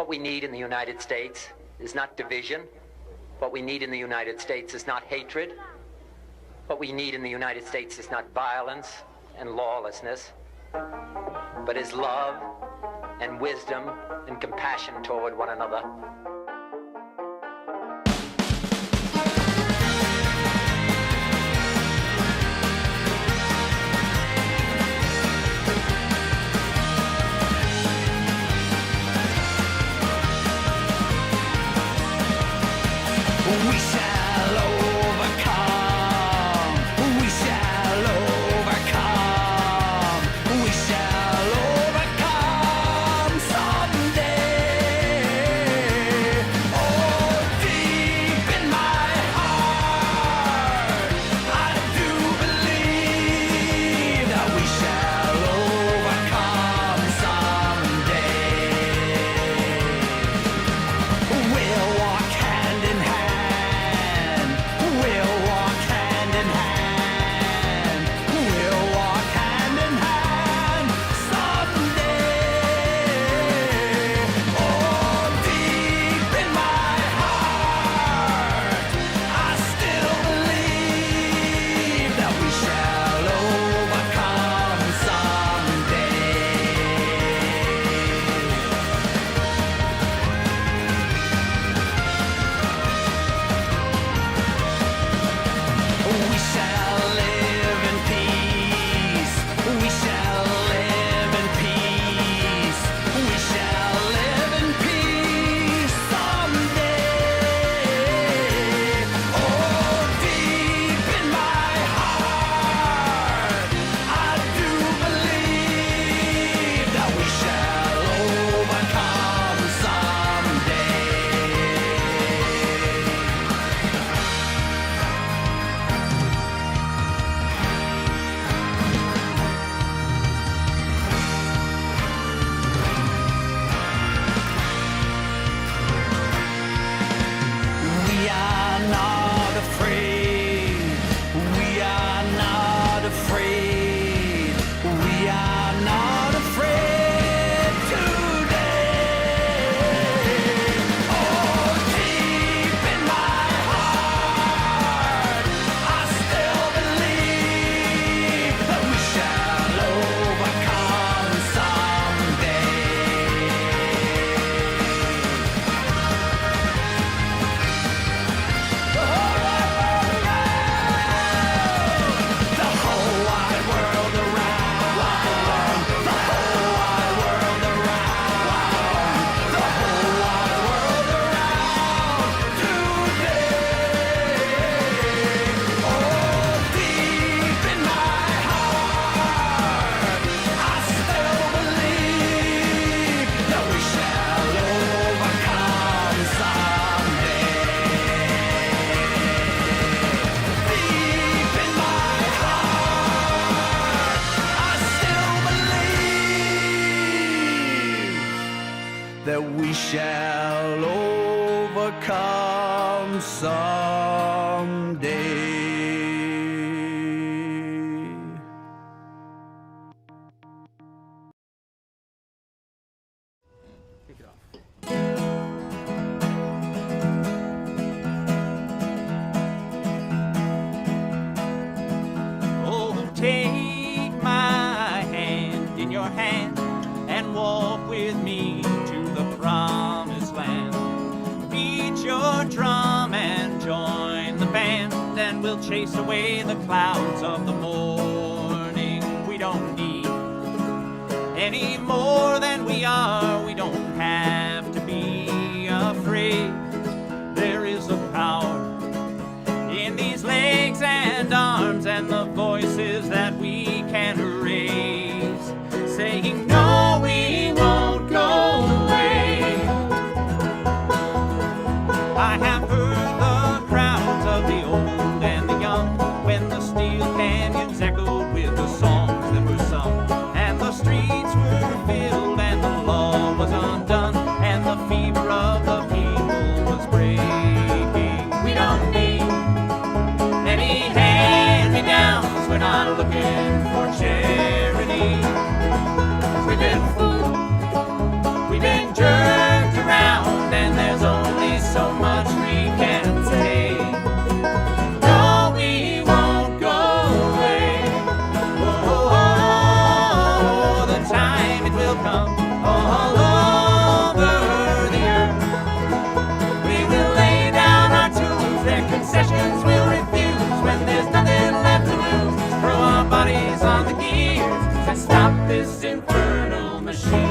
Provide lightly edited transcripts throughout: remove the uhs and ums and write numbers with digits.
What we need in the United States is not division. What we need in the United States is not hatred. What we need in the United States is not violence and lawlessness, but is love and wisdom and compassion toward one another. We shall overcome. We shall overcome. We shall overcome someday. Oh, deep in my heart, I do believe that we shall overcome someday. We'll walk hand in hand. We'll walk hand in hand. We'll walk hand in hand someday. Oh, deep in my heart, I still believe that we shall overcome We shall live in peace. We shall live in peace. We shall live in peace someday. Oh, deep in my heart, I do believe that we shall overcome someday. We are not afraid. We are not afraid. We are not afraid today. Oh, deep in my heart, I still believe that we shall overcome someday. The whole wide world around. The whole wide world around. The whole wide world around today. Oh, deep in my heart, I still believe that we shall overcome someday. Deep in my heart, I still believe that we shall overcome someday. Kick it off. Oh, take my hand in your hand and walk with me to the promised land. Beat your drum and join the band, and we'll chase away the clouds of the morning. We don't need any more than we are. We don't have to be afraid. There is a power in these legs and arms and the voices that we can raise, saying no, we won't go away. I have heard the crowds of the old and the young when the steel canyons echoed with the songs that were sung, and the streets were filled and the law was undone, and the fever of the people was breaking. We don't need any hand-me-down. time it will come all over the earth. We will lay down our tools, their concessions we'll refuse. When there's nothing left to lose, throw our bodies on the gears and stop this infernal machine.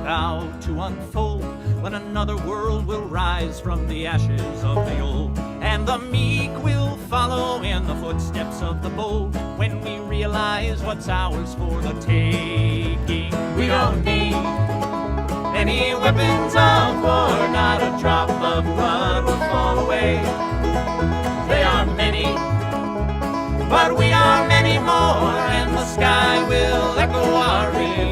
About to unfold, when another world will rise from the ashes of the old, and the meek will follow in the footsteps of the bold. When we realize what's ours for the taking, we don't need any weapons of war, not a drop of blood will fall away. They are many, but we are many more, and the sky will echo our refrain.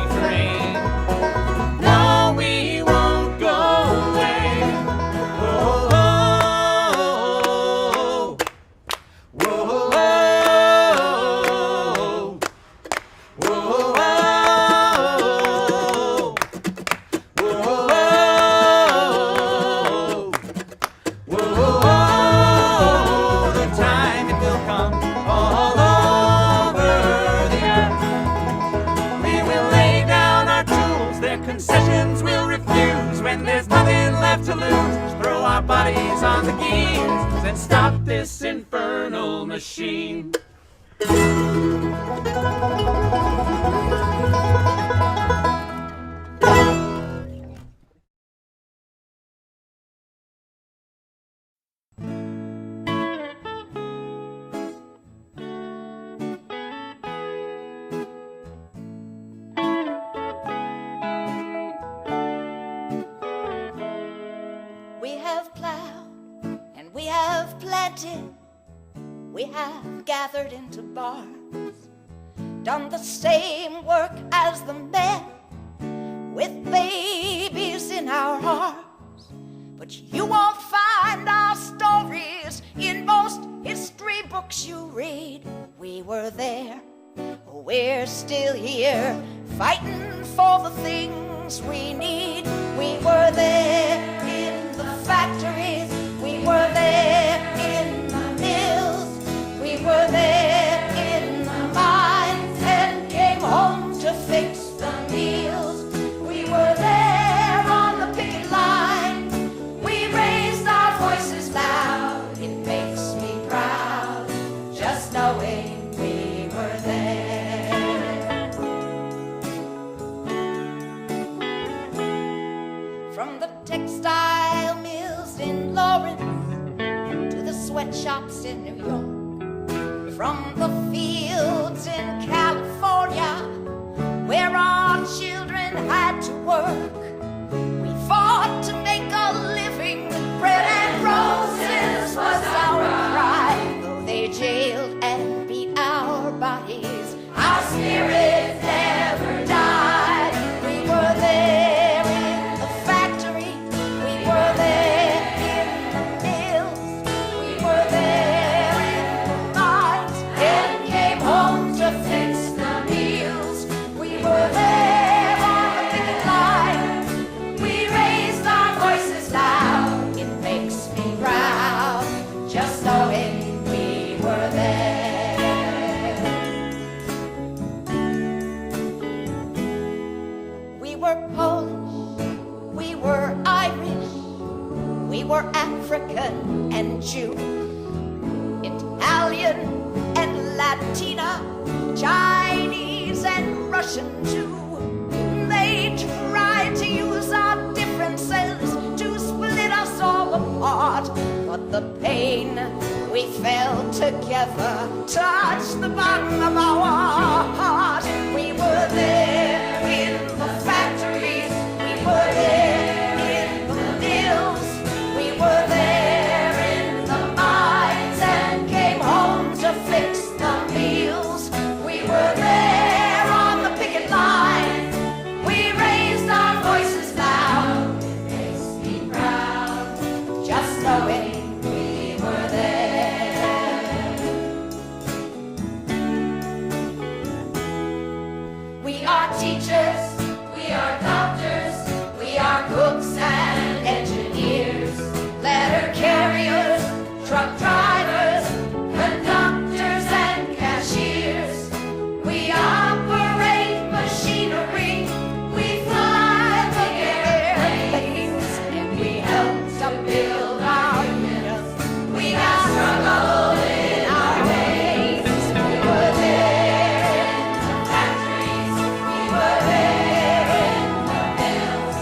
Concessions we'll refuse. When there's nothing left to lose, throw our bodies on the gears and stop this infernal machine. We have gathered into bars, done the same work as the men, with babies in our hearts. But you won't find our stories in most history books you read. We were there, we're still here, fighting for the things we need. We were there in the factories, we were there in the mills, we were there in the mines, and came home to fix the meals. We were there on the picket line, we raised our voices loud. It makes me proud just knowing we were there. From the textile mills in Lawrence to the sweatshops in New York, from the fields in California where our children had to work, we fought to make a living. Bread and roses was our pride. Though they jailed and beat our bodies, our spirit never died. We were there in the factory, we were there in the mills, we were there in the mines, and came home to fix the meals. We were there on the picket line, we raised our voices loud. It makes me proud just knowing we were there. We were Polish, we were Irish, we were African and Jew, Italian and Latina, Chinese and Russian too. They tried to use our differences to split us all apart, but the pain we felt together touched the bottom of our heart. We were there in the factories, we were there in the mills, we were there in the mines, and came home to fix the meals. We were there on the picket line, we raised our voices loud. It makes me proud just knowing we were there. We are teachers, we are doctors, we are cooks and engineers, letter carriers, truck drivers, conductors and cashiers. We operate machinery, we fly the airplanes, and we help to build our unions. We got struggle in our veins. We were there in the factories, we were there in the mills,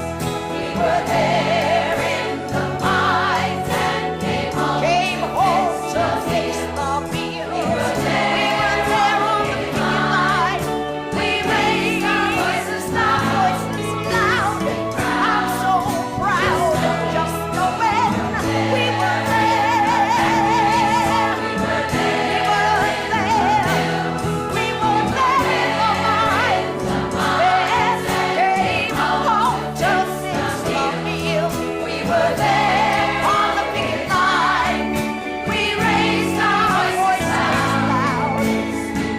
we were there in the mines and came home to face the meals. We were there on the picket line. We raised our voices loud. I'm so proud of just knowing we were there. We were there. We were there in the mines. Yes, came home to fix the meals. We were there on the picket line. We raised our voices loud.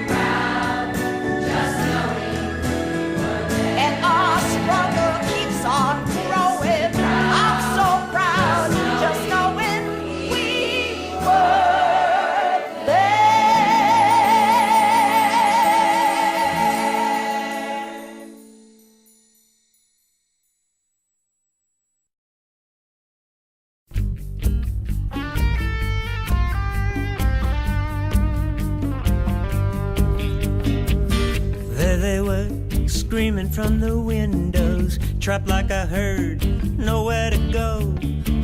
Proud, just knowing we were there. And our struggle keeps on growing. I'm so proud, just knowing we were there. There they were, screaming from the windows, trapped like a herd, nowhere to go.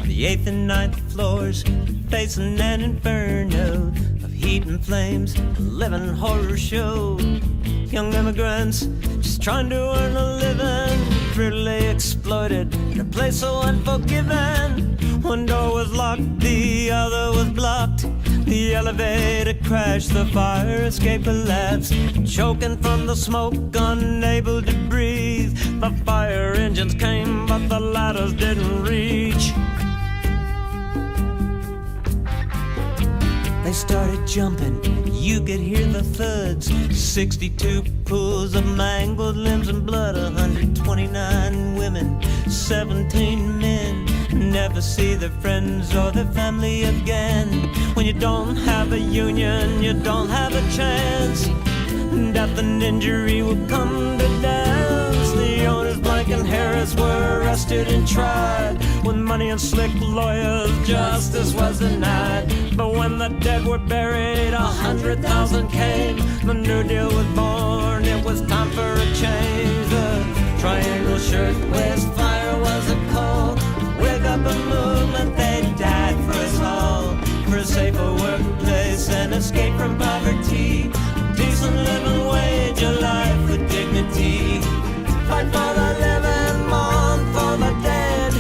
The 8th and 9th floors, facing an inferno of heat and flames, a living horror show. Young immigrants just trying to earn a living, brutally exploited in a place so unforgiving. One door was locked, the other was blocked. The elevator crashed, the fire escape collapsed, choking from the smoke, unable to breathe. The fire engines came, but the ladders didn't reach. They started jumping, you could hear the thuds. 62 pools of mangled limbs and blood, 129 women, 17 men. Never see their friends or their family again. When you don't have a union, you don't have a chance. Death and injury will come to dance. The owners, Blank and Harris, were arrested and tried. With money and slick lawyers, justice was denied. But when the dead were buried, 100,000 came. The New Deal was born, it was time for a change. The triangle shirtwaist fire was a call. Wake up a movement, they died for us all. For a safer workplace and escape from poverty, decent living wage, a life with dignity. Fight for the living, mourn for the dead.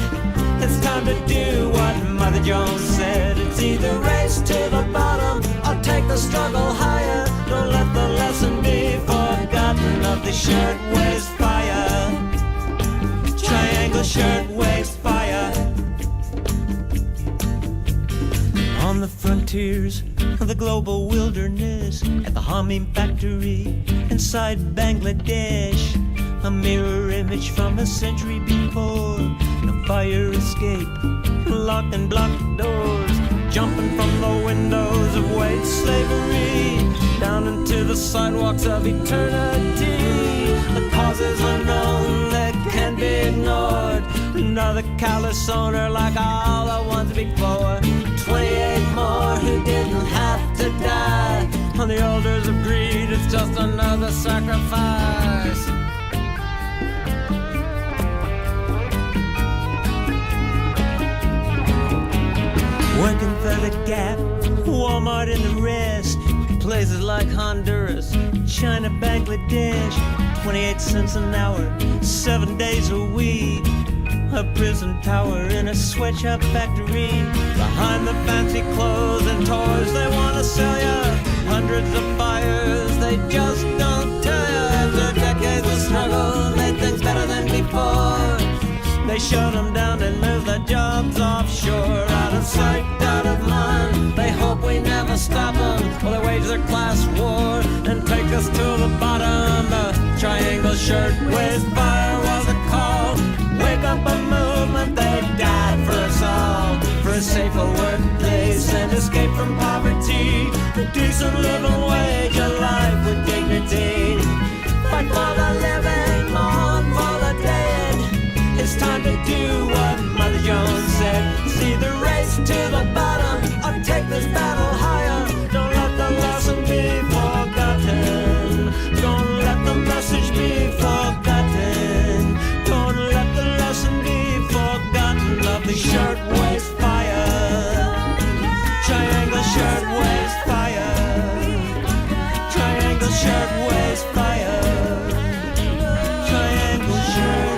It's time to do what Mother Jones said. It's either race to the bottom or take the struggle higher. Don't let the lesson be forgotten of the shirtwaist fire. Triangle shirtwaist fire. On the frontiers of the global wilderness, at the Hamim factory inside Bangladesh, a mirror image from a century before. No fire escape, locked and blocked doors, jumping from the windows of wage slavery down into the sidewalks of eternity. The causes unknown that can't be ignored. Another callous owner like all the ones before. 28 more who didn't have to die. On the altars of greed, it's just another sacrifice. Working for the Gap, Walmart and the rest. Places like Honduras, China, Bangladesh. 28 cents an hour, 7 days a week. A prison tower in a sweatshop factory. Behind the fancy clothes and toys they want to sell ya. Hundreds of fires they just don't tell ya. After decades of struggle, made things better than before. They shut them down and move the jobs offshore. Out of sight, out of mind. They hope we never stop them. Well, they wage their class war and take us to the bottom. The Triangle Shirtwaist Fire was a call. Wake up a movement, they died for us all. For a safer workplace and escape from poverty. A decent living wage, a life with dignity. Fight for the living, mourn for the dead. It's time to do what Mother Jones said. See the race to the bottom, or take this battle higher. Don't let the lesson be forgotten. Don't let the message be forgotten. Don't let the lesson be forgotten of the shirtwaist fire. Triangle shirtwaist fire. Triangle shirtwaist fire. Triangle shirtwaist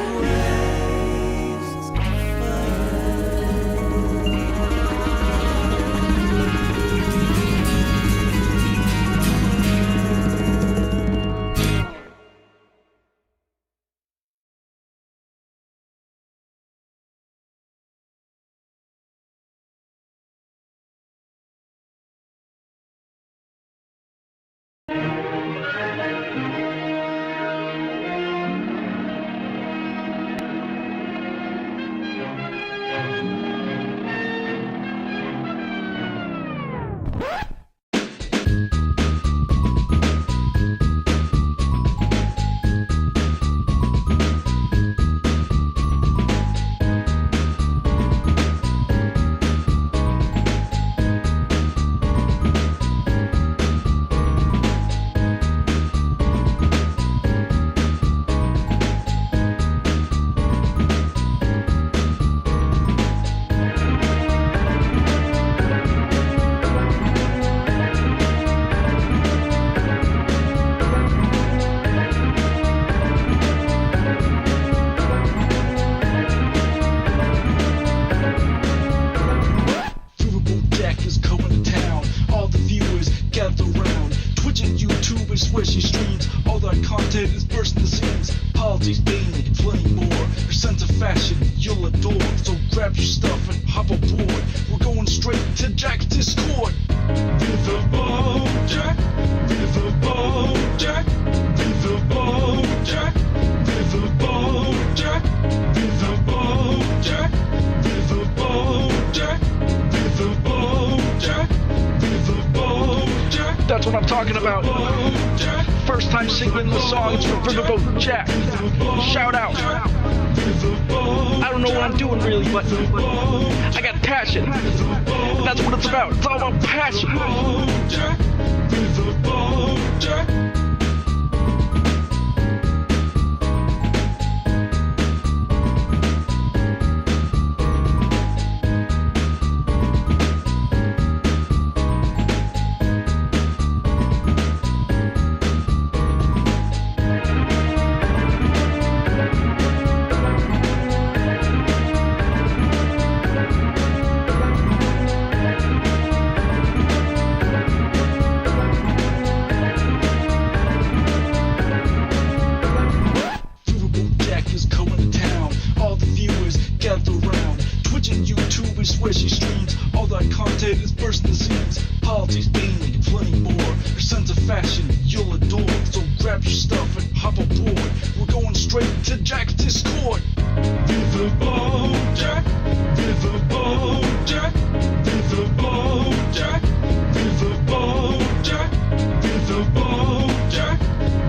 Riverboat Jack is coming to town. All the viewers gather around. Twitch and YouTube is where she streams. All that content is bursting the seams. Politics, being plenty more. Her sense of fashion you'll adore. So grab your stuff and hop aboard. We're going straight to Jack's Discord. Riverboat Jack, Riverboat Jack, Riverboat Jack, Riverboat Jack, Riverboat Jack, Riverboat Jack, Riverboat Jack, Riverboat Jack. That's what I'm talking about. First time singing the songs for Riverboat Jack. Shout out. I don't know what I'm doing really, but I got passion. That's what it's about. It's all about passion. Riverboat Jack. Riverboat Jack is coming to town. All the viewers gather around. Twitch and YouTube is where she streams. All that content is bursting the seams. Politics, being plenty more. Her sense of fashion you'll adore. So grab your stuff and hop aboard. We're going straight to Jack's Discord. Riverboat Jack, Riverboat Jack, Riverboat Jack, Riverboat Jack, Riverboat Jack, Riverboat Jack,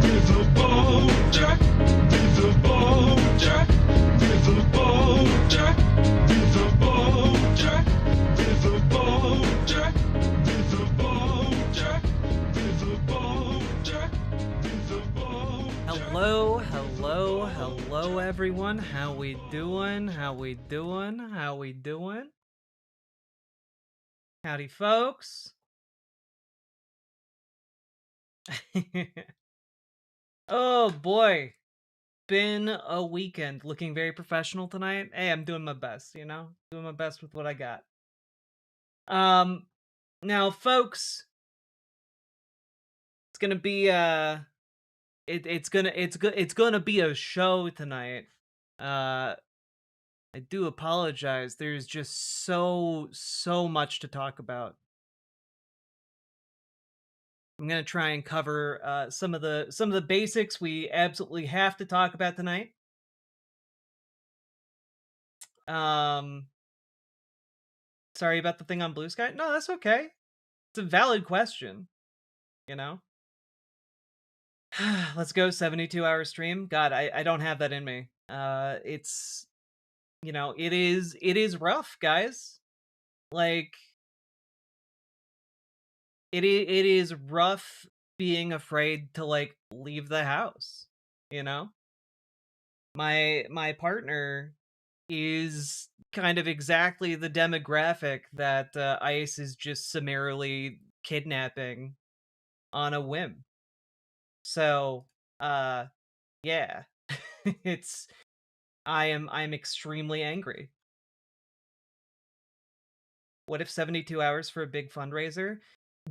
Riverboat Jack, Riverboat Jack, Riverboat Jack, Riverboat Jack, Riverboat Jack, Riverboat Jack, Riverboat Jack. Hello, everyone. How we doing? Howdy, folks. Oh boy, been a weekend. Looking very professional tonight. Hey, I'm doing my best, doing my best with what I got. Now, folks, it's gonna be it's gonna be a show tonight. I do apologize. There's just so much to talk about. I'm gonna try and cover some of the basics we absolutely have to talk about tonight. Um, Sorry about the thing on Blue Sky. No, that's okay. It's a valid question. You know. Let's go 72-hour stream. God, I don't have that in me. It's it is rough, guys. Like it is rough being afraid to like leave the house, you know? My partner is kind of exactly the demographic that ICE is just summarily kidnapping on a whim. So, yeah. it's I'm extremely angry. What if 72 hours for a big fundraiser?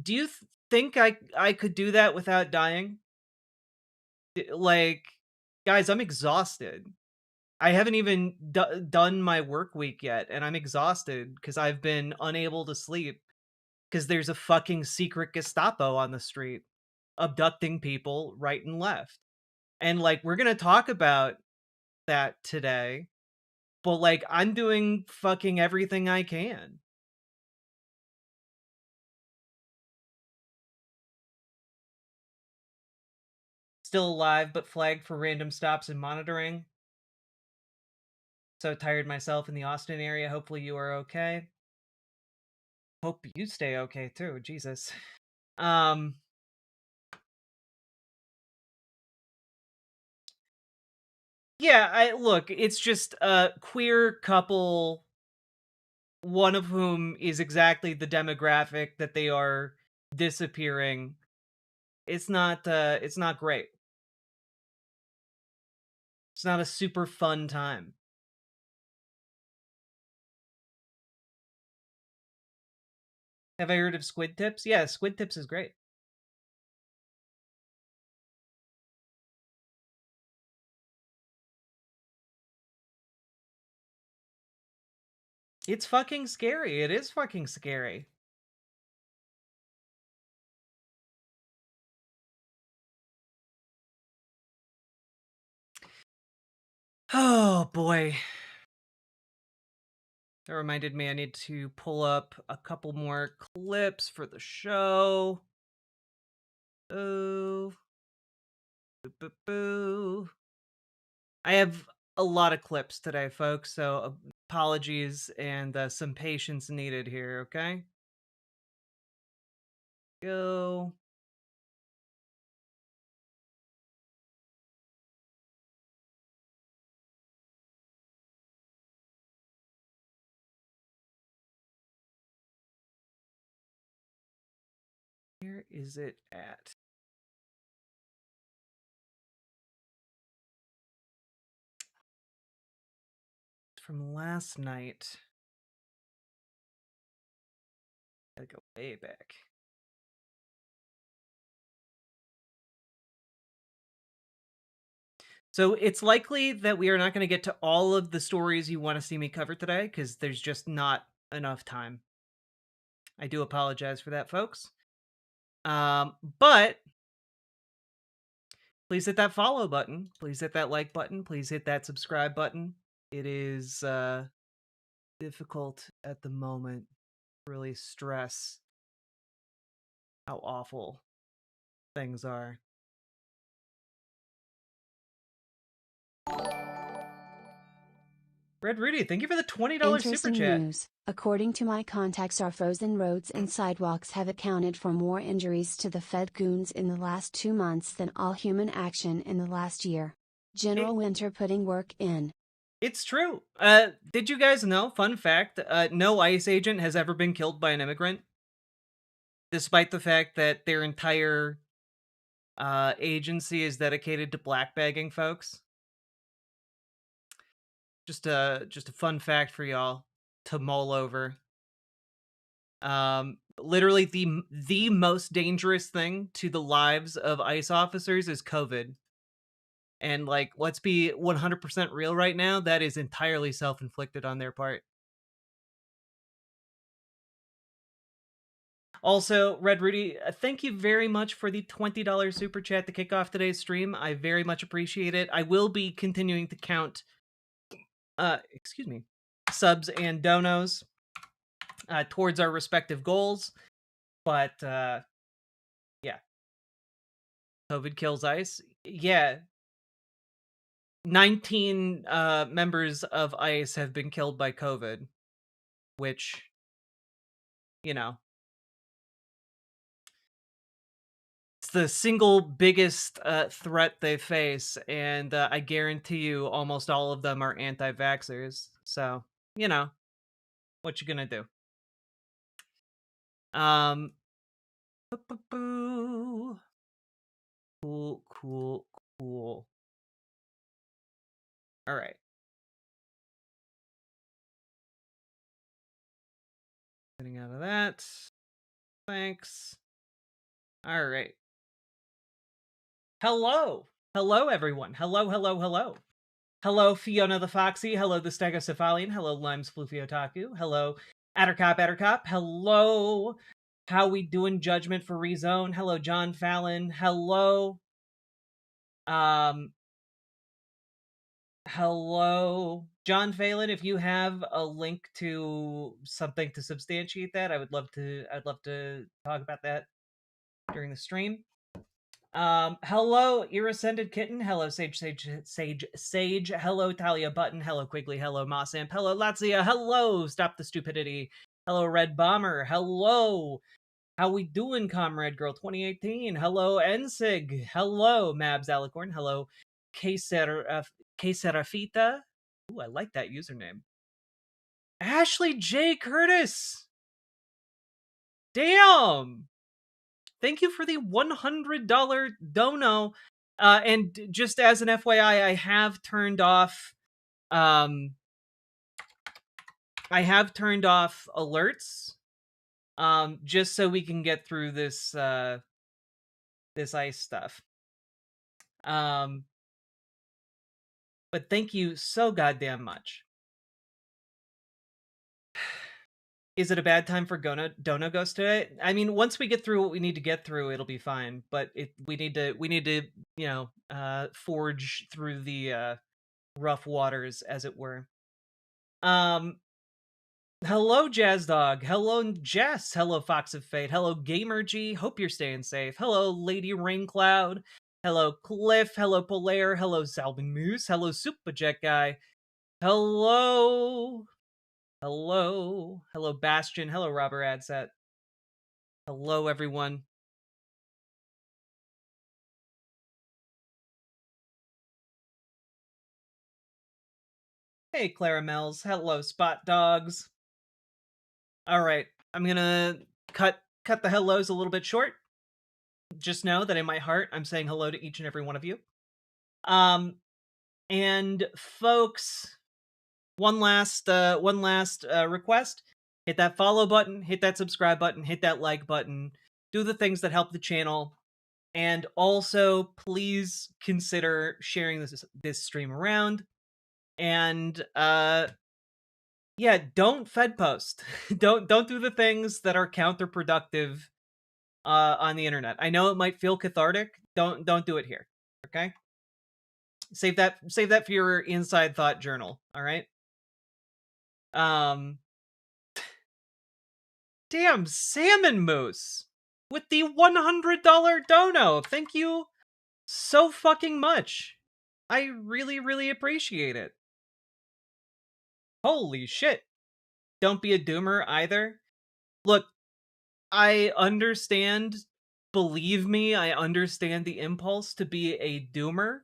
Do you think I could do that without dying? Like, guys, I'm exhausted. I haven't even done my work week yet, and I'm exhausted because I've been unable to sleep because there's a fucking secret Gestapo on the street abducting people right and left. And like, we're gonna talk about that today, but like, I'm doing fucking everything I can. Still alive, but flagged for random stops and monitoring. So tired myself in the Austin area. Hopefully you are okay. Hope you stay okay too. Jesus. Yeah, I look, it's just a queer couple, one of whom is exactly the demographic that they are disappearing. It's not great. It's not a super fun time. Have I heard of Squid Tips? Yeah, Squid Tips is great. It's fucking scary. It is fucking scary. Oh boy. That reminded me I need to pull up a couple more clips for the show. Oh. Boo, boo, boo. I have a lot of clips today, folks, so apologies and some patience needed here, okay? Go. Where is it at? It's from last night. Gotta go way back. So it's likely that we are not going to get to all of the stories you want to see me cover today because there's just not enough time. I do apologize for that, folks. But please hit that follow button. Please hit that like button. Please hit that subscribe button. It is difficult at the moment to really stress how awful things are. Red Rudy, thank you for the $20 super Interesting chat. news. According to my contacts, our frozen roads and sidewalks have accounted for more injuries to the Fed goons in the last 2 months than all human action in the last year. General Winter putting work in. It's true. Did you guys know, fun fact, no ICE agent has ever been killed by an immigrant? Despite the fact that their entire agency is dedicated to black bagging folks. Just a fun fact for y'all to mull over. Literally the most dangerous thing to the lives of ICE officers is COVID. And like, let's be 100% real right now, that is entirely self-inflicted on their part. Also, Red Rudy, thank you very much for the $20 super chat to kick off today's stream. I very much appreciate it. I will be continuing to count excuse me, subs and donos towards our respective goals. But yeah. COVID kills ICE. Yeah. 19 members of ICE have been killed by COVID, which, you know, it's the single biggest threat they face, and I guarantee you almost all of them are anti-vaxxers. So, you know, what you gonna do? Boo. Cool. All right. Getting out of that. Thanks. All right. Hello, everyone. Hello. Hello, Fiona the Foxy. Hello, the Stegocephalian. Hello, Limes Floofy Otaku. Hello, Attercop. Hello, how we doing? Judgment for Rezone. Hello, John Fallon. Hello, hello, John Phelan. If you have a link to something to substantiate that, I'd love to talk about that during the stream. Hello, Irascended Kitten. Hello, Sage. Hello, Talia Button. Hello, Quigley. Hello, Mossamp. Hello, Latzia. Hello, Stop the Stupidity. Hello, Red Bomber. Hello, how we doing, Comrade Girl 2018? Hello, Ensig. Hello, Mabs Alicorn. Hello, Serafita. Ooh, I like that username. Ashley J. Curtis. Damn. Thank you for the $100 dono. And just as an FYI, I have turned off alerts just so we can get through this this ICE stuff. But thank you so goddamn much. Is it a bad time for Dono Ghost today? I mean, once we get through what we need to get through, it'll be fine. But we need to, you know, forge through the rough waters, as it were. Hello, Jazz Dog. Hello, Jess. Hello, Fox of Fate. Hello, Gamer G. Hope you're staying safe. Hello, Lady Raincloud. Hello, Cliff. Hello, Polaire. Hello, Salvin Moose. Hello, Superjet Guy. Hello, Bastion. Hello, Robert Adset. Hello, everyone. Hey, Clara Mells. Hello, Spot Dogs. All right, I'm gonna cut the hellos a little bit short. Just know that in my heart, I'm saying hello to each and every one of you. And folks, one last request: hit that follow button, hit that subscribe button, hit that like button. Do the things that help the channel, and also please consider sharing this stream around. And yeah, don't fed post. don't do the things that are counterproductive on the internet. I know it might feel cathartic. Don't do it here. Okay? Save that for your inside thought journal, all right? Damn, Salmon Moose with the $100 dono. Thank you so fucking much. I really appreciate it. Holy shit. Don't be a doomer either. Look, I understand, believe me, I understand the impulse to be a doomer.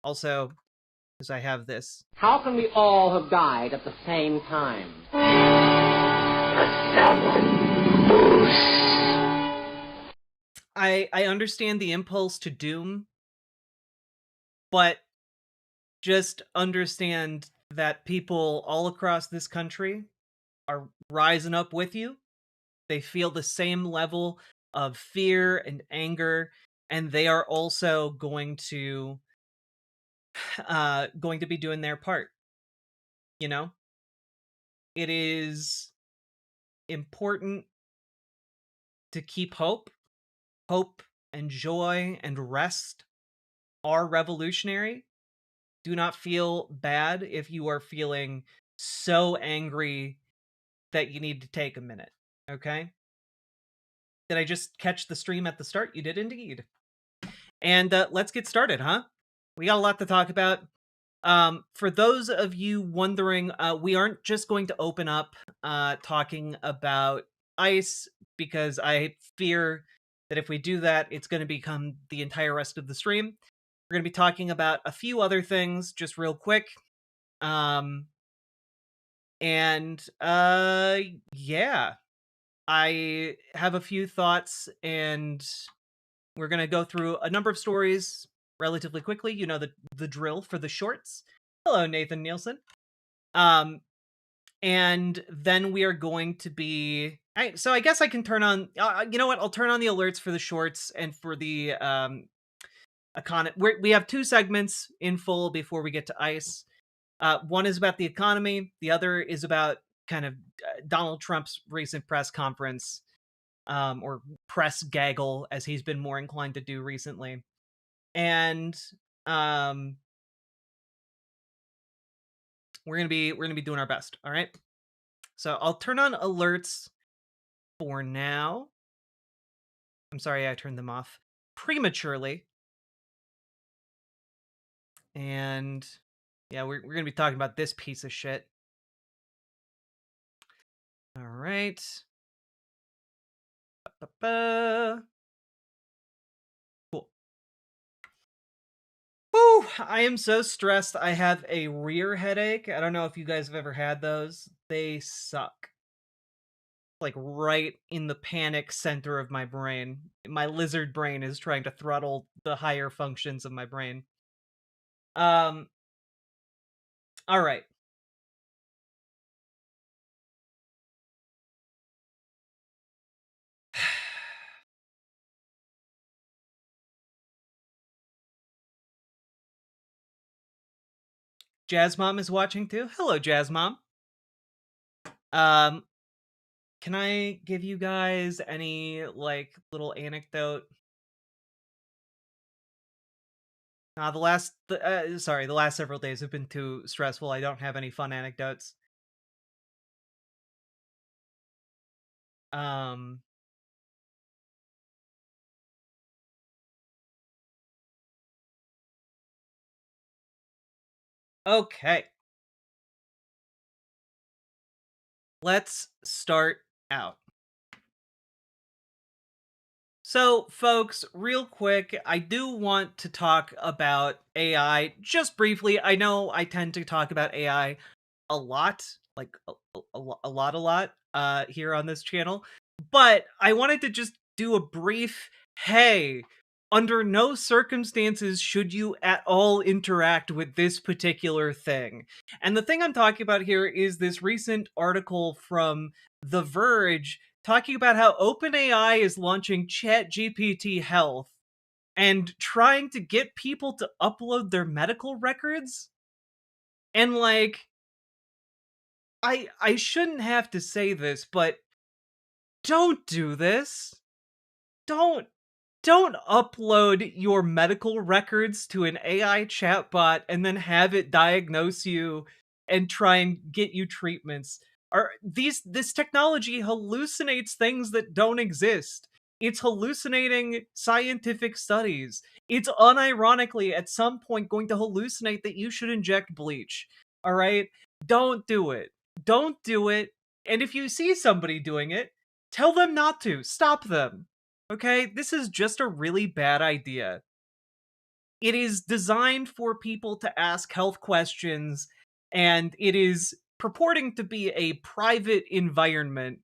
Also, because I have this. How can we all have died at the same time? I understand the impulse to doom, but just understand that people all across this country are rising up with you. They feel the same level of fear and anger, and they are also going to going to be doing their part. You know, it is important to keep hope. Hope and joy and rest are revolutionary. Do not feel bad if you are feeling so angry that you need to take a minute. Okay? Did I just catch the stream at the start? You did indeed. And let's get started, huh? We got a lot to talk about. For those of you wondering, we aren't just going to open up talking about ICE, because I fear that if we do that, it's going to become the entire rest of the stream. We're going to be talking about a few other things just real quick. Yeah, I have a few thoughts, and we're going to go through a number of stories relatively quickly. You know, the drill for the shorts. Hello, Nathan Nielsen. And then we are going to be... so I guess I can turn on... you know what? I'll turn on the alerts for the shorts and for the we have two segments in full before we get to ICE. One is about the economy. The other is about kind of Donald Trump's recent press conference, or press gaggle, as he's been more inclined to do recently. And we're gonna be doing our best. All right. So I'll turn on alerts for now. I'm sorry I turned them off prematurely. And yeah, we're gonna be talking about this piece of shit. All right. Cool. Whew, I am so stressed. I have a rear headache. I don't know if you guys have ever had those. They suck. Like right in the panic center of my brain. My lizard brain is trying to throttle the higher functions of my brain. All right. Jazz Mom is watching too. Hello, Jazz Mom. Can I give you guys any like little anecdote? The last several days have been too stressful. I don't have any fun anecdotes. Okay. Let's start out. So, folks, real quick, I do want to talk about AI just briefly. I know I tend to talk about AI a lot, like a lot, here on this channel, but I wanted to just do a brief, hey, under no circumstances should you at all interact with this particular thing. And the thing I'm talking about here is this recent article from The Verge talking about how OpenAI is launching ChatGPT Health and trying to get people to upload their medical records. And like, I shouldn't have to say this, but don't do this. Don't upload your medical records to an AI chatbot and then have it diagnose you and try and get you treatments. This technology hallucinates things that don't exist. It's hallucinating scientific studies. It's unironically at some point going to hallucinate that you should inject bleach. All right? Don't do it. Don't do it. And if you see somebody doing it, tell them not to. Stop them. Okay? This is just a really bad idea. It is designed for people to ask health questions, and it is purporting to be a private environment.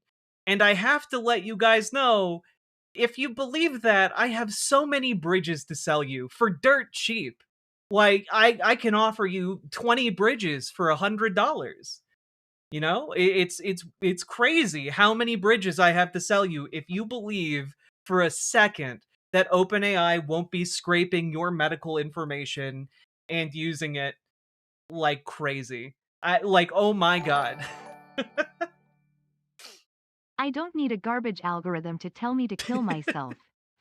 And I have to let you guys know, if you believe that, I have so many bridges to sell you for dirt cheap. Like, I can offer you 20 bridges for $100. You know, it's crazy how many bridges I have to sell you if you believe for a second that OpenAI won't be scraping your medical information and using it like crazy. Oh my god. I don't need a garbage algorithm to tell me to kill myself.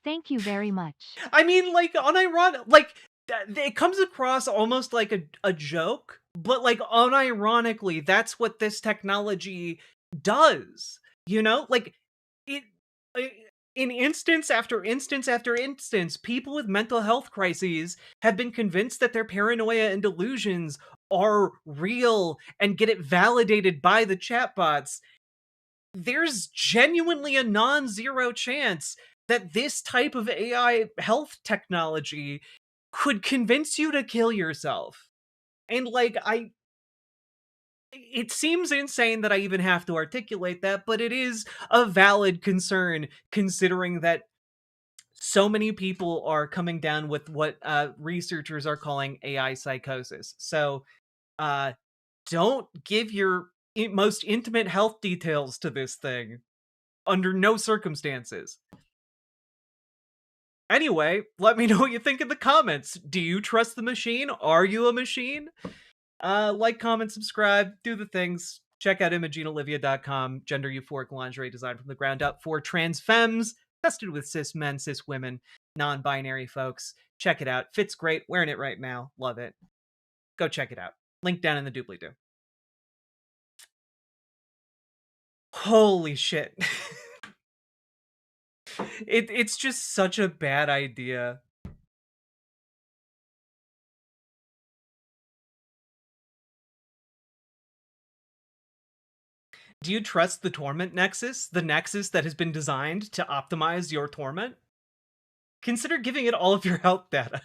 Thank you very much. I mean, like, unironic, like, it comes across almost like a joke, but, like, unironically, that's what this technology does, you know? Like, it, I- in instance after instance after instance, people with mental health crises have been convinced that their paranoia and delusions are real and get it validated by the chatbots. There's genuinely a non-zero chance that this type of AI health technology could convince you to kill yourself. And like it seems insane that I even have to articulate that, but it is a valid concern considering that so many people are coming down with what researchers are calling AI psychosis. So uh don't give your most intimate health details to this thing under no circumstances. Anyway, let me know what you think in the comments. Do you trust the machine? Are you a machine? Like, comment, subscribe, do the things. Check out ImogeneOlivia.com, gender euphoric lingerie designed from the ground up for trans femmes, tested with cis men, cis women, non-binary folks. Check it out. Fits great. Wearing it right now. Love it. Go check it out. Link down in the doobly-doo. Holy shit. It's just such a bad idea. Do you trust the torment nexus? The nexus that has been designed to optimize your torment? Consider giving it all of your health data.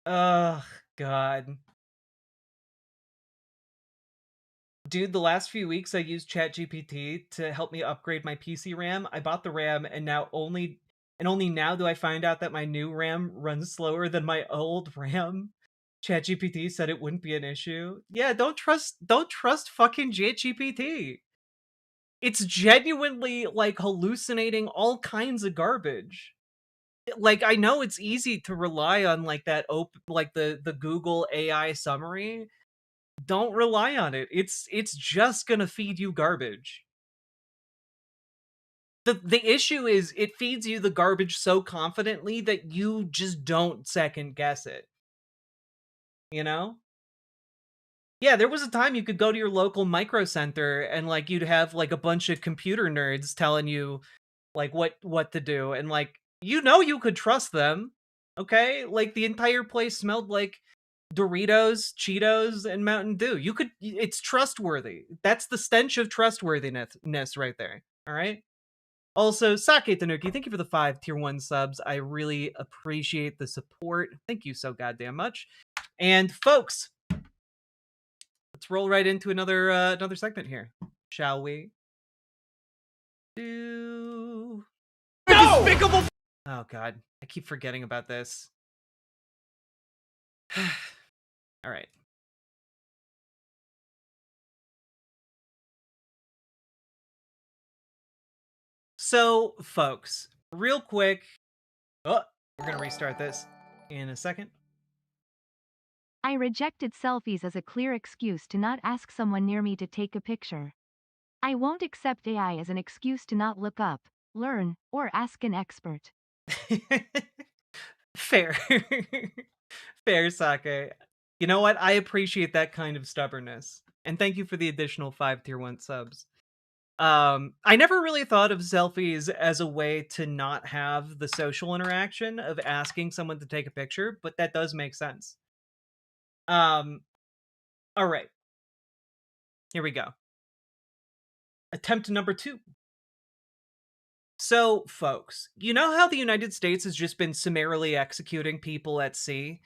Ugh, God. Dude, the last few weeks I used ChatGPT to help me upgrade my PC RAM. I bought the RAM and only now do I find out that my new RAM runs slower than my old RAM. ChatGPT said it wouldn't be an issue. Yeah, don't trust fucking ChatGPT. It's genuinely like hallucinating all kinds of garbage. Like, I know it's easy to rely on like that like the Google AI summary. Don't rely on it. It's just gonna feed you garbage. The issue is it feeds you the garbage so confidently that you just don't second guess it. You know? Yeah, there was a time you could go to your local micro center and like you'd have like a bunch of computer nerds telling you like what to do, and like you could trust them. Okay? Like the entire place smelled like Doritos, Cheetos, and Mountain Dew. It's trustworthy. That's the stench of trustworthiness right there. All right? Also, Sake Tanuki, thank you for the 5 tier 1 subs. I really appreciate the support. Thank you so goddamn much. And folks, let's roll right into another segment here, shall we? No! Despicable. Oh god, I keep forgetting about this. All right. So, folks, real quick. Oh, we're gonna restart this in a second. I rejected selfies as a clear excuse to not ask someone near me to take a picture. I won't accept AI as an excuse to not look up, learn, or ask an expert. Fair. Fair, Sake. You know what? I appreciate that kind of stubbornness. And thank you for the additional 5 tier 1 subs. I never really thought of selfies as a way to not have the social interaction of asking someone to take a picture, but that does make sense. All right. Here we go. Attempt number 2. So, folks, you know how the United States has just been summarily executing people at sea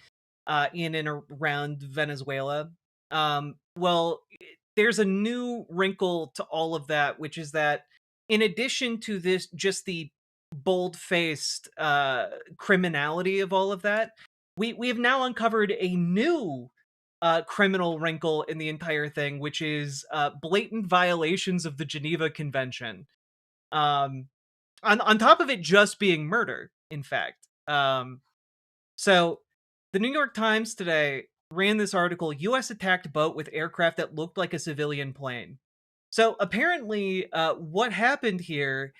in and around Venezuela? Well, there's a new wrinkle to all of that, which is that in addition to this, just the bold-faced criminality of all of that, we have now uncovered a new criminal wrinkle in the entire thing, which is blatant violations of the Geneva Convention. On top of it just being murder, in fact. So, the New York Times today ran this article, US attacked boat with aircraft that looked like a civilian plane. So, apparently, what happened here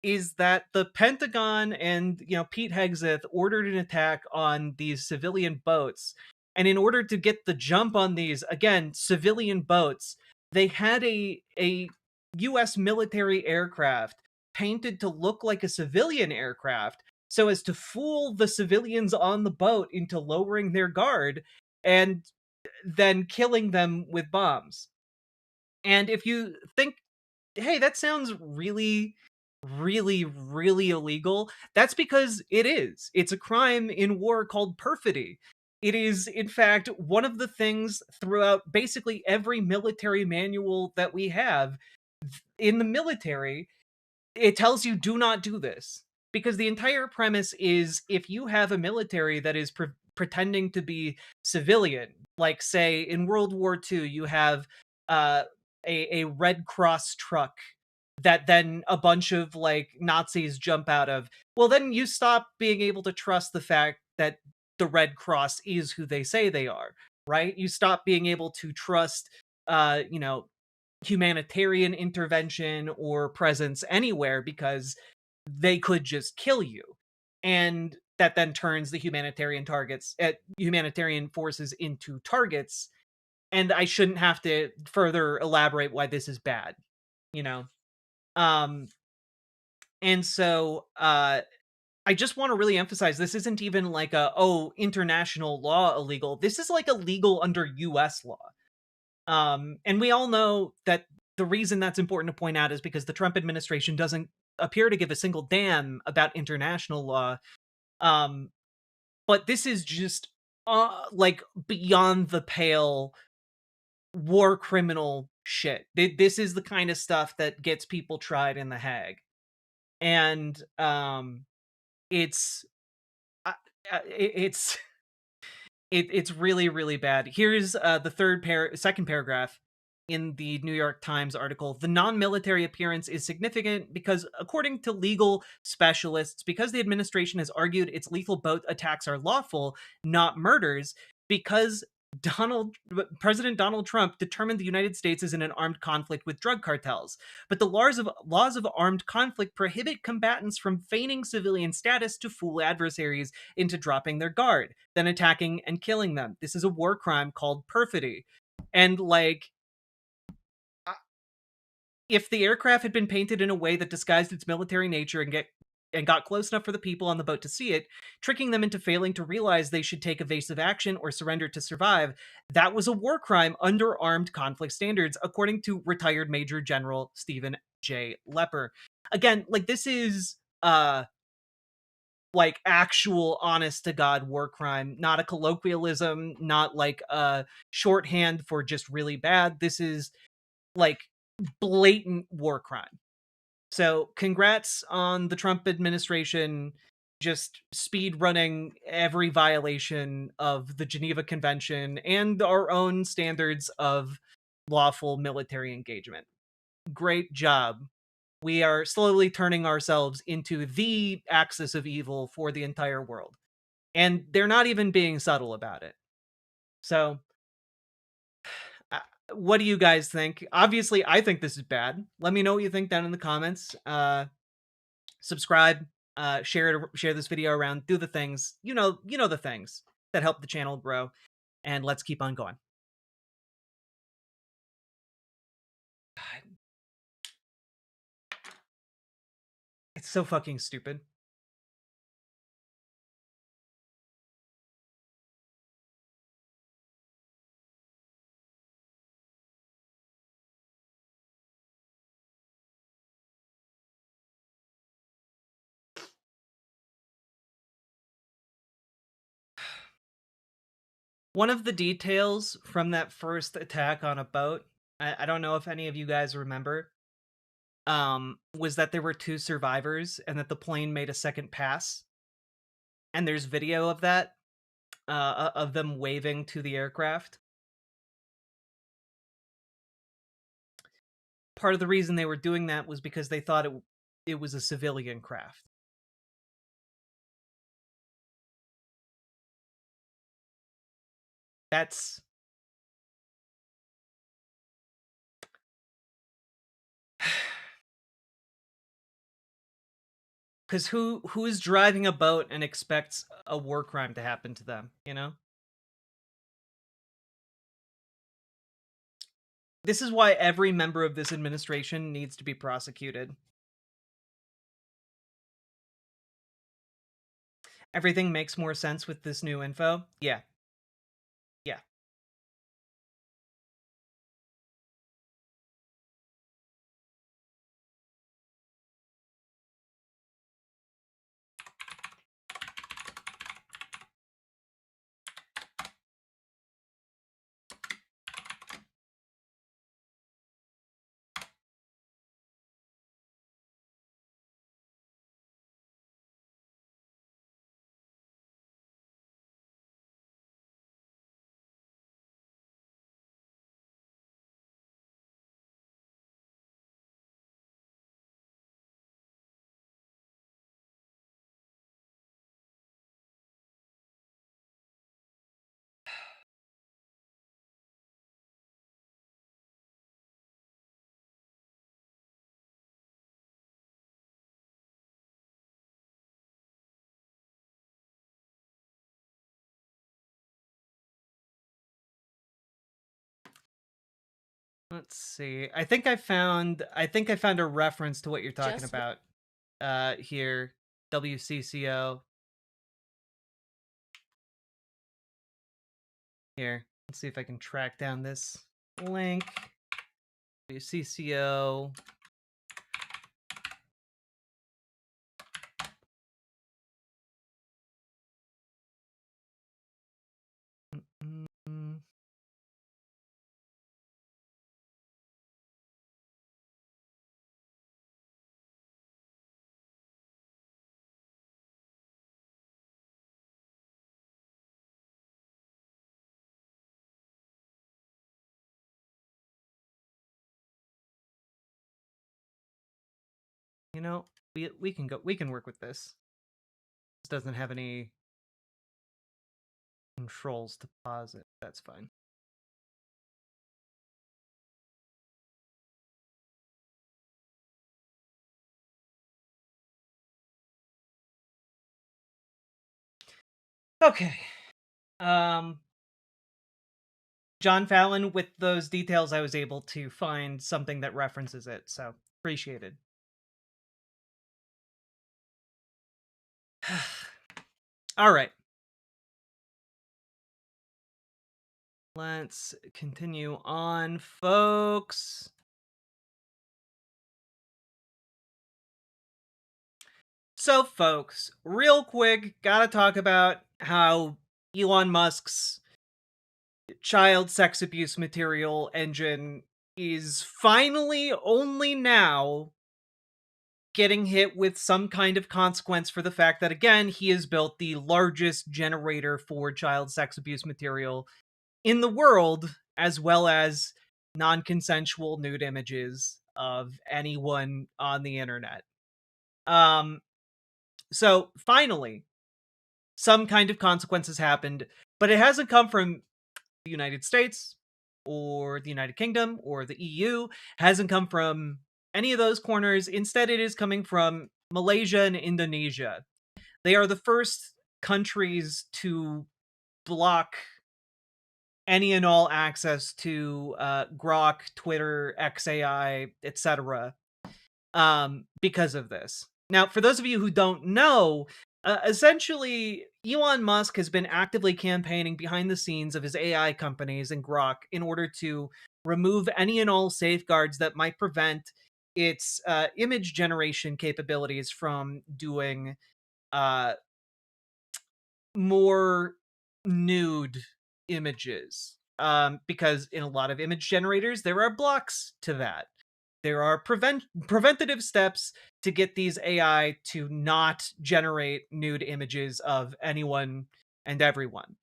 is that the Pentagon and, Pete Hegseth ordered an attack on these civilian boats. And in order to get the jump on these, again, civilian boats, they had a US military aircraft painted to look like a civilian aircraft so as to fool the civilians on the boat into lowering their guard and then killing them with bombs. And if you think, hey, that sounds really, really, really illegal, that's because it is. It's a crime in war called perfidy. It is, in fact, one of the things throughout basically every military manual that we have in the military. It tells you do not do this, because the entire premise is if you have a military that is pretending to be civilian, like say in World War II, you have uh, a Red Cross truck that then a bunch of like Nazis jump out of. Well, then you stop being able to trust the fact that the Red Cross is who they say they are, right? You stop being able to trust, humanitarian intervention or presence anywhere because they could just kill you. And that then turns the humanitarian forces into targets. And I shouldn't have to further elaborate why this is bad, you know? Um, and so, I just want to really emphasize this isn't even like international law illegal. This is like illegal under US law. And we all know that the reason that's important to point out is because the Trump administration doesn't appear to give a single damn about international law. But this is just like beyond the pale war criminal shit. This is the kind of stuff that gets people tried in The Hague. And it's it's it's really, really bad. Here's the second paragraph in the New York Times article. The non-military appearance is significant because, according to legal specialists, because the administration has argued its lethal boat attacks are lawful, not murders, because President Donald Trump determined the United States is in an armed conflict with drug cartels. But the laws of armed conflict prohibit combatants from feigning civilian status to fool adversaries into dropping their guard, then attacking and killing them. This is a war crime called perfidy. And like, if the aircraft had been painted in a way that disguised its military nature and got close enough for the people on the boat to see it, tricking them into failing to realize they should take evasive action or surrender to survive, that was a war crime under armed conflict standards, according to retired Major General Stephen J. Lepper. Again, like, this is like actual honest to God war crime, not a colloquialism, not like a shorthand for just really bad. This is like blatant war crime. So congrats on the Trump administration just speed running every violation of the Geneva Convention and our own standards of lawful military engagement. Great job. We are slowly turning ourselves into the axis of evil for the entire world. And they're not even being subtle about it. So what do you guys think? Obviously, I think this is bad. Let me know what you think down in the comments. Subscribe, share this video around, do the things, you know the things that help the channel grow, and let's keep on going. God. It's so fucking stupid. One of the details from that first attack on a boat, I don't know if any of you guys remember, was that there were 2 survivors and that the plane made a second pass. And there's video of that, of them waving to the aircraft. Part of the reason they were doing that was because they thought it was a civilian craft. That's because who is driving a boat and expects a war crime to happen to them, you know? This is why every member of this administration needs to be prosecuted. Everything makes more sense with this new info. Yeah. Yeah. Let's see. I think I found a reference to what you're talking Just about. Here, WCCO. Here, let's see if I can track down this link. WCCO. Mm. You know, we can work with this. This doesn't have any controls to pause it. That's fine. Okay. John Fallon, with those details, I was able to find something that references it, so appreciated. All right. Let's continue on, folks. So, folks, real quick, gotta talk about how Elon Musk's child sex abuse material engine is finally only now getting hit with some kind of consequence for the fact that, again, he has built the largest generator for child sex abuse material in the world, as well as non-consensual nude images of anyone on the internet. So finally, some kind of consequence has happened, but it hasn't come from the United States or the United Kingdom or the EU, hasn't come from any of those corners. Instead, it is coming from Malaysia and Indonesia. They are the first countries to block any and all access to Grok, Twitter, XAI, etc. Because of this. Now, for those of you who don't know, essentially, Elon Musk has been actively campaigning behind the scenes of his AI companies and Grok in order to remove any and all safeguards that might prevent its image generation capabilities from doing more nude images. Because in a lot of image generators, there are blocks to that. There are preventative steps to get these AI to not generate nude images of anyone and everyone.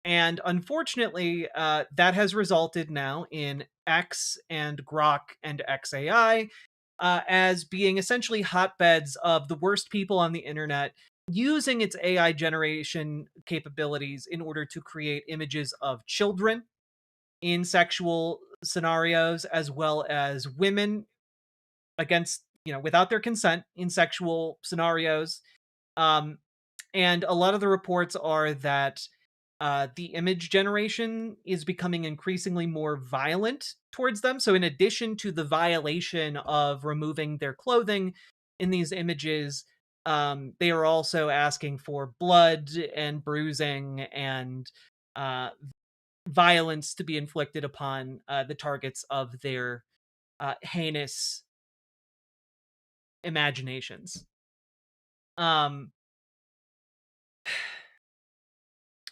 And unfortunately, that has resulted now in X and Grok and XAI as being essentially hotbeds of the worst people on the internet using its AI generation capabilities in order to create images of children in sexual scenarios, as well as women against, without their consent in sexual scenarios. Um, and a lot of the reports are that the image generation is becoming increasingly more violent towards them. So, in addition to the violation of removing their clothing in these images, they are also asking for blood and bruising and violence to be inflicted upon the targets of their heinous imaginations. Um,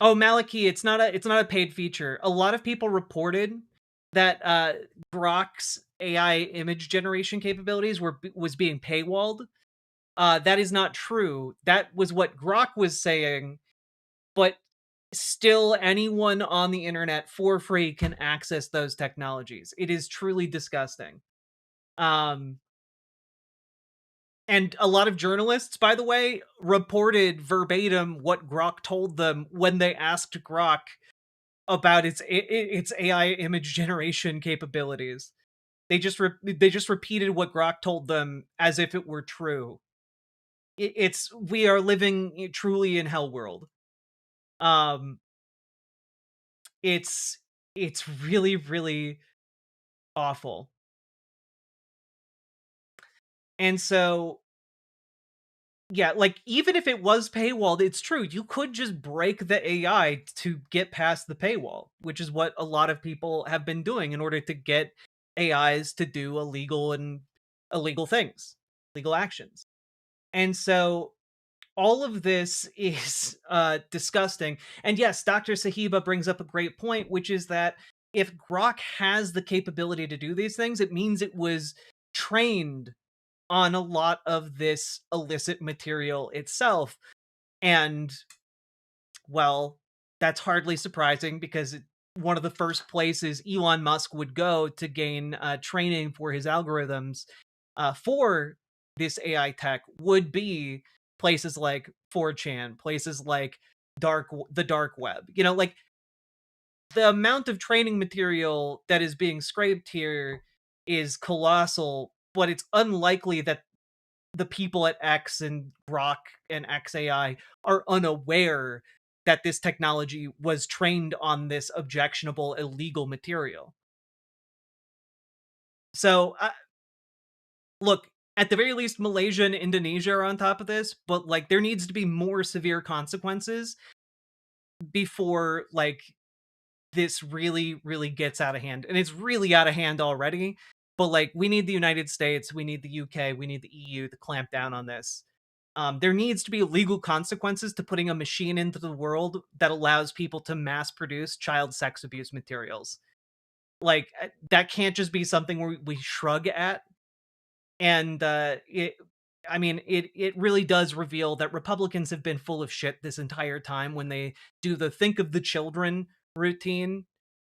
Oh, Maliki, it's not a paid feature. A lot of people reported that Grok's AI image generation capabilities was being paywalled. That is not true. That was what Grok was saying, but still anyone on the internet for free can access those technologies. It is truly disgusting. Um and a lot of journalists, by the way, reported verbatim what Grok told them when they asked Grok about its AI image generation capabilities. They just repeated what Grok told them as if it were true. It's we are living truly in hell world. Um, it's it's really really awful. And so yeah, like even if it was paywalled, it's true. You could just break the AI to get past the paywall, which is what a lot of people have been doing in order to get AIs to do illegal things, legal actions. And so all of this is disgusting. And yes, Dr. Sahiba brings up a great point, which is that if Grok has the capability to do these things, it means it was trained on a lot of this illicit material itself. And, well, that's hardly surprising because one of the first places Elon Musk would go to gain training for his algorithms for this AI tech would be places like 4chan, places like the dark web. Like the amount of training material that is being scraped here is colossal, but it's unlikely that the people at X and Grok and XAI are unaware that this technology was trained on this objectionable illegal material. So, look, at the very least, Malaysia and Indonesia are on top of this, but like there needs to be more severe consequences before like this really, really gets out of hand. And it's really out of hand already. But like we need the United States, we need the UK, we need the EU to clamp down on this. There needs to be legal consequences to putting a machine into the world that allows people to mass produce child sex abuse materials. Like that can't just be something where we shrug at. And it really does reveal that Republicans have been full of shit this entire time when they do the think of the children routine.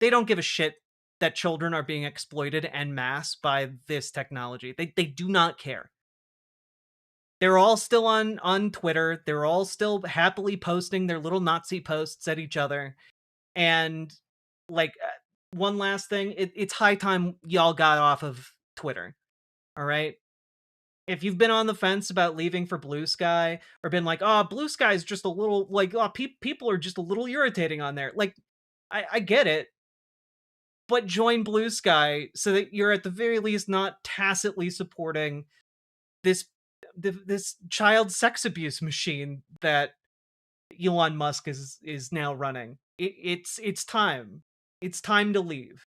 They don't give a shit that children are being exploited en masse by this technology. They do not care. They're all still on Twitter. They're all still happily posting their little Nazi posts at each other. And like one last thing, it's high time y'all got off of Twitter. All right? If you've been on the fence about leaving for Blue Sky or been like, "Oh, Blue Sky is just a little like, oh, people are just a little irritating on there." Like I get it, but join Blue Sky so that you're at the very least not tacitly supporting this this child sex abuse machine that Elon Musk is now running. It's time. It's time to leave.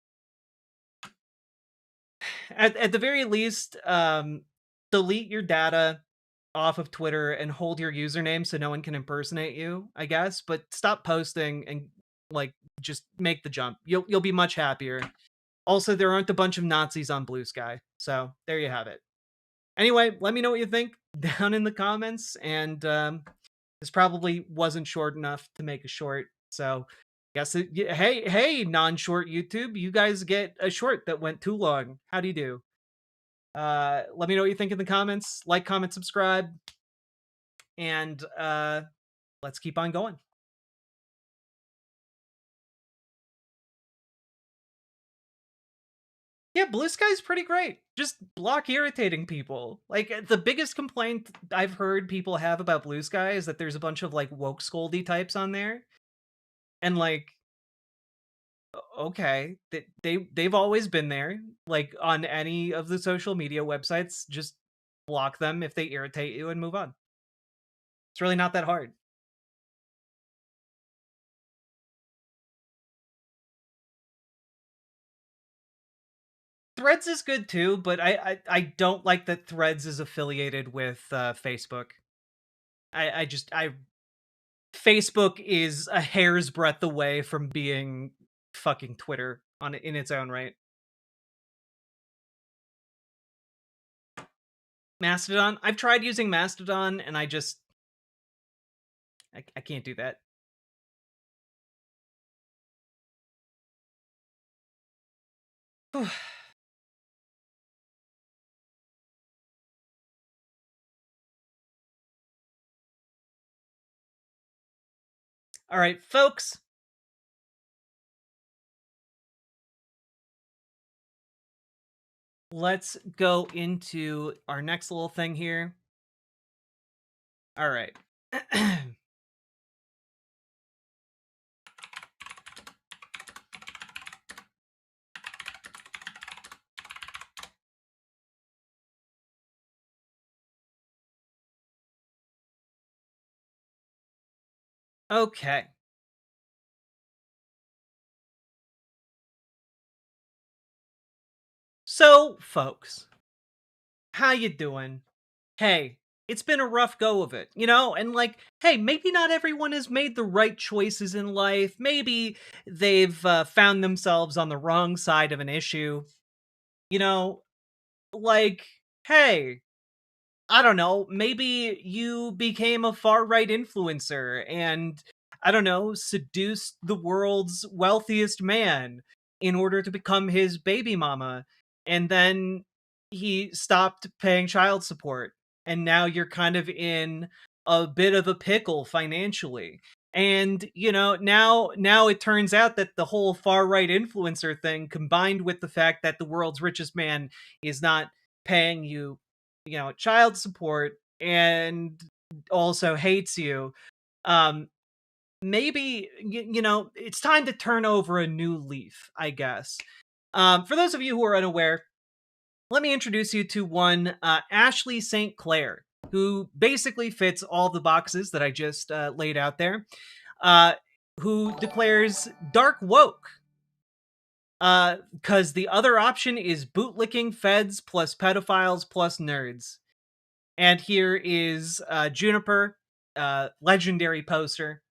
At the very least, delete your data off of Twitter and hold your username so no one can impersonate you, I guess. But stop posting and like just make the jump. You'll be much happier. Also, there aren't a bunch of Nazis on Blue Sky, so there you have it. Anyway, let me know what you think down in the comments. And this probably wasn't short enough to make a short, so guess hey, non-short YouTube, you guys get a short that went too long. How do you do? Let me know what you think in the comments. Like, comment, subscribe, and let's keep on going. Yeah, Blue Sky's pretty great. Just block irritating people. Like, the biggest complaint I've heard people have about Blue Sky is that there's a bunch of, like, woke scoldy types on there. And, like, okay, they've always been there. Like, on any of the social media websites, just block them if they irritate you and move on. It's really not that hard. Threads is good too, but I don't like that Threads is affiliated with Facebook. I just I Facebook is a hair's breadth away from being fucking Twitter on in its own right. Mastodon, I've tried using Mastodon and I can't do that. All right, folks. Let's go into our next little thing here. All right. Okay. So, folks, how you doing? Hey, it's been a rough go of it, you know? And like, hey, maybe not everyone has made the right choices in life. Maybe they've found themselves on the wrong side of an issue. You know, like, hey, I don't know, maybe you became a far right influencer and, I don't know, seduced the world's wealthiest man in order to become his baby mama. And then he stopped paying child support. And now you're kind of in a bit of a pickle financially. And, you know, now it turns out that the whole far right influencer thing, combined with the fact that the world's richest man is not paying you, you know, child support and also hates you, um maybe you know, it's time to turn over a new leaf, I guess. For those of you who are unaware, let me introduce you to one Ashley St. Clair, who basically fits all the boxes that I just laid out there, uh who declares dark woke, because the other option is bootlicking feds plus pedophiles plus nerds. And here is Juniper, legendary poster.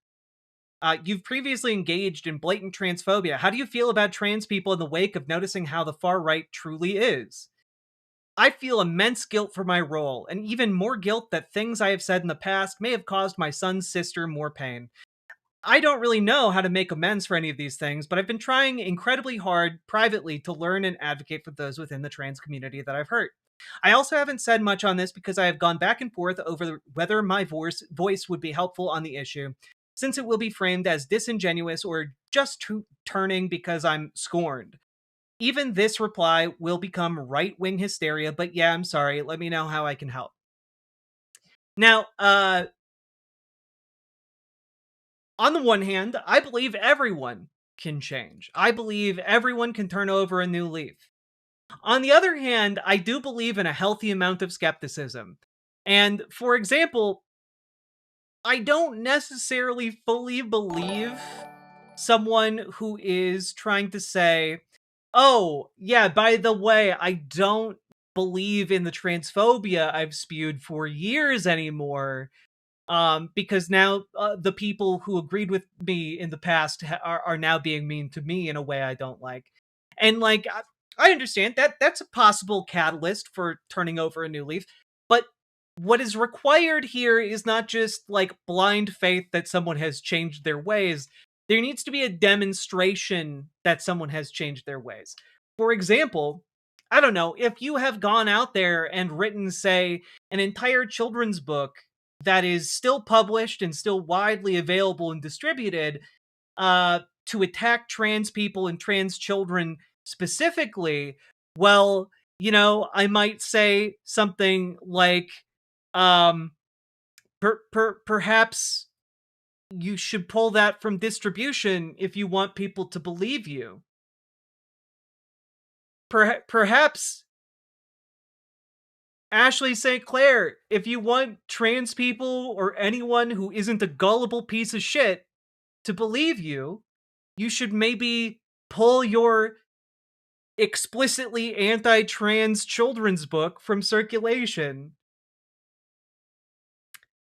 You've previously engaged in blatant transphobia. How do you feel about trans people in the wake of noticing how the far right truly is? I feel immense guilt for my role, and even more guilt that things I have said in the past may have caused my son's sister more pain. I don't really know how to make amends for any of these things, but I've been trying incredibly hard privately to learn and advocate for those within the trans community that I've hurt. I also haven't said much on this because I have gone back and forth over whether my voice would be helpful on the issue, since it will be framed as disingenuous or just turning because I'm scorned. Even this reply will become right-wing hysteria, but yeah, I'm sorry. Let me know how I can help. Now, on the one hand, I believe everyone can change. I believe everyone can turn over a new leaf. On the other hand, I do believe in a healthy amount of skepticism. And for example, I don't necessarily fully believe someone who is trying to say, oh, yeah, by the way, I don't believe in the transphobia I've spewed for years anymore, because now the people who agreed with me in the past are now being mean to me in a way I don't like. And like, I understand that that's a possible catalyst for turning over a new leaf, but what is required here is not just like blind faith that someone has changed their ways. There needs to be a demonstration that someone has changed their ways. For example, I don't know, if you have gone out there and written, say, an entire children's book that is still published and still widely available and distributed to attack trans people and trans children specifically, well, I might say something like, um, perhaps you should pull that from distribution if you want people to believe you. Perhaps Ashley St. Clair, if you want trans people or anyone who isn't a gullible piece of shit to believe you, you should maybe pull your explicitly anti-trans children's book from circulation.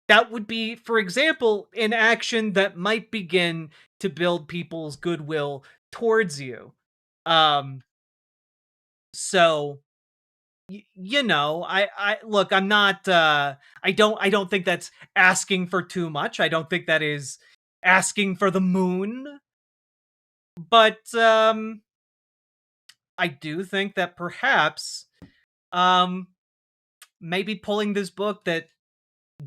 That would be, for example, an action that might begin to build people's goodwill towards you. Um, so I look, I'm not I don't think that's asking for too much. I don't think that is asking for the moon. But I do think that perhaps um maybe pulling this book that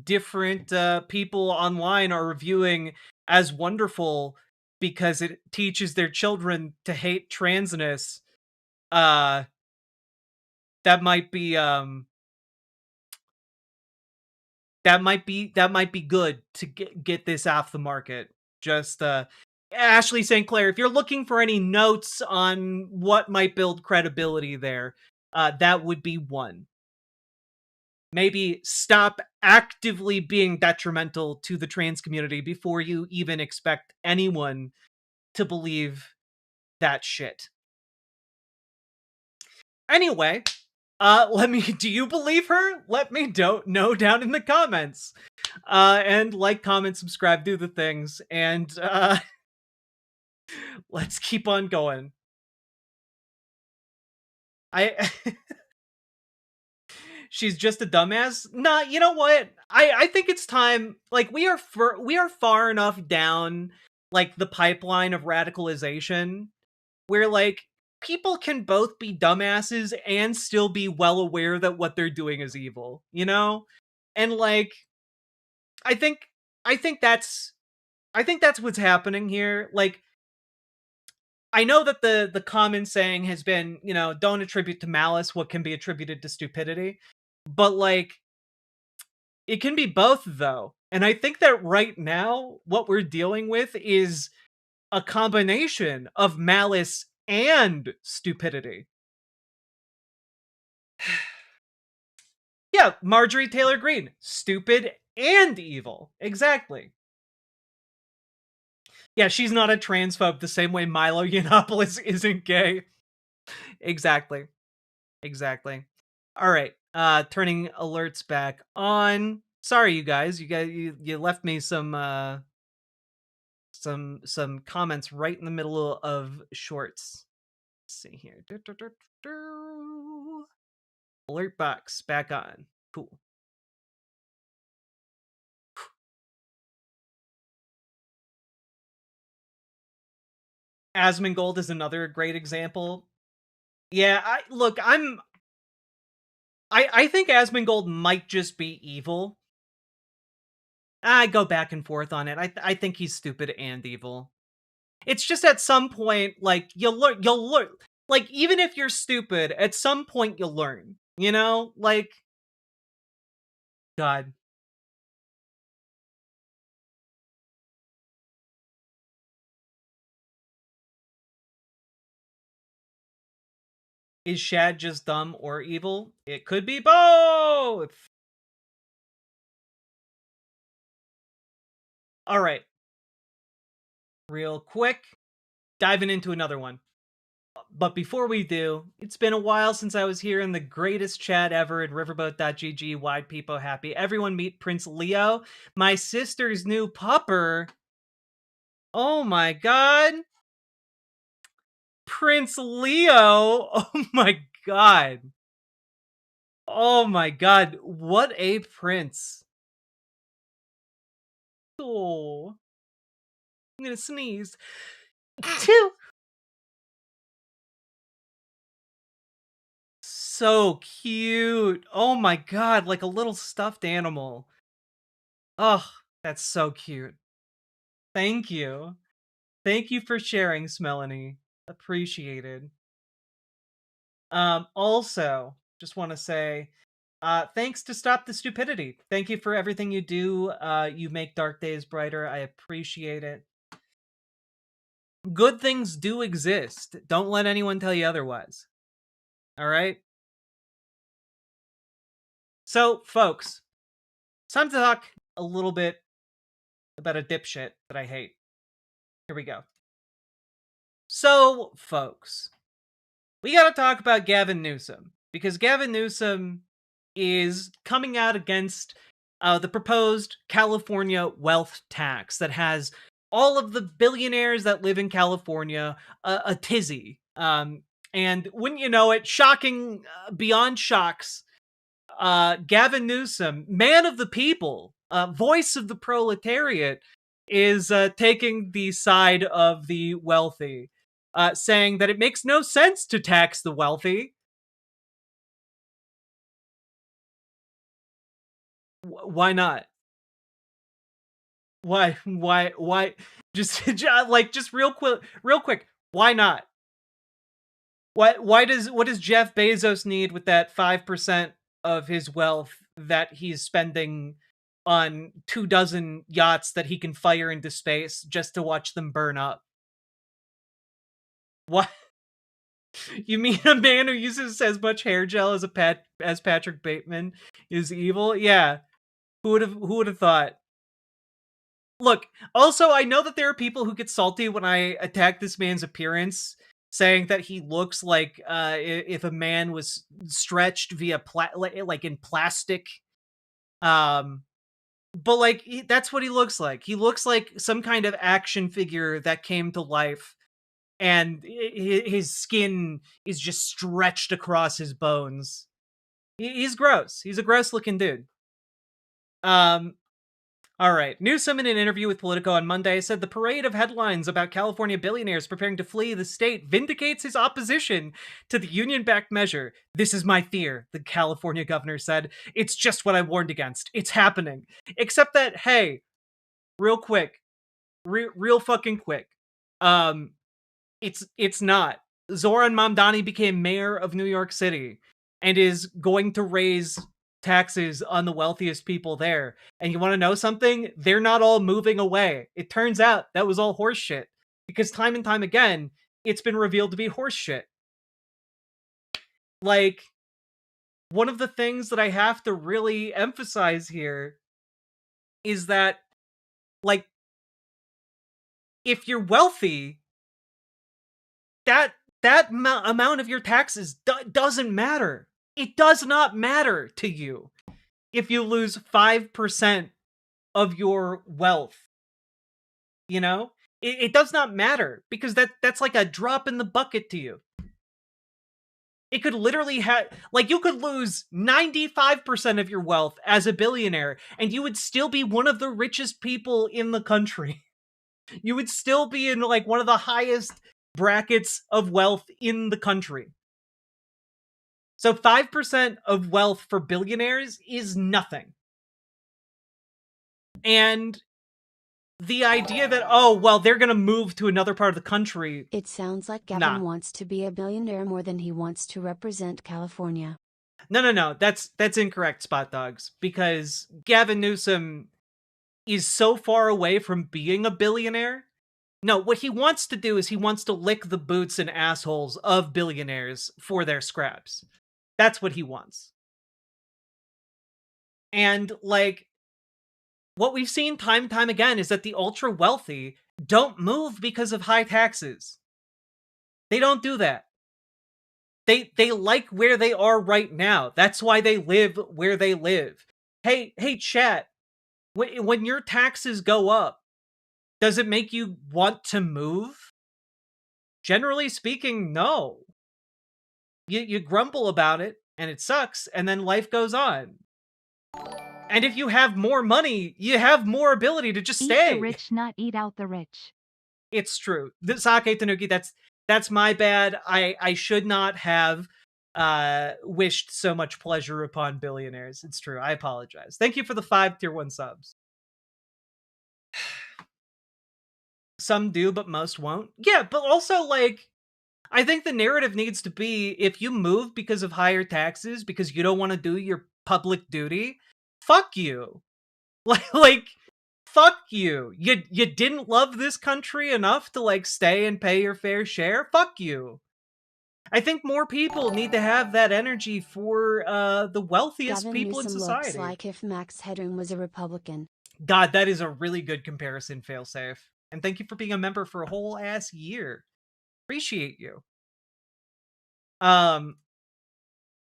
different people online are reviewing as wonderful because it teaches their children to hate transness, uh that might be that might be good to get this off the market. Just Ashley St. Clair, if you're looking for any notes on what might build credibility there, that would be one. Maybe stop actively being detrimental to the trans community before you even expect anyone to believe that shit. Anyway, do you believe her? Let me know down in the comments. And like, comment, subscribe, do the things, and let's keep on going. I She's just a dumbass. Nah, you know what? I think it's time. Like, we are far enough down like the pipeline of radicalization where like people can both be dumbasses and still be well aware that what they're doing is evil, And like I think I think that's what's happening here. Like, I know that the common saying has been, don't attribute to malice what can be attributed to stupidity. But like it can be both though. And I think that right now what we're dealing with is a combination of malice and stupidity. Yeah, Marjorie Taylor Greene, stupid and evil. Exactly. Yeah, she's not a transphobe the same way Milo Yiannopoulos isn't gay. Exactly. All right. Turning alerts back on. Sorry, you guys. You left me some comments right in the middle of shorts. Let's see here. Alert box back on. Cool. Asmongold is another great example. Yeah, I think Asmongold might just be evil. I go back and forth on it. I think he's stupid and evil. It's just at some point, like, you'll learn. Like, even if you're stupid, at some point you'll learn. Like, God. Is Shad just dumb or evil? It could be both! Alright. Real quick, diving into another one. But before we do, it's been a while since I was here in the greatest chat ever at riverboat.gg. Wide peepo happy. Everyone meet Prince Leo, my sister's new pupper. Oh my god. Prince Leo. Oh my god. Oh my god. What a prince. Oh. I'm gonna sneeze. So cute. Oh my god, like a little stuffed animal. Oh, that's so cute. Thank you. Thank you for sharing, Smelanie. Appreciated. Also, just want to say, thanks to Stop the Stupidity. Thank you for everything you do. You make dark days brighter. I appreciate it. Good things do exist. Don't let anyone tell you otherwise. All right? So, folks, it's time to talk a little bit about a dipshit that I hate. Here we go. So, folks, we got to talk about Gavin Newsom, because Gavin Newsom is coming out against the proposed California wealth tax that has all of the billionaires that live in California a tizzy. And wouldn't you know it, shocking beyond shocks, Gavin Newsom, man of the people, voice of the proletariat, is taking the side of the wealthy, saying that it makes no sense to tax the wealthy. Why not? Why? Why? Just like just real quick. Why not? What does Jeff Bezos need with that 5% of his wealth that he's spending on 24 yachts that he can fire into space just to watch them burn up? What? You mean a man who uses as much hair gel as Patrick Bateman is evil? Yeah. Who would have thought? Look, also, I know that there are people who get salty when I attack this man's appearance, saying that he looks like if a man was stretched via like in plastic. Um, but like that's what he looks like. He looks like some kind of action figure that came to life, and his skin is just stretched across his bones. He's gross. He's a gross looking dude. Um, All right. Newsom, in an interview with Politico on Monday, said the parade of headlines about California billionaires preparing to flee the state vindicates his opposition to the union-backed measure. This is my fear, the California governor said. It's just what I warned against. It's happening. Except that, hey, real quick, real fucking quick. It's not. Zoran Mamdani became mayor of New York City and is going to raise taxes on the wealthiest people there. And you want to know something? They're not all moving away. It turns out that was all horseshit. Because time and time again, it's been revealed to be horseshit. Like, one of the things that I have to really emphasize here is that, like, if you're wealthy, that amount of your taxes doesn't matter. It does not matter to you if you lose 5% of your wealth. You know? It does not matter, because that's like a drop in the bucket to you. It could literally have, like, you could lose 95% of your wealth as a billionaire, and you would still be one of the richest people in the country. You would still be in, like, one of the highest brackets of wealth in the country. So 5% of wealth for billionaires is nothing. And the idea that, oh, well, they're going to move to another part of the country. It sounds like Gavin wants to be a billionaire more than he wants to represent California. No. That's incorrect, Spot Dogs. Because Gavin Newsom is so far away from being a billionaire. No, what he wants to do is he wants to lick the boots and assholes of billionaires for their scraps. That's what he wants. And, like, what we've seen time and time again is that the ultra wealthy don't move because of high taxes. They don't do that. They like where they are right now. That's why they live where they live. Hey, chat. When your taxes go up, does it make you want to move? Generally speaking, no. You grumble about it, and it sucks, and then life goes on. And if you have more money, you have more ability to just stay. Eat the rich, not eat out the rich. It's true. Sake Tanuki, that's my bad. I should not have wished so much pleasure upon billionaires. It's true. I apologize. Thank you for the 5 tier 1 subs. some do, but most won't. Yeah, but also, like, I think the narrative needs to be, if you move because of higher taxes, because you don't want to do your public duty, fuck you. Like, fuck you. You didn't love this country enough to, like, stay and pay your fair share? Fuck you. I think more people need to have that energy for the wealthiest Gavin people in Newsom society. looks like if Max Headroom was a Republican. God, that is a really good comparison, Failsafe. And thank you for being a member for a whole ass year. Appreciate you.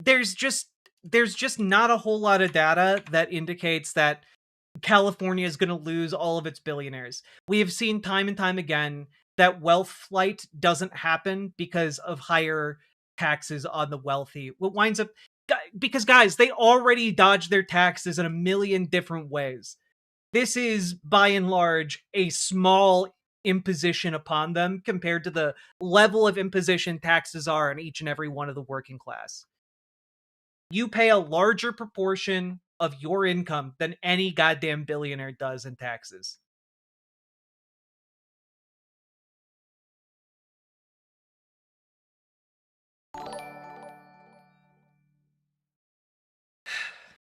There's just not a whole lot of data that indicates that California is going to lose all of its billionaires. We have seen time and time again that wealth flight doesn't happen because of higher taxes on the wealthy. What winds up, because guys, they already dodge their taxes in a million different ways. This is by and large a small imposition upon them compared to the level of imposition taxes are on each and every one of the working class. You pay a larger proportion of your income than any goddamn billionaire does in taxes.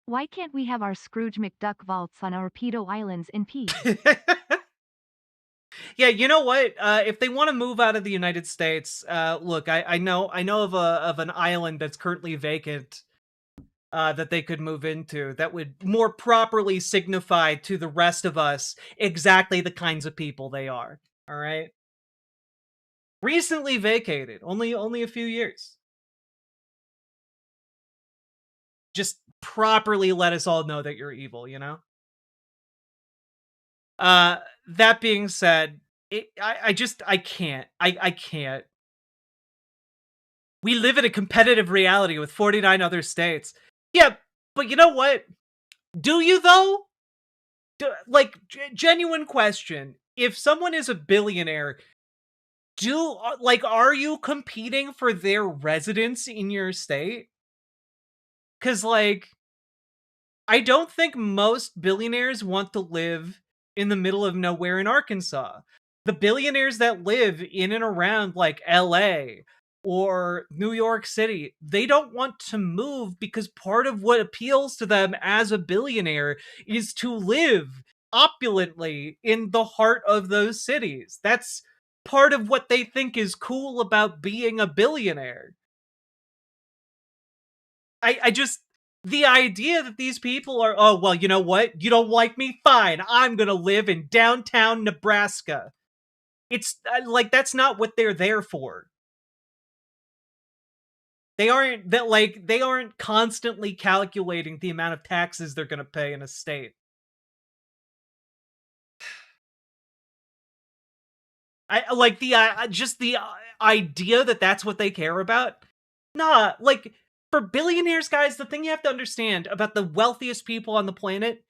Why can't we have our Scrooge McDuck vaults on our pedo islands in peace? Yeah, you know what? If they want to move out of the United States, look, I know of an island that's currently vacant that they could move into that would more properly signify to the rest of us exactly the kinds of people they are. All right. Recently vacated, only a few years. Just properly let us all know that you're evil, you know? That being said, I can't. I can't. We live in a competitive reality with 49 other states. Yeah, but you know what? Do you though? Genuine question. If someone is a billionaire, are you competing for their residence in your state? Cause like, I don't think most billionaires want to live in the middle of nowhere in Arkansas. The billionaires that live in and around like LA or New York City, they don't want to move because part of what appeals to them as a billionaire is to live opulently in the heart of those cities. That's part of what they think is cool about being a billionaire. I just, the idea that these people are, oh, well, you know what? You don't like me? Fine. I'm going to live in downtown Nebraska. It's like, that's not what they're there for. They aren't constantly calculating the amount of taxes they're going to pay in a state. I like the just the idea that that's what they care about. Nah, like, for billionaires, guys, the thing you have to understand about the wealthiest people on the planet,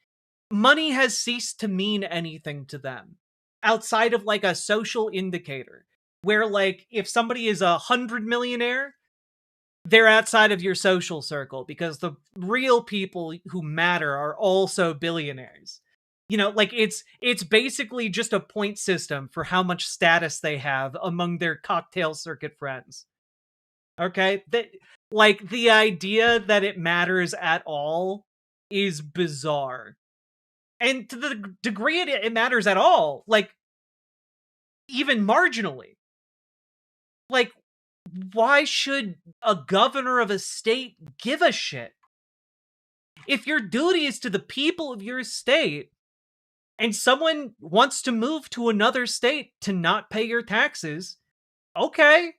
money has ceased to mean anything to them outside of like a social indicator where, like, if somebody is 100 millionaire, they're outside of your social circle because the real people who matter are also billionaires. You know, like, it's basically just a point system for how much status they have among their cocktail circuit friends. Okay? Like, the idea that it matters at all is bizarre. And to the degree it matters at all, like, even marginally. Like, why should a governor of a state give a shit? If your duty is to the people of your state, and someone wants to move to another state to not pay your taxes, okay.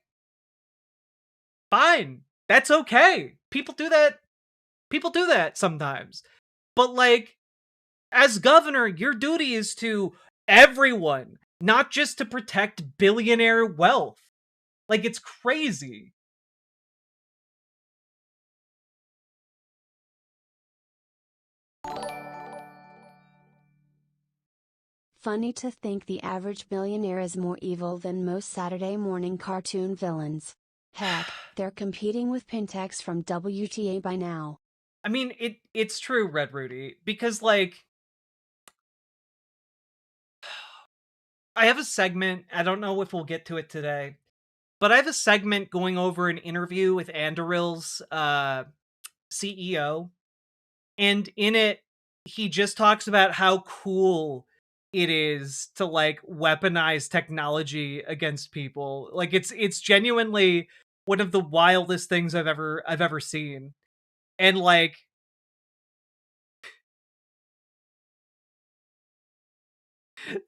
Fine. That's okay. People do that. People do that sometimes. But, like, as governor, your duty is to everyone, not just to protect billionaire wealth. Like, it's crazy. Funny to think the average billionaire is more evil than most Saturday morning cartoon villains. Heck, they're competing with Pentax from WTA by now. I mean, it's true, Red Rudy, because, like, I have a segment. I don't know if we'll get to it today, but I have a segment going over an interview with Anduril's CEO, and in it, he just talks about how cool it is to like weaponize technology against people. Like it's genuinely one of the wildest things I've ever seen. And like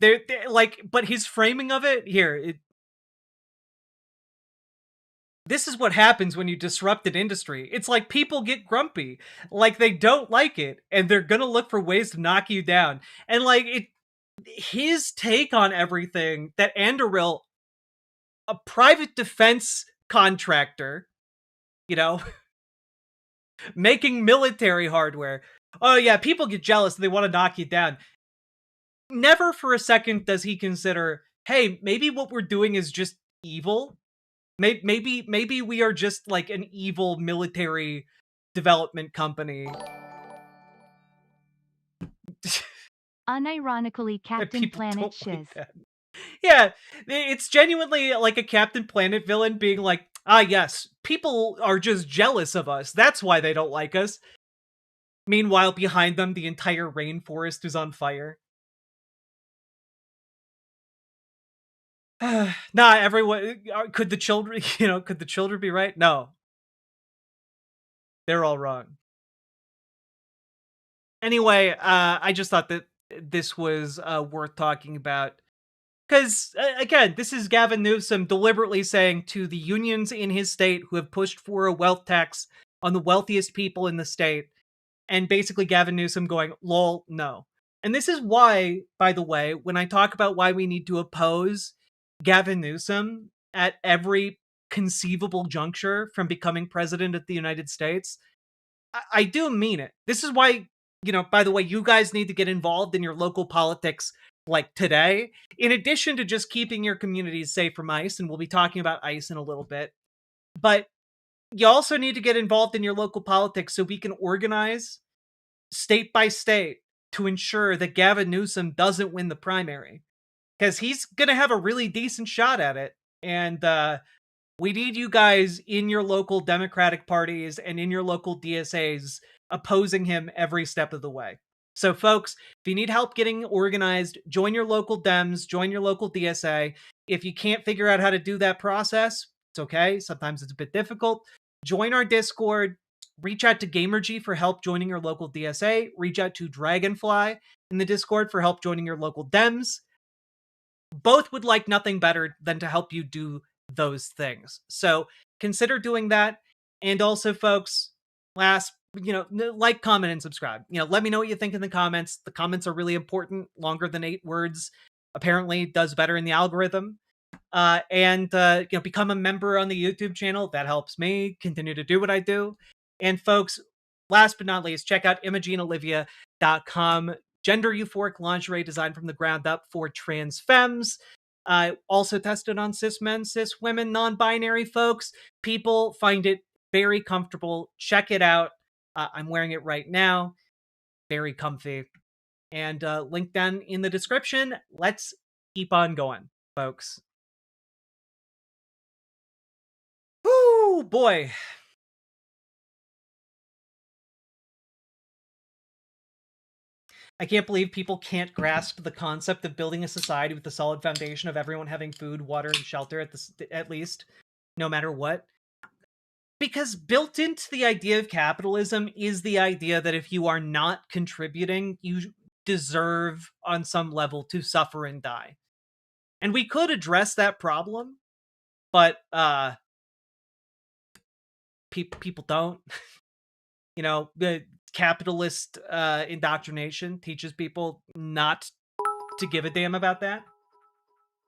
they're like, but his framing of it here, this is what happens when you disrupt an industry. It's like people get grumpy, like they don't like it, and they're gonna look for ways to knock you down. And like his take on everything, that Anduril, a private defense contractor, you know, making military hardware. Oh yeah, people get jealous and they want to knock you down. Never for a second does he consider, hey, maybe what we're doing is just evil. Maybe we are just like an evil military development company. Unironically, Captain People Planet don't shiz. like that. Yeah, it's genuinely like a Captain Planet villain being like, ah, yes, people are just jealous of us. That's why they don't like us. Meanwhile, behind them, the entire rainforest is on fire. Nah, everyone. Could the children, could the children be right? No. They're all wrong. Anyway, I just thought that this was worth talking about. Because, again, this is Gavin Newsom deliberately saying to the unions in his state who have pushed for a wealth tax on the wealthiest people in the state, and basically Gavin Newsom going, lol, no. And this is why, by the way, when I talk about why we need to oppose Gavin Newsom at every conceivable juncture from becoming president of the United States, I do mean it. This is why, by the way, you guys need to get involved in your local politics like today, in addition to just keeping your communities safe from ICE, and we'll be talking about ICE in a little bit. But you also need to get involved in your local politics so we can organize state by state to ensure that Gavin Newsom doesn't win the primary. Because he's going to have a really decent shot at it. And we need you guys in your local Democratic parties and in your local DSAs opposing him every step of the way. So, folks, if you need help getting organized, join your local Dems, join your local DSA. If you can't figure out how to do that process, it's okay. Sometimes it's a bit difficult. Join our Discord. Reach out to GamerG for help joining your local DSA. Reach out to Dragonfly in the Discord for help joining your local Dems. Both would like nothing better than to help you do those things. So consider doing that. And also, folks, last, like, comment, and subscribe. Let me know what you think in the comments. The comments are really important. Longer than 8 words apparently does better in the algorithm. And become a member on the YouTube channel. That helps me continue to do what I do. And folks, last but not least, check out ImogeneOlivia.com. Gender euphoric lingerie designed from the ground up for trans femmes. Also tested on cis men, cis women, non-binary folks. People find it very comfortable. Check it out. I'm wearing it right now. Very comfy. And link down in the description. Let's keep on going, folks. Whoo, boy. I can't believe people can't grasp the concept of building a society with the solid foundation of everyone having food, water, and shelter at least, no matter what. Because built into the idea of capitalism is the idea that if you are not contributing, you deserve, on some level, to suffer and die. And we could address that problem, but people don't. The capitalist indoctrination teaches people not to give a damn about that.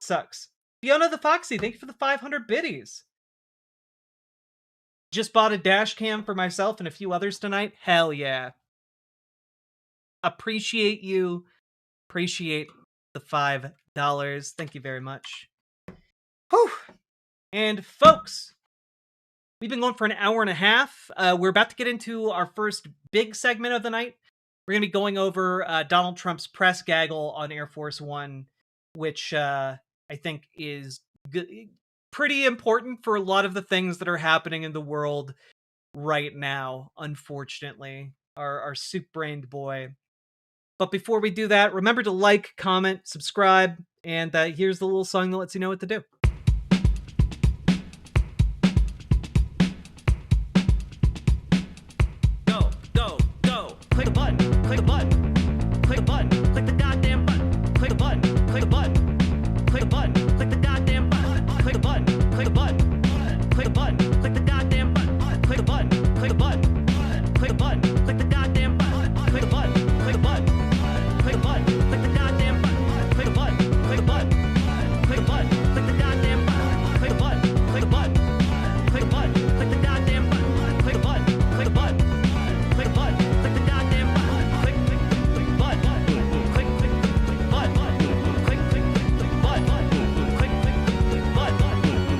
Sucks. Fiona the Foxy, thank you for the 500 biddies. Just bought a dash cam for myself and a few others tonight. Hell yeah. Appreciate you. Appreciate the $5. Thank you very much. Whew. And folks, we've been going for an hour and a half. We're about to get into our first big segment of the night. We're going to be going over Donald Trump's press gaggle on Air Force One. which I think is pretty important for a lot of the things that are happening in the world right now, unfortunately. Our soup-brained boy. But before we do that, remember to like, comment, subscribe, and here's the little song that lets you know what to do. Go, go, go. Click a button, click a button. Click a button, click the goddamn button. Click a button, click a button. Click a button, click the goddamn button. Click a button, click a button. Click a button, click the goddamn button. Click a button, click a button. Click a button, click the goddamn button. Click a button, click a button. Click a button, click the goddamn button. Click a button, click a button. Click a button, click the goddamn button. Click a button, click a button. Click a button, click the goddamn button. Click a button, click a button. Click a button, click the goddamn button. Click, click, click, button. Click, click, click, button. Click, click, click, button. Click, click, click, button.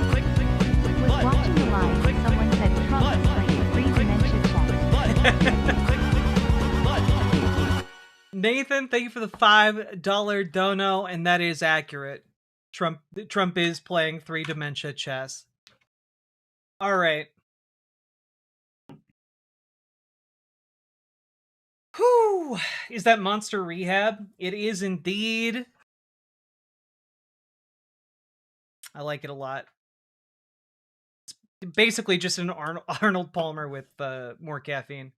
Click, click, click, Was button. watching the live when someone said Trump is playing free dementia chess. Nathan, thank you for the $5 dono, and that is accurate. Trump is playing 3 dementia chess. All right. Whew. Is that Monster Rehab? It is indeed. I like it a lot. It's basically just an Arnold Palmer with more caffeine.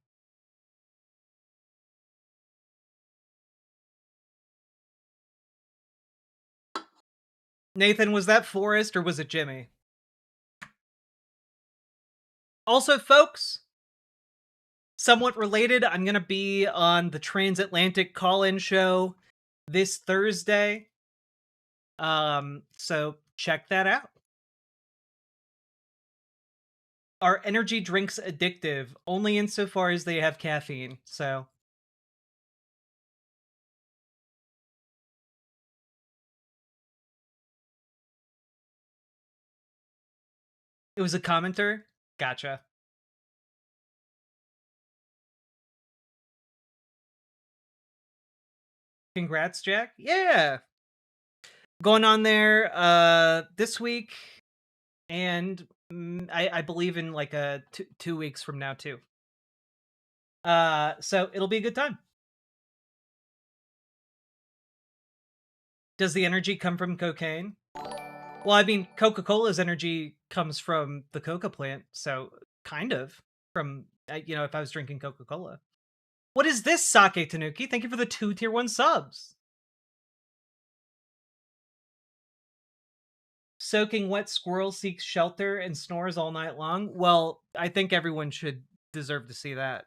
Nathan, was that Forrest or was it Jimmy? Also, folks, somewhat related, I'm going to be on the Transatlantic Call-In Show this Thursday. So check that out. Are energy drinks addictive? Only insofar as they have caffeine, so... It was a commenter? Gotcha. Congrats, Jack. Yeah! Going on there this week, and I believe in like 2 weeks from now, too. So it'll be a good time. Does the energy come from cocaine? Well, I mean, Coca-Cola's energy comes from the coca plant, so kind of from, if I was drinking Coca-Cola. What is this, Sake Tanuki? Thank you for the 2 tier 1 subs. Soaking wet squirrel seeks shelter and snores all night long. Well, I think everyone should deserve to see that.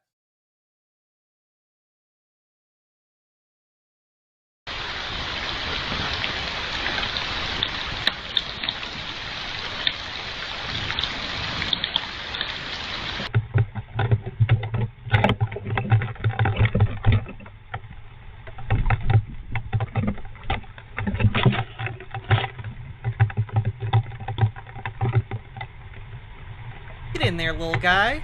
Get in there, little guy.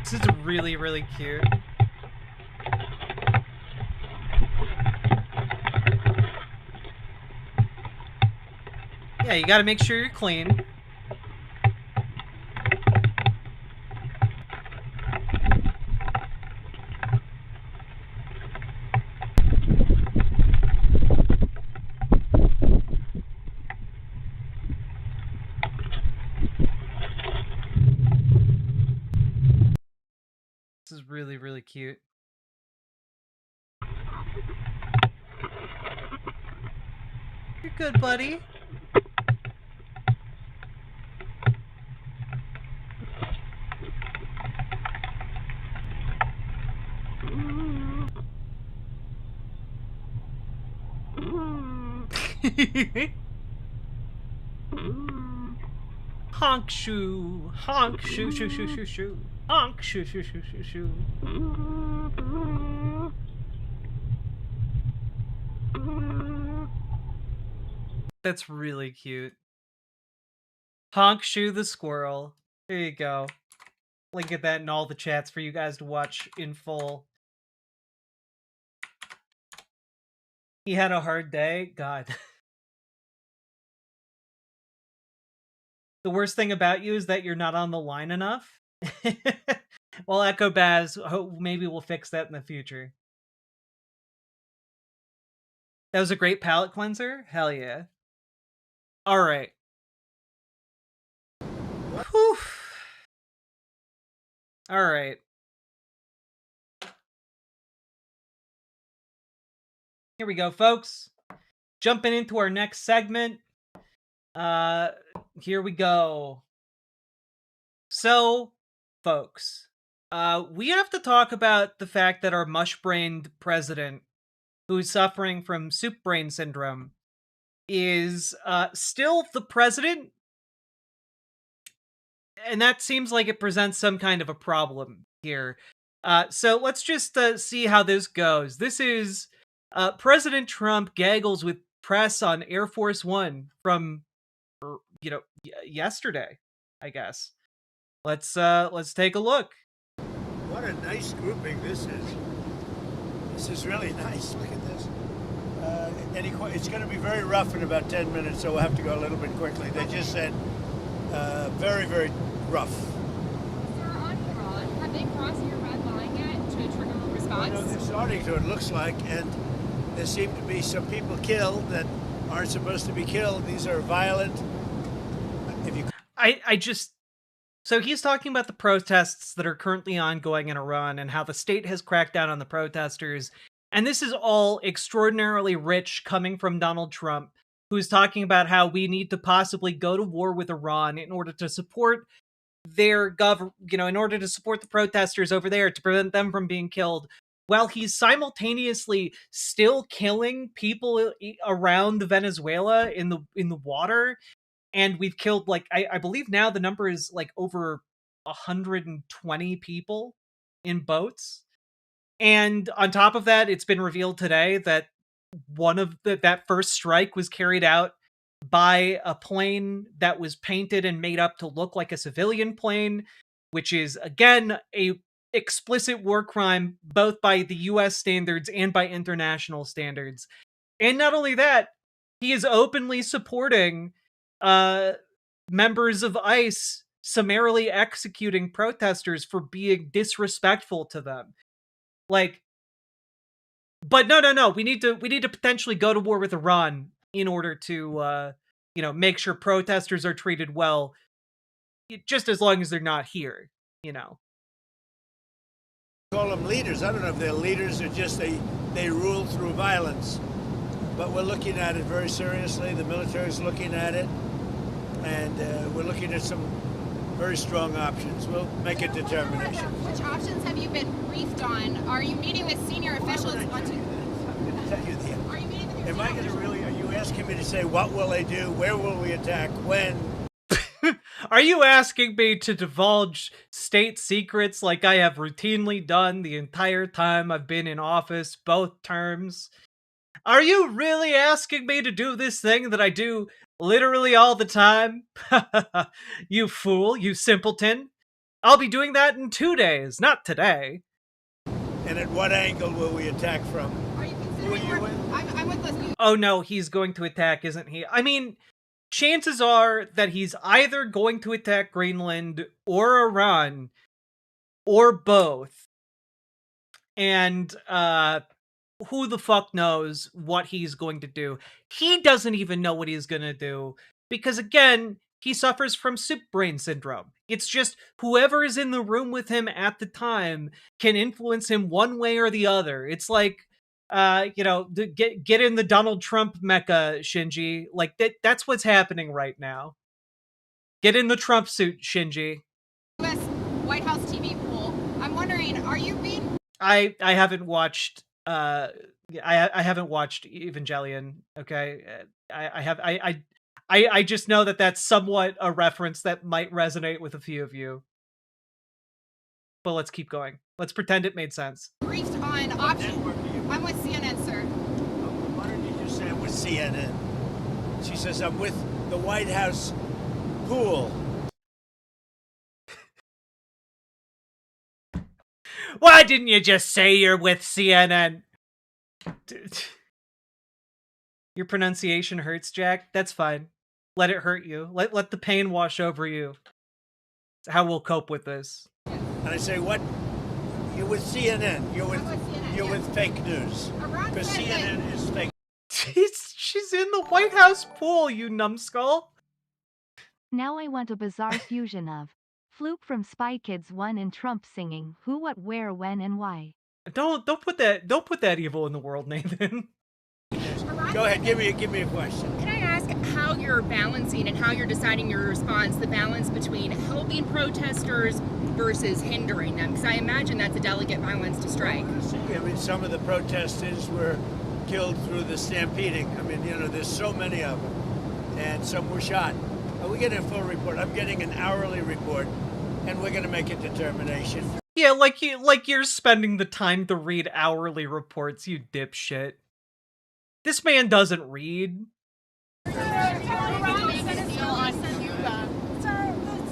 This is really, really cute. Yeah, you gotta make sure you're clean. This is really, really cute. You're good, buddy. Honk shoe, honk shoe, shoe, shoe, shoe, shoe, honk shoe, shoe, shoe, shoe, shoe. That's really cute. Honk Shoe the squirrel. There you go. Link at that in all the chats for you guys to watch in full. He had a hard day? God. The worst thing about you is that you're not on the line enough. Well, Echo Baz, maybe we'll fix that in the future. That was a great palate cleanser? Hell yeah. Alright. Whew. Alright. Here we go, folks. Jumping into our next segment. Here we go. So, folks, we have to talk about the fact that our mush-brained president, who's suffering from soup brain syndrome, is still the president. And that seems like it presents some kind of a problem here. So let's just see how this goes. This is President Trump gaggles with press on Air Force One from, yesterday, I guess. Let's take a look. What a nice grouping this is. This is really nice. Look at this. It's going to be very rough in about 10 minutes, so we'll have to go a little bit quickly. They just said very, very rough. Sir, on Iran, have they crossed your red line yet to trigger a response? Well, no, they're starting to, it looks like, and there seem to be some people killed that aren't supposed to be killed. These are violent. So he's talking about the protests that are currently ongoing in Iran and how the state has cracked down on the protesters. And this is all extraordinarily rich coming from Donald Trump, who's talking about how we need to possibly go to war with Iran in order to support their in order to support the protesters over there to prevent them from being killed, while he's simultaneously still killing people around Venezuela in the water. And we've killed, I believe now the number is over 120 people in boats. And on top of that, it's been revealed today that that first strike was carried out by a plane that was painted and made up to look like a civilian plane, which is, again, a explicit war crime, both by the US standards and by international standards. And not only that, he is openly supporting members of ICE summarily executing protesters for being disrespectful to them. But no, we need to potentially go to war with Iran in order to make sure protesters are treated well, just as long as they're not here, Call them leaders. I don't know if they're leaders or just they rule through violence. But we're looking at it very seriously. The military's looking at it. And we're looking at some very strong options. We'll make a determination. Which options have you been briefed on? Are you meeting with senior officials? I'm going to tell you the. Are you meeting with your Am I going to really? Are you asking me to say what will they do? Where will we attack? When? Are you asking me to divulge state secrets like I have routinely done the entire time I've been in office, both terms? Are you really asking me to do this thing that I do literally all the time? You fool, you simpleton. I'll be doing that in 2 days, not today. And at what angle will we attack from? Are you considering I'm with listening. Oh no, he's going to attack, isn't he? I mean, chances are that he's either going to attack Greenland or Iran or both. And who the fuck knows what he's going to do? He doesn't even know what he's going to do because, again, he suffers from soup brain syndrome. It's just whoever is in the room with him at the time can influence him one way or the other. It's like, get in the Donald Trump mecha, Shinji. That's what's happening right now. Get in the Trump suit, Shinji. U.S. White House TV pool. I'm wondering, are you being... I haven't watched I haven't watched Evangelion. Okay, I just know that that's somewhat a reference that might resonate with a few of you. But let's keep going. Let's pretend it made sense. Briefed on options. I'm with CNN, sir. Why don't you I'm with CNN. She says, I'm with the White House pool. Why didn't you just say you're with CNN? Your pronunciation hurts, Jack. That's fine. Let it hurt you. Let the pain wash over you. It's how we'll cope with this. And I say, what? You're with CNN. You're with fake news. Because CNN is fake. She's in the White House pool, you numbskull. Now I want a bizarre fusion of Fluke from Spy Kids 1 and Trump singing Who, What, Where, When, and Why. Don't put that evil in the world, Nathan. Go ahead, give me a question. Can I ask how you're balancing and how you're deciding your response, the balance between helping protesters versus hindering them? Because I imagine that's a delicate balance to strike. I mean, some of the protesters were killed through the stampeding. I mean, there's so many of them, and some were shot. We get a full report. I'm getting an hourly report, and we're going to make a determination. Yeah, like you're spending the time to read hourly reports, you dipshit. This man doesn't read. Sir, the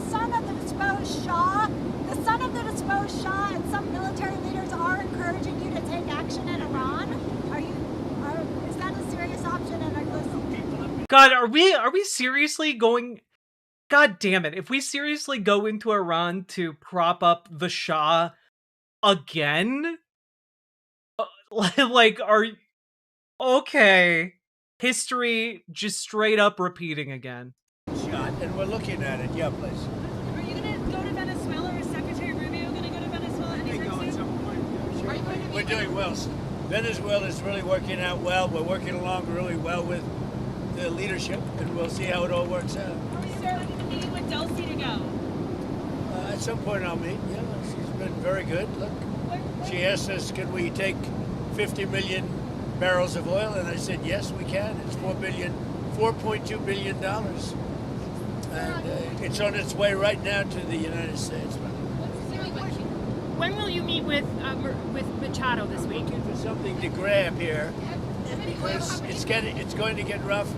son of the deposed Shah and some military leaders are encouraging you to take action in Iran. Is that a serious option? And are you listening? God, are we seriously going? God damn it! If we seriously go into Iran to prop up the Shah again, okay? History just straight up repeating again. Shot, and we're looking at it. Yeah, please. Are you going to go to Venezuela, or is Secretary Rubio going to go to Venezuela anytime soon? Sure. We're doing well. Venezuela is really working out well. We're working along really well with the leadership, and we'll see how it all works out. Are you starting to meet with Dulcie to go? At some point I'll meet. Yeah, she's been very good. Look, she asked us, can we take 50 million barrels of oil? And I said, yes, we can. It's $4.2 billion. And it's on its way right now to the United States. When will you meet with Machado this week? Looking for something to grab here, because it's going to get rough,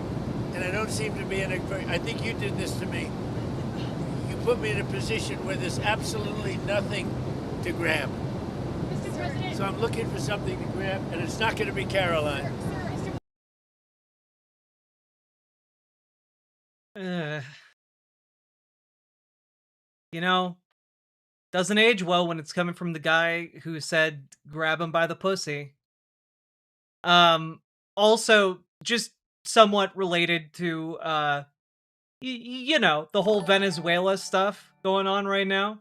and I don't seem to be in a very. I think you did this to me. You put me in a position where there's absolutely nothing to grab. Mr. President. So I'm looking for something to grab, and it's not going to be Caroline. Doesn't age well when it's coming from the guy who said grab him by the pussy. Also, just somewhat related to the whole Venezuela stuff going on right now.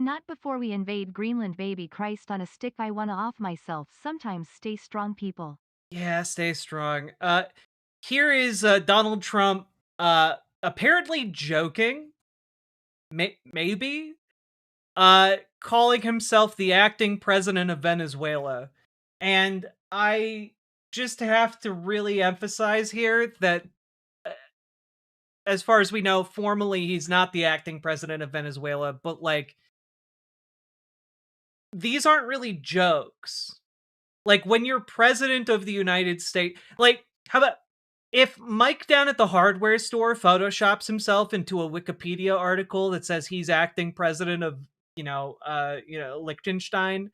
Not before we invade Greenland, baby. Christ on a stick, I wanna off myself. Sometimes stay strong, people. Yeah, stay strong. Here is Donald Trump apparently joking, maybe, calling himself the acting president of Venezuela. And I just have to really emphasize here that, as far as we know, formally he's not the acting president of Venezuela, but, these aren't really jokes. When you're president of the United States, how about if Mike down at the hardware store photoshops himself into a Wikipedia article that says he's acting president of, Liechtenstein,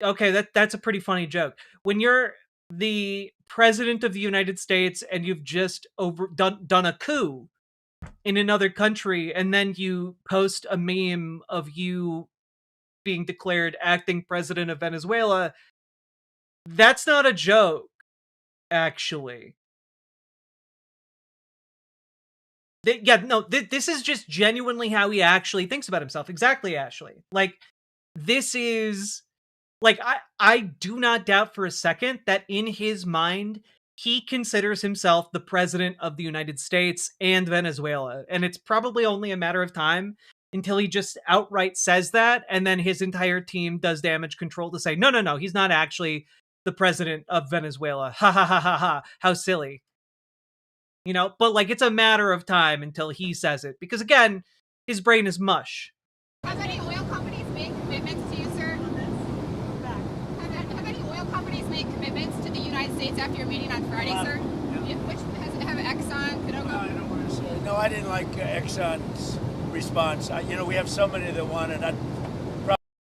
okay, that's a pretty funny joke. When you're the president of the United States and you've just done a coup in another country, and then you post a meme of you being declared acting president of Venezuela, that's not a joke, actually. This is just genuinely how he actually thinks about himself. Exactly, Ashley. This is... I do not doubt for a second that in his mind, he considers himself the president of the United States and Venezuela. And it's probably only a matter of time until he just outright says that, and then his entire team does damage control to say, no, he's not actually the president of Venezuela. Ha ha ha ha ha. How silly. But it's a matter of time until he says it. Because again, his brain is mush. Have any oil companies made commitments to you, sir? Have any oil companies made commitments to the United States minutes after your meeting on Friday, sir? Yeah. Which has it have Exxon? No, I don't want to say. No, I didn't like Exxon's response. We have so many that want it.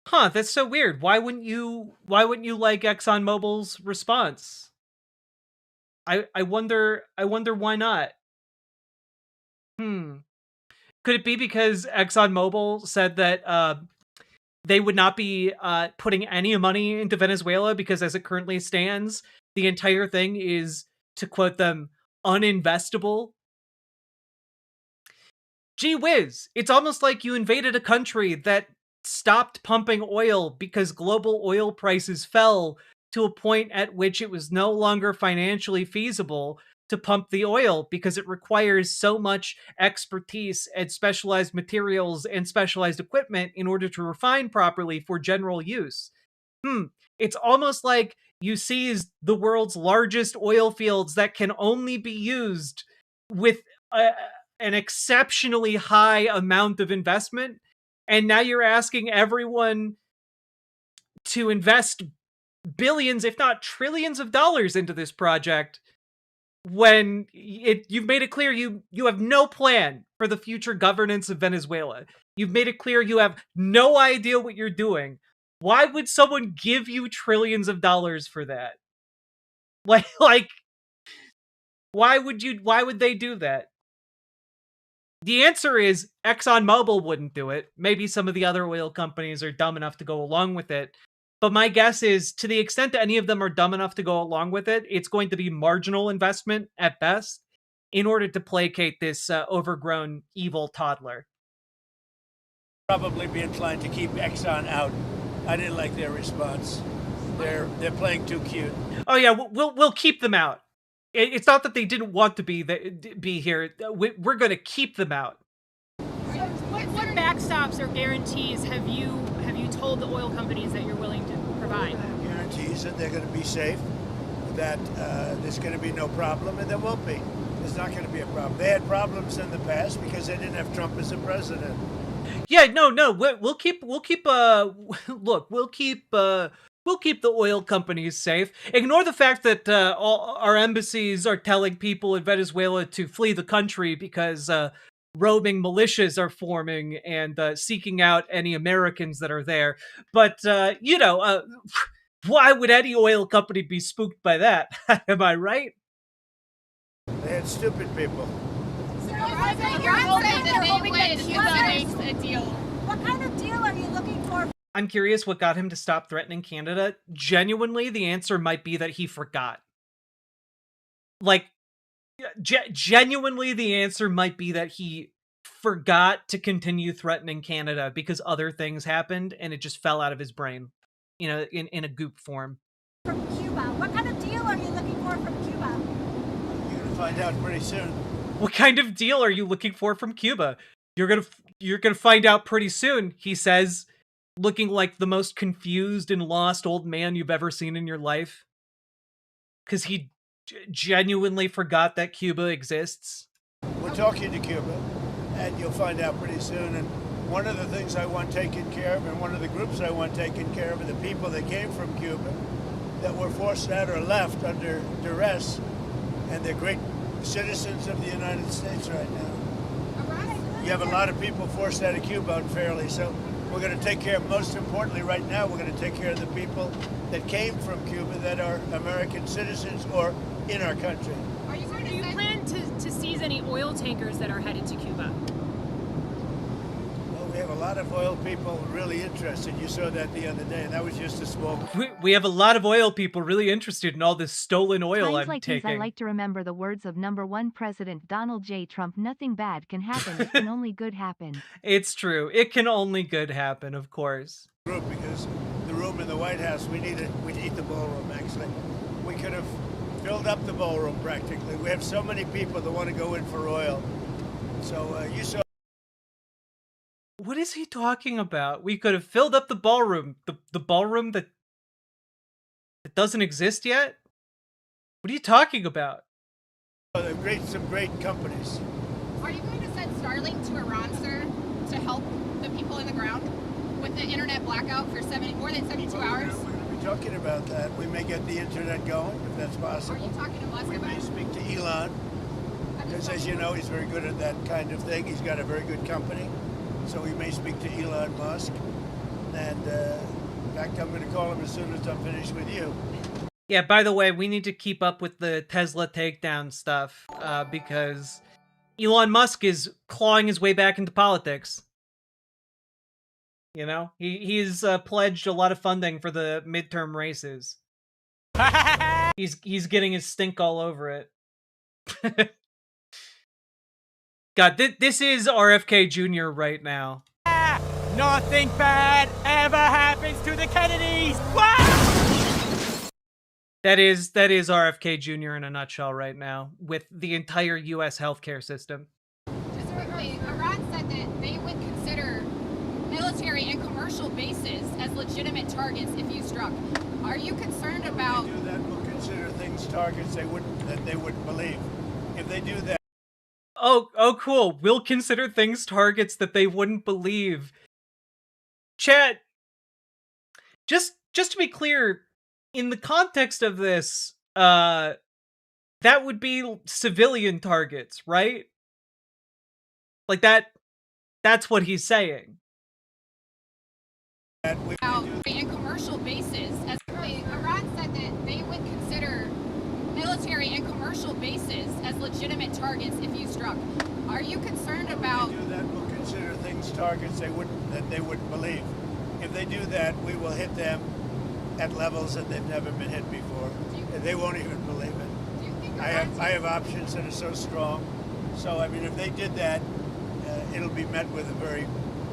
Huh, that's so weird. Why wouldn't you like ExxonMobil's response? I wonder why not. Could it be because ExxonMobil said that they would not be putting any money into Venezuela because as it currently stands, the entire thing is, to quote them, uninvestable? Gee whiz, it's almost like you invaded a country that stopped pumping oil because global oil prices fell to a point at which it was no longer financially feasible to pump the oil because it requires so much expertise and specialized materials and specialized equipment in order to refine properly for general use. It's almost like you seized the world's largest oil fields that can only be used with an exceptionally high amount of investment, and now you're asking everyone to invest billions, if not trillions of dollars into this project when you've made it clear you have no plan for the future governance of Venezuela. You've made it clear you have no idea what you're doing. Why would someone give you trillions of dollars for that? Like why would they do that? The answer is ExxonMobil wouldn't do it. Maybe some of the other oil companies are dumb enough to go along with it. But my guess is, to the extent that any of them are dumb enough to go along with it, it's going to be marginal investment at best in order to placate this overgrown evil toddler. Probably be inclined to keep Exxon out. I didn't like their response. They're playing too cute. Oh yeah, we'll keep them out. It's not that they didn't want to be here. We're going to keep them out. What backstops or guarantees have you told the oil companies that you're willing to provide? Guarantees that they're going to be safe, that there's going to be no problem, and there won't be. There's not going to be a problem. They had problems in the past because they didn't have Trump as a president. Yeah, no, we'll keep the oil companies safe. Ignore the fact that all our embassies are telling people in Venezuela to flee the country because roaming militias are forming and seeking out any Americans that are there. But, why would any oil company be spooked by that? Am I right? They had stupid people. What kind of deal are you looking for? I'm curious what got him to stop threatening Canada. Genuinely, the answer might be that he forgot. Like, genuinely, the answer might be that he forgot to continue threatening Canada because other things happened and it just fell out of his brain, in a goop form. From Cuba. What kind of deal are you looking for from Cuba? You're going to find out pretty soon. What kind of deal are you looking for from Cuba? You're gonna find out pretty soon, he says, looking like the most confused and lost old man you've ever seen in your life. Because he genuinely forgot that Cuba exists. We're talking to Cuba, and you'll find out pretty soon. And one of the things I want taken care of, and one of the groups I want taken care of, are the people that came from Cuba that were forced out or left under duress, and they're great citizens of the United States right now. You have a lot of people forced out of Cuba unfairly, so we're going to take care of, most importantly right now, we're going to take care of the people that came from Cuba that are American citizens or in our country. Do you plan to seize any oil tankers that are headed to Cuba? Well, we have a lot of oil people really interested. You saw that the other day, and that was just a small... We have a lot of oil people really interested in all this stolen oil Times I'm like taking. These, I like to remember the words of #1 President Donald J. Trump: "Nothing bad can happen. It can only good happen." It's true. It can only good happen, of course. Because the room in the White House, we need the ballroom, actually. We could have filled up the ballroom practically. We have so many people that want to go in for oil. So you saw... What is he talking about? We could have filled up the ballroom. The ballroom that doesn't exist yet? What are you talking about? Some great companies. Are you going to send Starlink to Iran, sir, to help the people in the ground with the internet blackout for more than 72 hours? We're going to be talking about that. We may get the internet going, if that's possible. Are you talking to Musk We about may it? speak to Elon, because as you know, he's very good at that kind of thing. He's got a very good company, so we may speak to Elon Musk. And in fact, I'm going to call him as soon as I'm finished with you. Yeah, by the way, we need to keep up with the Tesla takedown stuff, because Elon Musk is clawing his way back into politics. You know, he's pledged a lot of funding for the midterm races. He's getting his stink all over it. God, this is RFK Jr. right now. Nothing bad ever happens to the Kennedys. That is RFK Jr. in a nutshell right now, with the entire U.S. healthcare system. Just quickly, Iran said that they would consider military and commercial bases as legitimate targets if you struck. Are you concerned about? If they do that, we'll consider things targets they wouldn't believe. If they do that. Oh, cool. We'll consider things targets that they wouldn't believe. Chat. Just to be clear, in the context of this, that would be civilian targets, right? Like that's what he's saying. And commercial bases, as Iran said that they would consider military and commercial bases as legitimate targets if you struck. Are you concerned about? If they do that, we'll consider things targets they wouldn't believe. If they do that, we will hit them at levels that they've never been hit before. They won't even believe it. I have options that are so strong. So I mean, if they did that, it'll be met with a very,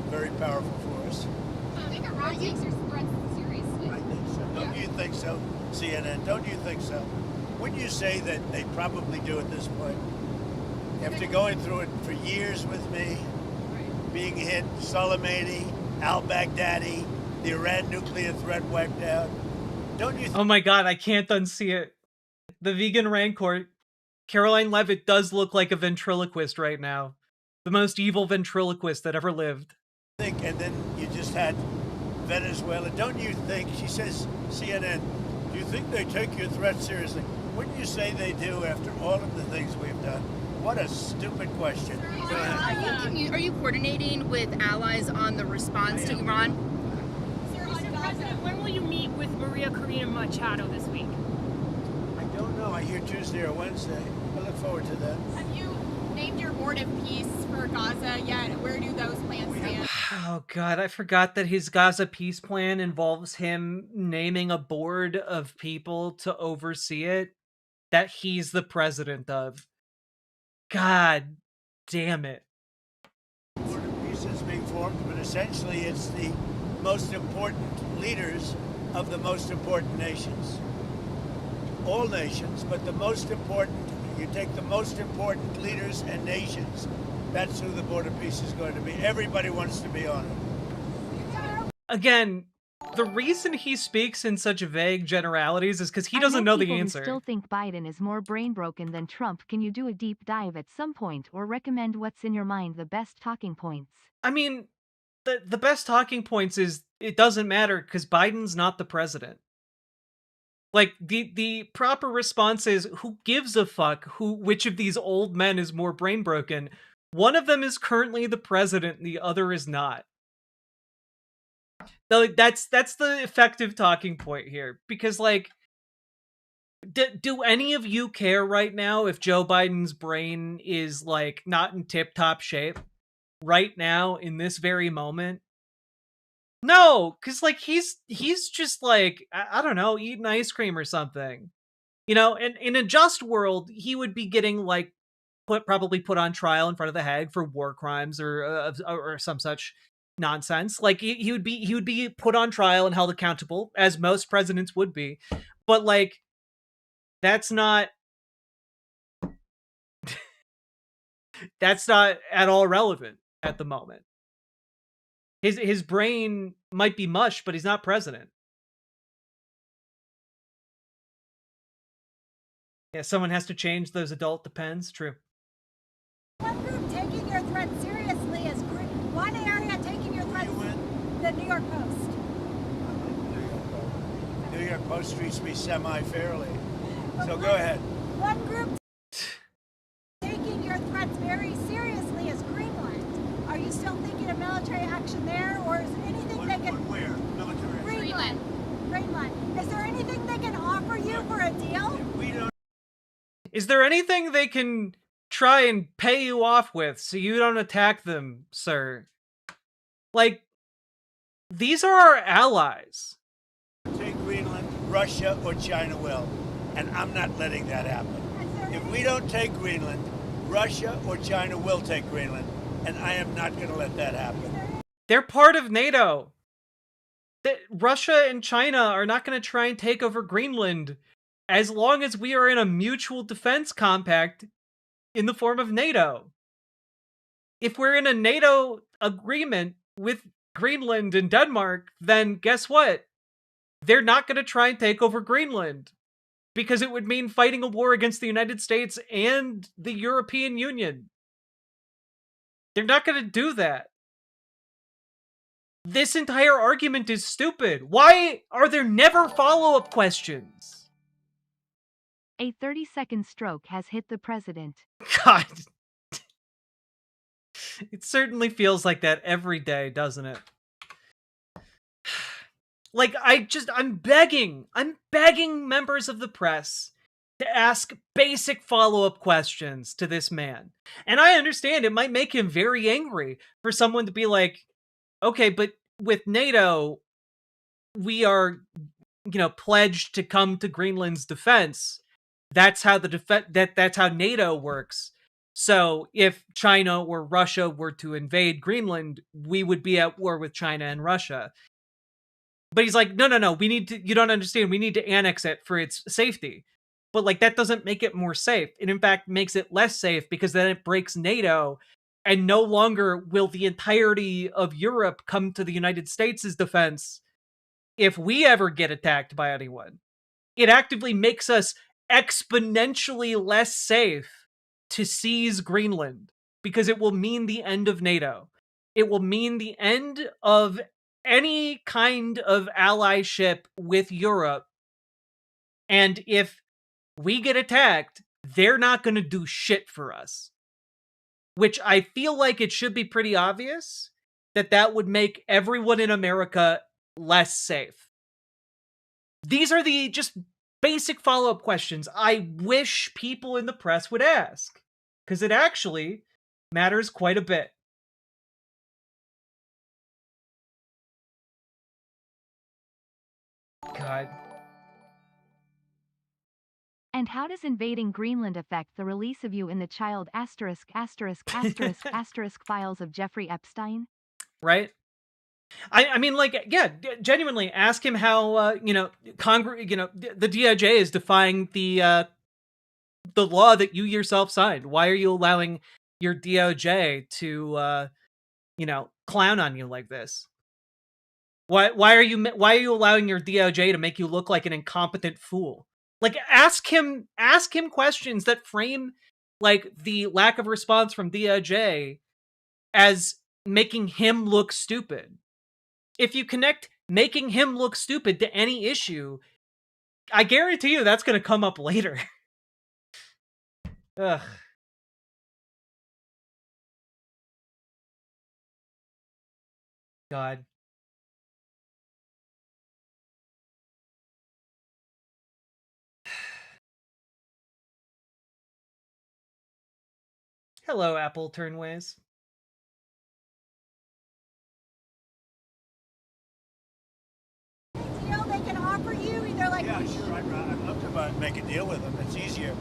very powerful force. Do you think Iran takes your threats seriously? I think so. Don't you think so, CNN? Don't you think so? Wouldn't you say that they probably do at this point? After going through it for years with me, being hit, Soleimani, al-Baghdadi, the Iran nuclear threat wiped out. Don't you? Oh my God, I can't unsee it. The vegan rancor, Caroline Levitt, does look like a ventriloquist right now. The most evil ventriloquist that ever lived. And then you just had Venezuela. Don't you think? She says, CNN. Do you think they take your threat seriously? Wouldn't you say they do after all of the things we've done? What a stupid question. Go ahead. Are you coordinating with allies on the response to Iran? Mr. President, when will you meet with Maria Corina Machado this week? I don't know. I hear Tuesday or Wednesday. I look forward to that. Have you named your board of peace for Gaza yet? Where do those plans stand? Oh God, I forgot that his Gaza peace plan involves him naming a board of people to oversee it that he's the president of. God damn it. Board of Peace is being formed, but essentially it's the most important leaders of the most important nations. All nations, but the most important, you take the most important leaders and nations, that's who the Board of Peace is going to be. Everybody wants to be on it. Again, the reason he speaks in such vague generalities is because he doesn't know the answer. I still think Biden is more brain broken than Trump. Can you do a deep dive at some point or recommend what's in your mind the best talking points? I mean, the best talking points is it doesn't matter because Biden's not the president. Like, the proper response is, who gives a fuck which of these old men is more brain broken? One of them is currently the president, the other is not. So that's the effective talking point here. Because, like, do any of you care right now if Joe Biden's brain is, like, not in tip-top shape? Right now, in this very moment? No, because, like, he's just, like, I don't know, eating ice cream or something. You know, and in a just world, he would be getting, like, probably put on trial in front of the Hague for war crimes or some such nonsense. Like, he would be put on trial and held accountable, as most presidents would be. But, like, that's not at all relevant at the moment. His brain might be mush, but he's not president. Yeah, someone has to change those adult depends. True. One group taking your threat seriously is one area taking your threat. The New York Post. New York Post treats me semi-fairly. So go ahead. One group taking your threats very seriously is Greenland. Are you still thinking of military action there, or is there anything they can... Where? Military? Greenland. Greenland. Is there anything they can offer you for a deal? We don't... Is there anything they can try and pay you off with so you don't attack them, sir? Like, these are our allies. Take Greenland, Russia or China will, and I'm not letting that happen. If we don't take Greenland, Russia or China will take Greenland, and I am not going to let that happen. They're part of NATO. Russia and China are not going to try and take over Greenland as long as we are in a mutual defense compact in the form of NATO. If we're in a NATO agreement with Greenland and Denmark, then guess what? They're not going to try and take over Greenland, because it would mean fighting a war against the United States and the European Union. They're not going to do that. This entire argument is stupid. Why are there never follow-up questions? A 30-second stroke has hit the president. God. It certainly feels like that every day, doesn't it? Like, I'm begging members of the press to ask basic follow-up questions to this man. And I understand it might make him very angry for someone to be like, okay, but with NATO, we are, pledged to come to Greenland's defense. That's how that's how NATO works. So if China or Russia were to invade Greenland, we would be at war with China and Russia. But he's like, no, you don't understand. We need to annex it for its safety. But like, that doesn't make it more safe. It in fact makes it less safe, because then it breaks NATO, and no longer will the entirety of Europe come to the United States' defense if we ever get attacked by anyone. It actively makes us exponentially less safe to seize Greenland, because it will mean the end of NATO. It will mean the end of any kind of allyship with Europe. And if we get attacked, they're not going to do shit for us. Which I feel like it should be pretty obvious that would make everyone in America less safe. These are the just basic follow-up questions I wish people in the press would ask, because it actually matters quite a bit. God. And how does invading Greenland affect the release of you in the child ****** files of Jeffrey Epstein? Right? I mean, like, yeah, genuinely ask him how, the DOJ is defying the law that you yourself signed. Why are you allowing your DOJ to, clown on you like this? Why are you allowing your DOJ to make you look like an incompetent fool? Like, ask him questions that frame, like, the lack of response from DOJ as making him look stupid. If you connect making him look stupid to any issue, I guarantee you that's going to come up later. Ugh. God. Hello, Apple Turnways. Deal they can offer you, either like... Yeah, sure, I'd love to make a deal with them. It's easier.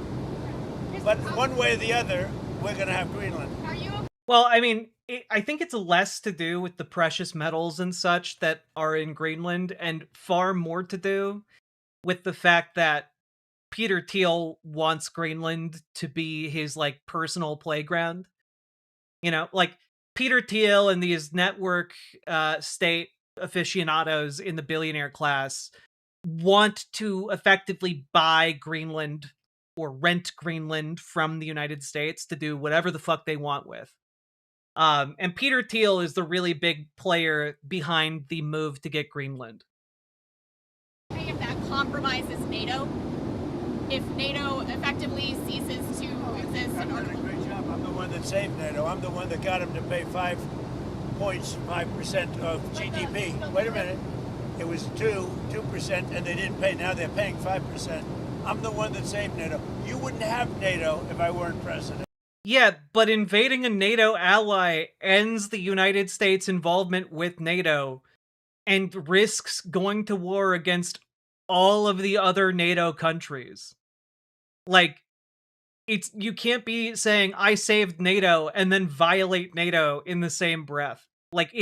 But one way or the other, we're going to have Greenland. Are you? Well, I mean, I think it's less to do with the precious metals and such that are in Greenland, and far more to do with the fact that Peter Thiel wants Greenland to be his, like, personal playground. Like, Peter Thiel and these network state aficionados in the billionaire class want to effectively buy Greenland or rent Greenland from the United States to do whatever the fuck they want with. And Peter Thiel is the really big player behind the move to get Greenland. If that compromises NATO? If NATO effectively ceases to exist I've in done order a great job. I'm the one that saved NATO. I'm the one that got them to pay 5.5% of GDP. Wait a minute. It was 2%, and they didn't pay. Now they're paying 5%. I'm the one that saved NATO. You wouldn't have NATO if I weren't president. Yeah, but invading a NATO ally ends the United States' involvement with NATO and risks going to war against all of the other NATO countries. Like, you can't be saying I saved NATO and then violate NATO in the same breath. Like,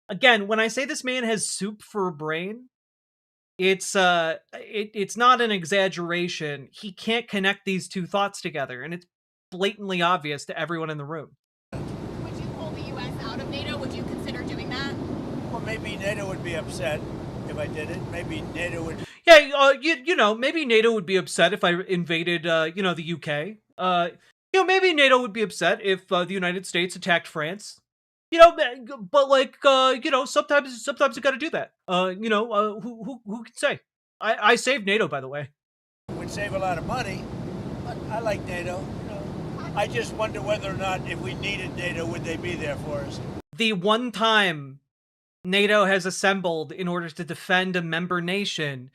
again, when I say this man has soup for a brain, it's not an exaggeration. He can't connect these two thoughts together, and it's blatantly obvious to everyone in the room. Would you pull the U.S. out of NATO? Would you consider doing that? Well, maybe NATO would be upset if I did it. Maybe NATO would. Yeah, you know, maybe NATO would be upset if I invaded, the UK. Maybe NATO would be upset if the United States attacked France. But like, sometimes you got to do that. Who can say? I saved NATO, by the way. Would save a lot of money, but I like NATO. I just wonder whether or not if we needed NATO, would they be there for us? The one time NATO has assembled in order to defend a member nation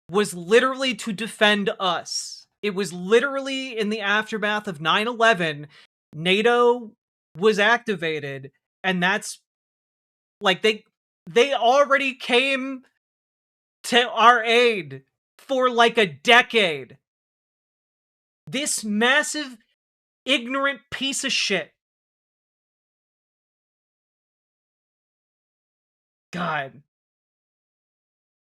was literally to defend us. It was literally in the aftermath of 9/11. NATO was activated, and that's like they already came to our aid for like a decade. This massive, ignorant piece of shit. God.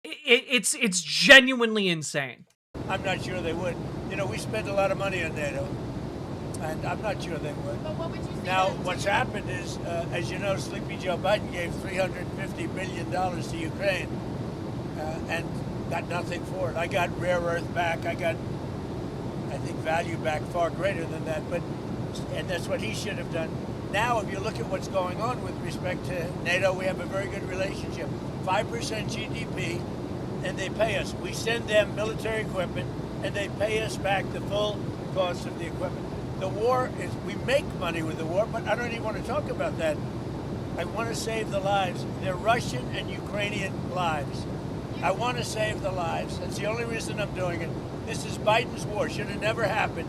It's genuinely insane. I'm not sure they would. We spent a lot of money on NATO, and I'm not sure they would. But what would you say? Now, what's happened is, as you know, Sleepy Joe Biden gave $350 billion to Ukraine and got nothing for it. I got rare earth back. I got, I think, value back far greater than that. And that's what he should have done. Now, if you look at what's going on with respect to NATO, we have a very good relationship. 5% GDP, and they pay us. We send them military equipment, and they pay us back the full cost of the equipment. The war is, we make money with the war, but I don't even want to talk about that. I want to save the lives. They're Russian and Ukrainian lives. I want to save the lives. That's the only reason I'm doing it. This is Biden's war. Should have never happened.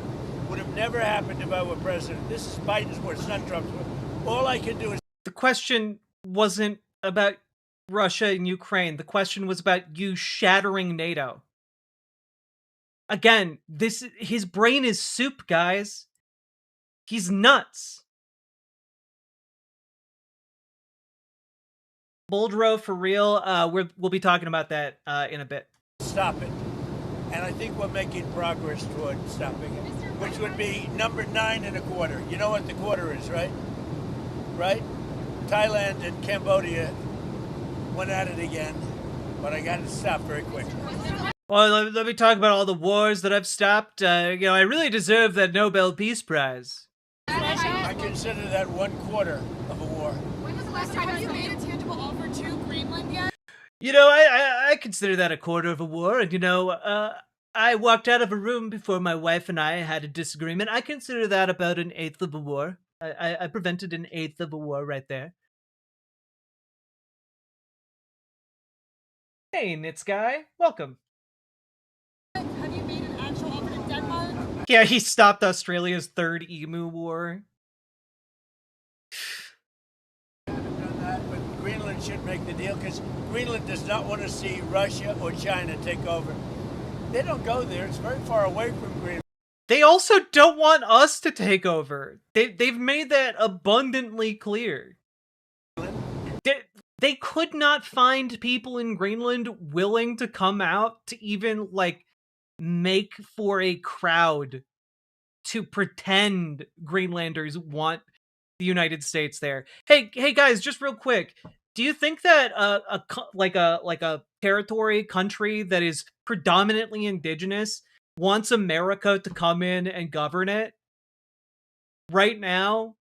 Would have never happened if I were president. This is Biden's war. It's not Trump's war. All I can do is... The question wasn't about Russia and Ukraine. The question was about you shattering NATO. Again, his brain is soup, guys. He's nuts. Boldro, for real, we'll be talking about that in a bit. Stop it. And I think we're making progress toward stopping it, which would be number 9.25. You know what the quarter is, right? Right? Thailand and Cambodia went at it again, but I got to stop very quickly. Well, let me talk about all the wars that I've stopped. I really deserve that Nobel Peace Prize. I consider that 1/4 of a war. When was the last time you made a tangible offer to Greenland yet? I consider that 1/4 of a war, and I walked out of a room before my wife and I had a disagreement. I consider that about 1/8 of a war. I prevented 1/8 of a war right there. Hey, Nits guy, welcome. Have you made an actual offer to Denmark? Yeah, he stopped Australia's third emu war. But Greenland should make the deal because Greenland does not want to see Russia or China take over. They don't go there. It's very far away from Greenland. They also don't want us to take over. They've made that abundantly clear. They could not find people in Greenland willing to come out to even, make for a crowd to pretend Greenlanders want the United States there. Hey guys, just real quick. Do you think that a territory, country that is predominantly indigenous wants America to come in and govern it right now?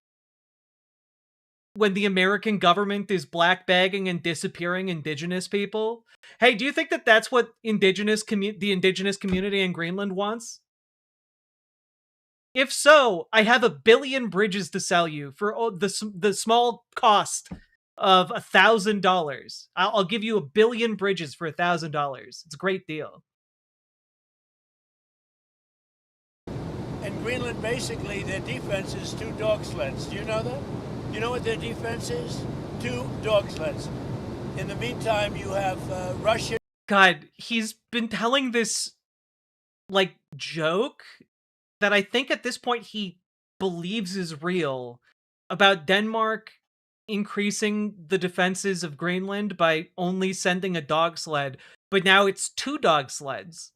when the American government is black bagging and disappearing indigenous people. Hey, do you think that that's what the indigenous community in Greenland wants? If so, I have 1 billion bridges to sell you for the small cost of $1,000. I'll give you 1 billion bridges for $1,000. It's a great deal. In Greenland, basically, their defense is 2 dog sleds. Do you know that? Do you know what their defense is? 2 dog sleds. In the meantime, you have Russia. God, he's been telling this, like, joke that I think at this point he believes is real about Denmark increasing the defenses of Greenland by only sending a dog sled, but now it's 2 dog sleds.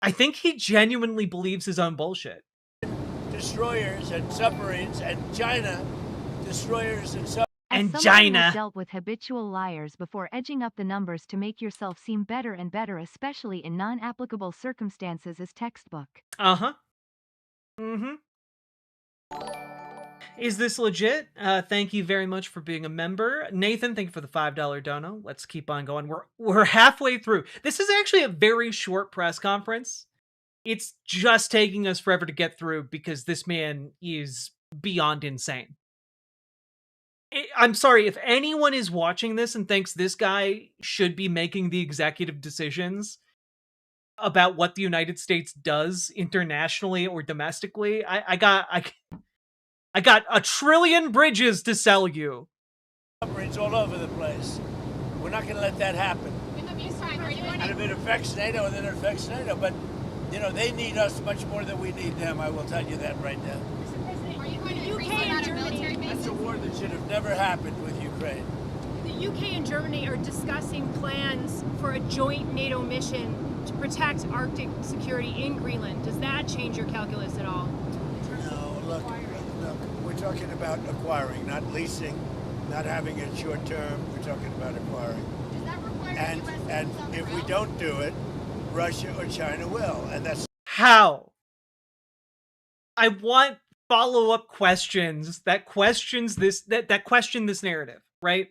I think he genuinely believes his own bullshit. Destroyers and submarines, and China destroyers and submarines. As someone who has dealt with habitual liars before, edging up the numbers to make yourself seem better and better, especially in non-applicable circumstances, is textbook. Uh-huh. Mm-hmm. Is this legit? Thank you very much for being a member. Nathan, thank you for the $5 dono. Let's keep on going. We're halfway through. This is actually a very short press conference. It's just taking us forever to get through because this man is beyond insane. I'm sorry, if anyone is watching this and thinks this guy should be making the executive decisions about what the United States does internationally or domestically, I got 1 trillion bridges to sell you. Submarines all over the place. We're not going to let that happen. In the meantime, are you going And if it affects NATO, then it affects NATO. But, you know, they need us much more than we need them. I will tell you that right now. Are you going to increase the UK and amount of Germany? military bases? That's a war that should have never happened with Ukraine. The UK and Germany are discussing plans for a joint NATO mission to protect Arctic security in Greenland. Does that change your calculus at all? No, look, we're talking about acquiring, not leasing, not having it short term. We're talking about acquiring. Does that require And US and troops if we elsewhere? don't do it, Russia or China will, and that's How? I want follow-up questions that question this narrative, right?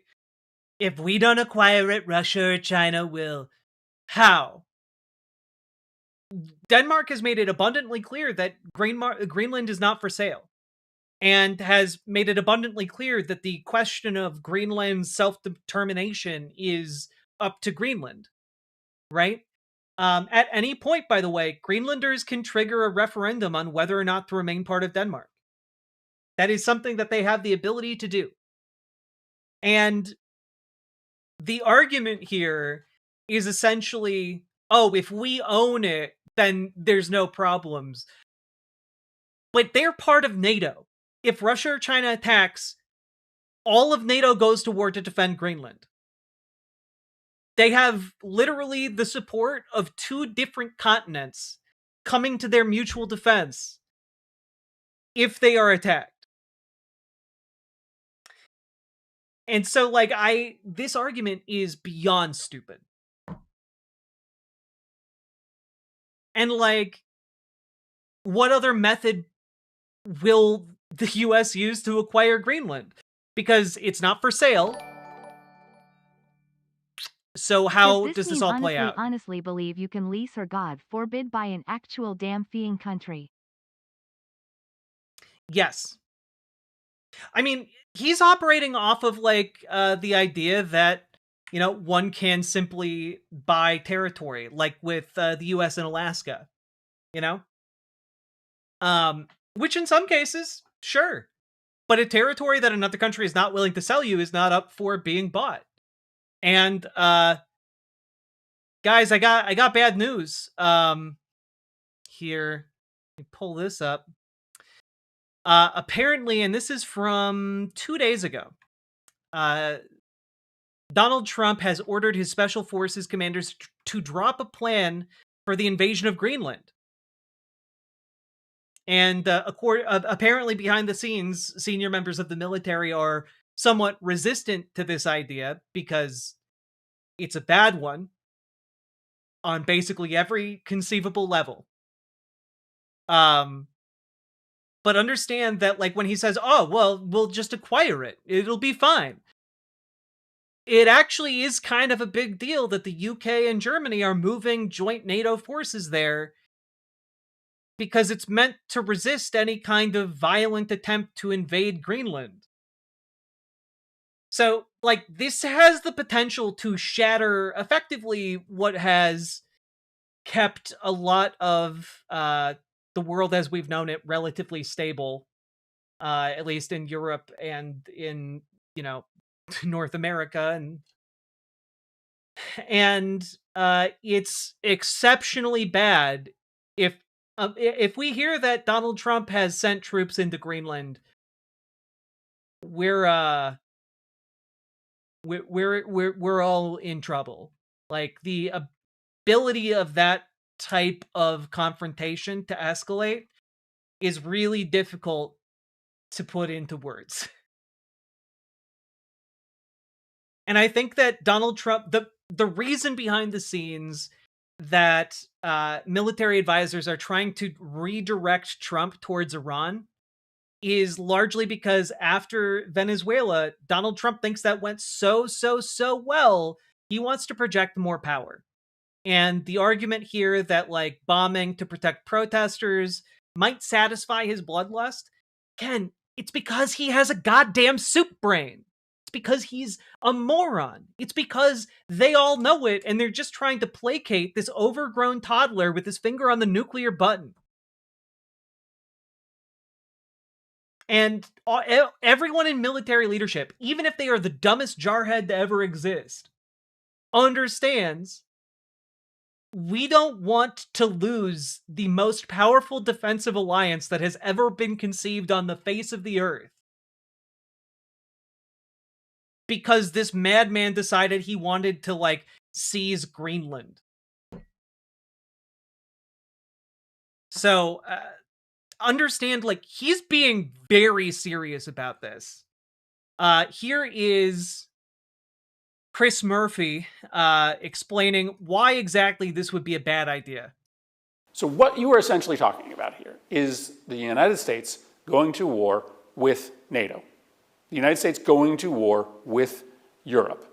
If we don't acquire it, Russia or China will. How? Denmark has made it abundantly clear that Greenland is not for sale, and has made it abundantly clear that the question of Greenland's self-determination is up to Greenland, right? At any point, by the way, Greenlanders can trigger a referendum on whether or not to remain part of Denmark. That is something that they have the ability to do. And the argument here is essentially, oh, if we own it, then there's no problems. But they're part of NATO. If Russia or China attacks, all of NATO goes to war to defend Greenland. They have literally the support of 2 different continents coming to their mutual defense if they are attacked. And so, like, this argument is beyond stupid. And, like, what other method will the US use to acquire Greenland? Because it's not for sale. So how does this all play out? Honestly believe you can lease or, God forbid, buy an actual damn feeing country? Yes. I mean, he's operating off of, like, the idea that, you know, one can simply buy territory, like with the US and Alaska, you know? Which in some cases, sure. But a territory that another country is not willing to sell you is not up for being bought. And, guys, I got bad news. Here, let me pull this up. Apparently, and this is from 2 days ago, Donald Trump has ordered his special forces commanders to drop a plan for the invasion of Greenland. And apparently behind the scenes, senior members of the military are somewhat resistant to this idea because it's a bad one on basically every conceivable level. But understand that, like, when he says, oh, well, we'll just acquire it, it'll be fine. It actually is kind of a big deal that the UK and Germany are moving joint NATO forces there because it's meant to resist any kind of violent attempt to invade Greenland. So, like, this has the potential to shatter effectively what has kept a lot of the world as we've known it relatively stable, at least in Europe and in, North America. And it's exceptionally bad if we hear that Donald Trump has sent troops into Greenland. We're we're all in trouble. Like, the ability of that type of confrontation to escalate is really difficult to put into words. And I think that Donald Trump, the reason behind the scenes that military advisors are trying to redirect Trump towards Iran is largely because after Venezuela, Donald Trump thinks that went so well, he wants to project more power. And the argument here that, like, bombing to protect protesters might satisfy his bloodlust, Ken, it's because he has a goddamn soup brain. It's because he's a moron. It's because they all know it, and they're just trying to placate this overgrown toddler with his finger on the nuclear button. And everyone in military leadership, even if they are the dumbest jarhead to ever exist, understands we don't want to lose the most powerful defensive alliance that has ever been conceived on the face of the earth because this madman decided he wanted to, like, seize Greenland. So, understand, like, he's being very serious about this. Here is Chris Murphy explaining why exactly this would be a bad idea. So what you are essentially talking about here is the United States going to war with NATO. The United States going to war with Europe.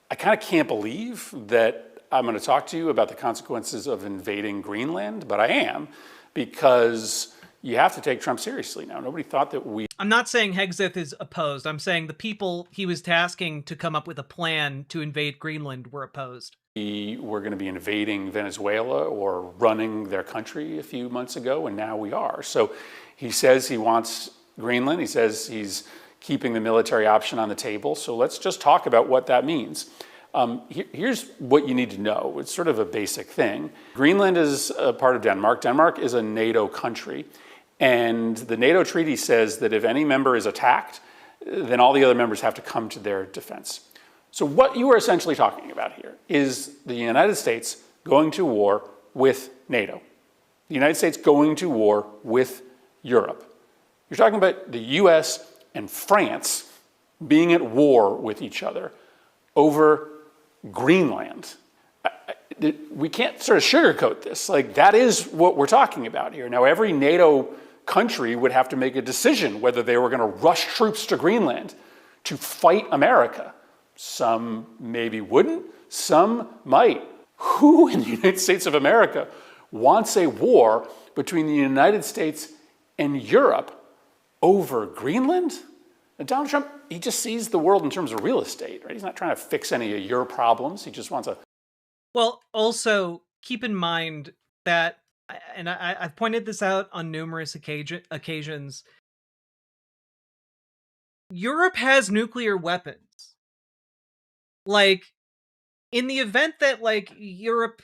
I kind of can't believe that I'm going to talk to you about the consequences of invading Greenland, but I am, because you have to take Trump seriously now. Nobody thought that we... I'm not saying Hegseth is opposed. I'm saying the people he was tasking to come up with a plan to invade Greenland were opposed. We were going to be invading Venezuela or running their country a few months ago, and now we are. So he says he wants Greenland. He says he's keeping the military option on the table. So let's just talk about what that means. Here's what you need to know. It's sort of a basic thing. Greenland is a part of Denmark. Denmark is a NATO country. And the NATO treaty says that if any member is attacked, then all the other members have to come to their defense. So what you are essentially talking about here is the United States going to war with NATO. The United States going to war with Europe. You're talking about the US and France being at war with each other over Greenland. We can't sort of sugarcoat this. Like, that is what we're talking about here. Now, every NATO country would have to make a decision whether they were going to rush troops to Greenland to fight America. Some maybe wouldn't, some might. Who in the United States of America wants a war between the United States and Europe over Greenland? And Donald Trump, he just sees the world in terms of real estate, right? He's not trying to fix any of your problems. He just wants a... Well, also, keep in mind that, and I've pointed this out on numerous occasions, Europe has nuclear weapons. Like, in the event that, like, Europe,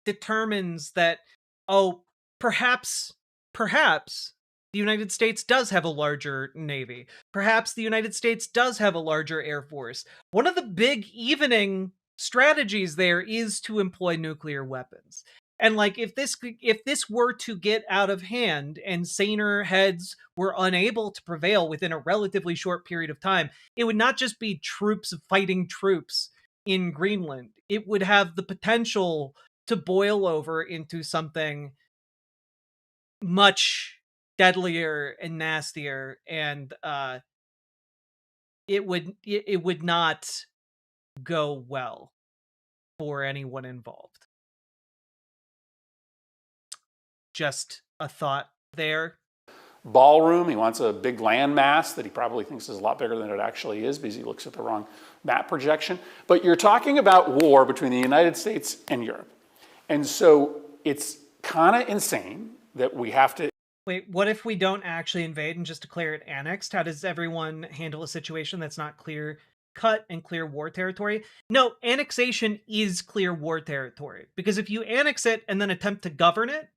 determines that, oh, perhaps the United States does have a larger navy. Perhaps the United States does have a larger air force. One of the big evening strategies there is to employ nuclear weapons. And, like, if this were to get out of hand and saner heads were unable to prevail within a relatively short period of time, it would not just be troops fighting troops in Greenland. It would have the potential to boil over into something much deadlier and nastier, and it would not go well for anyone involved. Just a thought there. Ballroom. He wants a big landmass that he probably thinks is a lot bigger than it actually is because he looks at the wrong map projection. But you're talking about war between the United States and Europe. And so it's kind of insane that we have to. Wait, what if we don't actually invade and just declare it annexed? How does everyone handle a situation that's not clear cut and clear war territory? No, annexation is clear war territory. Because if you annex it and then attempt to govern it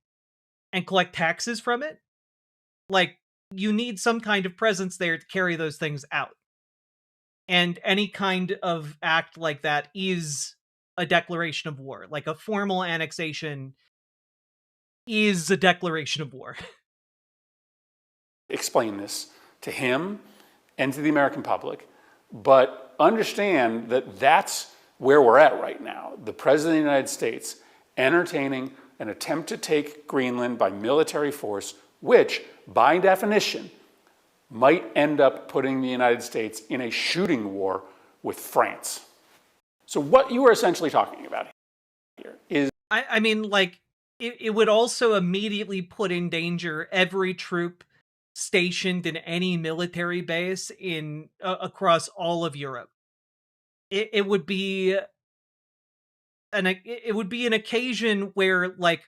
and collect taxes from it, like, you need some kind of presence there to carry those things out. And any kind of act like that is a declaration of war. Like, a formal annexation is a declaration of war. Explain this to him and to the American public, but understand that that's where we're at right now. The President of the United States entertaining an attempt to take Greenland by military force, which, by definition, might end up putting the United States in a shooting war with France. So what you are essentially talking about here is... I mean, like, it would also immediately put in danger every troop stationed in any military base in across all of Europe. It would be an occasion where, like,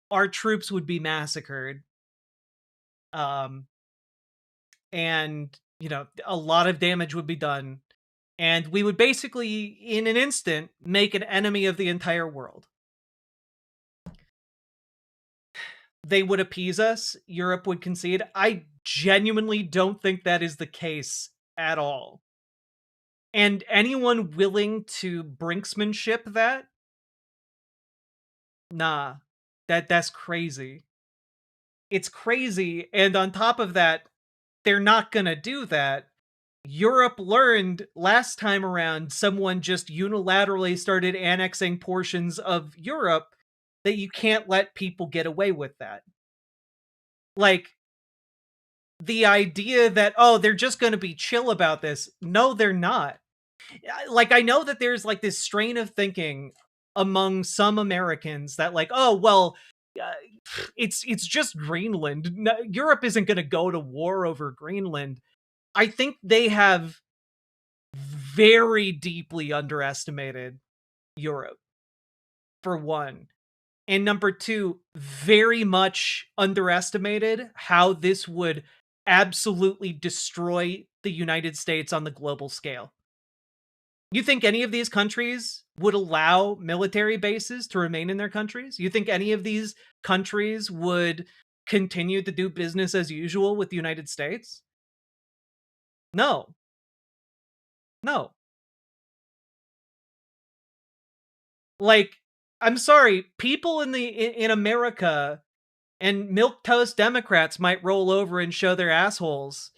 our troops would be massacred. And, you know, a lot of damage would be done. And we would basically, in an instant, make an enemy of the entire world. They would appease us. Europe would concede. I genuinely don't think that is the case at all. And anyone willing to brinksmanship that? Nah. That's crazy. It's crazy, and on top of that, they're not gonna do that. Europe learned last time around someone just unilaterally started annexing portions of Europe that you can't let people get away with that. Like, the idea that, oh, they're just gonna be chill about this. No, they're not. Like, I know that there's, like, this strain of thinking among some Americans that, like, oh, well, it's just Greenland. No, Europe isn't going to go to war over Greenland. I think they have very deeply underestimated Europe, for one. And number two, very much underestimated how this would absolutely destroy the United States on the global scale. You think any of these countries would allow military bases to remain in their countries? You think any of these countries would continue to do business as usual with the United States? No. No. Like, I'm sorry, people in America and milquetoast Democrats might roll over and show their assholes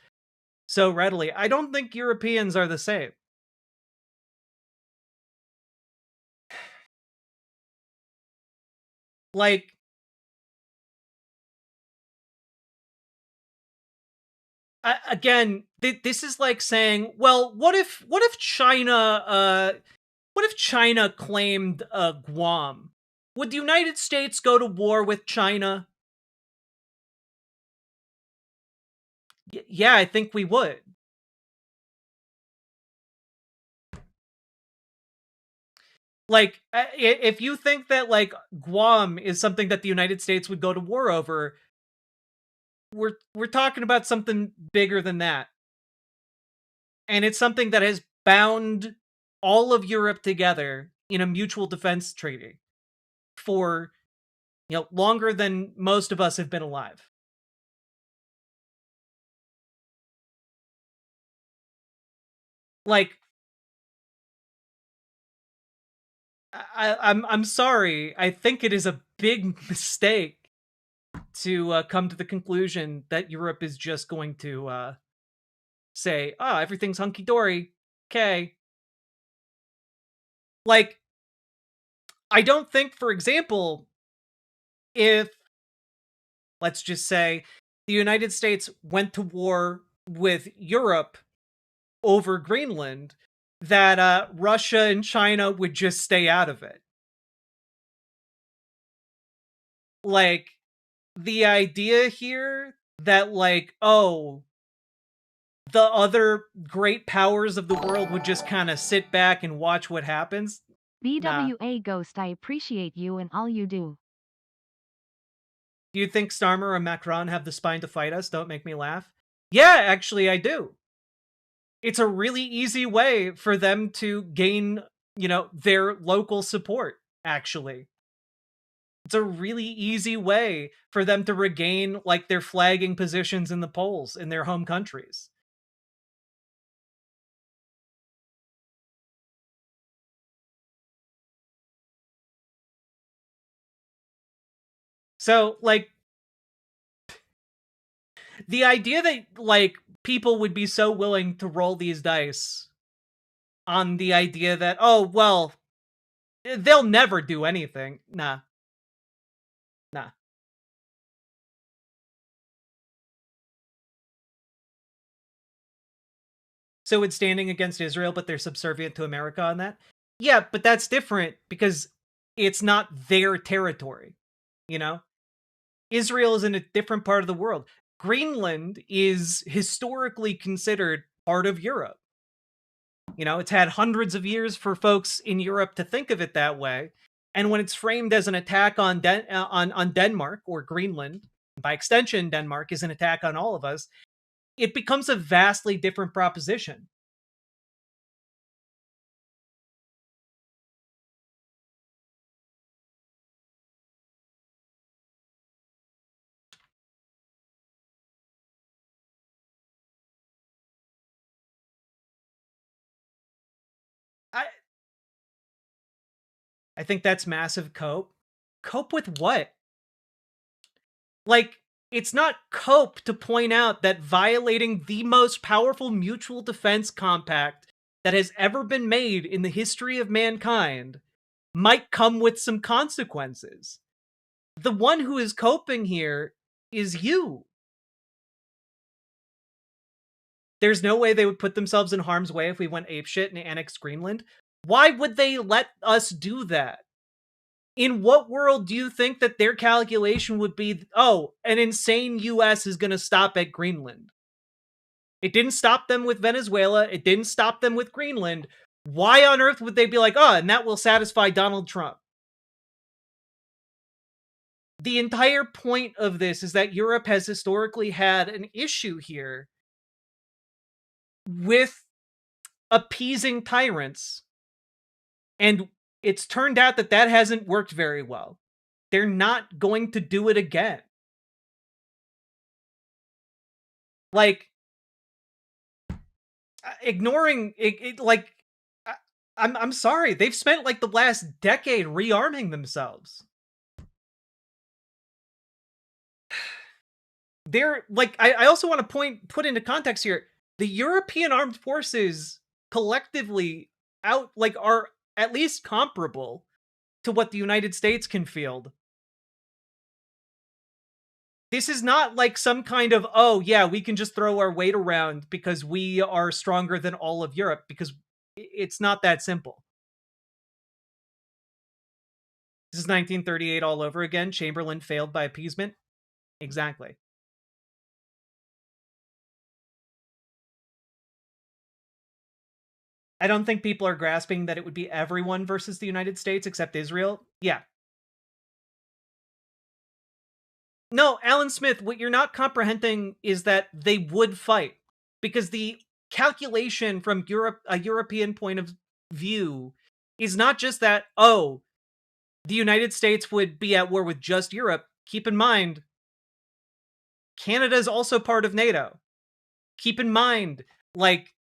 so readily. I don't think Europeans are the same. Like, again, this is like saying, well, what if China claimed Guam? Would the United States go to war with China? Yeah, I think we would. Like, if you think that, like, Guam is something that the United States would go to war over, we're talking about something bigger than that. And it's something that has bound all of Europe together in a mutual defense treaty for, you know, longer than most of us have been alive. Like, I'm sorry. I think it is a big mistake to come to the conclusion that Europe is just going to say, "Oh, everything's hunky dory." Okay. Like, I don't think, for example, if, let's just say, the United States went to war with Europe over Greenland, that Russia and China would just stay out of it. Like, the idea here that, like, oh, the other great powers of the world would just kind of sit back and watch what happens. Nah. BWA Ghost, I appreciate you and all you do. Do you think Starmer or Macron have the spine to fight us? Don't make me laugh. Yeah, actually, I do. It's a really easy way for them to gain, their local support, actually. It's a really easy way for them to regain, like, their flagging positions in the polls in their home countries. So, like, the idea that, like, people would be so willing to roll these dice on the idea that, oh, well, they'll never do anything. Nah. Nah. So it's standing against Israel, but they're subservient to America on that? Yeah, but that's different because it's not their territory, you know? Israel is in a different part of the world. Greenland is historically considered part of Europe. It's had hundreds of years for folks in Europe to think of it that way. And when it's framed as an attack on Denmark or Greenland, by extension, Denmark is an attack on all of us, it becomes a vastly different proposition. I think that's massive cope. Cope with what? Like, it's not cope to point out that violating the most powerful mutual defense compact that has ever been made in the history of mankind might come with some consequences. The one who is coping here is you. There's no way they would put themselves in harm's way if we went apeshit and annexed Greenland. Why would they let us do that? In what world do you think that their calculation would be, oh, an insane US is going to stop at Greenland? It didn't stop them with Venezuela. It didn't stop them with Greenland. Why on earth would they be like, oh, and that will satisfy Donald Trump? The entire point of this is that Europe has historically had an issue here with appeasing tyrants. And it's turned out that that hasn't worked very well. They're not going to do it again. Like, ignoring it, like, I'm sorry. They've spent like the last decade rearming themselves. They're like, I also want to put into context here. The European armed forces collectively are at least comparable to what the United States can field. This is not like some kind of, oh yeah, we can just throw our weight around because we are stronger than all of Europe, because it's not that simple. This is 1938 all over again. Chamberlain failed by appeasement. Exactly. I don't think people are grasping that it would be everyone versus the United States except Israel. Yeah. No, Alan Smith, what you're not comprehending is that they would fight, because the calculation from a European point of view is not just that, oh, the United States would be at war with just Europe. Keep in mind, Canada is also part of NATO. Keep in mind, like,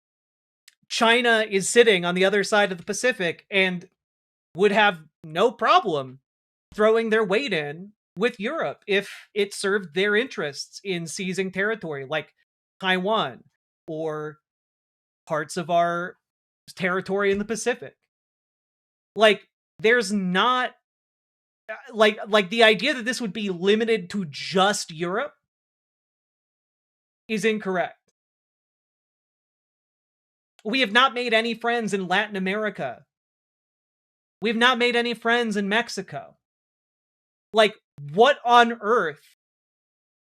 China is sitting on the other side of the Pacific and would have no problem throwing their weight in with Europe if it served their interests in seizing territory like Taiwan or parts of our territory in the Pacific. Like, there's not like the idea that this would be limited to just Europe is incorrect. We have not made any friends in Latin America. We have not made any friends in Mexico. Like, what on earth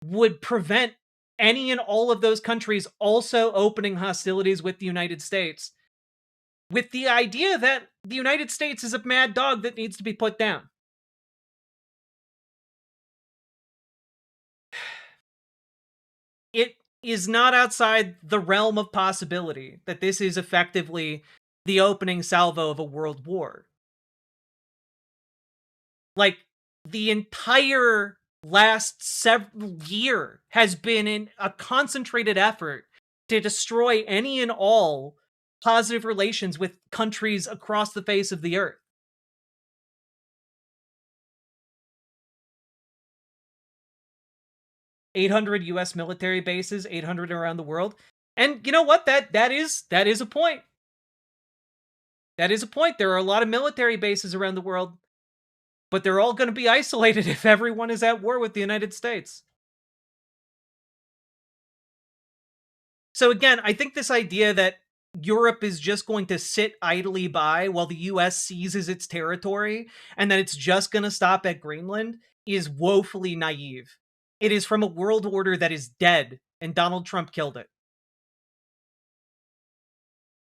would prevent any and all of those countries also opening hostilities with the United States, with the idea that the United States is a mad dog that needs to be put down? It is not outside the realm of possibility that this is effectively the opening salvo of a world war. Like, the entire last several year has been in a concentrated effort to destroy any and all positive relations with countries across the face of the earth. $800 US military bases, 800 around the world. And you know what? That is a point. That is a point. There are a lot of military bases around the world, but they're all going to be isolated if everyone is at war with the United States. So again, I think this idea that Europe is just going to sit idly by while the US seizes its territory and that it's just going to stop at Greenland is woefully naive. It is from a world order that is dead, and Donald Trump killed it.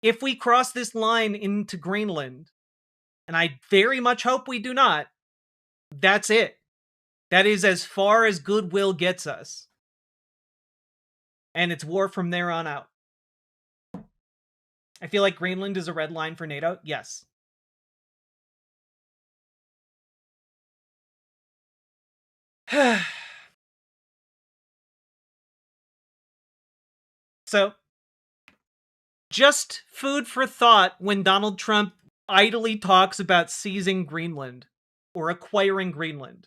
If we cross this line into Greenland, and I very much hope we do not, that's it. That is as far as goodwill gets us. And it's war from there on out. I feel like Greenland is a red line for NATO. Yes. So, just food for thought when Donald Trump idly talks about seizing Greenland or acquiring Greenland.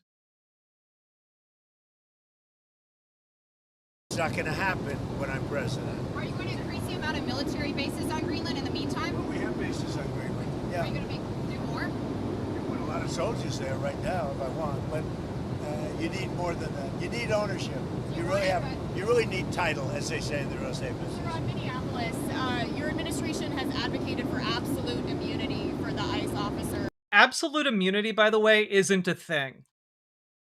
It's not going to happen when I'm president. Are you going to increase the amount of military bases on Greenland in the meantime? Well, we have bases on Greenland. Yeah. Are you going to do more? I put a lot of soldiers there right now if I want, but you need more than that. You need ownership. You really need title, as they say in the real estate business. You're on Minneapolis. Your administration has advocated for absolute immunity for the ICE officer. Absolute immunity, by the way, isn't a thing.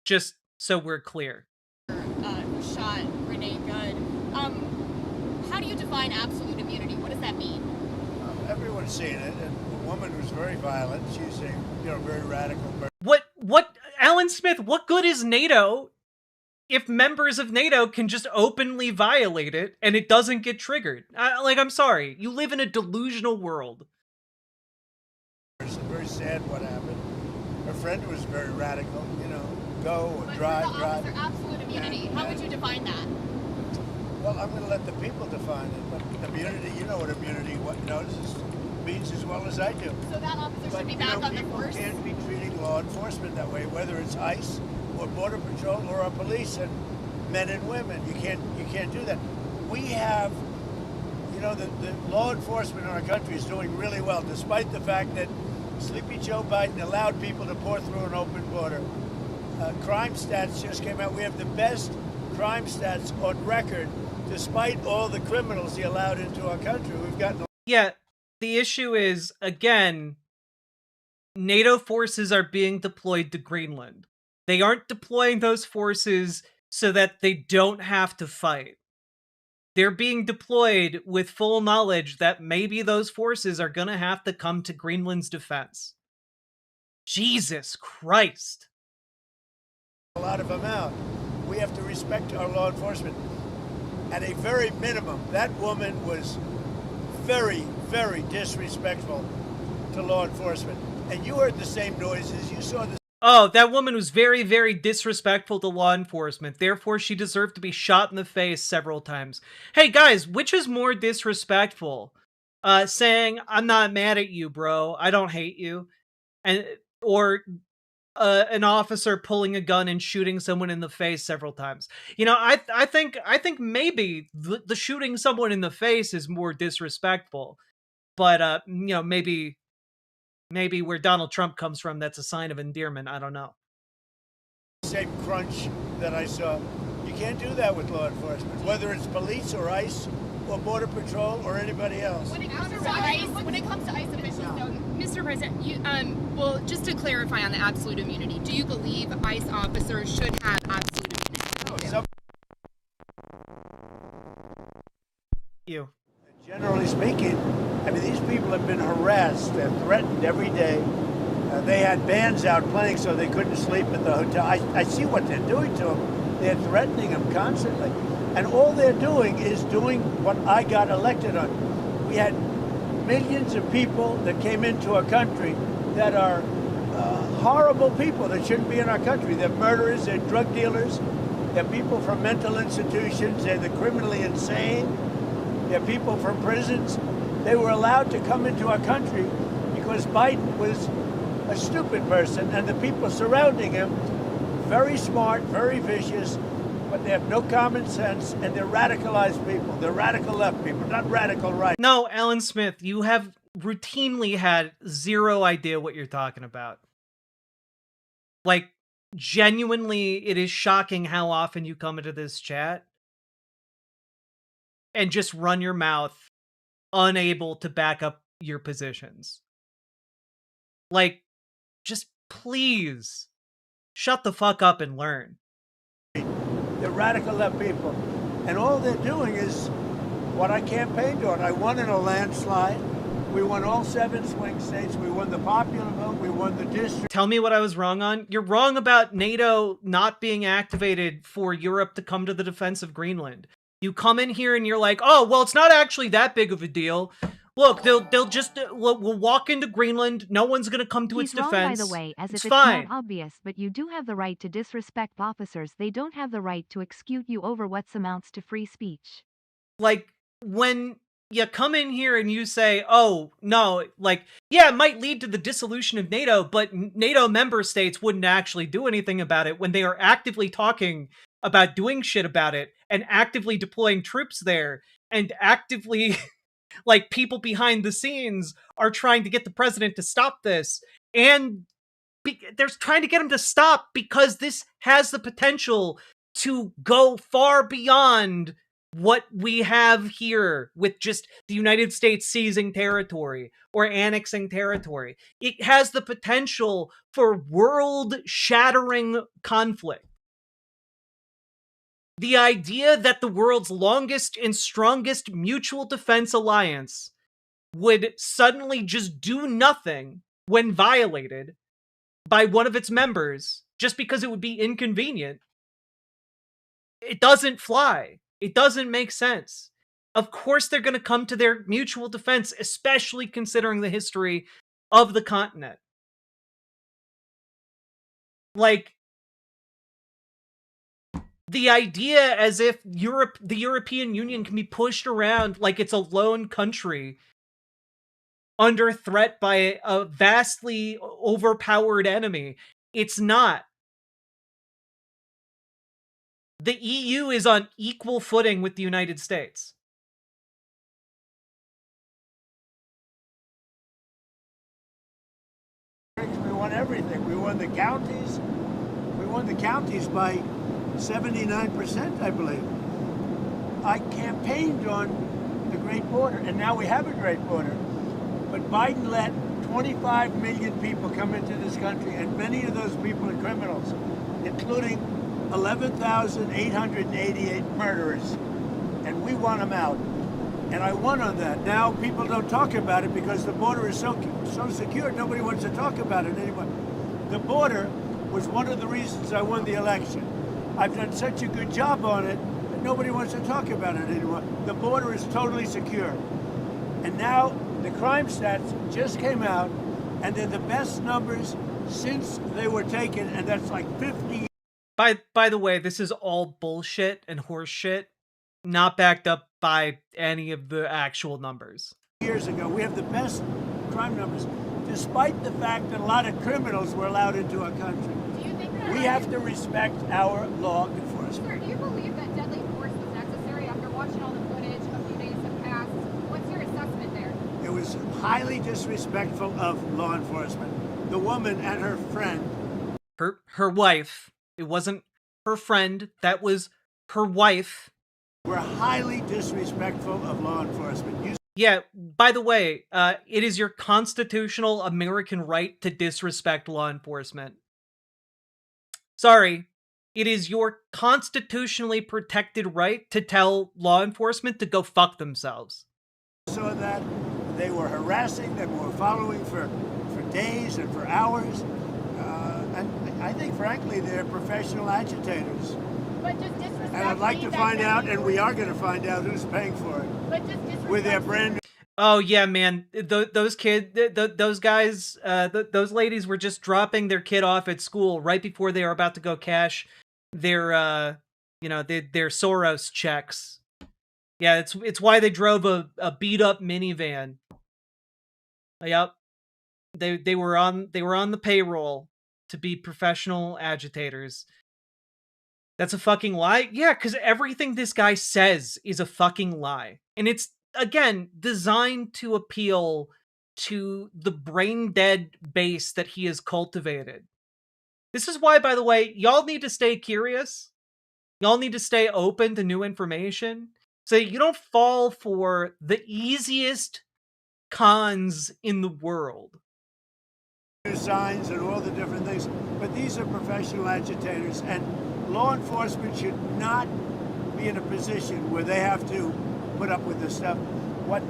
Just so we're clear. Who shot Renee Good. How do you define absolute immunity? What does that mean? Everyone's seen it, and the woman was very violent. She's a very radical person. What, Alan Smith, what good is NATO if members of NATO can just openly violate it and it doesn't get triggered? I'm sorry. You live in a delusional world. It's very sad what happened. Her friend was very radical, go and drive. Officer, absolute immunity. How would you define that? Well, I'm going to let the people define it. But immunity, you know what immunity means as well as I do. So that officer should be back on the force? You can't be treating law enforcement that way, whether it's ICE or Border Patrol or our police and men and women. You can't do that. We have, the law enforcement in our country is doing really well, despite the fact that Sleepy Joe Biden allowed people to pour through an open border. Crime stats just came out. We have the best crime stats on record, despite all the criminals he allowed into our country. We've gotten. Yeah, the issue is, again, NATO forces are being deployed to Greenland. They aren't deploying those forces so that they don't have to fight. They're being deployed with full knowledge that maybe those forces are going to have to come to Greenland's defense. Jesus Christ. A lot of them out. We have to respect our law enforcement. At a very minimum, that woman was very, very disrespectful to law enforcement. And you heard the same noises. You saw the. Oh, that woman was very, very disrespectful to law enforcement. Therefore, she deserved to be shot in the face several times. Hey, guys, which is more disrespectful? Saying, I'm not mad at you, bro. I don't hate you. Or an officer pulling a gun and shooting someone in the face several times. I think maybe the shooting someone in the face is more disrespectful. But, maybe where Donald Trump comes from, that's a sign of endearment. I don't know. Same crunch that I saw. You can't do that with law enforcement, whether it's police or ICE or Border Patrol or anybody else. When it comes to ICE officials, though, Mr. President, you, well, just to clarify on the absolute immunity, do you believe ICE officers should have absolute immunity? You. Generally speaking, I mean, these people have been harassed and threatened every day. They had bands out playing so they couldn't sleep at the hotel. I see what they're doing to them. They're threatening them constantly. And all they're doing is doing what I got elected on. We had millions of people that came into a country that are horrible people that shouldn't be in our country. They're murderers, they're drug dealers, they're people from mental institutions, they're the criminally insane, they're people from prisons. They were allowed to come into our country because Biden was a stupid person, and the people surrounding him, very smart, very vicious, but they have no common sense, and they're radicalized people. They're radical left people, not radical right. No, Alan Smith, you have routinely had zero idea what you're talking about. Like, genuinely, it is shocking how often you come into this chat and just run your mouth, unable to back up your positions. Like, just please shut the fuck up and learn. They're radical left people. And all they're doing is what I campaigned on. I won in a landslide. We won all 7 swing states. We won the popular vote. We won the district. Tell me what I was wrong on. You're wrong about NATO not being activated for Europe to come to the defense of Greenland. You come in here and you're like, oh, well, it's not actually that big of a deal. Look, they'll just we'll walk into Greenland. No one's gonna come to its defense. Wrong, by the way, as it's if fine. It's not obvious, but you do have the right to disrespect officers. They don't have the right to execute you over what amounts to free speech. Like, when you come in here and you say, oh, no, like, yeah, it might lead to the dissolution of NATO, but NATO member states wouldn't actually do anything about it when they are actively talking about doing shit about it and actively deploying troops there and actively... like, people behind the scenes are trying to get the president to stop this. And they're trying to get him to stop because this has the potential to go far beyond what we have here with just the United States seizing territory or annexing territory. It has the potential for world-shattering conflict. The idea that the world's longest and strongest mutual defense alliance would suddenly just do nothing when violated by one of its members just because it would be inconvenient, it doesn't fly. It doesn't make sense. Of course they're going to come to their mutual defense, especially considering the history of the continent. Like, the idea as if the European Union can be pushed around like it's a lone country under threat by a vastly overpowered enemy. It's not. The EU is on equal footing with the United States. We won everything. We won the counties. We won the counties by 79%, I believe. I campaigned on the Great Border, and now we have a Great Border. But Biden let 25 million people come into this country, and many of those people are criminals, including 11,888 murderers, and we want them out. And I won on that. Now people don't talk about it because the border is so secure, nobody wants to talk about it anymore. The border was one of the reasons I won the election. I've done such a good job on it that nobody wants to talk about it anymore. The border is totally secure. And now the crime stats just came out, and they're the best numbers since they were taken, and that's like 50. By the way, this is all bullshit and horse shit, not backed up by any of the actual numbers. Years ago, we have the best crime numbers, despite the fact that a lot of criminals were allowed into our country. We have to respect our law enforcement. Sir, do you believe that deadly force was necessary after watching all the footage a few days have passed? What's your assessment there? It was highly disrespectful of law enforcement. The woman and her friend. Her wife. It wasn't her friend. That was her wife. We're highly disrespectful of law enforcement. Yeah, by the way, it is your constitutional American right to disrespect law enforcement. Sorry. It is your constitutionally protected right to tell law enforcement to go fuck themselves. Saw that they were harassing them, were following for days and for hours. And I think, frankly, they're professional agitators. But does disrespect And I'd like to mean that find they're- out, and we are going to find out who's paying for it. But does disrespect With their brand new. Oh yeah, man. Those kids, those guys, those ladies were just dropping their kid off at school right before they were about to go cash their, their Soros checks. Yeah, it's why they drove a beat up minivan. Yep, they were on the payroll to be professional agitators. That's a fucking lie? Yeah, because everything this guy says is a fucking lie. And it's, again, designed to appeal to the brain-dead base that he has cultivated. This is why, by the way, y'all need to stay curious. Y'all need to stay open to new information so you don't fall for the easiest cons in the world. Signs and all the different things, but these are professional agitators, and law enforcement should not be in a position where they have to put up with this stuff. What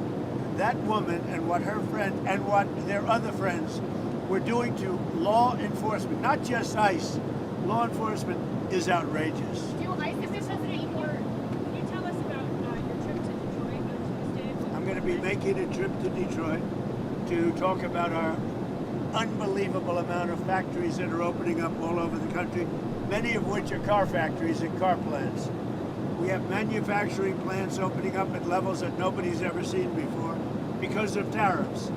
that woman and what her friend and what their other friends were doing to law enforcement, not just ICE, law enforcement is outrageous. Do ICE officials anymore? Can you tell us about your trip to Detroit on Tuesday? I'm going to be making a trip to Detroit to talk about our unbelievable amount of factories that are opening up all over the country, many of which are car factories and car plants. We have manufacturing plants opening up at levels that nobody's ever seen before because of tariffs.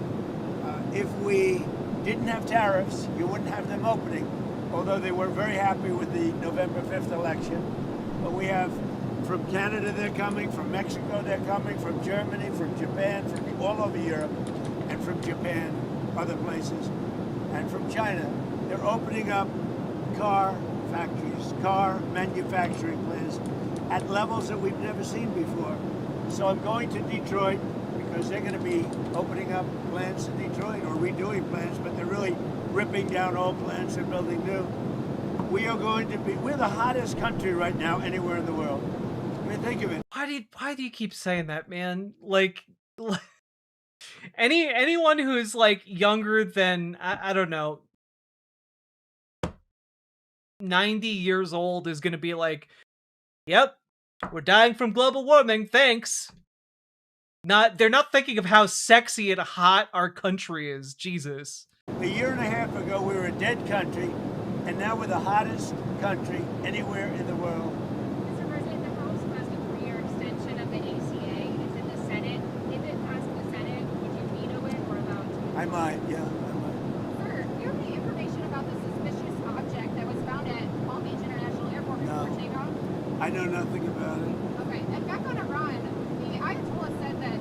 If we didn't have tariffs, you wouldn't have them opening, although they were very happy with the November 5th election. But we have, from Canada they're coming, from Mexico they're coming, from Germany, from Japan, from all over Europe, and from Japan, other places, and from China. They're opening up car factories, car manufacturing plants at levels that we've never seen before. So I'm going to Detroit because they're going to be opening up plants in Detroit, or redoing plants, but they're really ripping down old plants and building new. We're the hottest country right now anywhere in the world. I mean, think of it. Why do you keep saying that, man? Like anyone who's like younger than I don't know 90 years old is gonna be like, yep, we're dying from global warming, thanks. They're not thinking of how sexy and hot our country is. Jesus. A year and a half ago, we were a dead country, and now we're the hottest country anywhere in the world. Mr. President, the House passed a 3-year extension of the ACA. It's in the Senate. If it passed the Senate, would you veto it or allow it to? I might, yeah, I might. Sir, do you have any information about the suspicious object that was found at Palm Beach International Airport before takeoff? I know nothing about it. Okay, and back on Iran, the Ayatollah said that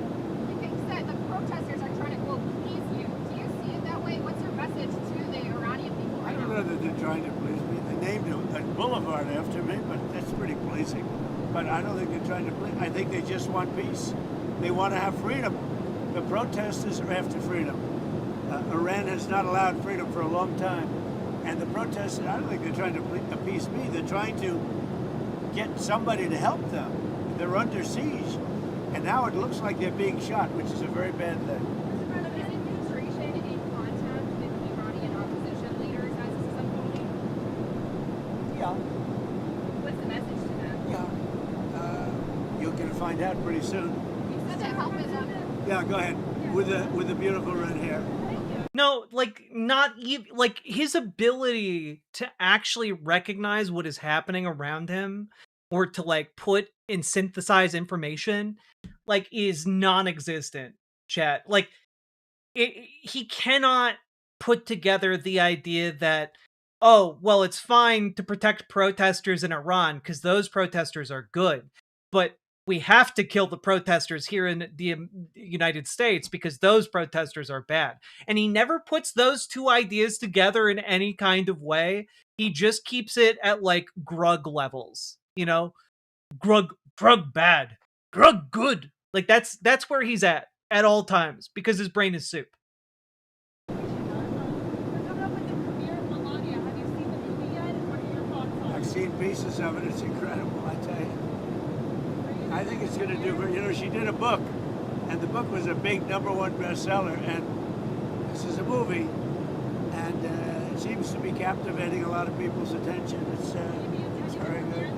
he thinks that the protesters are trying to, quote, please you. Do you see it that way? What's your message to the Iranian people I right don't now? know that they're trying to please me. They named a boulevard after me, but that's pretty pleasing. But I don't think they're trying to please. I think they just want peace. They want to have freedom. The protesters are after freedom. Iran has not allowed freedom for a long time. And the protesters, I don't think they're trying to appease me. They're trying to get somebody to help them. They're under siege. And now it looks like they're being shot, which is a very bad thing. Mr. President, is the administration in contact with Iranian opposition leaders as this is unfolding? Yeah. What's the message to them? Yeah. You're going to find out pretty soon. You said that help is on. Yeah, go ahead. With the beautiful red hair. No, like, not even, like, his ability to actually recognize what is happening around him, or to, like, put and synthesize information, like, is non-existent, chat. Like, he cannot put together the idea that, oh, well, it's fine to protect protesters in Iran, because those protesters are good, but we have to kill the protesters here in the United States because those protesters are bad. And he never puts those two ideas together in any kind of way. He just keeps it at like grug levels, you know? Grug bad, Grug good. Like that's where he's at all times because his brain is soup. I've seen pieces of it. It's incredible, I tell you. I think it's going to do. You know, she did a book, and the book was a big #1 bestseller, and this is a movie, and it seems to be captivating a lot of people's attention. It's very good.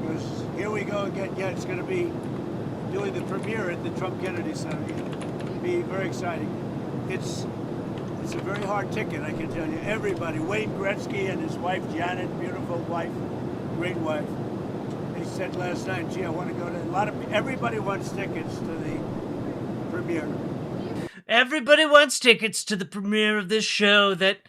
Because here we go again. Yeah, it's going to be doing the premiere at the Trump Kennedy Center. It'll be very exciting. It's a very hard ticket, I can tell you. Everybody, Wayne Gretzky and his wife Janet, beautiful wife, great wife. They said last night, "Gee, I want to go to." Everybody wants tickets to the premiere. Everybody wants tickets to the premiere of this show that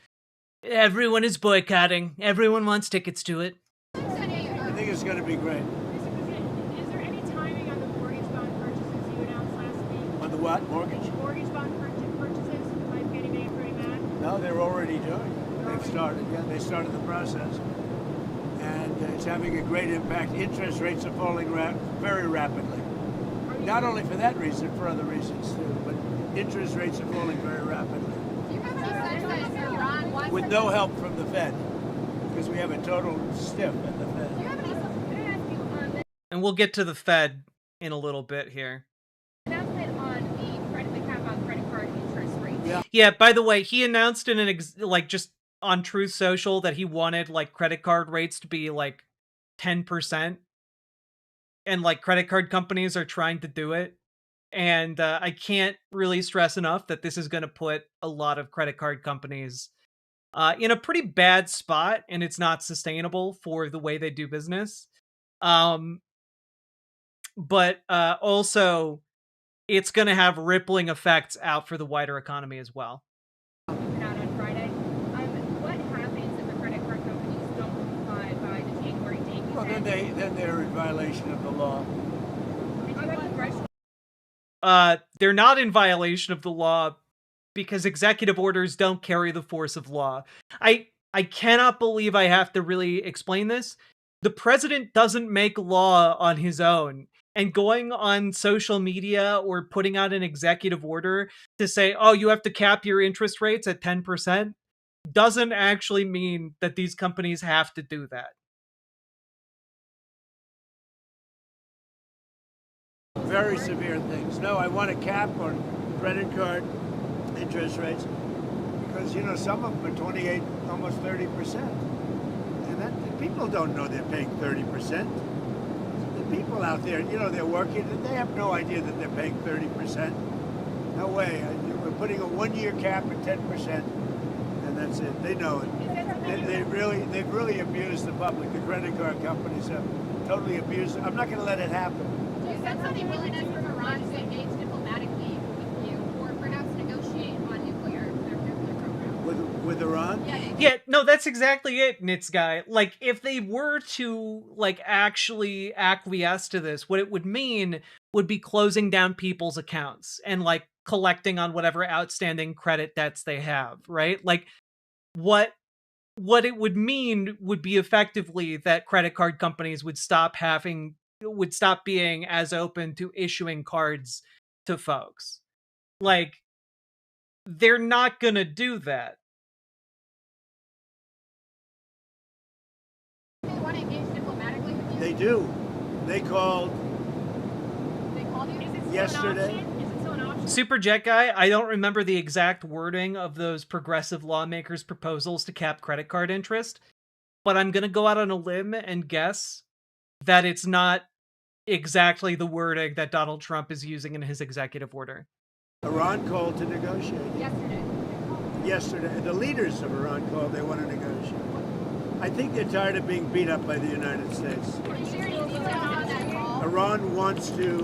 everyone is boycotting. Everyone wants tickets to it. I think it's going to be great. Is there any timing on the mortgage bond purchases you announced last week? On the what? Mortgage? Mortgage bond purchases by Fannie Mae and Freddie Mac? No, they're already doing it. They've started. Yeah, they started the process. And it's having a great impact. Interest rates are falling very rapidly. Not only for that reason, for other reasons too, but interest rates are falling very rapidly. With no help from the Fed, because we have a total stiff at the Fed. And we'll get to the Fed in a little bit here. Announcement on the cap on credit card interest rates. Yeah, by the way, he announced in just on Truth Social that he wanted like credit card rates to be like 10%. And like credit card companies are trying to do it. And I can't really stress enough that this is going to put a lot of credit card companies in a pretty bad spot, and it's not sustainable for the way they do business. But also, it's going to have rippling effects out for the wider economy as well. Out on Friday. What happens if the credit card companies don't comply by the January date? Well, then they're in violation of the law. They're not in violation of the law because executive orders don't carry the force of law. I cannot believe I have to really explain this. The president doesn't make law on his own. And going on social media or putting out an executive order to say, oh, you have to cap your interest rates at 10% doesn't actually mean that these companies have to do that. Very severe things. No, I want a cap on credit card interest rates because, you know, some of them are 28, almost 30%. And that people don't know they're paying 30%. The people out there, you know, they're working, and they have no idea that they're paying 30%. No way. We're putting a 1-year cap at 10%, and that's it. They know it. They've really abused the public. The credit card companies have totally abused it. I'm not going to let it happen. Is that something willingness from Iran to engage diplomatically with you, or perhaps negotiate on their nuclear program? With Iran? Yeah, no, that's exactly it, Nitz guy. Like, if they were to, like, actually acquiesce to this, what it would mean would be closing down people's accounts and, like, collecting on whatever outstanding credit debts they have, right? Like, what it would mean would be effectively that credit card companies would stop being as open to issuing cards to folks. Like, they're not gonna do that. They want to engage diplomatically with you? They do. They called you? Yesterday. Super Jet Guy, I don't remember the exact wording of those progressive lawmakers' proposals to cap credit card interest, but I'm gonna go out on a limb and guess that it's not exactly the wording that Donald Trump is using in his executive order. Iran called to negotiate. Yesterday. The leaders of Iran called. They want to negotiate. I think they're tired of being beat up by the United States. Are you sharing any details on that call? Iran wants to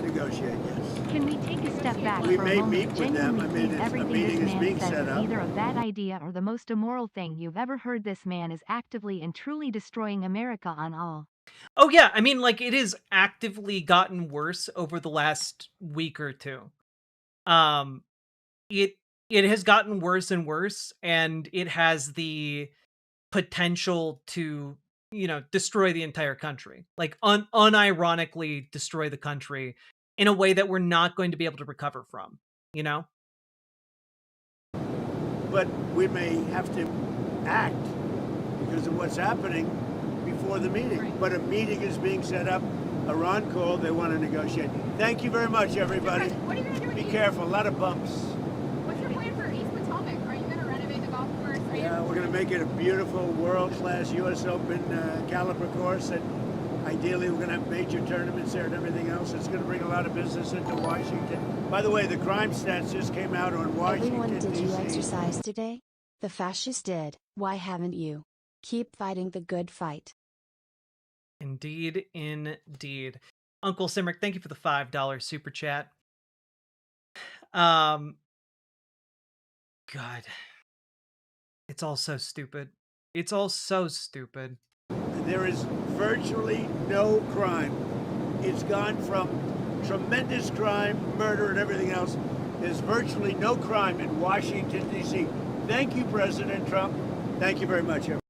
negotiate, yes. Can we take a step back We for may a moment? meet with them. Genuinely I mean, think a everything meeting this is man being says set is up. either a bad idea or the most immoral thing you've ever heard. This man is actively and truly destroying America on all. Oh yeah, I mean, like, it has actively gotten worse over the last week or two. It has gotten worse and worse, and it has the potential to destroy the entire country, like unironically destroy the country in a way that we're not going to be able to recover from, But we may have to act because of what's happening before the meeting. Right. But a meeting is being set up. Iran called. They want to negotiate. Thank you very much, everybody. What are you going to do? Be careful. A lot of bumps. What's your plan for East Potomac? Are you going to renovate the golf course? Yeah, we're going to make it a beautiful, world-class U.S. Open caliber course, and ideally we're going to have major tournaments there and everything else. It's going to bring a lot of business into Washington. By the way, the crime stats just came out on Washington, Everyone, did you D.C. exercise today? The fascists did. Why haven't you? Keep fighting the good fight. Indeed, indeed. Uncle Simric, thank you for the $5 super chat. God. It's all so stupid. It's all so stupid. There is virtually no crime. It's gone from tremendous crime, murder, and everything else. There's virtually no crime in Washington, D.C. Thank you, President Trump. Thank you very much, everyone.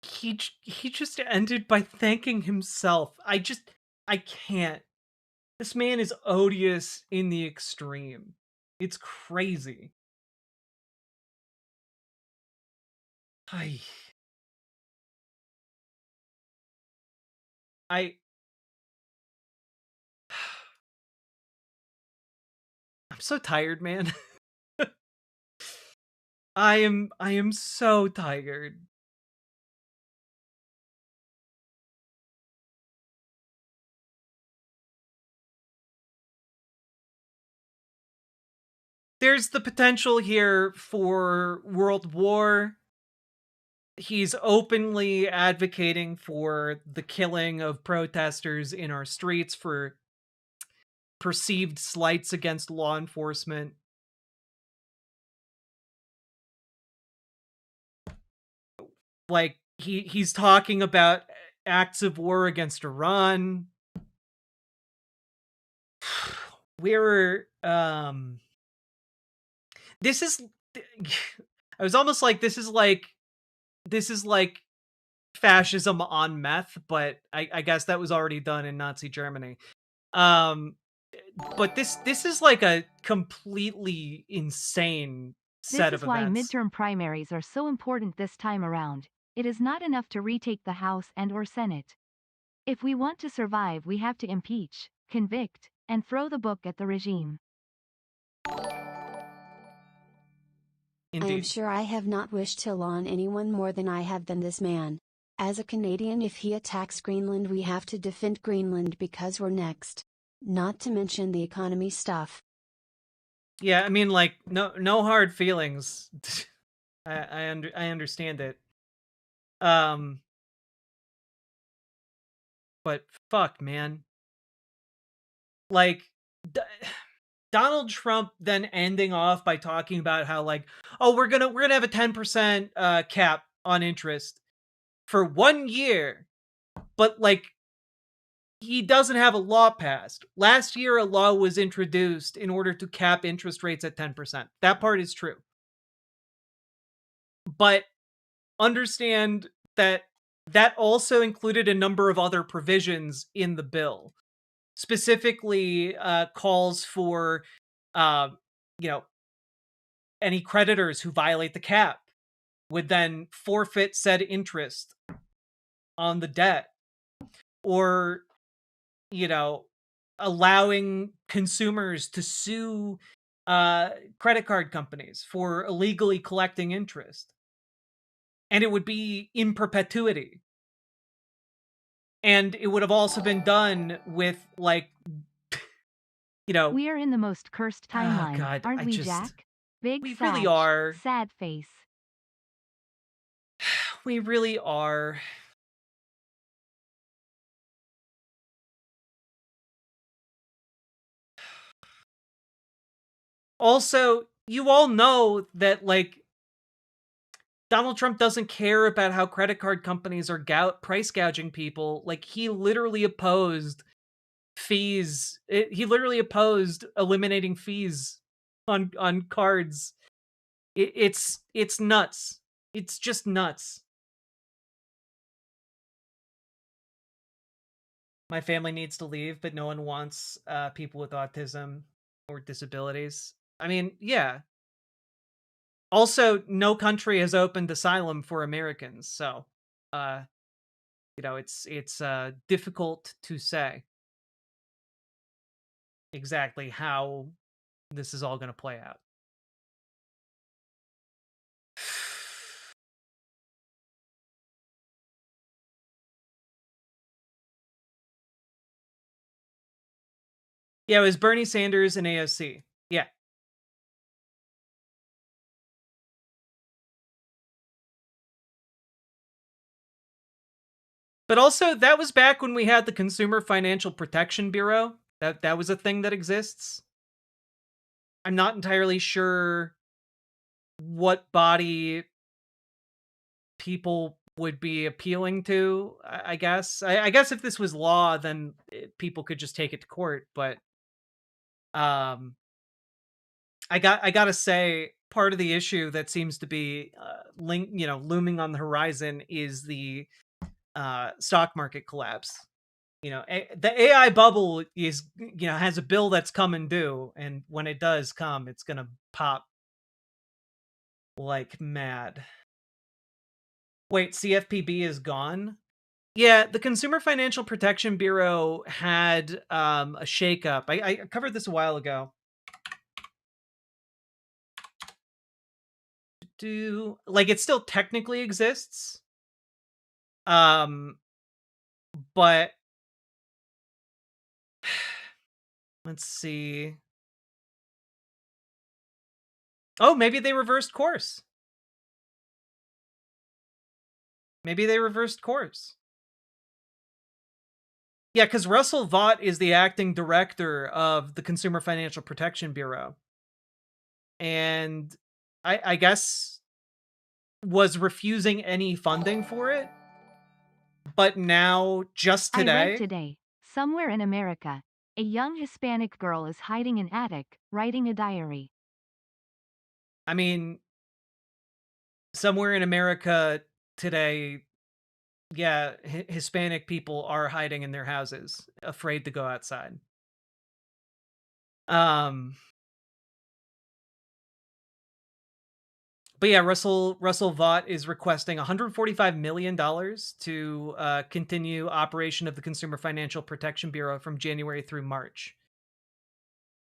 He just ended by thanking himself. I can't. This man is odious in the extreme. It's crazy. I'm so tired, man. I am so tired. There's the potential here for world war. He's openly advocating for the killing of protesters in our streets for perceived slights against law enforcement. Like, he's talking about acts of war against Iran. This is I was almost like this is like fascism on meth, but I guess that was already done in Nazi Germany. But this is like a completely insane set of events. This is why events. midterm primaries are so important this time around. It is not enough to retake the House and/or Senate. If we want to survive, we have to impeach, convict, and throw the book at the regime. I am sure I have not wished ill on anyone more than I have than this man. As a Canadian, if he attacks Greenland, we have to defend Greenland because we're next. Not to mention the economy stuff. Yeah, I mean, like, no hard feelings. I understand it. But fuck, man. Like, Donald Trump then ending off by talking about how, like, oh, we're gonna have a 10% cap on interest for 1 year, but like, he doesn't have a law passed. Last year, a law was introduced in order to cap interest rates at 10%. That part is true. But understand that also included a number of other provisions in the bill. Specifically, calls for, any creditors who violate the cap would then forfeit said interest on the debt, or allowing consumers to sue credit card companies for illegally collecting interest. And it would be in perpetuity. And it would have also been done with, like, We are in the most cursed timeline, God, aren't we, Jack? Big we sad, really are. Sad face. We really are. Also, you all know that, like, Donald Trump doesn't care about how credit card companies are price gouging people. Like, he literally opposed fees. He literally opposed eliminating fees on cards. It's nuts. It's just nuts. My family needs to leave, but no one wants people with autism or disabilities. I mean, yeah. Also, no country has opened asylum for Americans, so it's difficult to say exactly how this is all going to play out. Yeah, it was Bernie Sanders and AOC. Yeah. But also, that was back when we had the Consumer Financial Protection Bureau. That was a thing that exists. I'm not entirely sure what body people would be appealing to, I guess. I guess if this was law, then people could just take it to court. But I gotta say, part of the issue that seems to be looming on the horizon is the stock market collapse. The AI bubble is has a bill that's coming due, and when it does come, it's gonna pop like mad. Wait, CFPB is gone? Yeah, the Consumer Financial Protection Bureau had a shakeup. I covered this a while ago. It still technically exists. But let's see. Oh, maybe they reversed course. Maybe they reversed course. Yeah, because Russell Vought is the acting director of the Consumer Financial Protection Bureau. And I guess was refusing any funding for it. But now, just I read today, today, somewhere in America, a young Hispanic girl is hiding in attic, writing a diary. I mean, somewhere in America today, yeah, Hispanic people are hiding in their houses, afraid to go outside. But yeah, Russell Vought is requesting $145 million to continue operation of the Consumer Financial Protection Bureau from January through March.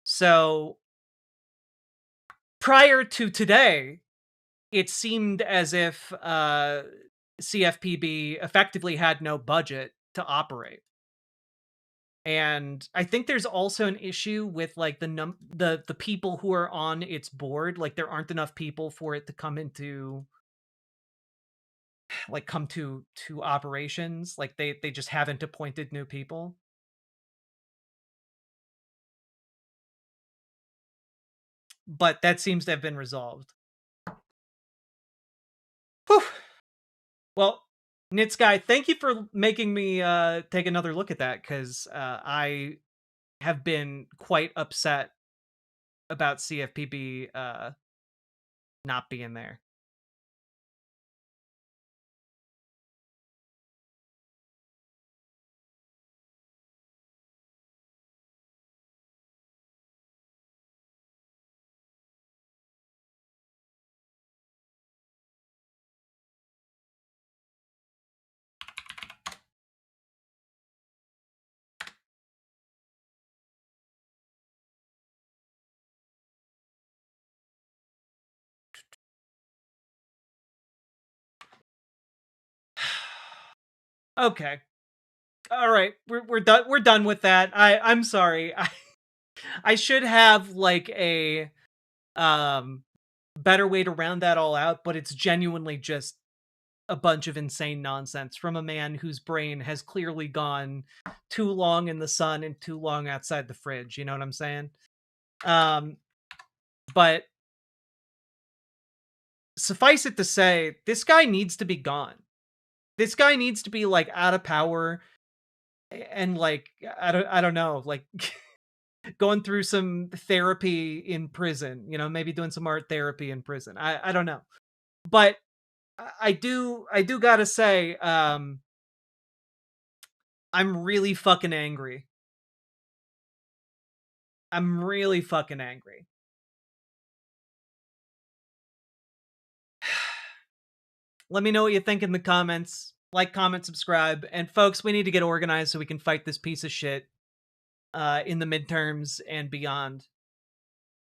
So prior to today, it seemed as if CFPB effectively had no budget to operate. And I think there's also an issue with like the people who are on its board. Like there aren't enough people for it to come to operations. Like they just haven't appointed new people. But that seems to have been resolved. Whew. Well, Nitz guy, thank you for making me take another look at that, because I have been quite upset about CFPB not being there. Okay. All right. We're done. We're done with that. I'm sorry. I should have like a better way to round that all out, but it's genuinely just a bunch of insane nonsense from a man whose brain has clearly gone too long in the sun and too long outside the fridge. You know what I'm saying? But suffice it to say, this guy needs to be gone. This guy needs to be like out of power, and like I don't know, like going through some therapy in prison, maybe doing some art therapy in prison. I don't know. But I do gotta say, I'm really fucking angry. I'm really fucking angry. Let me know what you think in the comments. Like, comment, subscribe. And folks, we need to get organized so we can fight this piece of shit in the midterms and beyond.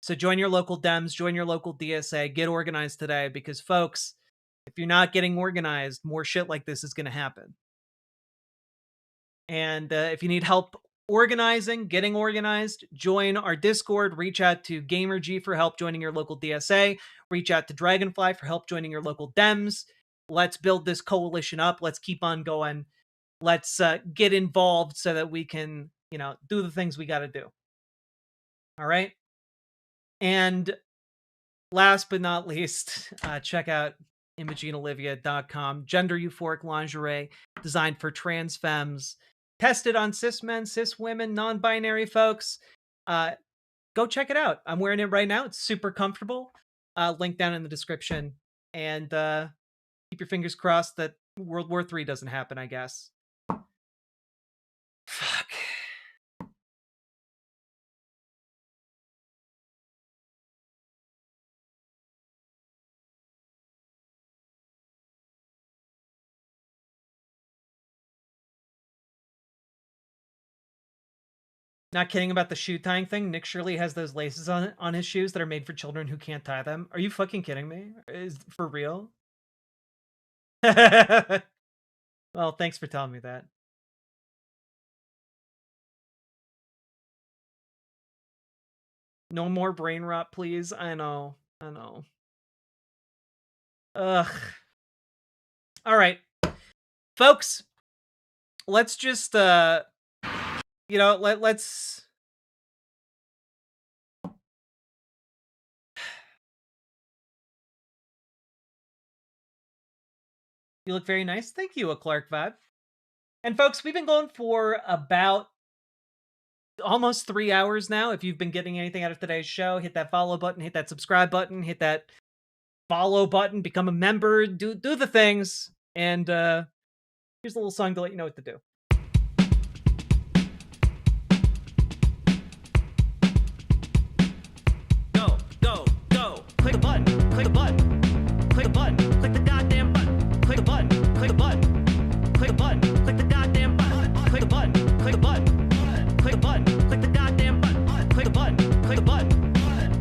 So join your local Dems, join your local DSA, get organized today, because folks, if you're not getting organized, more shit like this is going to happen. And if you need help organizing, getting organized, join our Discord, reach out to GamerG for help joining your local DSA, reach out to Dragonfly for help joining your local Dems. Let's build this coalition up. Let's keep on going. Let's get involved so that we can, do the things we got to do. All right. And last but not least, check out ImogeneOlivia.com. Gender euphoric lingerie designed for trans femmes, tested on cis men, cis women, non-binary folks. Go check it out. I'm wearing it right now. It's super comfortable. Link down in the description. And keep your fingers crossed that World War III doesn't happen, I guess. Fuck. Not kidding about the shoe tying thing. Nick Shirley has those laces on his shoes that are made for children who can't tie them. Are you fucking kidding me? Is for real? Well, thanks for telling me that. No more brain rot, please. I know. Ugh. All right. Folks, let's just, let's... You look very nice. Thank you, a Clark Vibe. And folks, we've been going for about almost 3 hours now. If you've been getting anything out of today's show, hit that follow button, hit that subscribe button, hit that follow button, become a member, do the things. And here's a little song to let you know what to do. Go. Click a button. Click a button. Click a button. Click the goddamn button. Click a button. Click a button. Click a button. Click the goddamn button. Click a button. Click a button. Click a button. Click the goddamn button. Click a button. Click a button.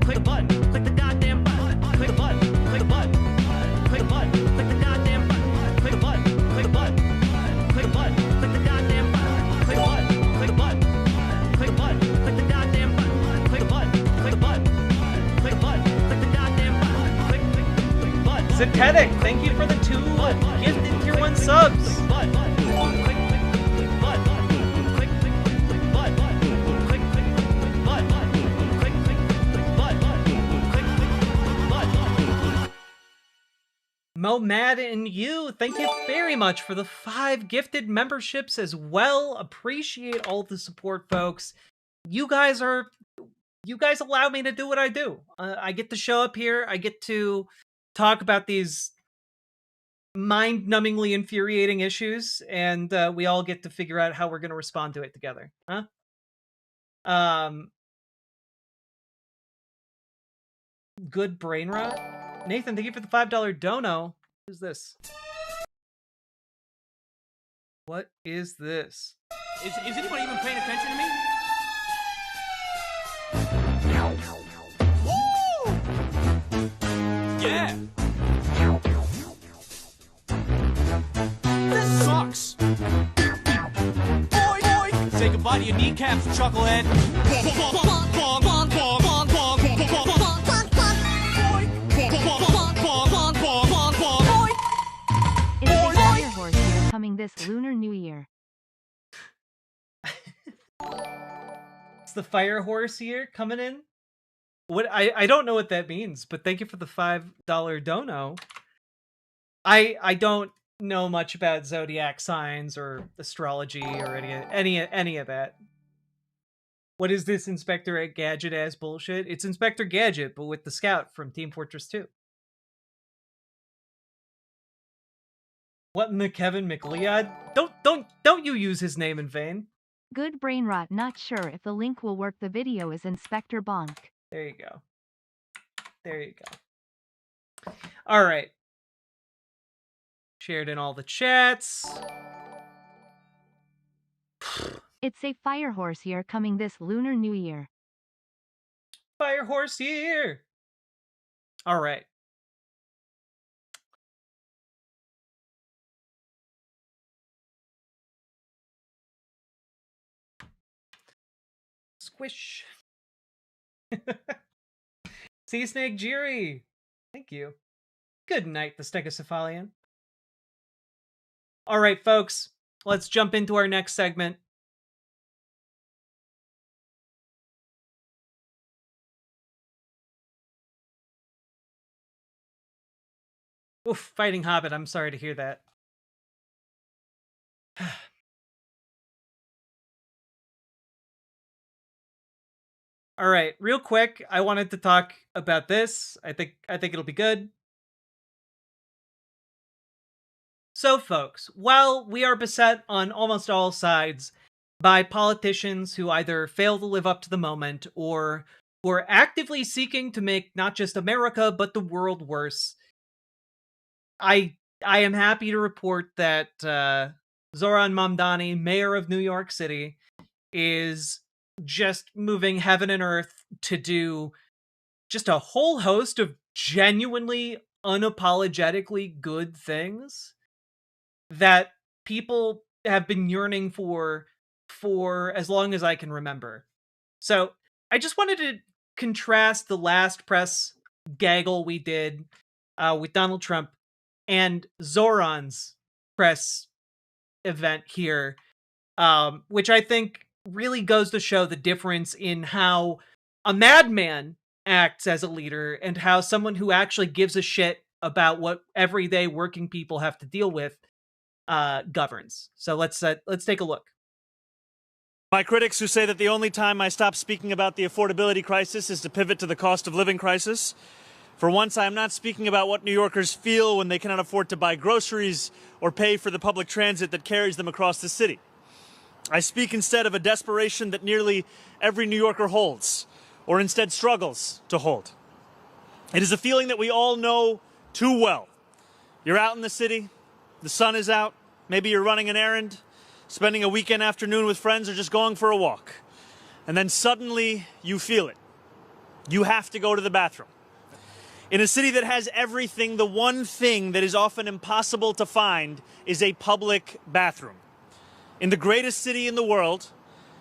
Click a button. Click the goddamn button. Click a button. Click a button. Click a button. Click the goddamn button. Click a button. Click a button. Click a button. Click the goddamn button. Click a button. Click a button. Click a button. Click the goddamn button. Click a button. Click a button. Click a button. Click the goddamn button. Click button. Zetetic, thank you for the 2 gifted tier 1 subs. Mo Mad and you, thank you very much for the 5 gifted memberships as well. Appreciate all the support, folks. You guys allow me to do what I do. I get to show up here. I get to talk about these mind-numbingly infuriating issues, and we all get to figure out how we're going to respond to it together. Huh? Good brain rot. Nathan, thank you for the $5 dono. What is this? What is this? Is anybody even paying attention to me? Yeah. This sucks. Boy. Say goodbye to your kneecaps, chucklehead. It's the fire horse year coming this Lunar New Year. It's the fire horse here coming in. What I don't know what that means, but thank you for the $5 dono. I don't know much about zodiac signs or astrology or any of that. What is this Inspector Gadget ass bullshit? It's Inspector Gadget, but with the Scout from Team Fortress 2. What in the Kevin McLeod? Don't you use his name in vain. Good brain rot. Not sure if the link will work. The video is Inspector Bonk. There you go. There you go. All right. Shared in all the chats. It's a fire horse year coming this Lunar New Year. Fire horse year. All right. Squish. Sea Snake Jiri. Thank you. Good night, the Stegocephalian. All right, folks. Let's jump into our next segment. Oof, Fighting Hobbit. I'm sorry to hear that. All right, real quick, I wanted to talk about this. I think it'll be good. So, folks, while we are beset on almost all sides by politicians who either fail to live up to the moment or who are actively seeking to make not just America but the world worse, I am happy to report that Zoran Mamdani, mayor of New York City, is just moving heaven and earth to do just a whole host of genuinely, unapologetically good things that people have been yearning for as long as I can remember. So I just wanted to contrast the last press gaggle we did with Donald Trump and Zoran's press event here, which I think really goes to show the difference in how a madman acts as a leader and how someone who actually gives a shit about what everyday working people have to deal with governs. So let's take a look. My critics who say that the only time I stop speaking about the affordability crisis is to pivot to the cost of living crisis. For once, I am not speaking about what New Yorkers feel when they cannot afford to buy groceries or pay for the public transit that carries them across the city. I speak instead of a desperation that nearly every New Yorker holds, or instead struggles to hold. It is a feeling that we all know too well. You're out in the city, the sun is out, maybe you're running an errand, spending a weekend afternoon with friends, or just going for a walk. And then suddenly you feel it. You have to go to the bathroom. In a city that has everything, the one thing that is often impossible to find is a public bathroom. In the greatest city in the world,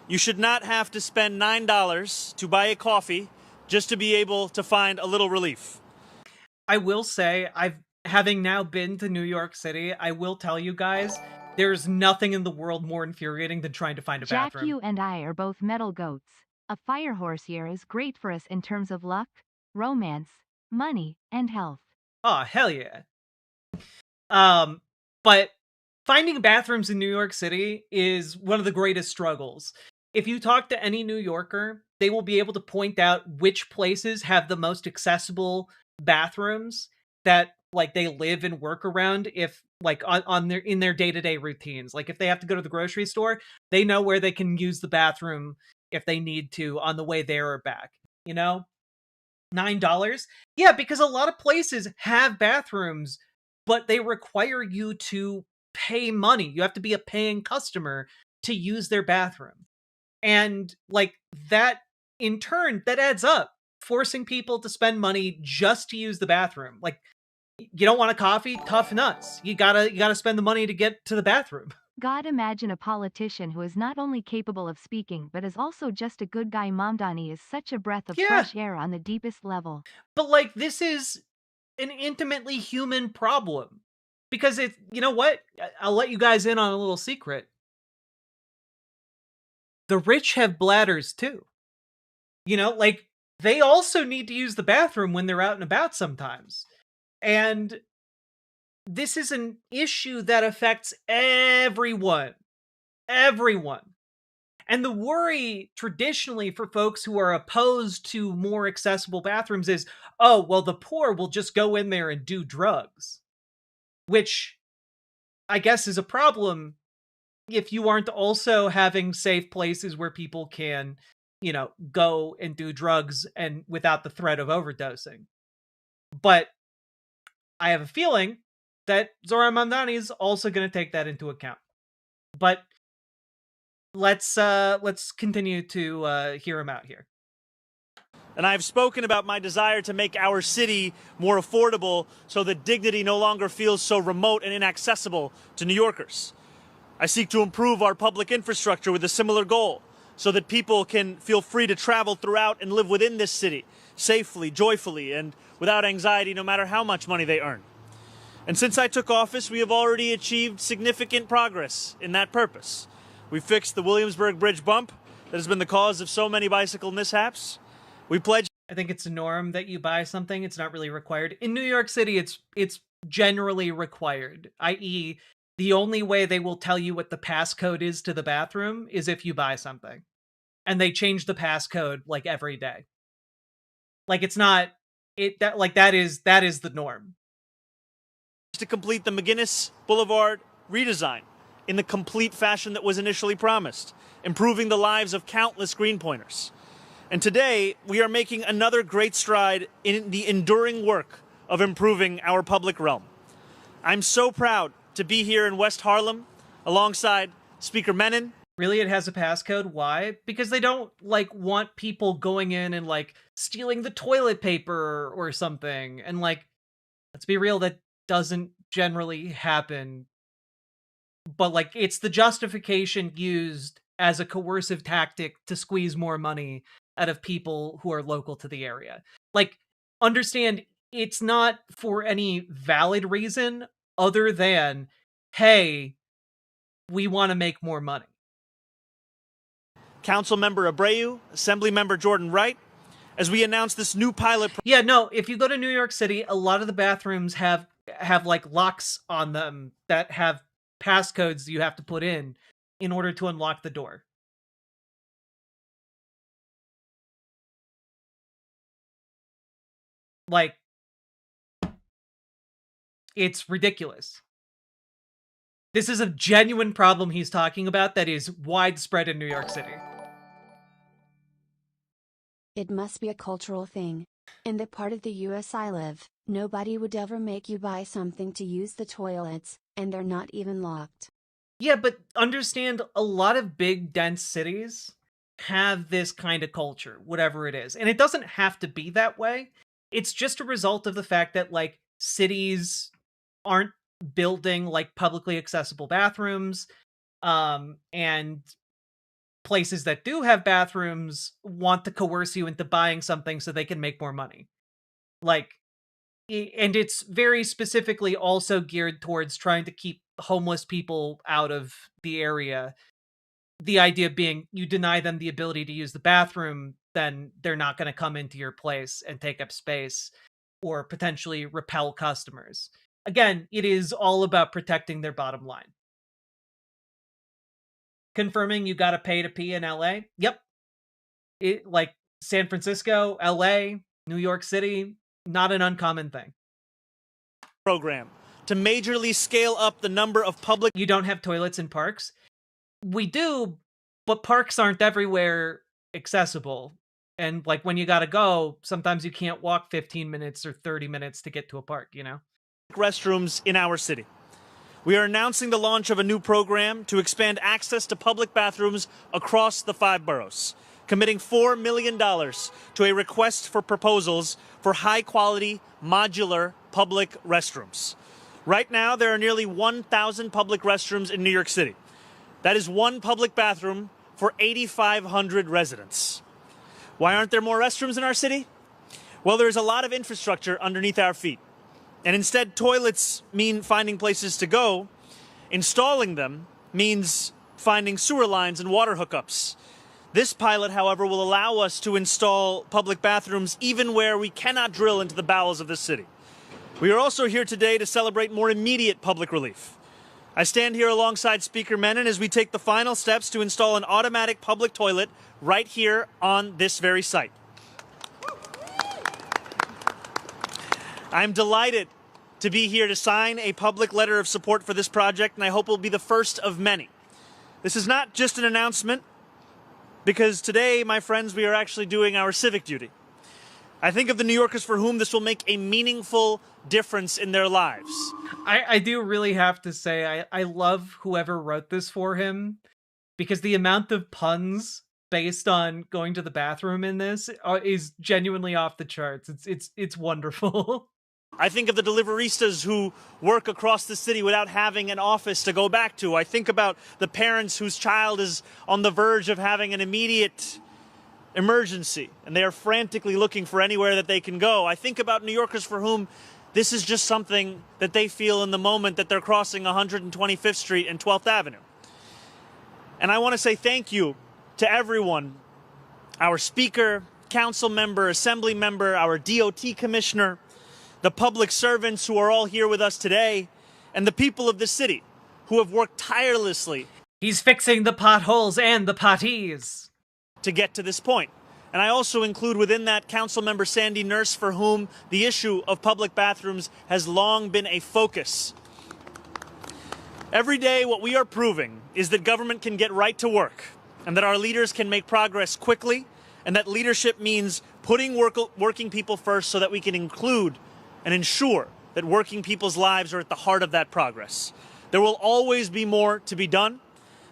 you should not have to spend $9 to buy a coffee just to be able to find a little relief. I will say, having now been to New York City, I will tell you guys, there's nothing in the world more infuriating than trying to find a bathroom. Jack, you and I are both metal goats. A fire horse year is great for us in terms of luck, romance, money, and health. Oh, hell yeah. But finding bathrooms in New York City is one of the greatest struggles. If you talk to any New Yorker, they will be able to point out which places have the most accessible bathrooms that like they live and work around, if like on their in their day-to-day routines. Like if they have to go to the grocery store, they know where they can use the bathroom if they need to on the way there or back, you know? $9? Yeah, because a lot of places have bathrooms, but they require you to pay money. You have to be a paying customer to use their bathroom. And like that, in turn, that adds up, forcing people to spend money just to use the bathroom. Like, you don't want a coffee? Tough nuts. You gotta spend the money to get to the bathroom. God, imagine a politician who is not only capable of speaking but is also just a good guy. Mamdani is such a breath of fresh air on the deepest level. But like, this is an intimately human problem. Because it's, you know what? I'll let you guys in on a little secret. The rich have bladders too. You know, like, they also need to use the bathroom when they're out and about sometimes. And this is an issue that affects everyone. Everyone. And the worry traditionally for folks who are opposed to more accessible bathrooms is, oh, well, the poor will just go in there and do drugs. Which I guess is a problem if you aren't also having safe places where people can, go and do drugs and without the threat of overdosing. But I have a feeling that Zoran Mamdani is also going to take that into account. But let's continue to hear him out here. And I've spoken about my desire to make our city more affordable so that dignity no longer feels so remote and inaccessible to New Yorkers. I seek to improve our public infrastructure with a similar goal so that people can feel free to travel throughout and live within this city safely, joyfully, and without anxiety no matter how much money they earn. And since I took office, we have already achieved significant progress in that purpose. We fixed the Williamsburg Bridge bump that has been the cause of so many bicycle mishaps. We pledged. I think it's a norm that you buy something. It's not really required. In New York City, it's generally required, i.e., the only way they will tell you what the passcode is to the bathroom is if you buy something. And they change the passcode like every day. Like it's not that is the norm. To complete the McGinnis Boulevard redesign in the complete fashion that was initially promised, improving the lives of countless Greenpointers. And today, we are making another great stride in the enduring work of improving our public realm. I'm so proud to be here in West Harlem alongside Speaker Menon. Really, it has a passcode? Why? Because they don't, want people going in and, stealing the toilet paper or something. And, let's be real, that doesn't generally happen. But, it's the justification used as a coercive tactic to squeeze more money out of people who are local to the area. Understand, it's not for any valid reason other than, hey, we want to make more money. Councilmember Abreu, Assemblymember Jordan Wright, as we announce this new pilot. Yeah, no, if you go to New York City, a lot of the bathrooms have locks on them that have passcodes you have to put in order to unlock the door. It's ridiculous. This is a genuine problem he's talking about that is widespread in New York City. It must be a cultural thing. In the part of the US I live, nobody would ever make you buy something to use the toilets, and they're not even locked. Yeah, but understand, a lot of big, dense cities have this kind of culture, whatever it is. And it doesn't have to be that way. It's just a result of the fact that, cities aren't building, publicly accessible bathrooms, and places that do have bathrooms want to coerce you into buying something so they can make more money. And it's very specifically also geared towards trying to keep homeless people out of the area. The idea being, you deny them the ability to use the bathroom, then they're not going to come into your place and take up space or potentially repel customers. Again, it is all about protecting their bottom line. Confirming you got to pay to pee in LA? Yep. San Francisco, LA, New York City, not an uncommon thing. Program to majorly scale up the number of public. You don't have toilets in parks? We do, but parks aren't everywhere accessible. And when you gotta go, sometimes you can't walk 15 minutes or 30 minutes to get to a park, Restrooms in our city. We are announcing the launch of a new program to expand access to public bathrooms across the 5 boroughs, committing $4 million to a request for proposals for high-quality, modular public restrooms. Right now, there are nearly 1,000 public restrooms in New York City. That is one public bathroom for 8,500 residents. Why aren't there more restrooms in our city? Well, there's a lot of infrastructure underneath our feet. And instead, toilets mean finding places to go. Installing them means finding sewer lines and water hookups. This pilot, however, will allow us to install public bathrooms even where we cannot drill into the bowels of the city. We are also here today to celebrate more immediate public relief. I stand here alongside Speaker Menon as we take the final steps to install an automatic public toilet right here on this very site. I'm delighted to be here to sign a public letter of support for this project, and I hope it will be the first of many. This is not just an announcement, because today, my friends, we are actually doing our civic duty. I think of the New Yorkers for whom this will make a meaningful difference in their lives. I do really have to say, I love whoever wrote this for him, because the amount of puns based on going to the bathroom in this is genuinely off the charts. It's wonderful. I think of the deliveristas who work across the city without having an office to go back to. I think about the parents whose child is on the verge of having an immediate emergency, and they are frantically looking for anywhere that they can go. I think about New Yorkers for whom this is just something that they feel in the moment that they're crossing 125th Street and 12th Avenue. And I want to say thank you to everyone, our speaker, council member, assembly member, our DOT commissioner, the public servants who are all here with us today, and the people of the city who have worked tirelessly. He's fixing the potholes and the potties to get to this point. And I also include within that Councilmember Sandy Nurse, for whom the issue of public bathrooms has long been a focus. Every day, what we are proving is that government can get right to work, and that our leaders can make progress quickly, and that leadership means putting working people first so that we can include and ensure that working people's lives are at the heart of that progress. There will always be more to be done,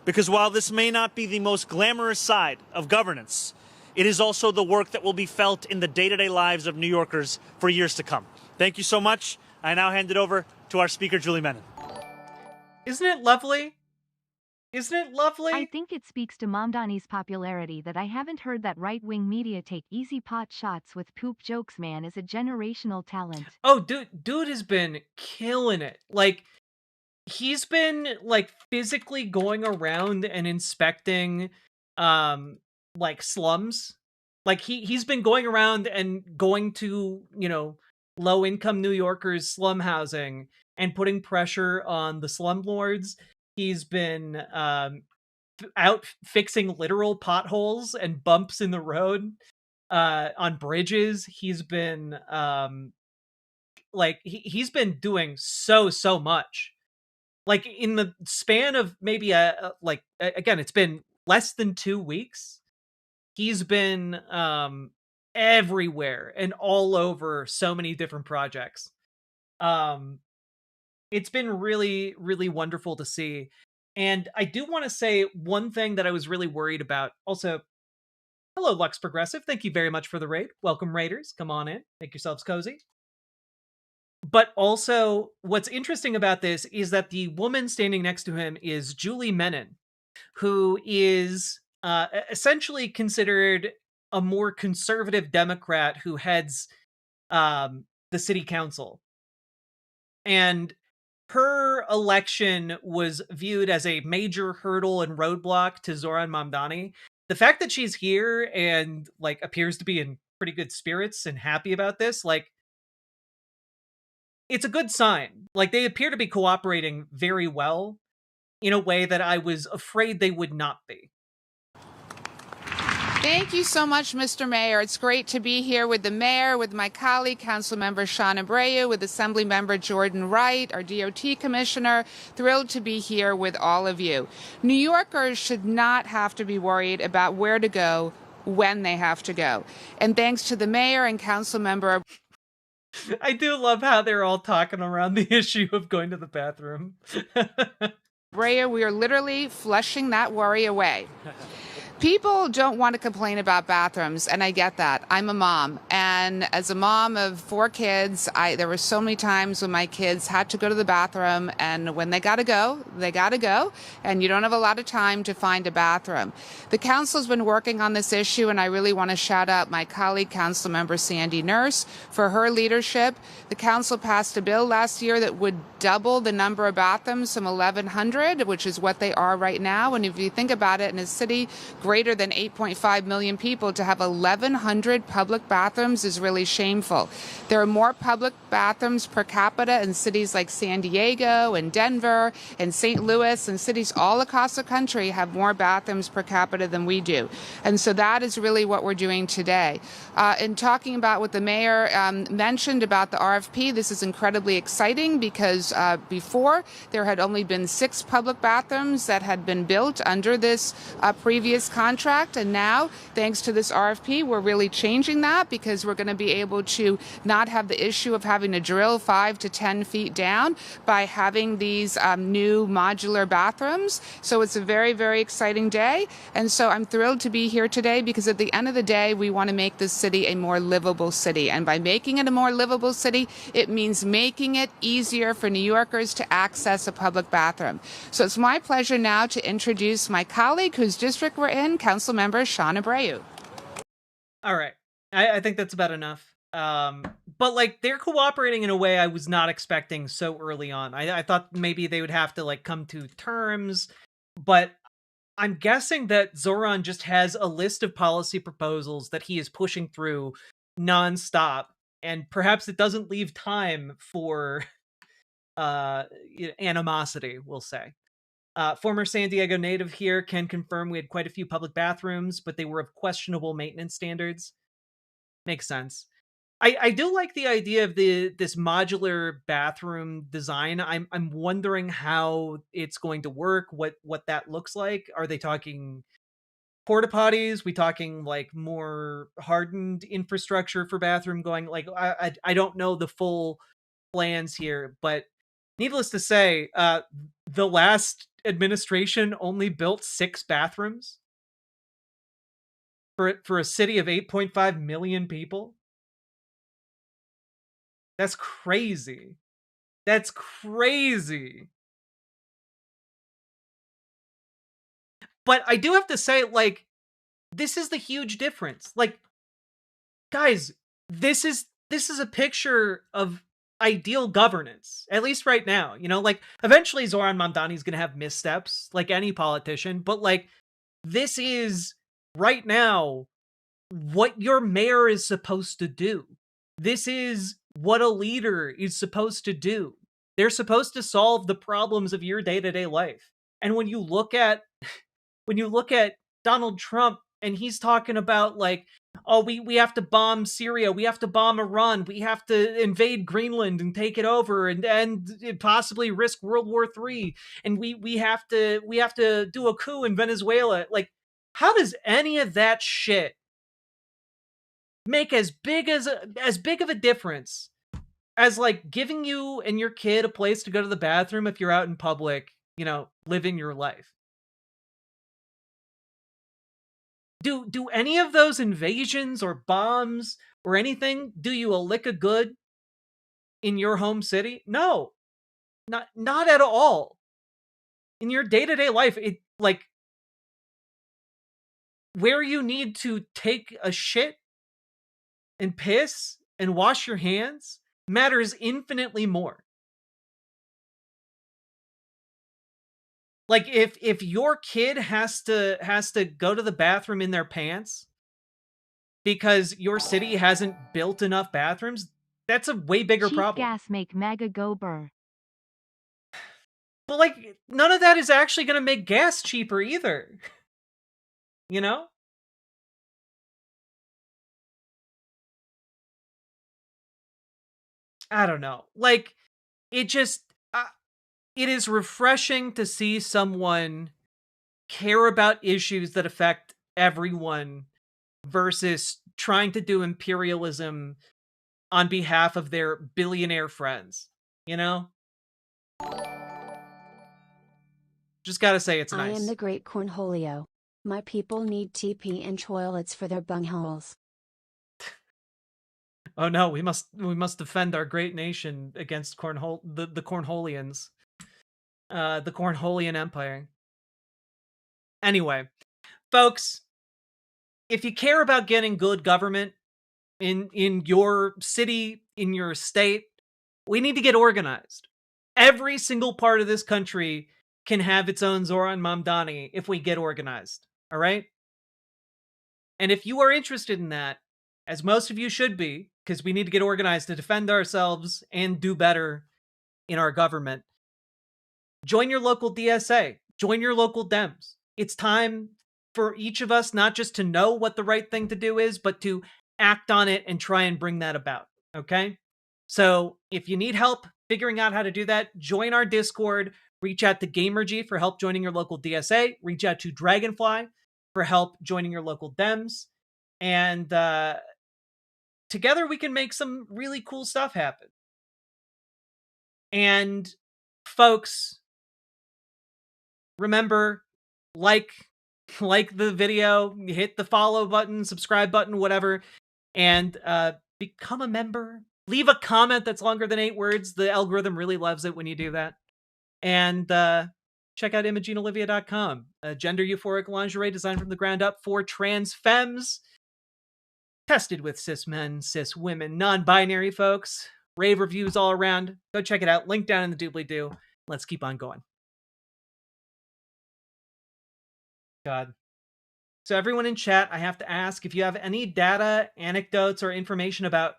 because while this may not be the most glamorous side of governance, it is also the work that will be felt in the day-to-day lives of New Yorkers for years to come. Thank you so much. I now hand it over to our speaker, Julie Menon. Isn't it lovely? Isn't it lovely? I think it speaks to Mamdani's popularity that I haven't heard that right-wing media take easy pot shots with poop jokes. Man is a generational talent. Oh, dude has been killing it. Like, he's been, like, physically going around and inspecting, like, slums. Like, he's been going around and going to, you know, low-income New Yorkers' slum housing and putting pressure on the slumlords. He's been out fixing literal potholes and bumps in the road on bridges. He's been like he's been doing so much. Like, in the span of maybe again, it's been less than 2 weeks. He's been everywhere and all over so many different projects. It's been really, really wonderful to see. And I do want to say one thing that I was really worried about. Also, hello, Lux Progressive. Thank you very much for the raid. Welcome, Raiders. Come on in. Make yourselves cozy. But also, what's interesting about this is that the woman standing next to him is Julie Menon, who is essentially considered a more conservative Democrat who heads the city council. And her election was viewed as a major hurdle and roadblock to Zoran Mamdani. The fact that she's here and, like, appears to be in pretty good spirits and happy about this, like, it's a good sign. Like, they appear to be cooperating very well in a way that I was afraid they would not be. Thank you so much, Mr. Mayor. It's great to be here with the mayor, with my colleague, Councilmember Sean Abreu, with Assemblymember Jordan Wright, our DOT commissioner. Thrilled to be here with all of you. New Yorkers should not have to be worried about where to go when they have to go. And thanks to the mayor and Councilmember. I do love how they're all talking around the issue of going to the bathroom. Abreu, we are literally flushing that worry away. People don't want to complain about bathrooms, and I get that. I'm a mom, and as a mom of 4 kids, there were so many times when my kids had to go to the bathroom, and when they gotta go, and you don't have a lot of time to find a bathroom. The council's been working on this issue, and I really want to shout out my colleague, Councilmember Sandy Nurse, for her leadership. The council passed a bill last year that would double the number of bathrooms from 1,100, which is what they are right now, and if you think about it, in a city greater than 8.5 million people, to have 1,100 public bathrooms is really shameful. There are more public bathrooms per capita in cities like San Diego and Denver and St. Louis, and cities all across the country have more bathrooms per capita than we do. And so that is really what we're doing today. In talking about what the mayor mentioned about the RFP, this is incredibly exciting because before there had only been 6 public bathrooms that had been built under this previous contract. And now, thanks to this RFP, we're really changing that because we're going to be able to not have the issue of having to drill 5 to 10 feet down by having these new modular bathrooms. So it's a very, very exciting day. And so I'm thrilled to be here today because at the end of the day, we want to make this city a more livable city. And by making it a more livable city, it means making it easier for New Yorkers to access a public bathroom. So it's my pleasure now to introduce my colleague whose district we're in, Councilmember Sean Abreu. All right. I think that's about enough. But like they're cooperating in a way I was not expecting so early on. I thought maybe they would have to like come to terms, but I'm guessing that Zoran just has a list of policy proposals that he is pushing through nonstop, and perhaps it doesn't leave time for animosity, we'll say. Former San Diego native here can confirm we had quite a few public bathrooms, but they were of questionable maintenance standards. Makes sense. I do like the idea of this modular bathroom design. I'm wondering how it's going to work, what that looks like. Are they talking porta potties? We talking like more hardened infrastructure for bathroom going? Like I don't know the full plans here, but needless to say, the last administration only built 6 bathrooms for a city of 8.5 million people. That's crazy. That's crazy. But I do have to say, like, this is the huge difference. Like, guys, this is a picture of ideal governance, at least right now. You know, like, eventually Zoran Mamdani's gonna have missteps, like any politician, but like, this is right now what your mayor is supposed to do. This is what a leader is supposed to do. They're supposed to solve the problems of your day-to-day life. And when you look at Donald Trump and he's talking about like, oh, we have to bomb Syria, we have to bomb Iran, we have to invade Greenland and take it over and possibly risk World War III, and we have to do a coup in Venezuela. Like, how does any of that shit make as big of a difference as like giving you and your kid a place to go to the bathroom if you're out in public, you know, living your life? Do any of those invasions or bombs or anything do you a lick of good in your home city? No. Not at all. In your day-to-day life, it like where you need to take a shit and piss and wash your hands matters infinitely more. Like if your kid has to go to the bathroom in their pants because your city hasn't built enough bathrooms, that's a way bigger Cheap problem. gas make mega go burr. But like none of that is actually going to make gas cheaper either. You know? I don't know. Like it just it is refreshing to see someone care about issues that affect everyone versus trying to do imperialism on behalf of their billionaire friends, you know? Just gotta say it's nice. I am the great Cornholio. My people need TP and toilets for their bungholes. Oh no, we must defend our great nation against the Cornholians. The Cornholian Empire. Anyway, folks, if you care about getting good government in your city, in your state, we need to get organized. Every single part of this country can have its own Zoran Mamdani if we get organized. All right? And if you are interested in that, as most of you should be, because we need to get organized to defend ourselves and do better in our government, join your local DSA, join your local Dems. It's time for each of us not just to know what the right thing to do is, but to act on it and try and bring that about. Okay? So if you need help figuring out how to do that, join our Discord. Reach out to Gamergy for help joining your local DSA. Reach out to Dragonfly for help joining your local Dems. And together we can make some really cool stuff happen. And folks, remember, like the video, hit the follow button, subscribe button, whatever, and become a member. Leave a comment that's longer than 8 words. The algorithm really loves it when you do that. And check out ImogeneOlivia.com, a gender euphoric lingerie designed from the ground up for trans femmes, tested with cis men, cis women, non-binary folks. Rave reviews all around. Go check it out. Link down in the doobly-doo. Let's keep on going. God. So everyone in chat, I have to ask, if you have any data, anecdotes, or information about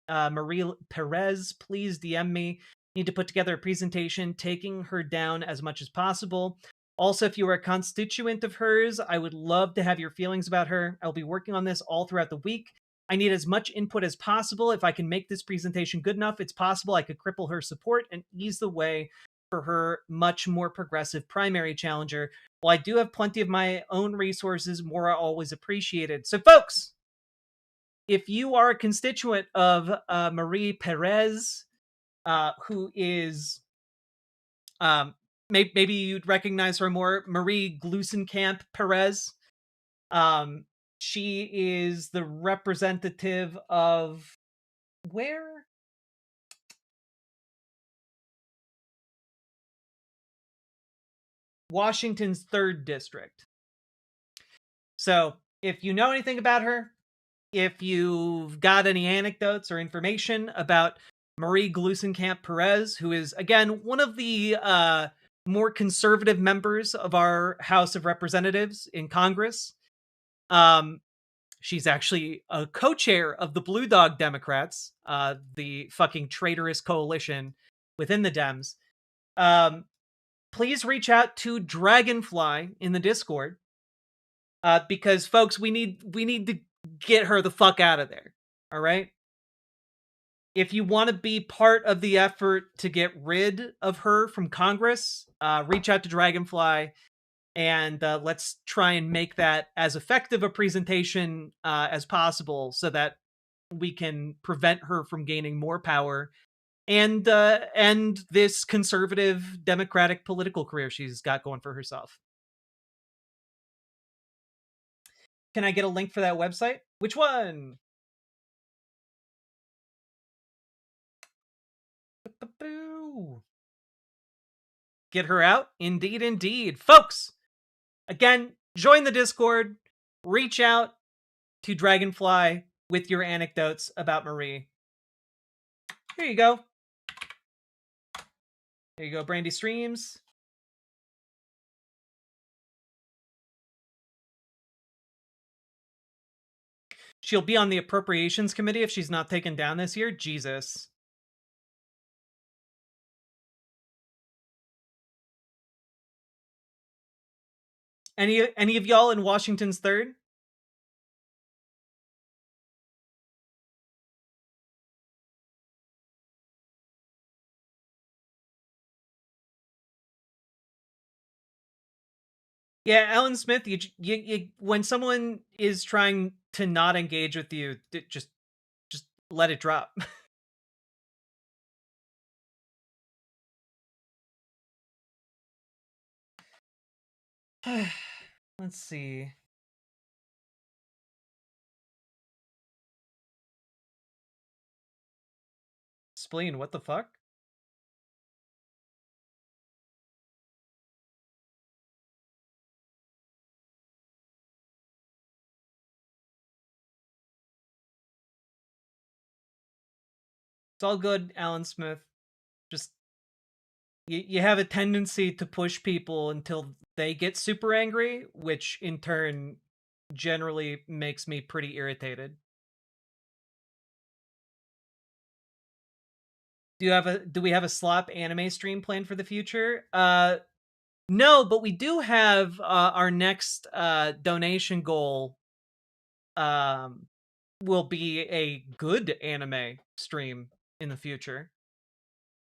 Marie Perez, please DM me. Need to put together a presentation taking her down as much as possible. Also, if you are a constituent of hers, I would love to have your feelings about her. I'll be working on this all throughout the week. I need as much input as possible. If I can make this presentation good enough, it's possible I could cripple her support and ease the way for her much more progressive primary challenger. While I do have plenty of my own resources, more are always appreciated. So folks, if you are a constituent of Marie Perez, who is, maybe you'd recognize her more, Marie Glusenkamp Perez. She is the representative of where? Washington's 3rd district. So if you know anything about her, if you've got any anecdotes or information about Marie Glusenkamp Perez, who is, again, one of the more conservative members of our House of Representatives in Congress. She's actually a co-chair of the Blue Dog Democrats, the fucking traitorous coalition within the Dems. Please reach out to Dragonfly in the Discord, because folks, we need to get her the fuck out of there. All right. If you want to be part of the effort to get rid of her from Congress, reach out to Dragonfly, and let's try and make that as effective a presentation as possible so that we can prevent her from gaining more power and end this conservative democratic political career she's got going for herself. Can I get a link for that website? Which one? Get her out? Indeed, indeed. Folks, again, join the Discord. Reach out to Dragonfly with your anecdotes about Marie. Here you go. There you go, Brandy Streams. She'll be on the Appropriations Committee if she's not taken down this year. Jesus. Any of y'all in Washington's 3rd? Yeah, Alan Smith, you when someone is trying to not engage with you, just let it drop. Let's see. Spleen, what the fuck? It's all good, Alan Smith. Just you have a tendency to push people until they get super angry, which in turn generally makes me pretty irritated. Do we have a slop anime stream planned for the future? No, but we do have our next donation goal will be a good anime stream in the future,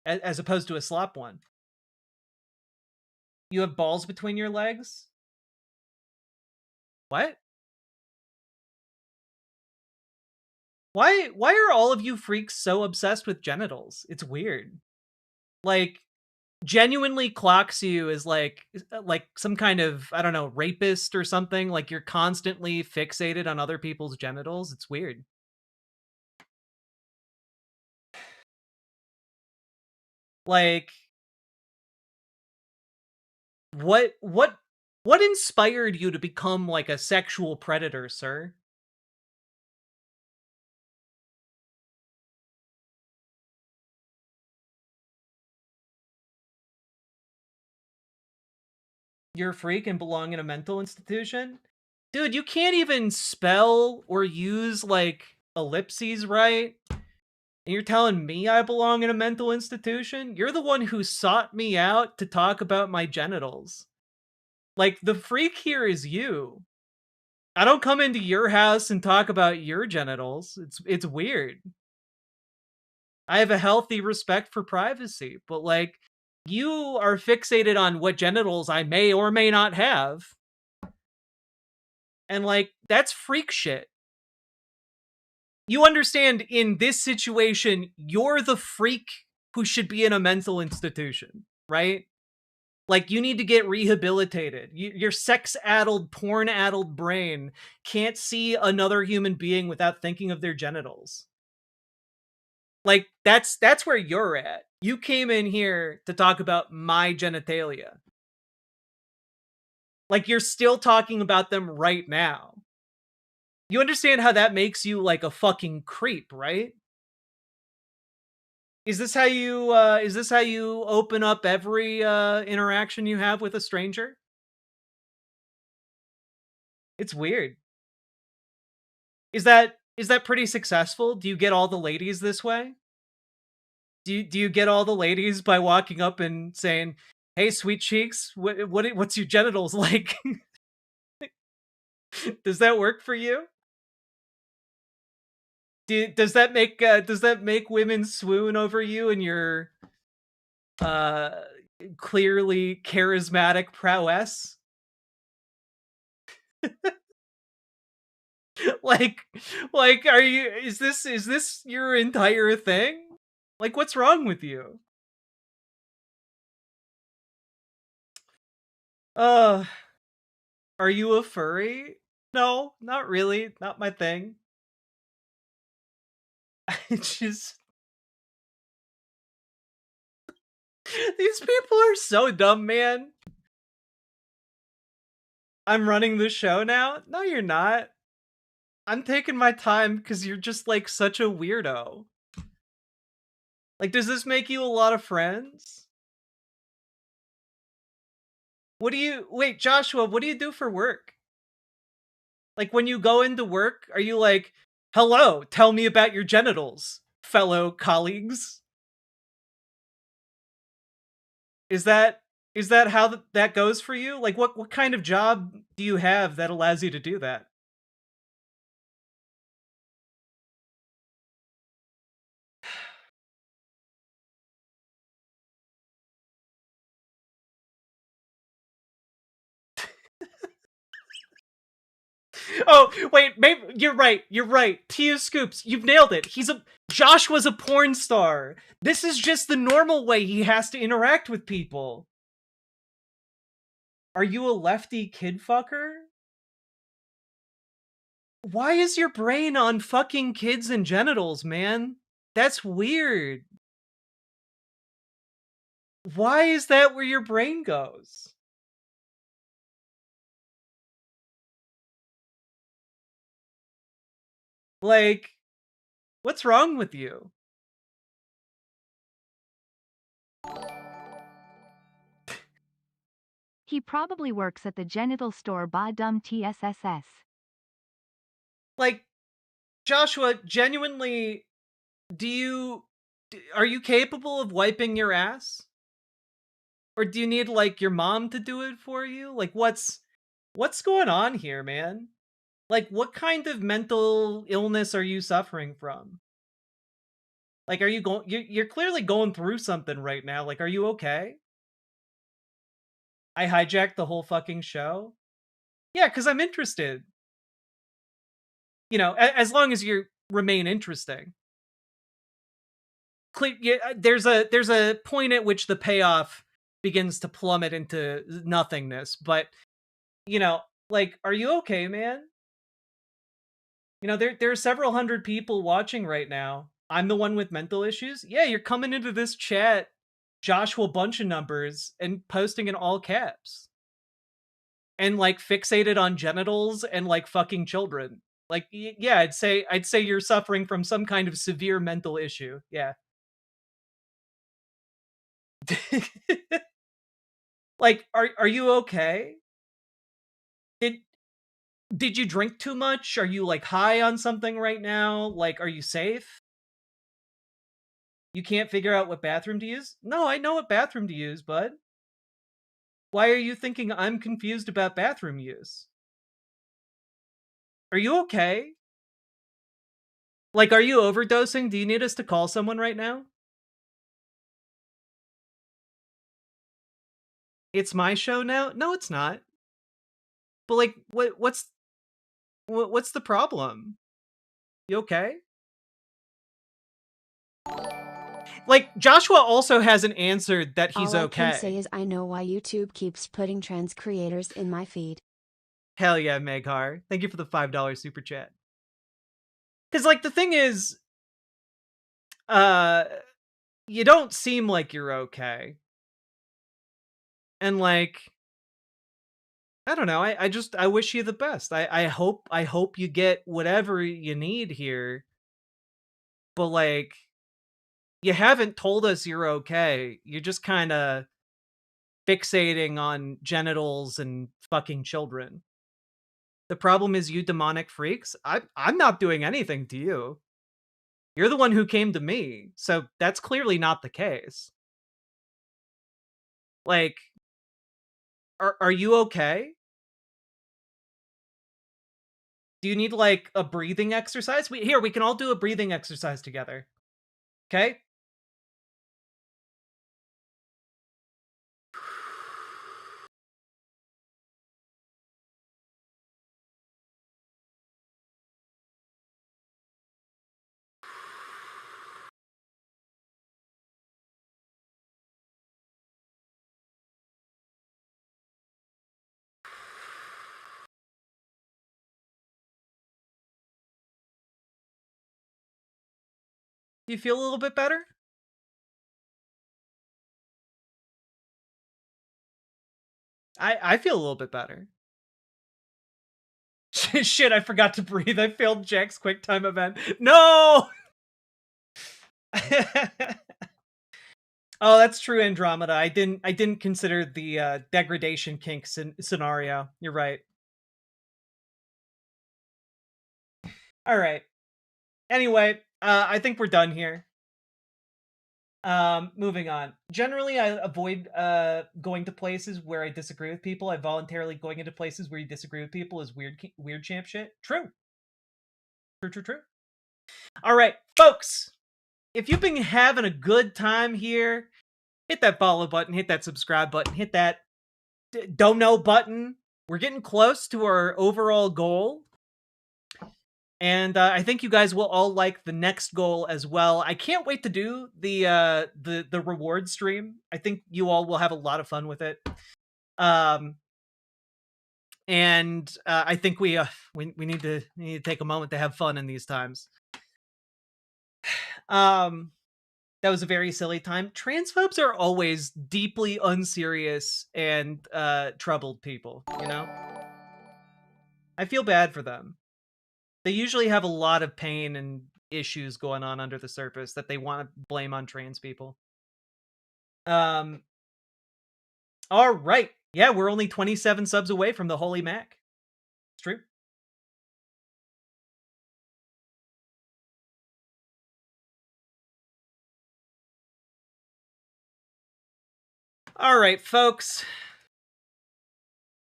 as opposed to a slop one. You have balls between your legs? What? Why are all of you freaks so obsessed with genitals? It's weird. Like, genuinely clocks you as like some kind of, I don't know, rapist or something. Like, you're constantly fixated on other people's genitals. It's weird. Like, what inspired you to become like a sexual predator, sir? You're a freak and belong in a mental institution? Dude, you can't even spell or use like ellipses right. And you're telling me I belong in a mental institution? You're the one who sought me out to talk about my genitals. Like, the freak here is you. I don't come into your house and talk about your genitals. It's weird. I have a healthy respect for privacy, but like, you are fixated on what genitals I may or may not have. And like, that's freak shit. You understand, in this situation, you're the freak who should be in a mental institution, right? Like, you need to get rehabilitated. Your sex-addled, porn-addled brain can't see another human being without thinking of their genitals. Like, that's where you're at. You came in here to talk about my genitalia. Like, you're still talking about them right now. You understand how that makes you like a fucking creep, right? Is this how you open up every interaction you have with a stranger? It's weird. Is that pretty successful? Do you get all the ladies this way? Do you get all the ladies by walking up and saying, "Hey, sweet cheeks, what's your genitals like?" Does that work for you? Does that make women swoon over you and your uh clearly charismatic prowess? like are you, is this your entire thing? Like, what's wrong with you? Uh are you a furry? No, not really. Not my thing. It's just, these people are so dumb, man. I'm running the show now? No, you're not. I'm taking my time because you're just like such a weirdo. Like, does this make you a lot of friends? Wait, Joshua, what do you do for work? Like, when you go into work, are you like, "Hello, tell me about your genitals, fellow colleagues"? Is that how that goes for you? Like, what kind of job do you have that allows you to do that? Oh, wait, maybe you're right. You're right. Tia Scoops, you've nailed it. Josh was a porn star. This is just the normal way he has to interact with people. Are you a lefty kid fucker? Why is your brain on fucking kids and genitals, man? That's weird. Why is that where your brain goes? Like, what's wrong with you? He probably works at the genital store Ba Dum TSSS. Like, Joshua, genuinely, are you capable of wiping your ass? Or do you need, like, your mom to do it for you? Like, what's going on here, man? Like, what kind of mental illness are you suffering from? Like, are you going? You're clearly going through something right now. Like, are you okay? I hijacked the whole fucking show. Yeah, because I'm interested. You know, as long as you remain interesting. There's a point at which the payoff begins to plummet into nothingness. But you know, like, are you okay, man? You know, there are several hundred people watching right now. I'm the one with mental issues. Yeah, you're coming into this chat, Joshua bunch of numbers, and posting in all caps. And like fixated on genitals and like fucking children. Like, yeah, I'd say you're suffering from some kind of severe mental issue. Yeah. Like, are you okay? Did you drink too much? Are you like high on something right now? Like, are you safe? You can't figure out what bathroom to use? No, I know what bathroom to use, bud. Why are you thinking I'm confused about bathroom use? Are you okay? Like, are you overdosing? Do you need us to call someone right now? It's my show now? No, it's not. But like, what's the problem? You okay? Like, Joshua also hasn't answered that he's All I okay. can say is I know why YouTube keeps putting trans creators in my feed. Hell yeah, Meghar. Thank you for the $5 super chat. Because, like, the thing is, you don't seem like you're okay. And, like, I don't know, I wish you the best. I hope you get whatever you need here. But, like, you haven't told us you're okay. You're just kind of fixating on genitals and fucking children. The problem is you demonic freaks. I'm not doing anything to you. You're the one who came to me, so that's clearly not the case. Like, are you okay? Do you need like a breathing exercise? We can all do a breathing exercise together. Okay? Do you feel a little bit better? I feel a little bit better. Shit, I forgot to breathe. I failed Jack's quick time event. No! Oh, that's true, Andromeda. I didn't consider the degradation kink scenario. You're right. All right. Anyway, I think we're done here. Moving on. Generally, I avoid going to places where I disagree with people. I voluntarily going into places where you disagree with people is weird champ shit. True. True. All right, folks. If you've been having a good time here, hit that follow button, hit that subscribe button, hit that don't know button. We're getting close to our overall goal. And I think you guys will all like the next goal as well. I can't wait to do the reward stream. I think you all will have a lot of fun with it. And I think we need to take a moment to have fun in these times. That was a very silly time. Transphobes are always deeply unserious and troubled people, you know? I feel bad for them. They usually have a lot of pain and issues going on under the surface that they want to blame on trans people. All right. Yeah, we're only 27 subs away from the Holy Mac. It's true. All right, folks.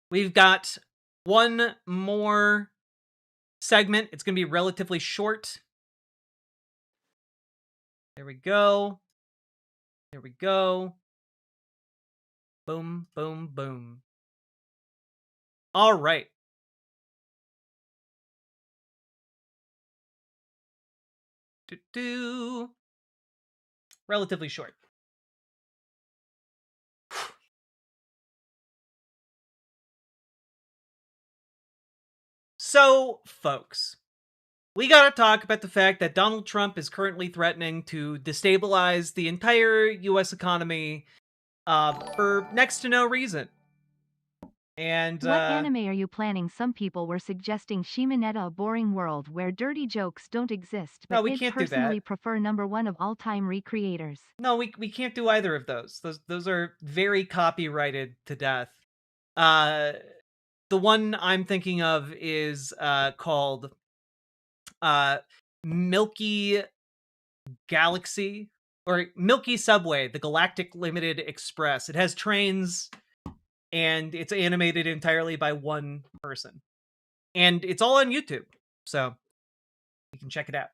We've got one more segment. It's going to be relatively short. There we go. There we go. Boom, boom, boom. All right. Relatively short. So, folks, we gotta talk about the fact that Donald Trump is currently threatening to destabilize the entire U.S. economy for next to no reason. And what anime are you planning? Some people were suggesting Shimonetta, a boring world where dirty jokes don't exist, but No, we I'd can't do that. personally prefer #1 of all-time recreators. No, we can't do either of those. Those are very copyrighted to death. The one I'm thinking of is called Milky Galaxy, or Milky Subway, the Galactic Limited Express. It has trains, and it's animated entirely by one person. And it's all on YouTube, so you can check it out.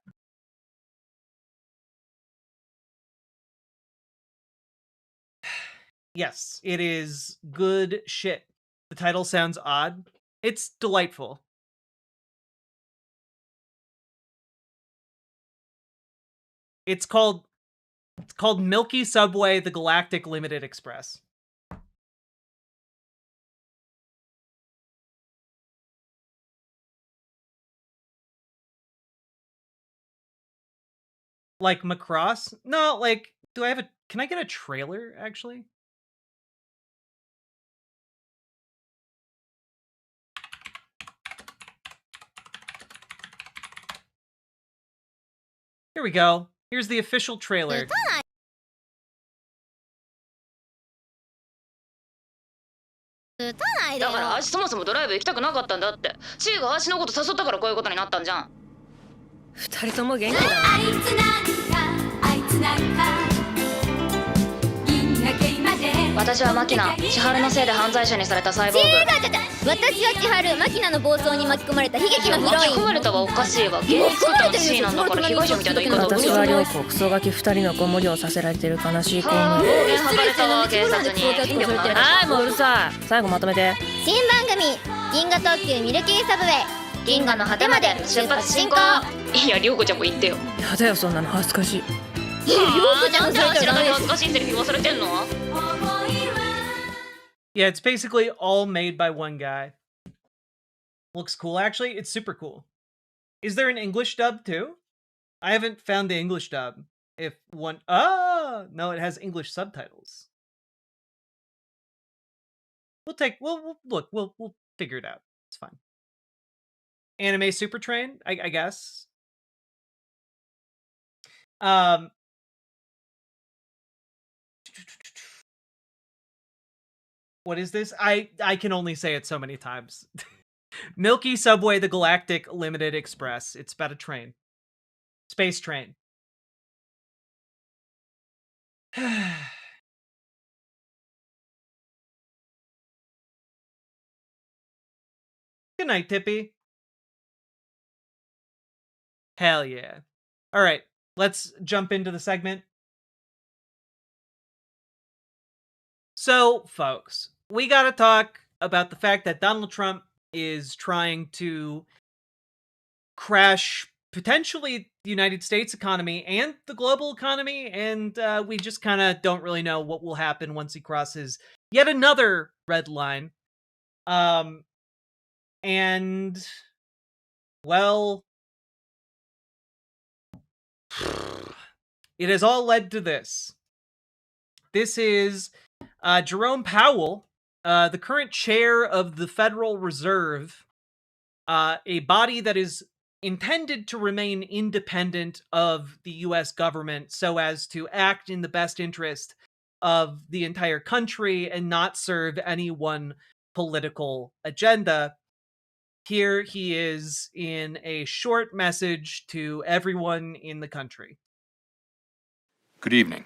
Yes, it is good shit. The title sounds odd. It's delightful. It's called Milky Subway, the Galactic Limited Express. Like Macross? No, like, can I get a trailer, actually? Here we go. Here's the official trailer. だからアシそもそもドライブ行きたくなかったんだって。シーがアシのこと誘ったからこういうことになったんじゃん。二人とも元気だ。あいつなんか私はマキナ。千春のせいで犯罪者にされたサイボーグ。私は千春。マキナの暴走に巻き込まれた悲劇のヒロイン。巻き込まれたはおかしいわ。芸人作ったのシーなんだから被害者みたいな言い方を。私は良子。クソガキ二人の子守をさせられてる悲しい子はあ、暴言吐かれたわ警察に。はい、もううるさい。最後まとめて。新番組銀河特急ミルキーサブウェイ、銀河の果てまで出発進行。いや、涼子ちゃんも言ってよ。やだよ、そんなの恥ずかしい。なんで知らない恥ずかしいセリフ忘れてんの？ Yeah, it's basically all made by one guy. Looks cool, actually. It's super cool. Is there an English dub, too? I haven't found the English dub. If one... Ah! No, it has English subtitles. We'll figure it out. It's fine. Anime Super Train, I guess. What is this? I can only say it so many times. Milky Subway, the Galactic Limited Express. It's about a train. Space train. Good night, Tippy. Hell yeah. All right, let's jump into the segment. So, folks, we gotta talk about the fact that Donald Trump is trying to crash potentially the United States economy and the global economy, and we just kind of don't really know what will happen once he crosses yet another red line. And, well, it has all led to this. This is Jerome Powell, the current chair of the Federal Reserve, a body that is intended to remain independent of the U.S. government so as to act in the best interest of the entire country and not serve any one political agenda. Here he is in a short message to everyone in the country. Good evening.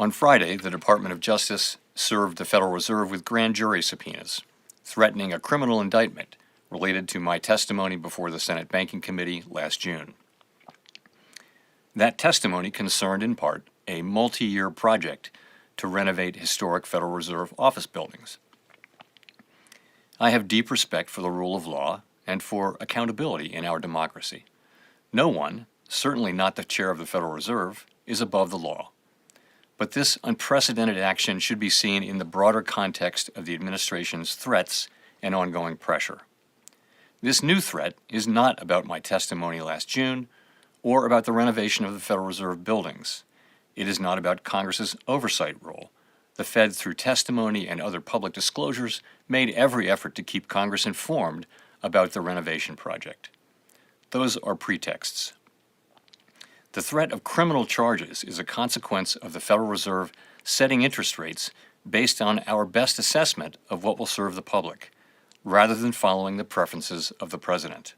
On Friday, the Department of Justice served the Federal Reserve with grand jury subpoenas, threatening a criminal indictment related to my testimony before the Senate Banking Committee last June. That testimony concerned in part a multi-year project to renovate historic Federal Reserve office buildings. I have deep respect for the rule of law and for accountability in our democracy. No one, certainly not the chair of the Federal Reserve, is above the law. But this unprecedented action should be seen in the broader context of the administration's threats and ongoing pressure. This new threat is not about my testimony last June or about the renovation of the Federal Reserve buildings. It is not about Congress's oversight role. The Fed, through testimony and other public disclosures, made every effort to keep Congress informed about the renovation project. Those are pretexts. The threat of criminal charges is a consequence of the Federal Reserve setting interest rates based on our best assessment of what will serve the public, rather than following the preferences of the president.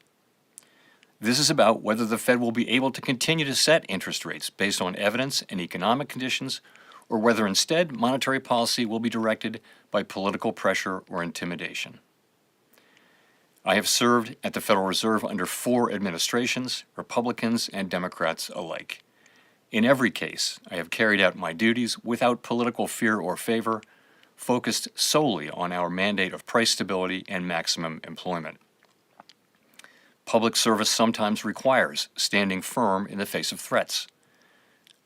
This is about whether the Fed will be able to continue to set interest rates based on evidence and economic conditions, or whether instead monetary policy will be directed by political pressure or intimidation. I have served at the Federal Reserve under 4 administrations, Republicans and Democrats alike. In every case, I have carried out my duties without political fear or favor, focused solely on our mandate of price stability and maximum employment. Public service sometimes requires standing firm in the face of threats.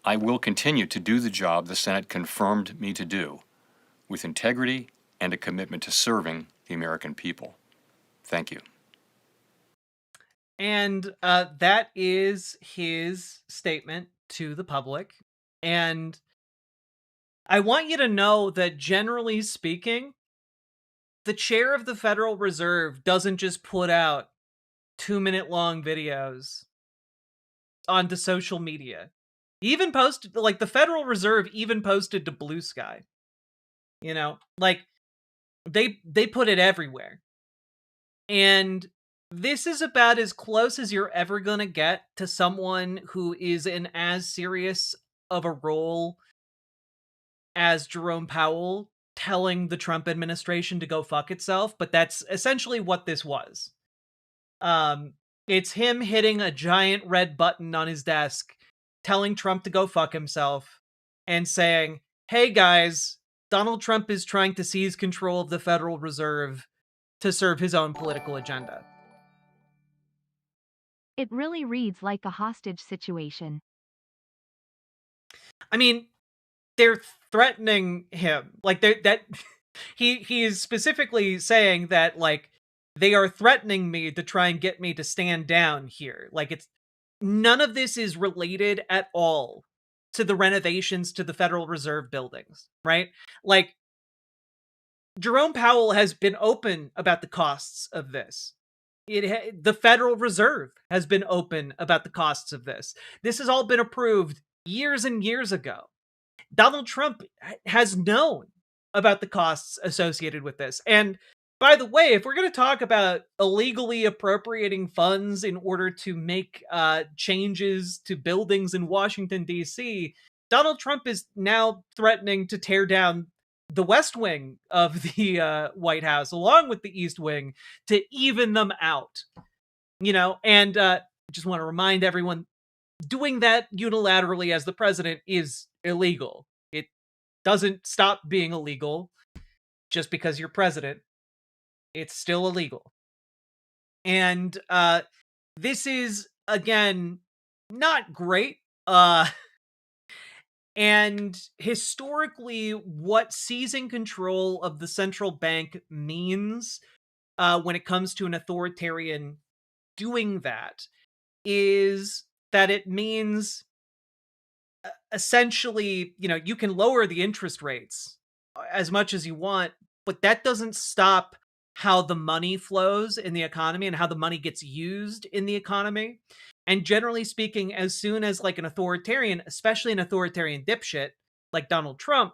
I will continue to do the job the Senate confirmed me to do, with integrity and a commitment to serving the American people. Thank you. And that is his statement to the public. And I want you to know that, generally speaking, the chair of the Federal Reserve doesn't just put out 2-minute long videos onto social media. Even posted, like, the Federal Reserve even posted to Blue Sky. You know, like, they put it everywhere. And this is about as close as you're ever going to get to someone who is in as serious of a role as Jerome Powell telling the Trump administration to go fuck itself, but that's essentially what this was. It's him hitting a giant red button on his desk, telling Trump to go fuck himself, and saying, hey guys, Donald Trump is trying to seize control of the Federal Reserve to serve his own political agenda. It really reads like a hostage situation. I mean, they're threatening him. Like, he is specifically saying that, like, they are threatening me to try and get me to stand down here. Like, it's none of this is related at all to the renovations to the Federal Reserve buildings, right? Like, Jerome Powell has been open about the costs of this. The Federal Reserve has been open about the costs of this. This has all been approved years and years ago. Donald Trump has known about the costs associated with this. And by the way, if we're going to talk about illegally appropriating funds in order to make changes to buildings in Washington, D.C., Donald Trump is now threatening to tear down the West Wing of the White House, along with the East Wing, to even them out. You know, and just want to remind everyone, doing that unilaterally as the president is illegal. It doesn't stop being illegal just because you're president. It's still illegal. And this is, again, not great. And historically, what seizing control of the central bank means when it comes to an authoritarian doing that is that it means essentially, you know, you can lower the interest rates as much as you want, but that doesn't stop how the money flows in the economy and how the money gets used in the economy. And generally speaking, as soon as, like, an authoritarian, especially an authoritarian dipshit like Donald Trump,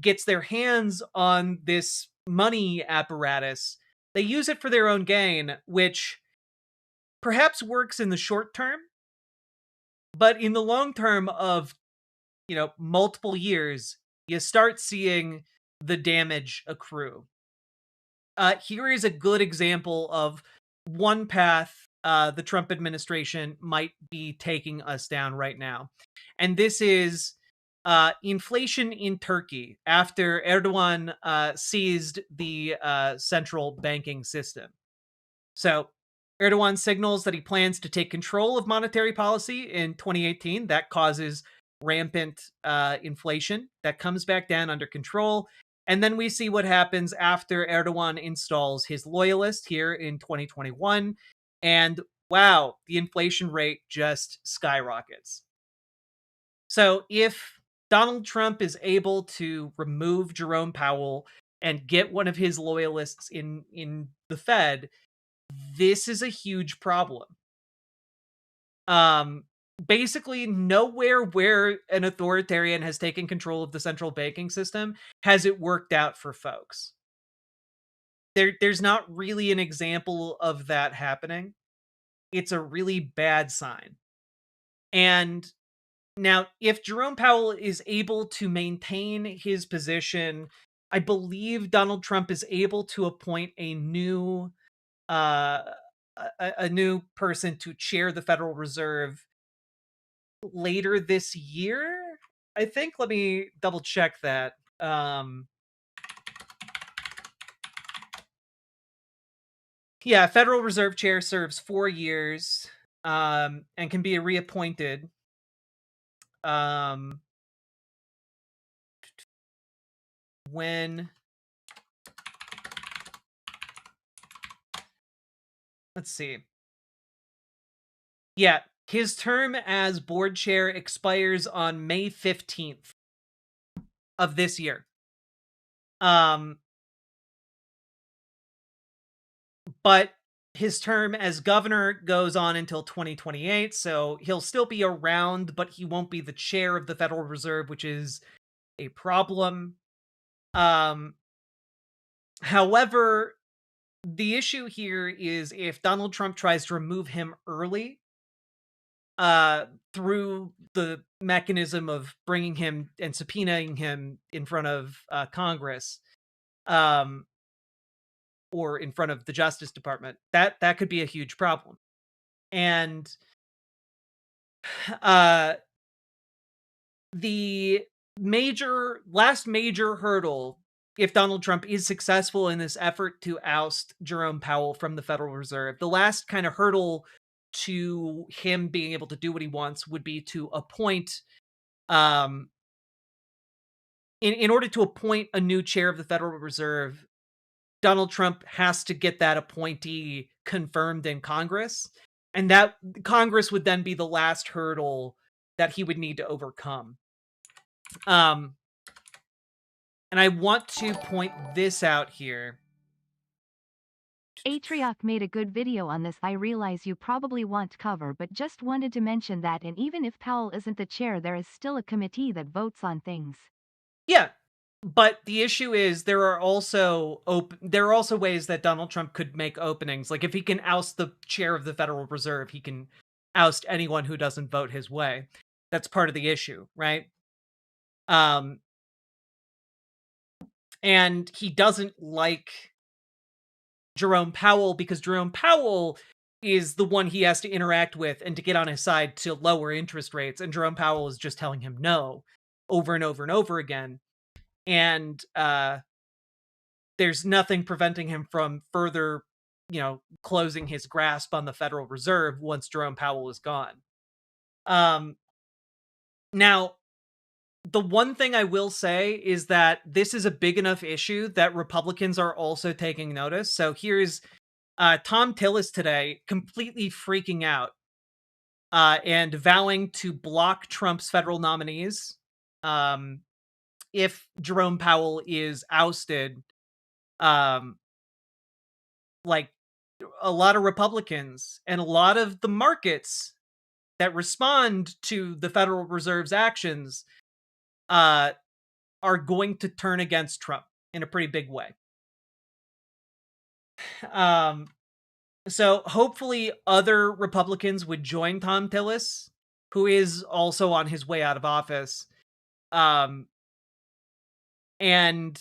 gets their hands on this money apparatus, they use it for their own gain, which perhaps works in the short term, but in the long term of, you know, multiple years, you start seeing the damage accrue. Here is a good example of one path the Trump administration might be taking us down right now. And this is inflation in Turkey after Erdogan seized the central banking system. So Erdogan signals that he plans to take control of monetary policy in 2018. That causes rampant inflation that comes back down under control. And then we see what happens after Erdogan installs his loyalist here in 2021. And wow, the inflation rate just skyrockets. So if Donald Trump is able to remove Jerome Powell and get one of his loyalists in the Fed, this is a huge problem. Basically, nowhere where an authoritarian has taken control of the central banking system has it worked out for folks. There's not really an example of that happening. It's a really bad sign. And now, if Jerome Powell is able to maintain his position, I believe Donald Trump is able to appoint a new person to chair the Federal Reserve later this year. I think. Let me double check that. Yeah, Federal Reserve chair serves 4 years and can be reappointed. When let's see. Yeah, his term as board chair expires on May 15th of this year. But his term as governor goes on until 2028, so he'll still be around, but he won't be the chair of the Federal Reserve, which is a problem. However, the issue here is if Donald Trump tries to remove him early, through the mechanism of bringing him and subpoenaing him in front of Congress, or in front of the Justice Department, that could be a huge problem. And the last major hurdle, if Donald Trump is successful in this effort to oust Jerome Powell from the Federal Reserve, the last kind of hurdle to him being able to do what he wants would be to appoint, in order to appoint a new chair of the Federal Reserve, Donald Trump has to get that appointee confirmed in Congress, and that Congress would then be the last hurdle that he would need to overcome. And I want to point this out here. Atriok made a good video on this. I realize you probably want to cover, but just wanted to mention that, and even if Powell isn't the chair, there is still a committee that votes on things. Yeah, but the issue is there are also ways that Donald Trump could make openings. Like if he can oust the chair of the Federal Reserve, he can oust anyone who doesn't vote his way. That's part of the issue, right? And he doesn't like Jerome Powell because Jerome Powell is the one he has to interact with and to get on his side to lower interest rates. And Jerome Powell is just telling him no over and over and over again. And there's nothing preventing him from further, closing his grasp on the Federal Reserve once Jerome Powell is gone. Now, the one thing I will say is that this is a big enough issue that Republicans are also taking notice. So here's Tom Tillis today completely freaking out and vowing to block Trump's federal nominees if Jerome Powell is ousted. Like a lot of Republicans and a lot of the markets that respond to the Federal Reserve's actions are going to turn against Trump in a pretty big way. So hopefully other Republicans would join Tom Tillis, who is also on his way out of office, And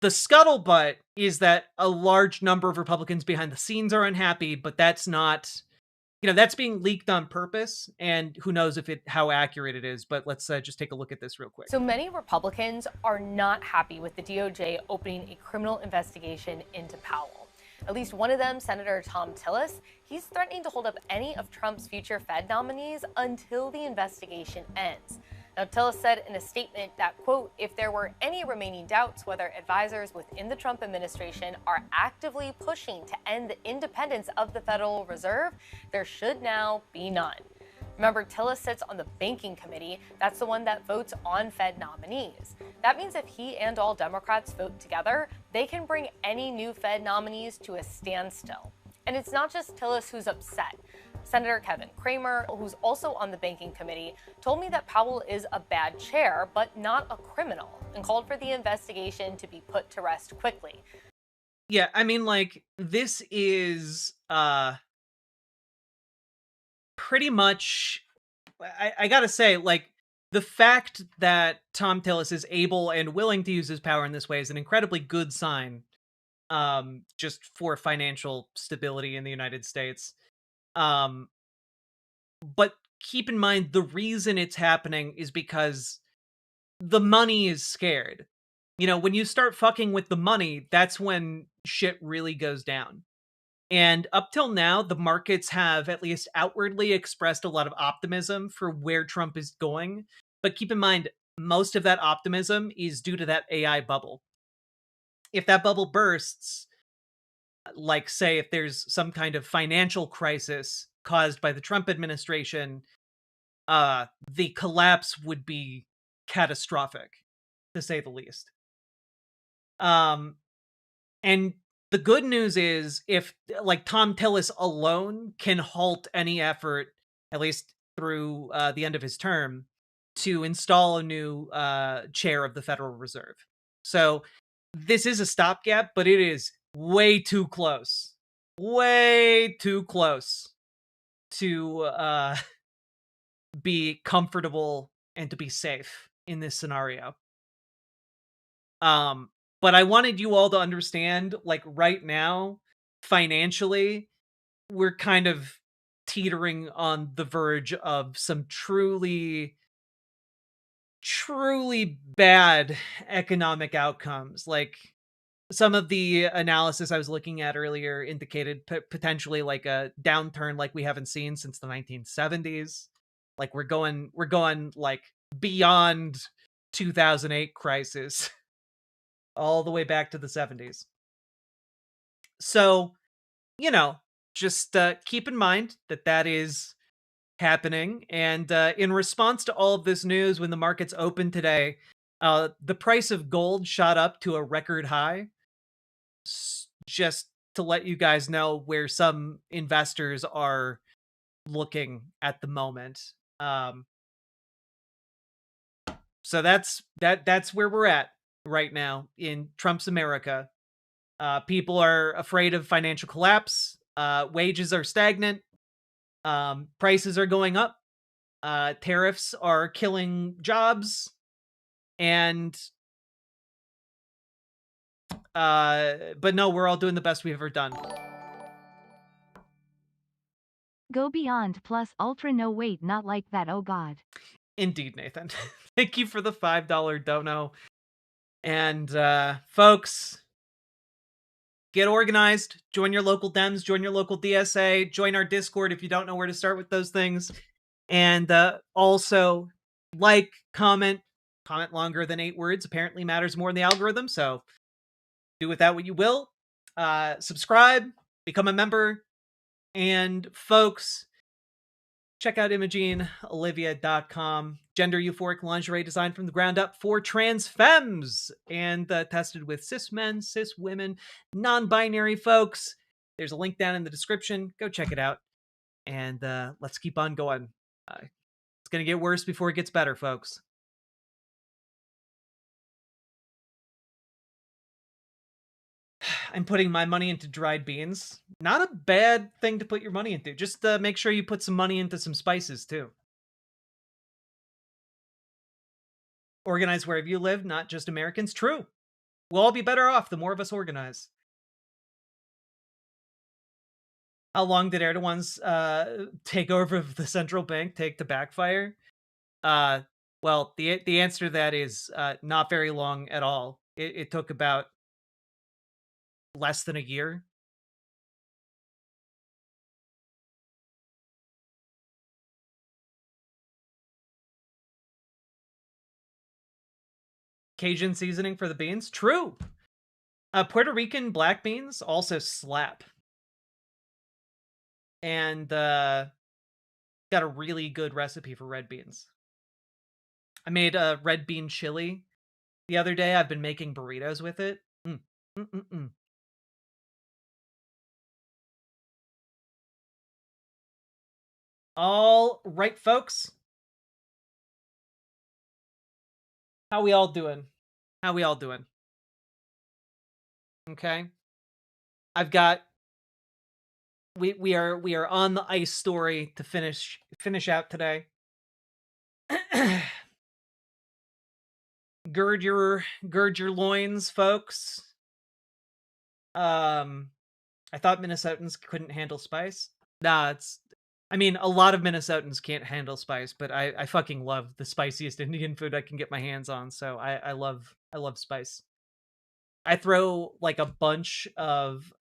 the scuttlebutt is that a large number of Republicans behind the scenes are unhappy, but that's not, that's being leaked on purpose, and who knows how accurate it is. But let's just take a look at this real quick. So many Republicans are not happy with the DOJ opening a criminal investigation into Powell. At least one of them, Senator Tom Tillis, he's threatening to hold up any of Trump's future Fed nominees until the investigation ends. Now, Tillis said in a statement that, quote, if there were any remaining doubts whether advisors within the Trump administration are actively pushing to end the independence of the Federal Reserve, there should now be none. Remember, Tillis sits on the banking committee. That's the one that votes on Fed nominees. That means if he and all Democrats vote together, they can bring any new Fed nominees to a standstill. And it's not just Tillis who's upset. Senator Kevin Cramer, who's also on the banking committee, told me that Powell is a bad chair, but not a criminal, and called for the investigation to be put to rest quickly. Yeah, I mean, this is pretty much, I gotta say, the fact that Tom Tillis is able and willing to use his power in this way is an incredibly good sign, just for financial stability in the United States. But keep in mind, the reason it's happening is because the money is scared. When you start fucking with the money, that's when shit really goes down. And up till now, the markets have at least outwardly expressed a lot of optimism for where Trump is going. But keep in mind, most of that optimism is due to that AI bubble. If that bubble bursts, say if there's some kind of financial crisis caused by the Trump administration, the collapse would be catastrophic, to say the least. And the good news is, if Tom Tillis alone can halt any effort, at least through the end of his term, to install a new chair of the Federal Reserve. So this is a stopgap, but it is way too close to be comfortable and to be safe in this scenario. But I wanted you all to understand, right now, financially, we're kind of teetering on the verge of some truly bad economic outcomes. Some of the analysis I was looking at earlier indicated potentially a downturn like we haven't seen since the 1970s. We're going beyond 2008 crisis all the way back to the 70s. So, just keep in mind that is happening. And in response to all of this news, when the markets opened today, the price of gold shot up to a record high. Just to let you guys know where some investors are looking at the moment. So that's where we're at right now in Trump's America. People are afraid of financial collapse. Wages are stagnant. Prices are going up. Tariffs are killing jobs. And but no, we're all doing the best we've ever done. Go beyond plus ultra no wait, not like that, oh god. Indeed, Nathan. Thank you for the $5 dono. And folks, get organized. Join your local Dems. Join your local DSA. Join our Discord if you don't know where to start with those things. And also, comment longer than 8 words. Apparently matters more in the algorithm, so do with that what you will. Subscribe. Become a member. And folks, check out ImogeneOlivia.com. Gender euphoric lingerie designed from the ground up for trans femmes and tested with cis men, cis women, non-binary folks. There's a link down in the description. Go check it out. And let's keep on going. It's going to get worse before it gets better, folks. I'm putting my money into dried beans. Not a bad thing to put your money into. Just make sure you put some money into some spices, too. Organize wherever you live, not just Americans. True. We'll all be better off the more of us organize. How long did Erdogan's takeover of the central bank take to backfire? Well, the answer to that is not very long at all. It took about less than a year. Cajun seasoning for the beans? True. Puerto Rican black beans also slap. And got a really good recipe for red beans. I made a red bean chili the other day. I've been making burritos with it. All right, folks. How we all doing? How we all doing? Okay. I've got we are on the ice story to finish out today. gird your loins, folks. I thought Minnesotans couldn't handle spice. Nah, I mean, a lot of Minnesotans can't handle spice, but I fucking love the spiciest Indian food I can get my hands on, so I love spice. I throw like a bunch of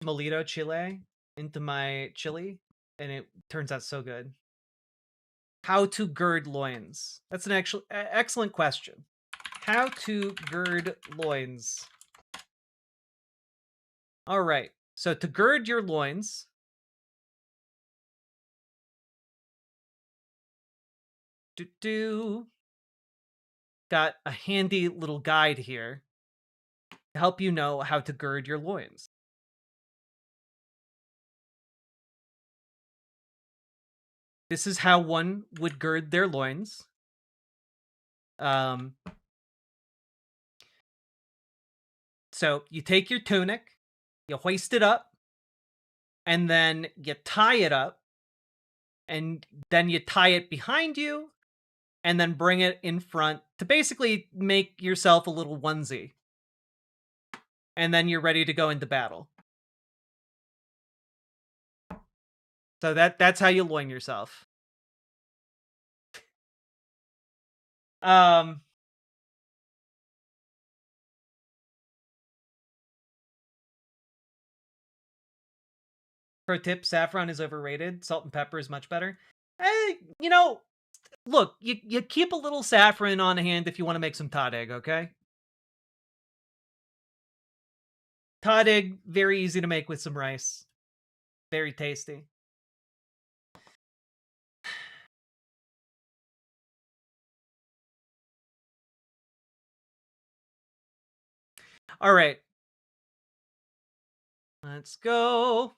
Molito chile into my chili, and it turns out so good. How to gird loins? That's an excellent question. How to gird loins? All right. So to gird your loins, got a handy little guide here to help you know how to gird your loins. This is how one would gird their loins. So you take your tunic, you hoist it up, and then you tie it up, and then you tie it behind you, and then bring it in front to basically make yourself a little onesie. And then you're ready to go into battle. So that's how you loin yourself. Pro tip, saffron is overrated. Salt and pepper is much better. Look, you keep a little saffron on hand if you want to make some Todd egg, okay? Todd egg, very easy to make with some rice. Very tasty. All right. Let's go.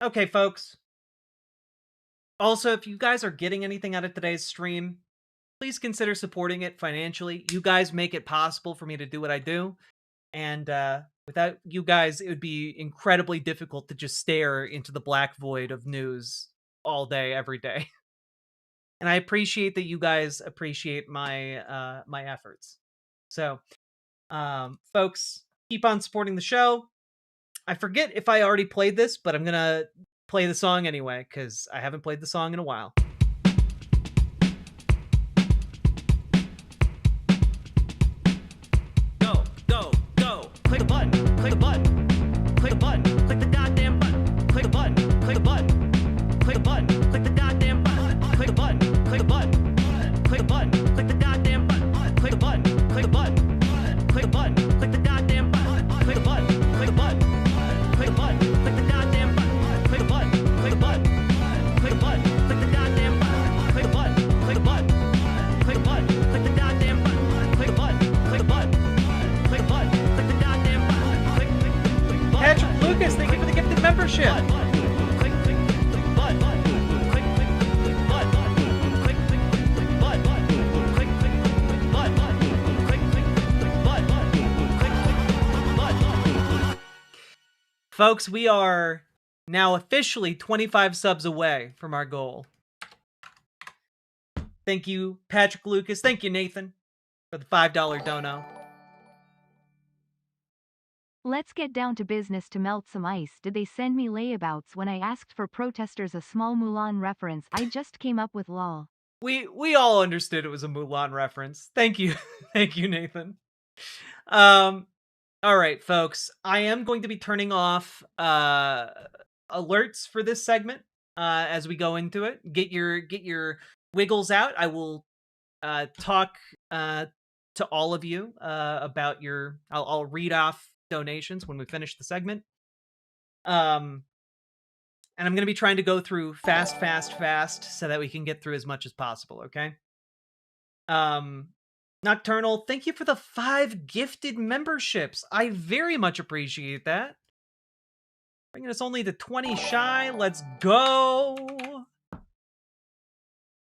Okay, folks. Also, if you guys are getting anything out of today's stream, please consider supporting it financially. You guys make it possible for me to do what I do. And without you guys, it would be incredibly difficult to just stare into the black void of news all day, every day. And I appreciate that you guys appreciate my my efforts. So, folks, keep on supporting the show. I forget if I already played this, but I'm going to play the song anyway, because I haven't played the song in a while. Go, go, go. Click a button, click a button. Click a button, click the goddamn button. Click a button, click a button. Click a button, click the goddamn button. Click a button, click a button. Click a button, click the goddamn button. Click a button, click a button. Click a button, click the goddamn button. Click a button, click a button. Click a button, click the goddamn button. Click a button, click a button. Click a button, click the goddamn button. Click a button, click a button. Click a button, click the goddamn button. Click a button, click a button. Click a button, click the goddamn button. Click, click, click, button. Patrick Lucas, thank you for the gifted membership. Click, click, click, button. Click, click, click, button. Click, click, click, button. Click, click, click, button. Click, click, click, button. Click, click, click, button. Folks, we are Now officially 25 subs away from our goal. Thank you, Patrick Lucas. Thank you, Nathan, for the $5 dono. Let's get down to business to melt some ice. Did they send me layabouts when I asked for protesters a small Mulan reference? I just came up with lol. We all understood it was a Mulan reference. Thank you. Thank you, Nathan. All right, folks. I am going to be turning off alerts for this segment as we go into it. Get your wiggles out. I will talk to all of you about your. I'll read off donations when we finish the segment. And I'm going to be trying to go through fast so that we can get through as much as possible, okay? Nocturnal, thank you for the 5 gifted memberships. I very much appreciate that. Bringing us only to 20 shy. Let's go.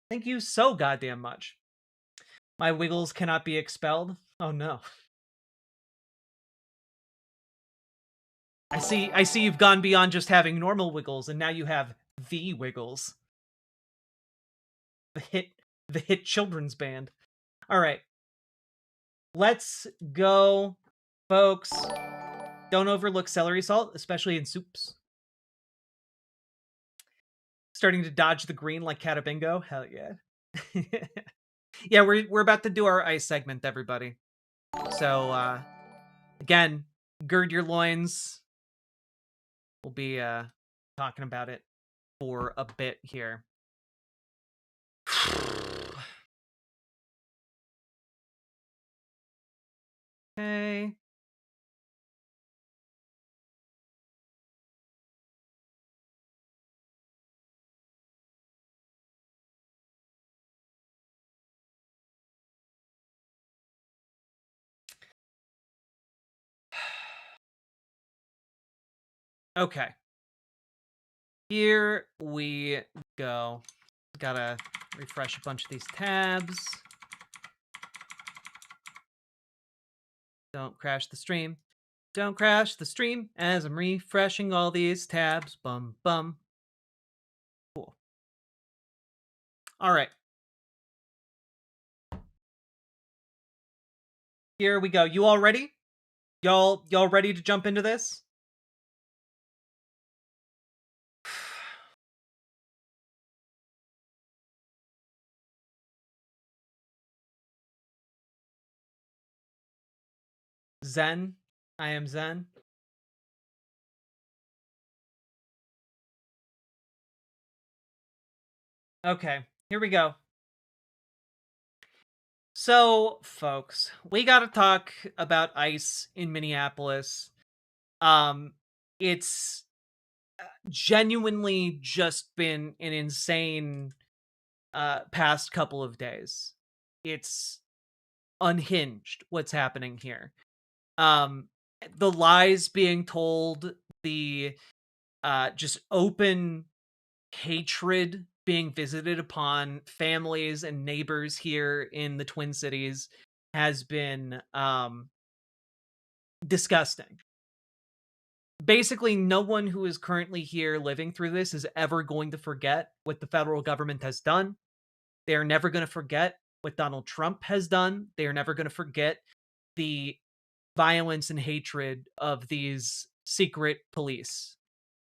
Thank you so goddamn much. My wiggles cannot be expelled. Oh no. I see you've gone beyond just having normal wiggles, and now you have the wiggles. The hit children's band. All right. Let's go, folks. Don't overlook celery salt, especially in soups. Starting to dodge the green like Catabingo. Hell yeah. Yeah, we're about to do our ice segment, everybody. So again, gird your loins. We'll be talking about it for a bit here. Okay. Okay. Here we go. Gotta refresh a bunch of these tabs. Don't crash the stream. Don't crash the stream as I'm refreshing all these tabs. Bum, bum. Cool. All right. Here we go. You all ready? Y'all ready to jump into this? Zen. I am Zen. Okay, here we go. So, folks, we gotta talk about ICE in Minneapolis. It's genuinely just been an insane past couple of days. It's unhinged what's happening here. The lies being told, the just open hatred being visited upon families and neighbors here in the Twin Cities has been disgusting. Basically, no one who is currently here living through this is ever going to forget what the federal government has done. They are never going to forget what Donald Trump has done. They are never going to forget the violence and hatred of these secret police.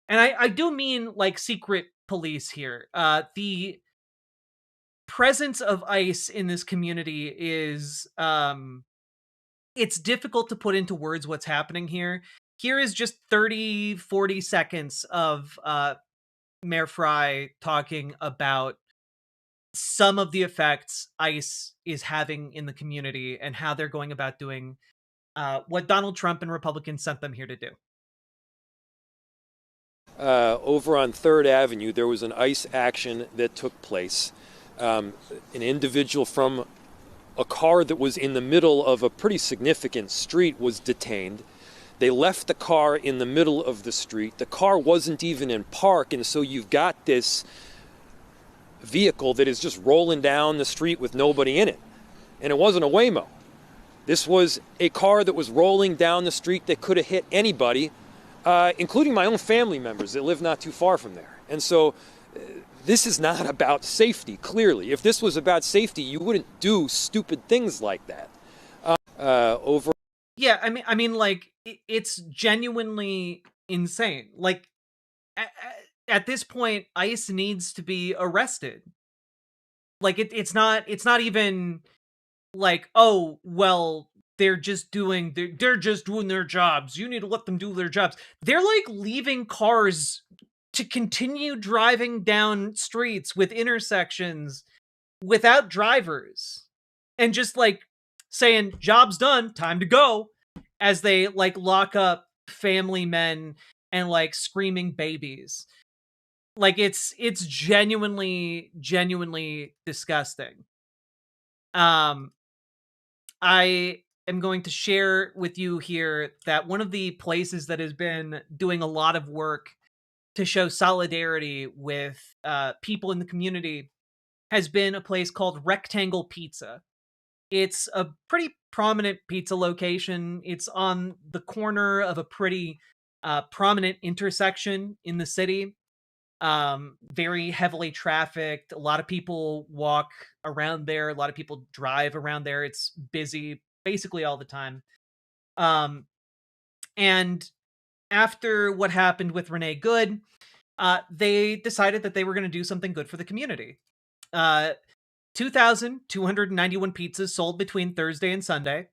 And I do mean like secret police here. The presence of ICE in this community is it's difficult to put into words what's happening here. Here is just 30-40 seconds of Mayor Fry talking about some of the effects ICE is having in the community and how they're going about doing what Donald Trump and Republicans sent them here to do. Over on 3rd Avenue, there was an ICE action that took place. An individual from a car that was in the middle of a pretty significant street was detained. They left the car in the middle of the street. The car wasn't even in park, and so you've got this vehicle that is just rolling down the street with nobody in it. And it wasn't a Waymo. This was a car that was rolling down the street that could have hit anybody including my own family members that live not too far from there. And so this is not about safety, clearly. If this was about safety, you wouldn't do stupid things like that. Yeah, I mean, like, it's genuinely insane. Like, at this point, ICE needs to be arrested. Like, it's not even like, oh, well, they're just doing their jobs. You need to let them do their jobs. They're like leaving cars to continue driving down streets with intersections without drivers and just like saying, job's done, time to go, as they like lock up family men and like screaming babies. Like, it's genuinely disgusting. I am going to share with you here that one of the places that has been doing a lot of work to show solidarity with people in the community has been a place called Rectangle Pizza. It's a pretty prominent pizza location. It's on the corner of a pretty prominent intersection in the city. Very heavily trafficked. A lot of people walk around there. A lot of people drive around there. It's busy basically all the time. And after what happened with Renee Good, they decided that they were going to do something good for the community. 2,291 pizzas sold between Thursday and Sunday.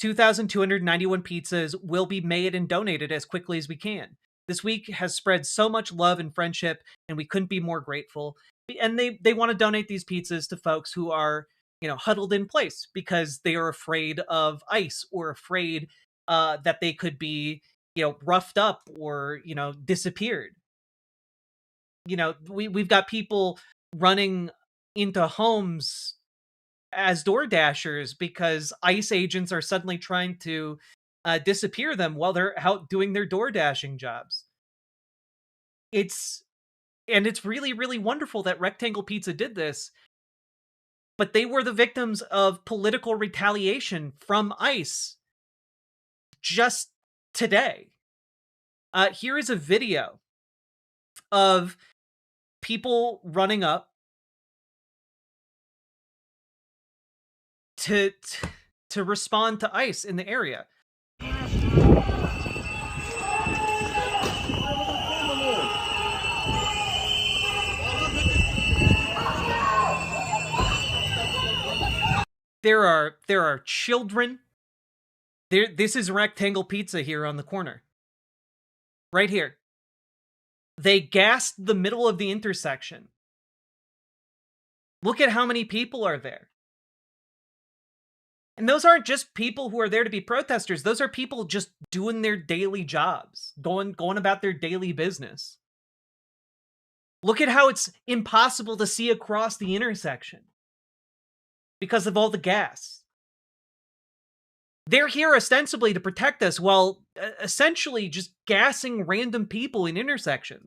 2,291 pizzas will be made and donated as quickly as we can. This week has spread so much love and friendship, and we couldn't be more grateful. And they want to donate these pizzas to folks who are, huddled in place because they are afraid of ICE or afraid that they could be, roughed up or, disappeared. We've got people running into homes as door dashers because ICE agents are suddenly trying to disappear them while they're out doing their door dashing jobs. It's really, really wonderful that Rectangle Pizza did this, but they were the victims of political retaliation from ICE just today. Here is a video of people running up to respond to ICE in the area. There are children. This is Rectangle Pizza here on the corner. Right here. They gassed the middle of the intersection. Look at how many people are there. And those aren't just people who are there to be protesters. Those are people just doing their daily jobs, going about their daily business. Look at how it's impossible to see across the intersection because of all the gas. They're here ostensibly to protect us while essentially just gassing random people in intersections.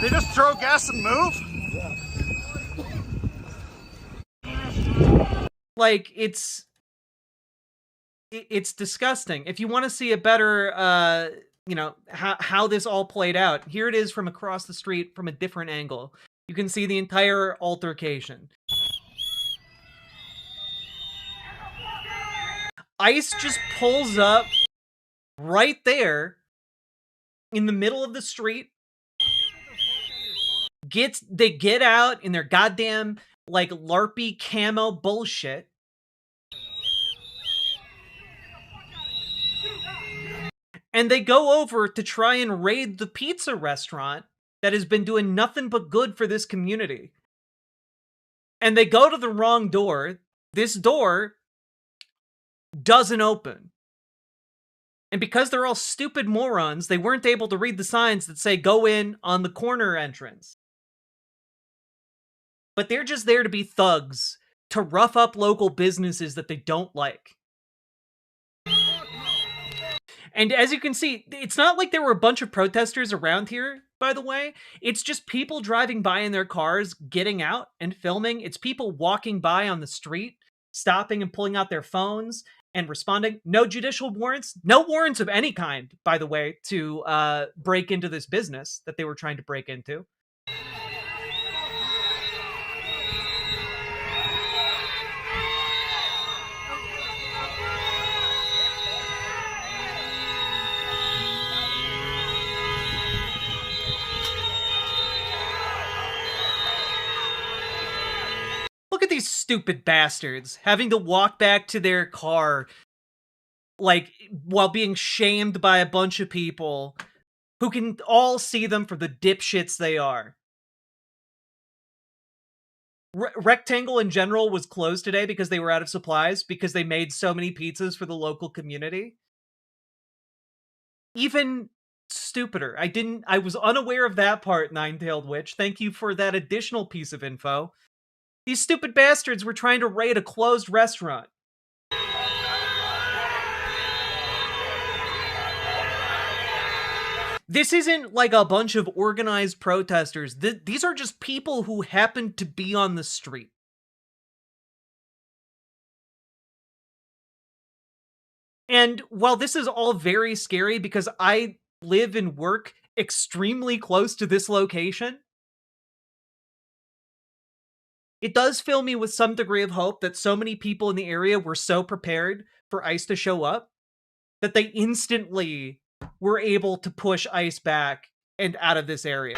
They just throw gas and move? Like, it's disgusting. If you want to see a better, how this all played out, here it is from across the street from a different angle. You can see the entire altercation. ICE just pulls up right there in the middle of the street. They get out in their goddamn like LARPy camo bullshit. And they go over to try and raid the pizza restaurant that has been doing nothing but good for this community. And they go to the wrong door. This door doesn't open. And because they're all stupid morons, they weren't able to read the signs that say go in on the corner entrance. But they're just there to be thugs, to rough up local businesses that they don't like. And as you can see, it's not like there were a bunch of protesters around here by the way. It's just people driving by in their cars, getting out and filming. It's people walking by on the street, stopping and pulling out their phones and responding. No judicial warrants, no warrants of any kind, by the way, to break into this business that they were trying to break into. Look at these stupid bastards having to walk back to their car, like, while being shamed by a bunch of people who can all see them for the dipshits they are. Rectangle in general was closed today because they were out of supplies because they made so many pizzas for the local community. Even stupider. I was unaware of that part, Nine-Tailed Witch. Thank you for that additional piece of info. These stupid bastards were trying to raid a closed restaurant. This isn't like a bunch of organized protesters. These are just people who happen to be on the street. And while this is all very scary because I live and work extremely close to this location, it does fill me with some degree of hope that so many people in the area were so prepared for ICE to show up that they instantly were able to push ICE back and out of this area.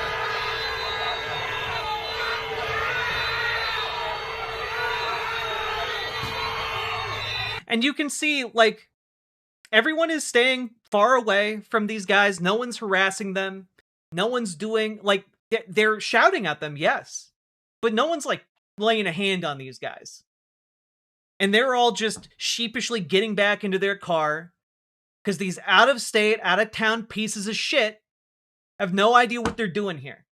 And you can see, like, everyone is staying far away from these guys. No one's harassing them. No one's doing, like, they're shouting at them, yes. But no one's, like, laying a hand on these guys. And they're all just sheepishly getting back into their car because these out-of-state, out-of-town pieces of shit have no idea what they're doing here.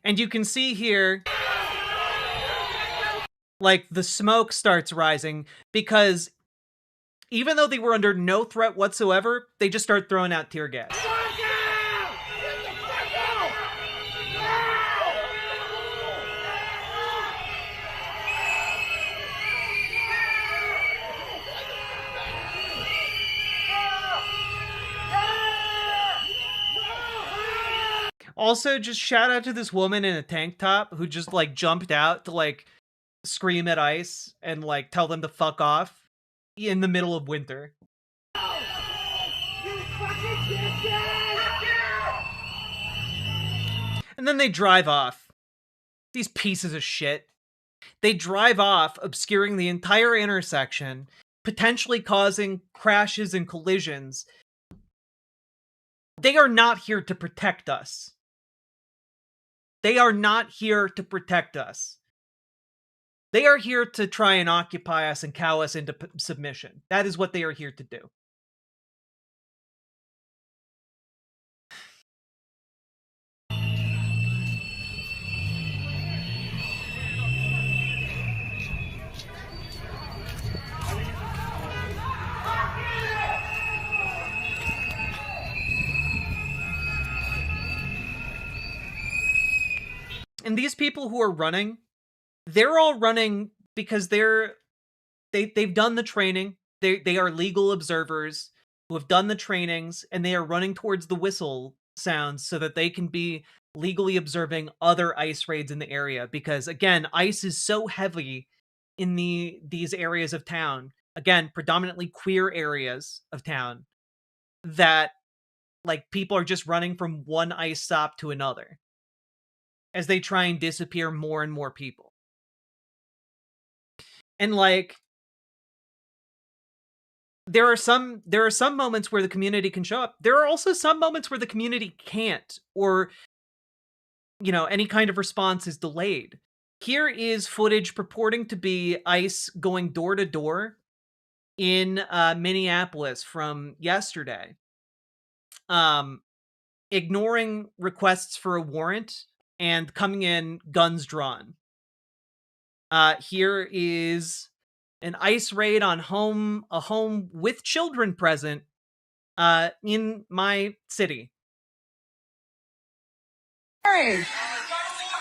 And you can see here, like, the smoke starts rising because even though they were under no threat whatsoever, they just start throwing out tear gas. Also, just shout out to this woman in a tank top who just, like, jumped out to, like, scream at ICE and, like, tell them to fuck off in the middle of winter. And then they drive off. These pieces of shit. They drive off, obscuring the entire intersection, potentially causing crashes and collisions. They are not here to protect us. They are not here to protect us. They are here to try and occupy us and cow us into submission. That is what they are here to do. And these people who are running, they're all running because they've done the training. They are legal observers who have done the trainings, and they are running towards the whistle sounds so that they can be legally observing other ICE raids in the area. Because again, ICE is so heavy in these areas of town, again, predominantly queer areas of town, that, like, people are just running from one ICE stop to another as they try and disappear more and more people. And, like, there are some moments where the community can show up. There are also some moments where the community can't, or, you know, any kind of response is delayed. Here is footage purporting to be ICE going door to door in Minneapolis from yesterday, ignoring requests for a warrant and coming in guns drawn. Here is an ICE raid on a home with children present in my city. Warrant?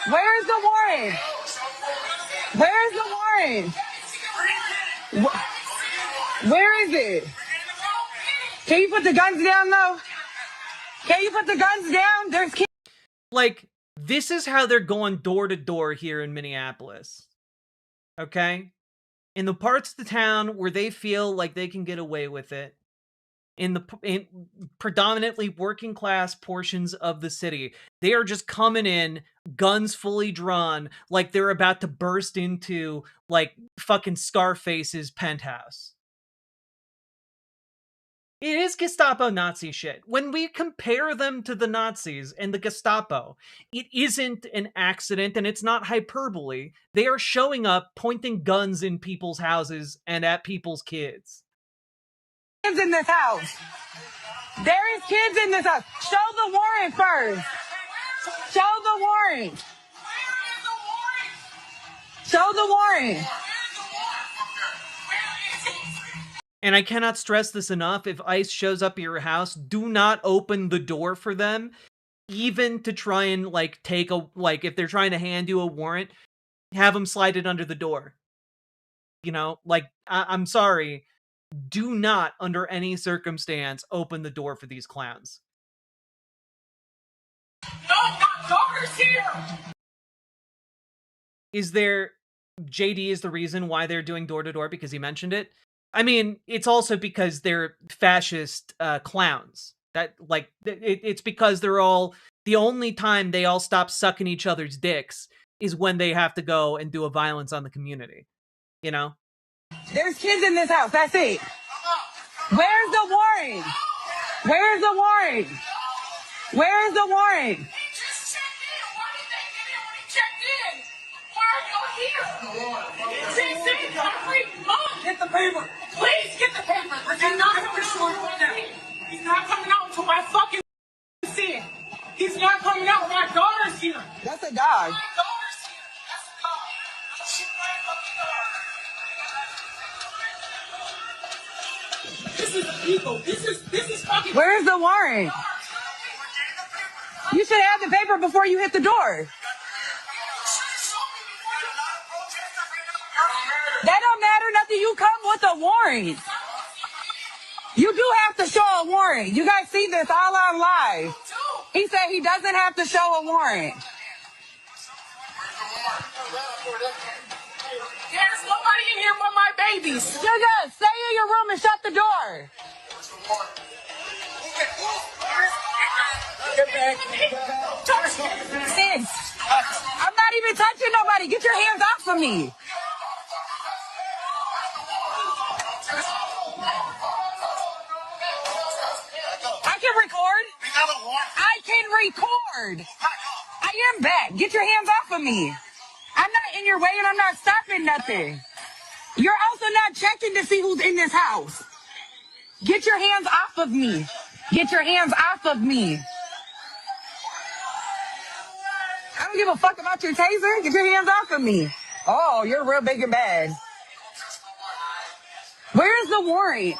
Where's the warrant? Where's the warrant? Where is it? Can you put the guns down, though? Can you put the guns down? There's kids. Like, this is how they're going door to door here in Minneapolis. Okay? In the parts of the town where they feel like they can get away with it, in predominantly working class portions of the city, they are just coming in, guns fully drawn, like they're about to burst into, like, fucking Scarface's penthouse. It is Gestapo Nazi shit. When we compare them to the Nazis and the Gestapo, it isn't an accident and it's not hyperbole. They are showing up, pointing guns in people's houses and at people's kids. Kids in this house. There is kids in this house. Show the warrant first. Show the warrant. Show the warrant. And I cannot stress this enough, if ICE shows up at your house, do not open the door for them, even to try and, like, if they're trying to hand you a warrant, have them slide it under the door. You know, like, I'm sorry, do not, under any circumstance, open the door for these clowns. No, my daughter's here! Is there... JD is the reason why they're doing door-to-door, because he mentioned it? I mean, it's also because they're fascist clowns. It's because they're all... The only time they all stop sucking each other's dicks is when they have to go and do a violence on the community. You know? There's kids in this house, that's it. Where's the warrant? Where's the warrant? Where's the warrant? Get the paper. Please get the paper. He's not coming out right now. He's not coming out until my fucking see it. He's not coming out. My daughter's here. That's a dog. My daughter's here. That's a dog. She's my fucking daughter. This is illegal. This is fucking. Where's the warrant? You should have the paper before you hit the door. That don't matter nothing. You come with a warrant. You do have to show a warrant. You guys see this all on live. He said he doesn't have to show a warrant. There's nobody in here but my babies. You just stay in your room and shut the door. Sis, I'm not even touching nobody. Get your hands off of me. I can record. I can record. I am back. Get your hands off of me. I'm not in your way and I'm not stopping nothing. You're also not checking to see who's in this house. Get your hands off of me. Get your hands off of me. I don't give a fuck about your taser. Get your hands off of me. Oh, you're real big and bad. Where's the warrant?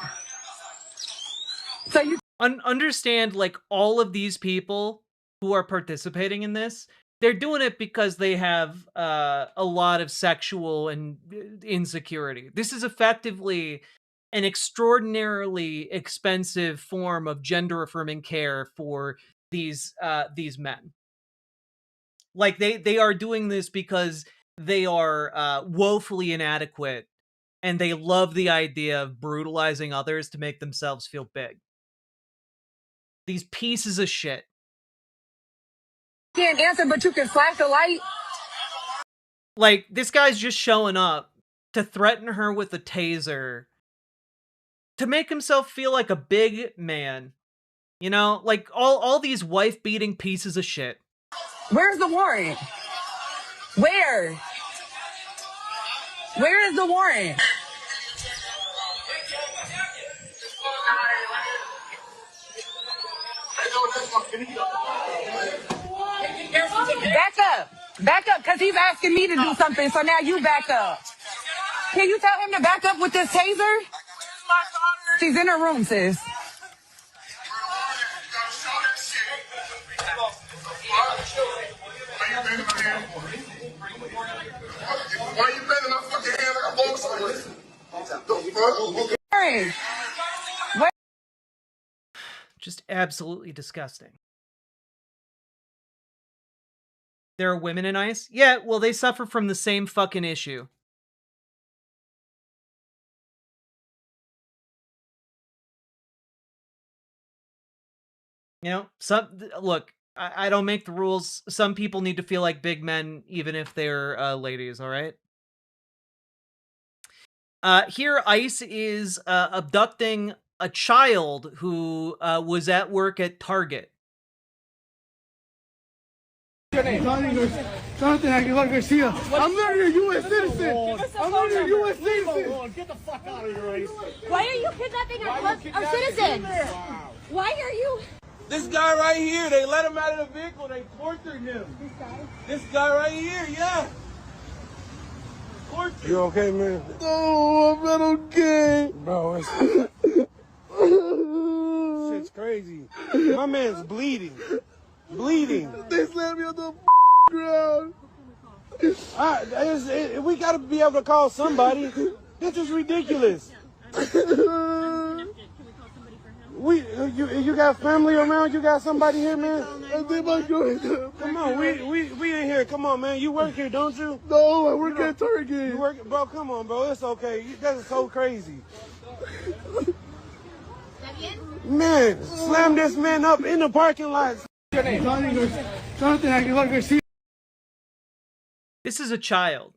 So you understand, like, all of these people who are participating in this, they're doing it because they have a lot of sexual and insecurity. This is effectively an extraordinarily expensive form of gender-affirming care for these men. Like, they are doing this because they are woefully inadequate, and they love the idea of brutalizing others to make themselves feel big. These pieces of shit. Can't answer, but you can flash a light. Like, this guy's just showing up to threaten her with a taser to make himself feel like a big man. You know, like all these wife-beating pieces of shit. Where's the warrant? Where? Where is the warrant? Back up. Back up, because he's asking me to do something, so now you back up. Can you tell him to back up with this taser? She's in her room, sis. Why you bending my fucking hand like a box? The fuck? What? Just absolutely disgusting. There are women in ICE? Yeah, well, they suffer from the same fucking issue. You know, look, I don't make the rules. Some people need to feel like big men, even if they're ladies, all right? Here, ICE is abducting a child who was at work at Target. Jonathan Aguilar Garcia. I'm literally a U.S. citizen. I'm literally a U.S. citizen. Get the fuck out of here, Ace. Why are you kidnapping our citizens? Why are you? This guy right here, they let him out of the vehicle. They tortured him. This guy? This guy right here, yeah. Tortured. You okay, man? No, I'm not okay. Bro, shit's crazy. My man's bleeding. Bleeding. They slammed me on the ground. We gotta be able to call somebody. This is ridiculous. You got family around? You got somebody here, man? Come on, we in here. Come on, man. You work here, don't you? No, I work at Target. You work, bro. Come on, bro. It's okay. That is so crazy. Man, slam this man up in the parking lot. Jonathan Aguilar Garcia. This is a child.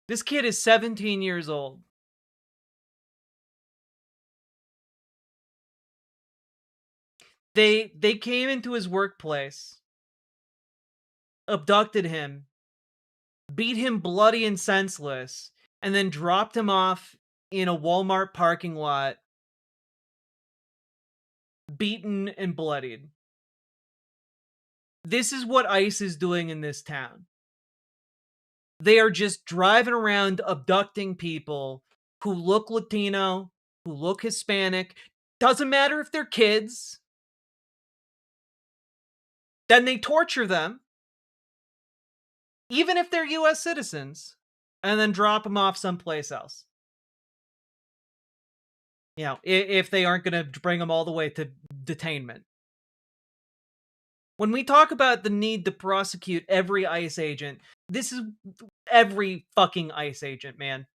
This kid is 17 years old. They came into his workplace, abducted him, beat him bloody and senseless, and then dropped him off in a Walmart parking lot, beaten and bloodied. This is what ICE is doing in this town. They are just driving around abducting people who look Latino, who look Hispanic. Doesn't matter if they're kids. Then they torture them, even if they're U.S. citizens, and then drop them off someplace else. You know, if they aren't going to bring them all the way to detainment. When we talk about the need to prosecute every ICE agent, this is every fucking ICE agent, man.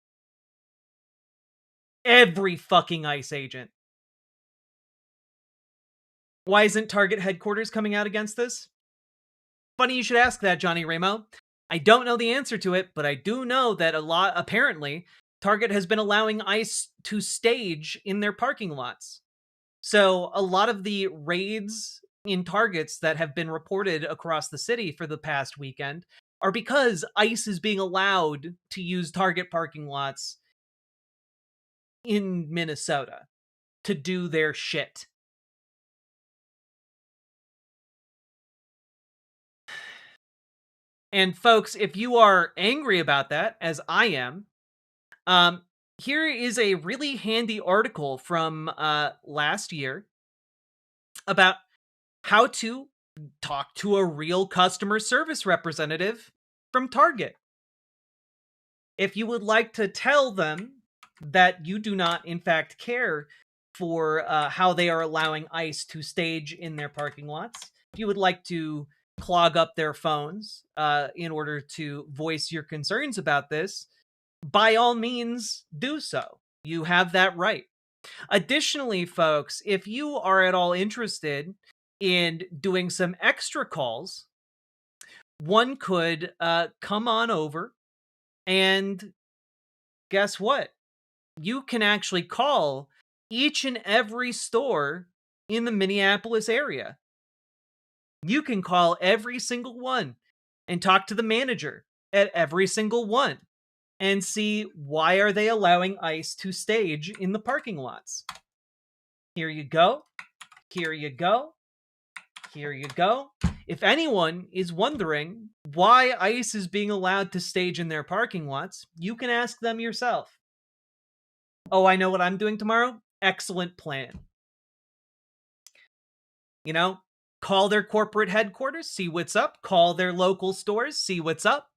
Every fucking ICE agent. Why isn't Target headquarters coming out against this? Funny you should ask that, Johnny Ramo. I don't know the answer to it, but I do know that apparently, Target has been allowing ICE to stage in their parking lots. So a lot of the raids in Targets that have been reported across the city for the past weekend are because ICE is being allowed to use Target parking lots in Minnesota to do their shit. And folks, if you are angry about that, as I am, here is a really handy article from last year about how to talk to a real customer service representative from Target. If you would like to tell them that you do not, in fact, care for how they are allowing ICE to stage in their parking lots, if you would like to clog up their phones in order to voice your concerns about this, by all means, do so. You have that right. Additionally, folks, if you are at all interested in doing some extra calls, one could come on over and guess what? You can actually call each and every store in the Minneapolis area. You can call every single one and talk to the manager at every single one and see why are they allowing ICE to stage in the parking lots. Here you go. Here you go. Here you go. If anyone is wondering why ICE is being allowed to stage in their parking lots, you can ask them yourself. Oh, I know what I'm doing tomorrow? Excellent plan. You know, call their corporate headquarters, see what's up. Call their local stores, see what's up.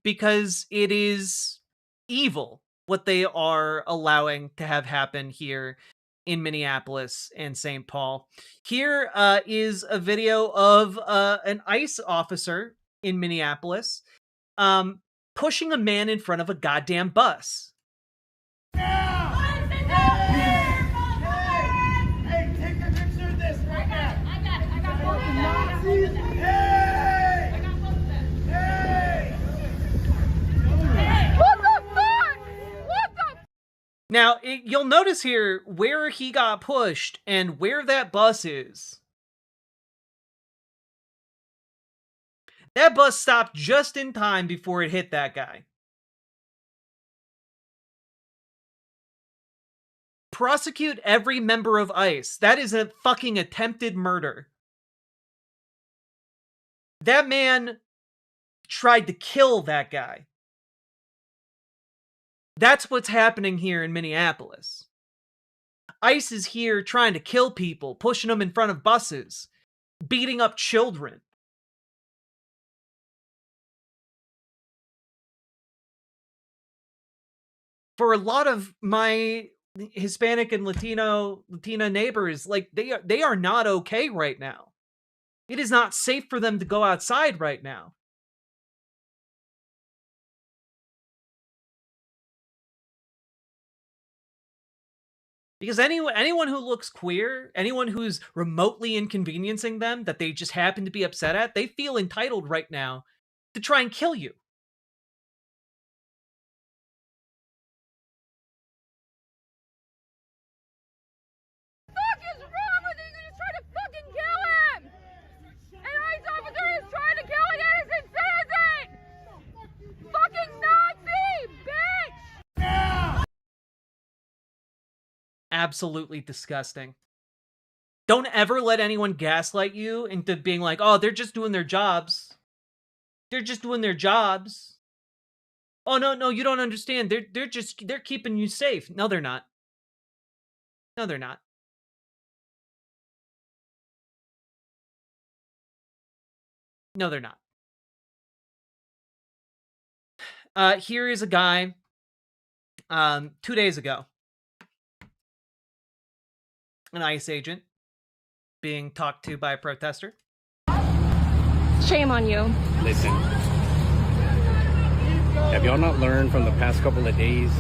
Because it is evil what they are allowing to have happen here in Minneapolis and St. Paul. Here is a video of an ICE officer in Minneapolis pushing a man in front of a goddamn bus. Hey, take a picture of this right now. I got it. I got both of them. Hey! I got both of them. Hey! What the fuck? What the? Now, you'll notice here where he got pushed and where that bus is. That bus stopped just in time before it hit that guy. Prosecute every member of ICE. That is a fucking attempted murder. That man tried to kill that guy. That's what's happening here in Minneapolis. ICE is here trying to kill people, pushing them in front of buses, beating up children. For a lot of my Hispanic and Latina neighbors, like they are not okay right now. It is not safe for them to go outside right now. Because anyone who looks queer, anyone who's remotely inconveniencing them that they just happen to be upset at, they feel entitled right now to try and kill you. What the fuck is wrong with you? You're just trying to fucking kill him! An ICE officer is trying to kill an innocent citizen! Fucking Nazi, bitch! Absolutely disgusting. Don't ever let anyone gaslight you into being like, oh, they're just doing their jobs. They're just doing their jobs. Oh, no, you don't understand. They're keeping you safe. No, they're not. No, they're not. No, they're not. Here is a guy 2 days ago. An ICE agent being talked to by a protester. Shame on you. Listen, have y'all not learned from the past couple of days?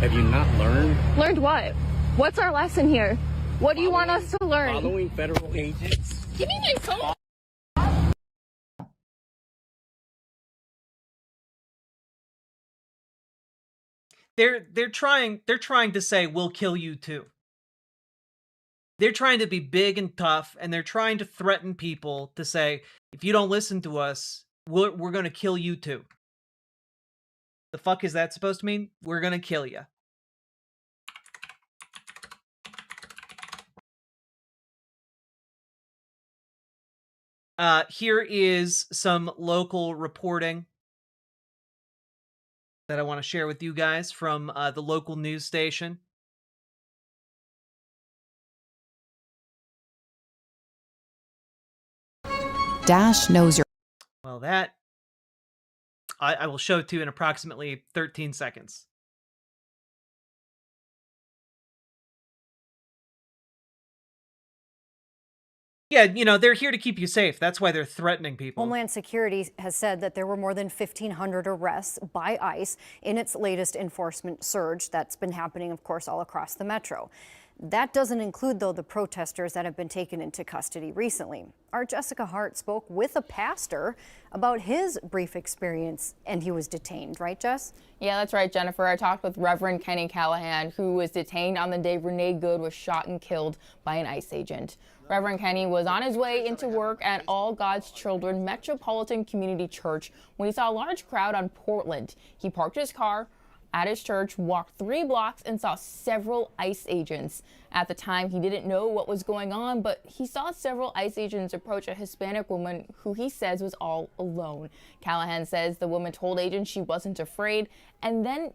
Have you not learned? Learned what? What's our lesson here? What do you want us to learn? Following federal agents. Give me my phone. They're trying to say we'll kill you too. They're trying to be big and tough, and they're trying to threaten people to say, if you don't listen to us, we're going to kill you too. The fuck is that supposed to mean? We're going to kill you. Here is some local reporting that I want to share with you guys from the local news station. Dash knows your... Well, that I will show to you in approximately 13 seconds. Yeah, you know, they're here to keep you safe. That's why they're threatening people. Homeland Security has said that there were more than 1,500 arrests by ICE in its latest enforcement surge that's been happening, of course, all across the metro. That doesn't include, though, the protesters that have been taken into custody recently. Our Jessica Hart spoke with a pastor about his brief experience, and he was detained, right, Jess? Yeah, that's right, Jennifer. I talked with Reverend Kenny Callahan, who was detained on the day Renee Good was shot and killed by an ICE agent. Reverend Kenny was on his way into work at All God's Children Metropolitan Community Church when he saw a large crowd on Portland. He parked his car at his church, walked 3 blocks and saw several ICE agents. At the time, he didn't know what was going on, but he saw several ICE agents approach a Hispanic woman who he says was all alone. Callahan says the woman told agents she wasn't afraid, and then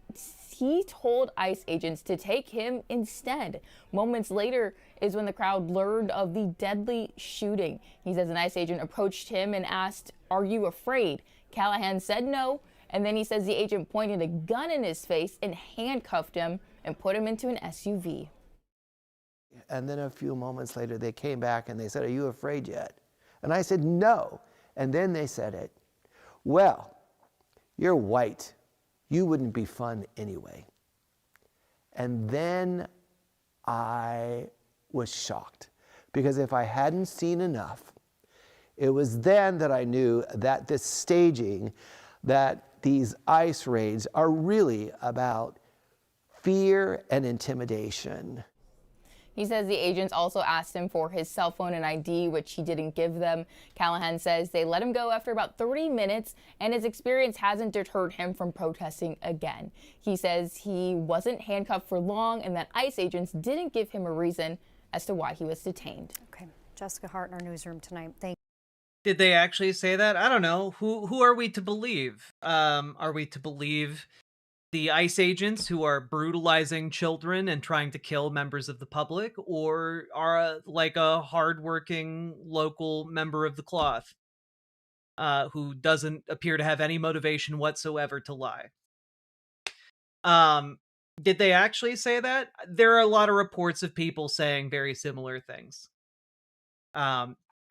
he told ICE agents to take him instead. Moments later is when the crowd learned of the deadly shooting. He says an ICE agent approached him and asked, "Are you afraid?" Callahan said no, and then he says the agent pointed a gun in his face and handcuffed him and put him into an SUV. And then a few moments later, they came back and they said, "Are you afraid yet?" And I said, "No." And then they said it, "Well, you're white. You wouldn't be fun anyway." And then I was shocked, because if I hadn't seen enough, it was then that I knew that this staging, that these ICE raids are really about fear and intimidation. He says the agents also asked him for his cell phone and ID, which he didn't give them. Callahan says they let him go after about 30 minutes, and his experience hasn't deterred him from protesting again. He says he wasn't handcuffed for long and that ICE agents didn't give him a reason as to why he was detained. Okay, Jessica Hart in our newsroom tonight. Thank you. Did they actually say that? I don't know. Who are we to believe? Are we to believe the ICE agents who are brutalizing children and trying to kill members of the public, or are like a hardworking local member of the cloth who doesn't appear to have any motivation whatsoever to lie? Did they actually say that? There are a lot of reports of people saying very similar things.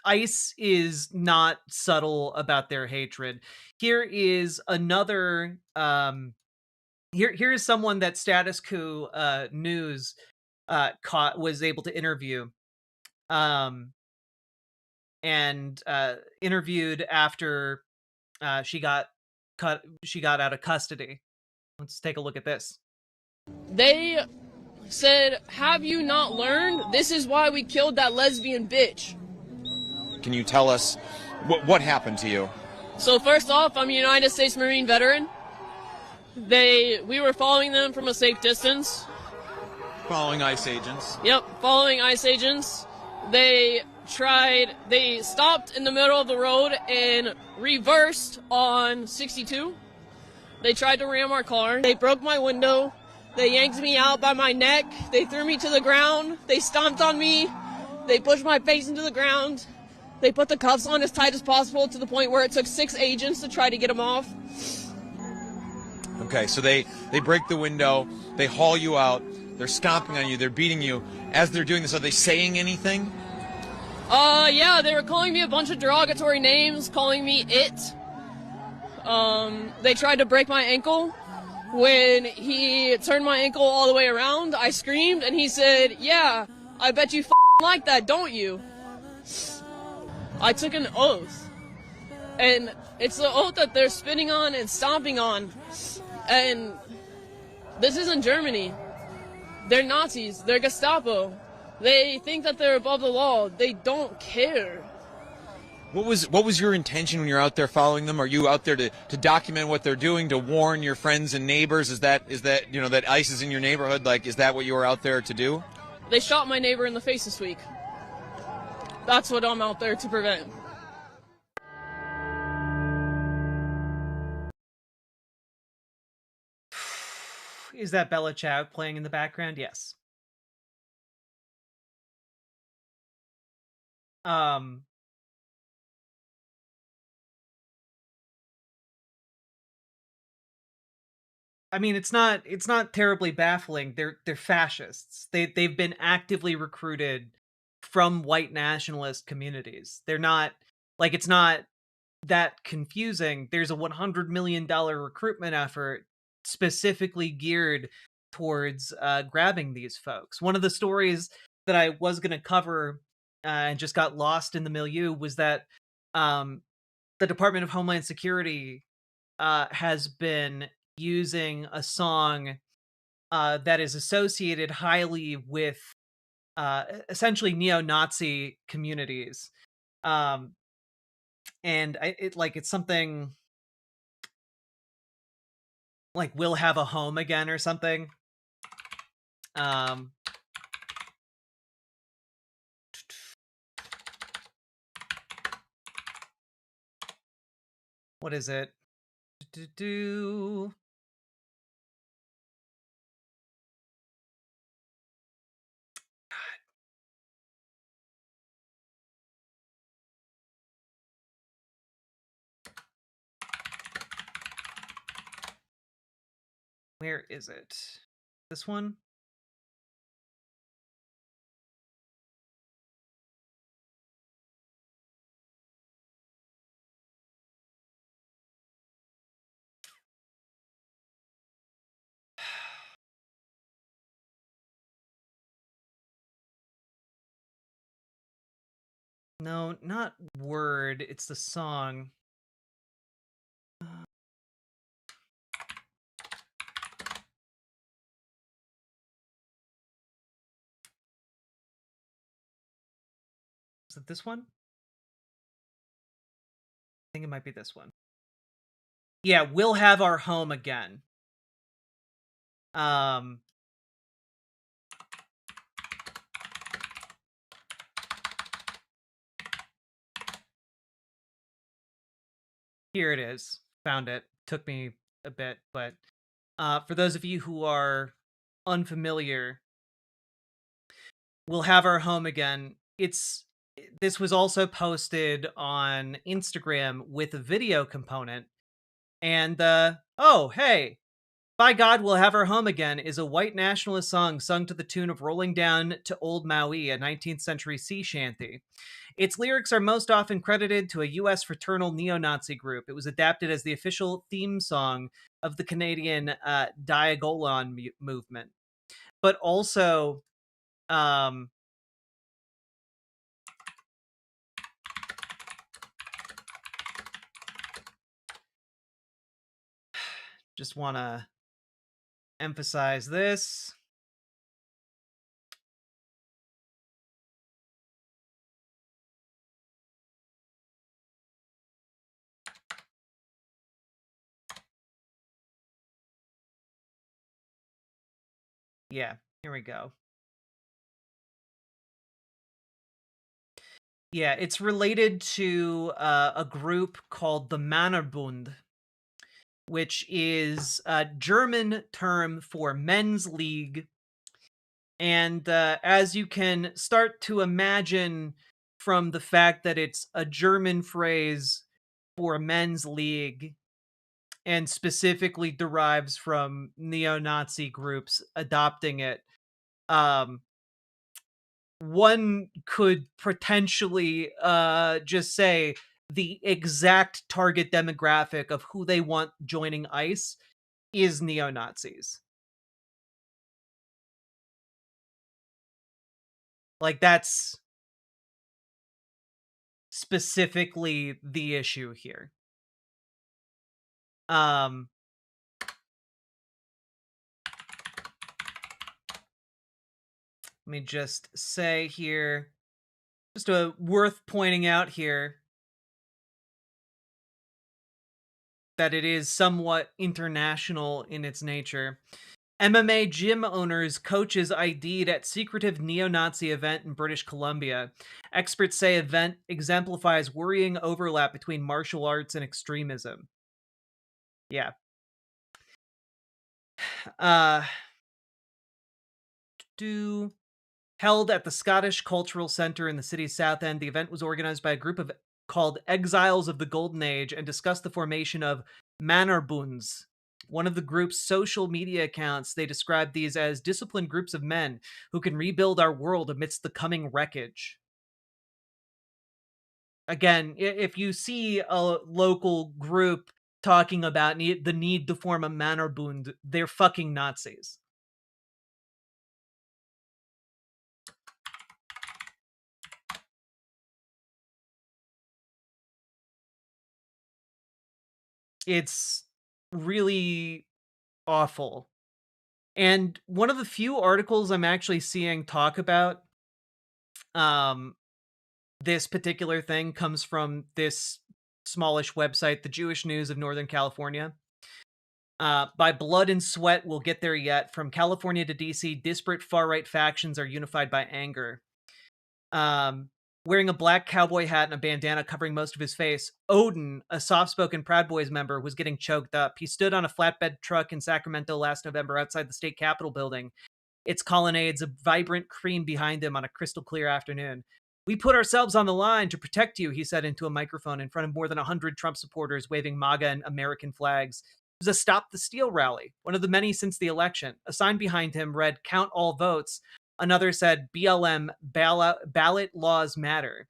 ICE is not subtle about their hatred. Here is another here is someone that Status Quo News was able to interview, and interviewed after she got out of custody. Let's take a look at this. They said, "Have you not learned? This is why we killed that lesbian bitch." Can you tell us what happened to you? So first off, I'm a United States Marine veteran. We were following them from a safe distance. Following ICE agents? Yep, following ICE agents. They stopped in the middle of the road and reversed on 62. They tried to ram our car. They broke my window. They yanked me out by my neck. They threw me to the ground. They stomped on me. They pushed my face into the ground. They put the cuffs on as tight as possible, to the point where it took 6 agents to try to get them off. Okay, so they break the window, they haul you out, they're stomping on you, they're beating you. As they're doing this, are they saying anything? Yeah, they were calling me a bunch of derogatory names, calling me it. They tried to break my ankle. When he turned my ankle all the way around, I screamed, and he said, "Yeah, I bet you like that, don't you?" I took an oath, and it's the oath that they're spitting on and stomping on. And this isn't Germany. They're Nazis. They're Gestapo. They think that they're above the law. They don't care. What was your intention when you're out there following them? Are you out there to document what they're doing, to warn your friends and neighbors? Is that that ICE is in your neighborhood? Like, is that what you were out there to do? They shot my neighbor in the face this week. That's what I'm out there to prevent. Is that Bella Chow playing in the background? Yes. I mean, it's not terribly baffling. They're fascists. They've been actively recruited from white nationalist communities. They're not, like, it's not that confusing. There's a $100 million recruitment effort specifically geared towards grabbing these folks. One of the stories that I was going to cover and just got lost in the milieu was that the Department of Homeland Security has been using a song that is associated highly with essentially neo-Nazi communities. And it's something like "We'll Have a Home Again" or something. What is it? Where is it? This one? No, not Word. It's the song. Is it this one? I think it might be this one. Yeah, "We'll Have Our Home Again." Here it is. Found it. Took me a bit, but for those of you who are unfamiliar, "We'll Have Our Home Again." This was also posted on Instagram with a video component. And oh, hey, "By God, We'll Have Our Home Again" is a white nationalist song sung to the tune of "Rolling Down to Old Maui," a 19th century sea shanty. Its lyrics are most often credited to a U.S. fraternal neo-Nazi group. It was adapted as the official theme song of the Canadian Diagolon movement. But also, just want to emphasize this. Yeah, here we go. Yeah, it's related to a group called the Männerbund, which is a German term for men's league. And as you can start to imagine from the fact that it's a German phrase for a men's league, and specifically derives from neo-Nazi groups adopting it, one could potentially just say the exact target demographic of who they want joining ICE is neo-Nazis. Like, that's specifically the issue here. Let me just say here, just worth pointing out here, that it is somewhat international in its nature. MMA gym owners coaches ID'd at secretive neo-Nazi event in British Columbia. Experts say event exemplifies worrying overlap between martial arts and extremism. Yeah. Held at the Scottish Cultural Centre in the city's South End, the event was organized by a group called Exiles of the Golden Age and discussed the formation of Männerbunds. One of the group's social media accounts, they described these as disciplined groups of men who can rebuild our world amidst the coming wreckage. Again, if you see a local group talking about the need to form a Männerbund, they're fucking Nazis. It's really awful. And one of the few articles I'm actually seeing talk about this particular thing comes from this smallish website, the Jewish News of Northern California. By blood and sweat, we'll get there yet. From California to DC, disparate far-right factions are unified by anger. Wearing a black cowboy hat and a bandana covering most of his face, Odin, a soft-spoken Proud Boys member, was getting choked up. He stood on a flatbed truck in Sacramento last November outside the state capitol building, its colonnades of vibrant cream behind him on a crystal-clear afternoon. "We put ourselves on the line to protect you," he said into a microphone in front of more than 100 Trump supporters waving MAGA and American flags. It was a Stop the Steal rally, one of the many since the election. A sign behind him read, "Count all votes." Another said, "BLM, ballot laws matter."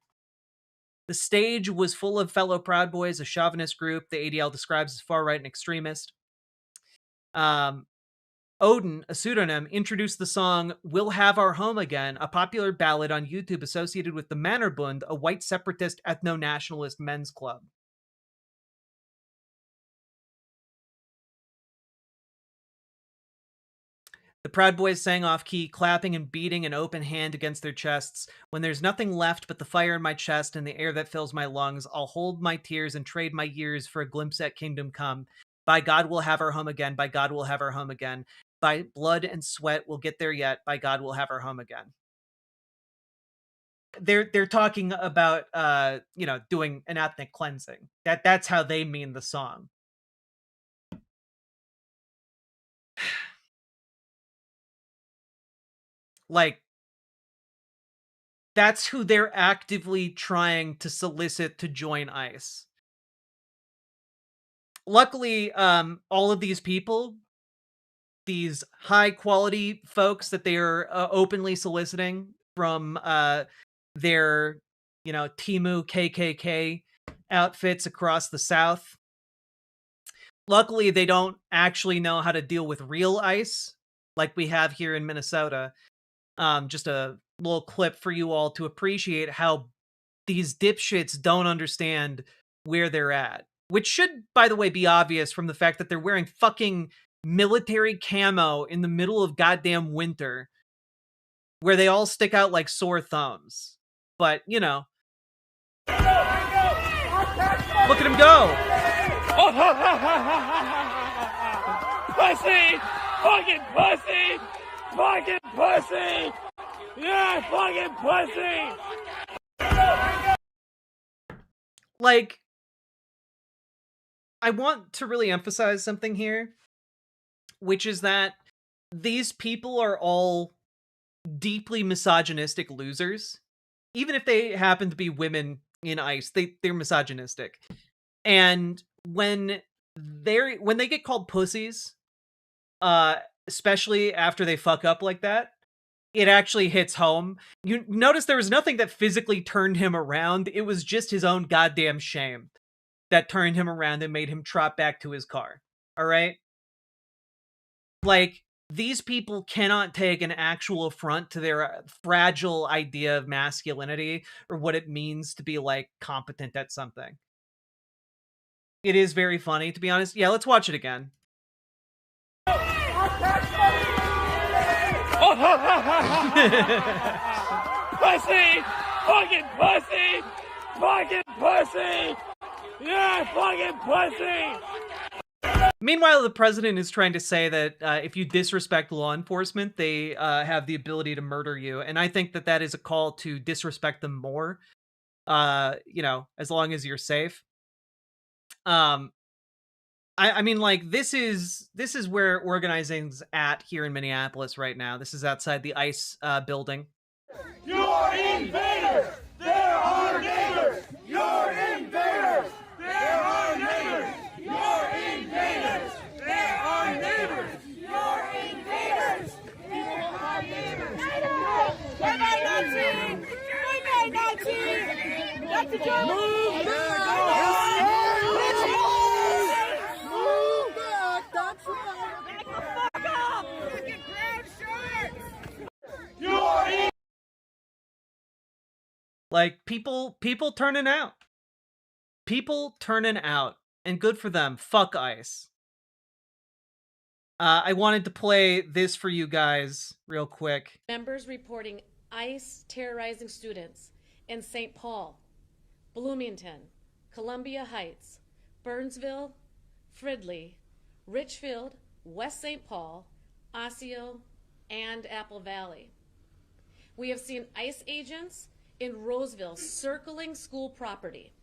The stage was full of fellow Proud Boys, a chauvinist group the ADL describes as far-right and extremist. Odin, a pseudonym, introduced the song "We'll Have Our Home Again," a popular ballad on YouTube associated with the Mannerbund, a white separatist ethno-nationalist men's club. The Proud Boys sang off-key, clapping and beating an open hand against their chests. "When there's nothing left but the fire in my chest and the air that fills my lungs, I'll hold my tears and trade my years for a glimpse at kingdom come. By God, we'll have our home again. By God, we'll have our home again. By blood and sweat, we'll get there yet. By God, we'll have our home again." They're talking about doing an ethnic cleansing. That's how they mean the song. Like, that's who they're actively trying to solicit to join ICE. Luckily, all of these people, these high-quality folks that they are openly soliciting from their, Timu KKK outfits across the South, luckily they don't actually know how to deal with real ICE like we have here in Minnesota. Just a little clip for you all to appreciate how these dipshits don't understand where they're at. Which should, by the way, be obvious from the fact that they're wearing fucking military camo in the middle of goddamn winter, where they all stick out like sore thumbs. But, look at him go! Pussy! Fucking pussy! Fucking pussy! Yeah, fucking pussy! Like, I want to really emphasize something here, which is that these people are all deeply misogynistic losers. Even if they happen to be women in ICE, they're misogynistic. And when they get called pussies, especially after they fuck up like that, it actually hits home. You notice there was nothing that physically turned him around. It was just his own goddamn shame that turned him around and made him trot back to his car. All right? Like, these people cannot take an actual affront to their fragile idea of masculinity or what it means to be, like, competent at something. It is very funny, to be honest. Yeah, let's watch it again. Pussy! Fucking pussy! Fucking pussy! Yeah, fucking pussy! Meanwhile, the president is trying to say that if you disrespect law enforcement, they have the ability to murder you. And I think that that is a call to disrespect them more, as long as you're safe. I mean, like, this is where organizing's at here in Minneapolis right now. This is outside the ICE building. You're invaders! They're our neighbors! You're invaders! They're our neighbors! You're invaders! They're our neighbors! You're invaders! They're our neighbors! Bye-bye, Nazi! Bye-bye, Nazi! That's a joke! Move back! Move back! That's right! Back the fuck up! Fucking brown shirts! You're in! Like, people turning out. People turning out. And good for them. Fuck ICE. I wanted to play this for you guys real quick. Members reporting ICE terrorizing students in St. Paul, Bloomington, Columbia Heights, Burnsville, Fridley, Richfield, West St. Paul, Osseo, and Apple Valley. We have seen ICE agents in Roseville circling school property,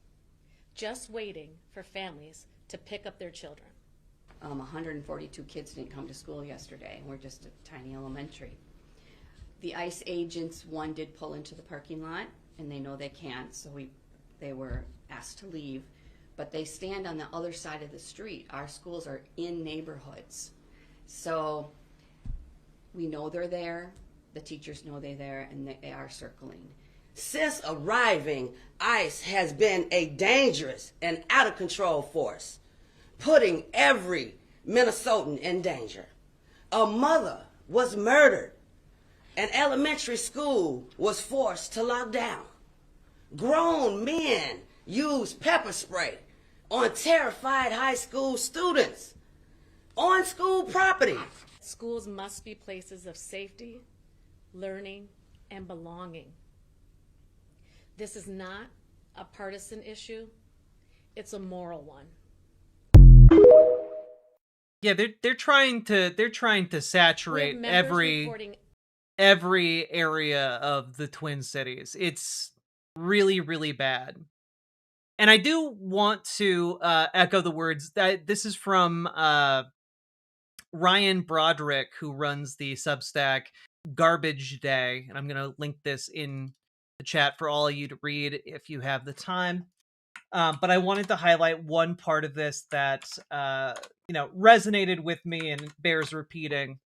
just waiting for families to pick up their children. 142 kids didn't come to school yesterday. We're just a tiny elementary. The ICE agents, one did pull into the parking lot, and they know they can't, so they were asked to leave. But they stand on the other side of the street. Our schools are in neighborhoods. So we know they're there, the teachers know they're there, and they are circling. Since arriving, ICE has been a dangerous and out of control force, putting every Minnesotan in danger. A mother was murdered. An elementary school was forced to lock down. Grown men used pepper spray on terrified high school students on school property. Schools must be places of safety, learning, and belonging. This is not a partisan issue. It's a moral one. Yeah, they're trying to saturate every area of the Twin Cities. It's really, really bad. And I do want to echo the words that this is from Ryan Broderick, who runs the Substack Garbage Day, and I'm going to link this in the chat for all of you to read if you have the time. But I wanted to highlight one part of this that resonated with me and bears repeating.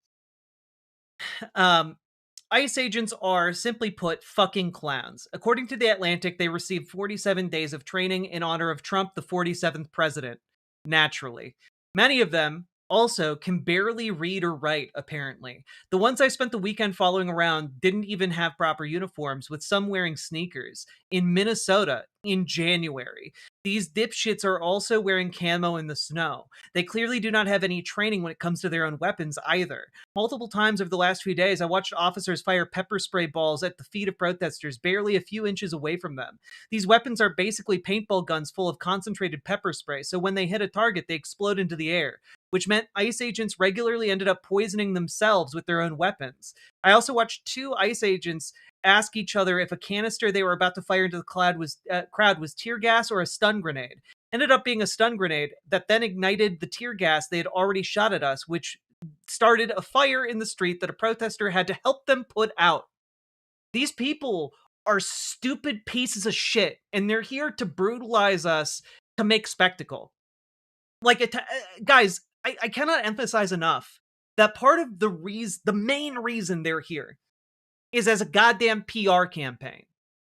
ICE agents are, simply put, fucking clowns. According to The Atlantic, they received 47 days of training in honor of Trump, the 47th president. Naturally. Many of them also can barely read or write, apparently. The ones I spent the weekend following around didn't even have proper uniforms, with some wearing sneakers. In Minnesota, in January. These dipshits are also wearing camo in the snow. They clearly do not have any training when it comes to their own weapons either. Multiple times over the last few days, I watched officers fire pepper spray balls at the feet of protesters barely a few inches away from them. These weapons are basically paintball guns full of concentrated pepper spray, so when they hit a target, they explode into the air, which meant ICE agents regularly ended up poisoning themselves with their own weapons. I also watched 2 ICE agents ask each other if a canister they were about to fire into the crowd was tear gas or a stun grenade. Ended up being a stun grenade that then ignited the tear gas they had already shot at us, which started a fire in the street that a protester had to help them put out. These people are stupid pieces of shit, and they're here to brutalize us to make spectacle. Guys, I cannot emphasize enough that part of the main reason they're here is as a goddamn PR campaign.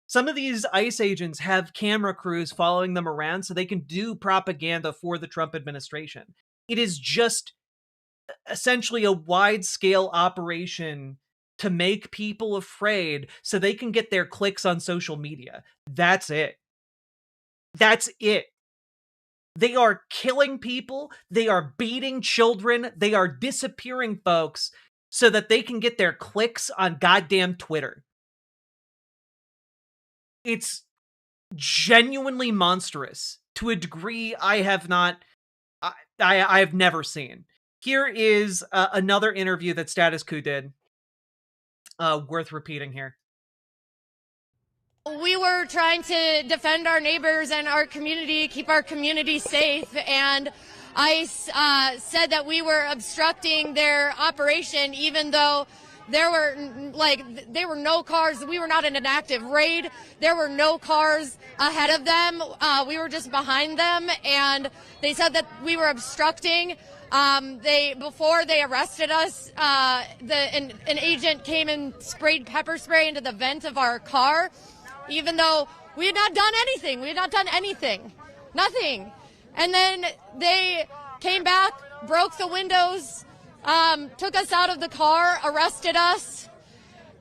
Some of these ICE agents have camera crews following them around so they can do propaganda for the Trump administration. It is just essentially a wide-scale operation to make people afraid so they can get their clicks on social media. That's it. That's it. They are killing people. They are beating children. They are disappearing folks so that they can get their clicks on goddamn Twitter. It's genuinely monstrous to a degree I have never seen. Here is another interview that Status Coup did. Worth repeating here. We were trying to defend our neighbors and our community, keep our community safe, and ICE said that we were obstructing their operation, even though there were no cars. We were not in an active raid. There were no cars ahead of them. We were just behind them, and they said that we were obstructing. Before they arrested us, an agent came and sprayed pepper spray into the vent of our car, even though we had not done anything. We had not done anything. Nothing. And then they came back, broke the windows, took us out of the car, arrested us.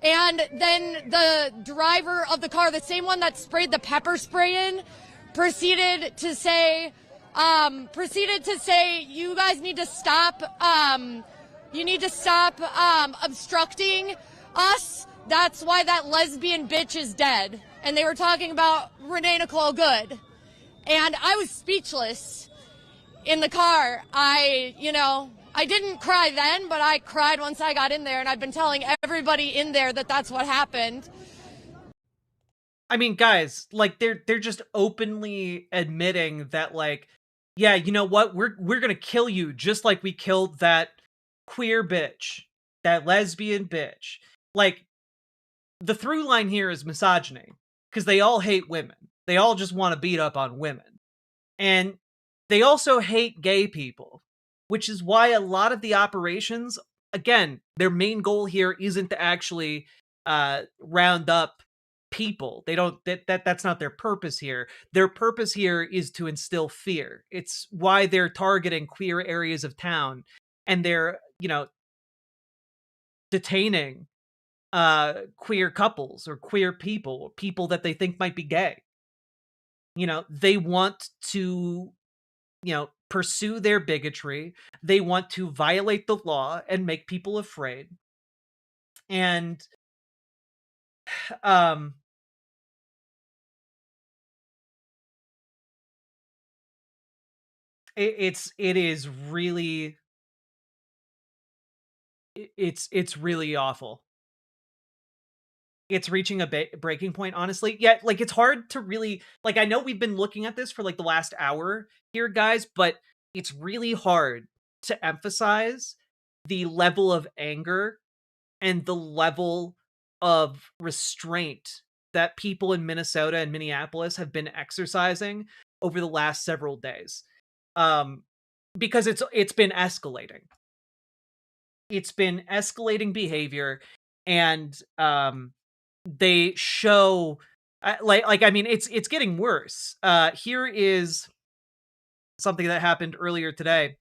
And then the driver of the car, the same one that sprayed the pepper spray in, proceeded to say, you guys need to stop, obstructing us. That's why that lesbian bitch is dead. And they were talking about Renee Nicole Good. And I was speechless. in the car, I didn't cry then, but I cried once I got in there, and I've been telling everybody in there that that's what happened. I mean, guys, like they're just openly admitting that, like, yeah, you know what? We're gonna kill you just like we killed that queer bitch, that lesbian bitch. Like, the through line here is misogyny, because they all hate women. They all just want to beat up on women. And they also hate gay people, which is why a lot of the operations, again, their main goal here isn't to actually round up people. They don't that's not their purpose here. Their purpose here is to instill fear. It's why they're targeting queer areas of town, and they're, detaining queer couples or queer people that they think might be gay. They want to, pursue their bigotry. They want to violate the law and make people afraid. And it's really awful. It's reaching a breaking point, honestly. Yeah, like, it's hard to really, like, I know we've been looking at this for like the last hour here, guys, but it's really hard to emphasize the level of anger and the level of restraint that people in Minnesota and Minneapolis have been exercising over the last several days. Because it's been escalating. It's been escalating behavior, and they show I mean, it's getting worse. Here is something that happened earlier today.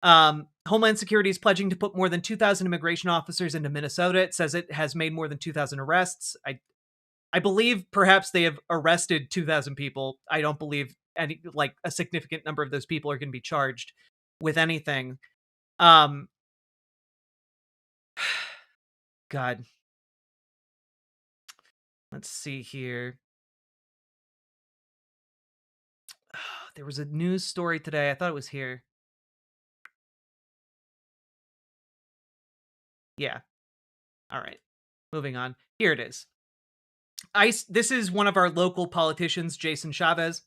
Homeland Security is pledging to put more than 2,000 immigration officers into Minnesota. It says it has made more than 2,000 arrests. I believe perhaps they have arrested 2,000 people. I don't believe any, like, a significant number of those people are going to be charged with anything. God. Let's see here. There was a news story today. I thought it was here. Yeah. All right. Moving on. Here it is. ICE, this is one of our local politicians, Jason Chavez.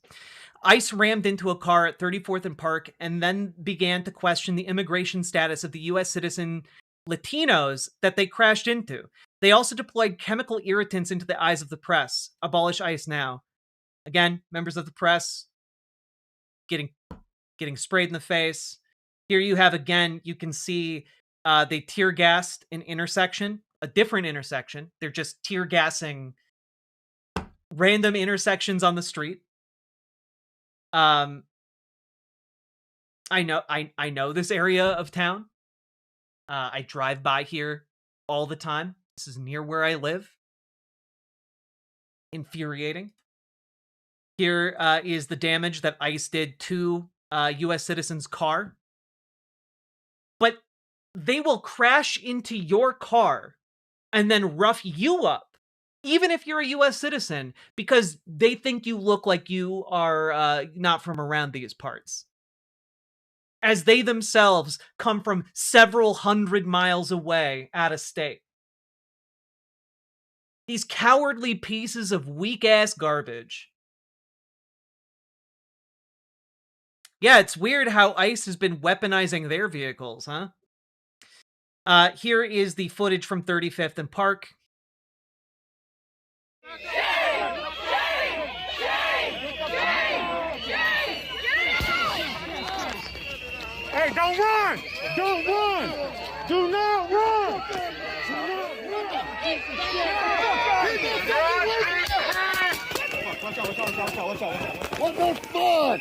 ICE rammed into a car at 34th and Park and then began to question the immigration status of the U.S. citizen Latinos that they crashed into. They also deployed chemical irritants into the eyes of the press. Abolish ICE now. Again, members of the press getting sprayed in the face. Here you have, again, you can see they tear gassed an intersection, a different intersection. They're just tear gassing random intersections on the street. I know this area of town. I drive by here all the time. This is near where I live. Infuriating. Here is the damage that ICE did to U.S. citizens' car. But they will crash into your car and then rough you up, even if you're a U.S. citizen, because they think you look like you are not from around these parts. As they themselves come from several hundred miles away out of state. These cowardly pieces of weak-ass garbage. Yeah, it's weird how ICE has been weaponizing their vehicles, huh? Here is the footage from 35th and Park. Hey, don't run! Don't run! Do not run! Do not run! What the fuck?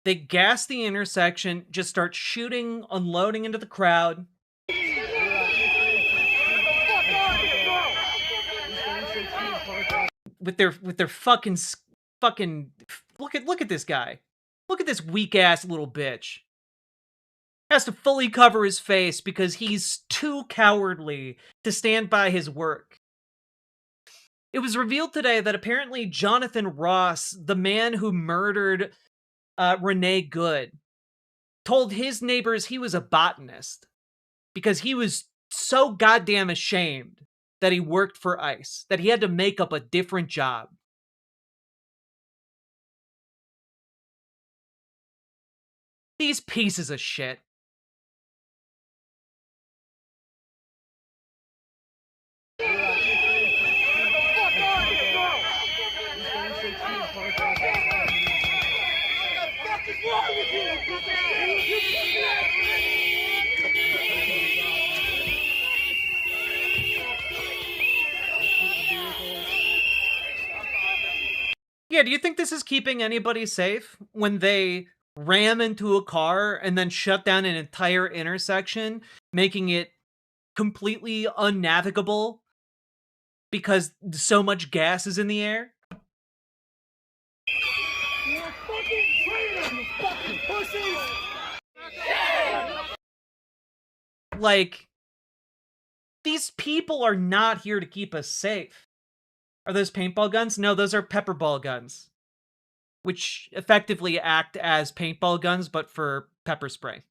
They gas the intersection, just start shooting, unloading into the crowd. With their fucking look at this guy. Look at this weak ass little bitch. Has to fully cover his face because he's too cowardly to stand by his work. It was revealed today that apparently Jonathan Ross, the man who murdered Renee Good, told his neighbors he was a botanist because he was so goddamn ashamed that he worked for ICE, that he had to make up a different job. These pieces of shit. Yeah, do you think this is keeping anybody safe when they ram into a car and then shut down an entire intersection, making it completely unnavigable because so much gas is in the air? Like, these people are not here to keep us safe. Are those paintball guns? No, those are pepperball guns, which effectively act as paintball guns, but for pepper spray.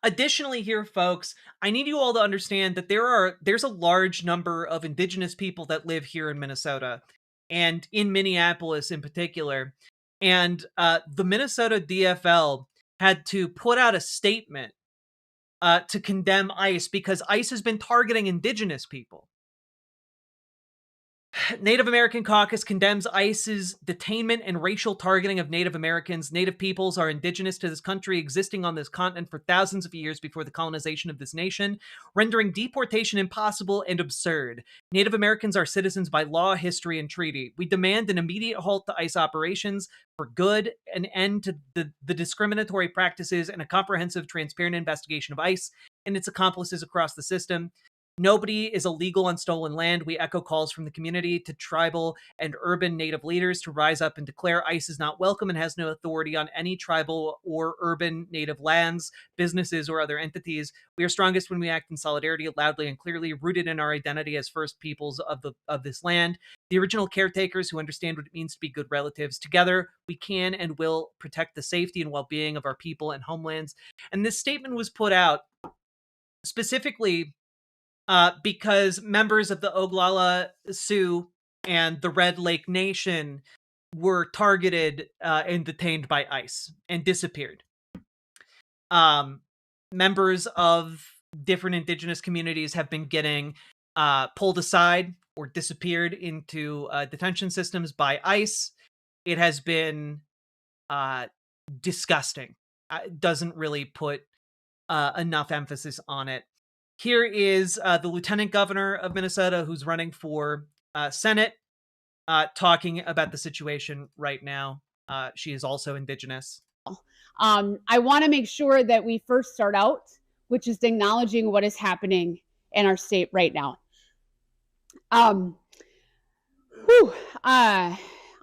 Additionally here, folks, I need you all to understand that there's a large number of indigenous people that live here in Minnesota, and in Minneapolis in particular. And the Minnesota DFL had to put out a statement to condemn ICE because ICE has been targeting indigenous people. Native American Caucus condemns ICE's detainment and racial targeting of Native Americans. Native peoples are indigenous to this country, existing on this continent for thousands of years before the colonization of this nation, rendering deportation impossible and absurd. Native Americans are citizens by law, history, and treaty. We demand an immediate halt to ICE operations for good, an end to the discriminatory practices, and a comprehensive, transparent investigation of ICE and its accomplices across the system. Nobody is illegal on stolen land. We echo calls from the community to tribal and urban Native leaders to rise up and declare ICE is not welcome and has no authority on any tribal or urban Native lands, businesses, or other entities. We are strongest when we act in solidarity, loudly and clearly, rooted in our identity as first peoples of this land, the original caretakers who understand what it means to be good relatives. Together, we can and will protect the safety and well-being of our people and homelands. And this statement was put out specifically because members of the Oglala Sioux and the Red Lake Nation were targeted and detained by ICE and disappeared. Members of different indigenous communities have been getting pulled aside or disappeared into detention systems by ICE. It has been disgusting. It doesn't really put enough emphasis on it. Here is the lieutenant governor of Minnesota who's running for Senate, talking about the situation right now. She is also indigenous. I want to make sure that we first start out, which is acknowledging what is happening in our state right now. On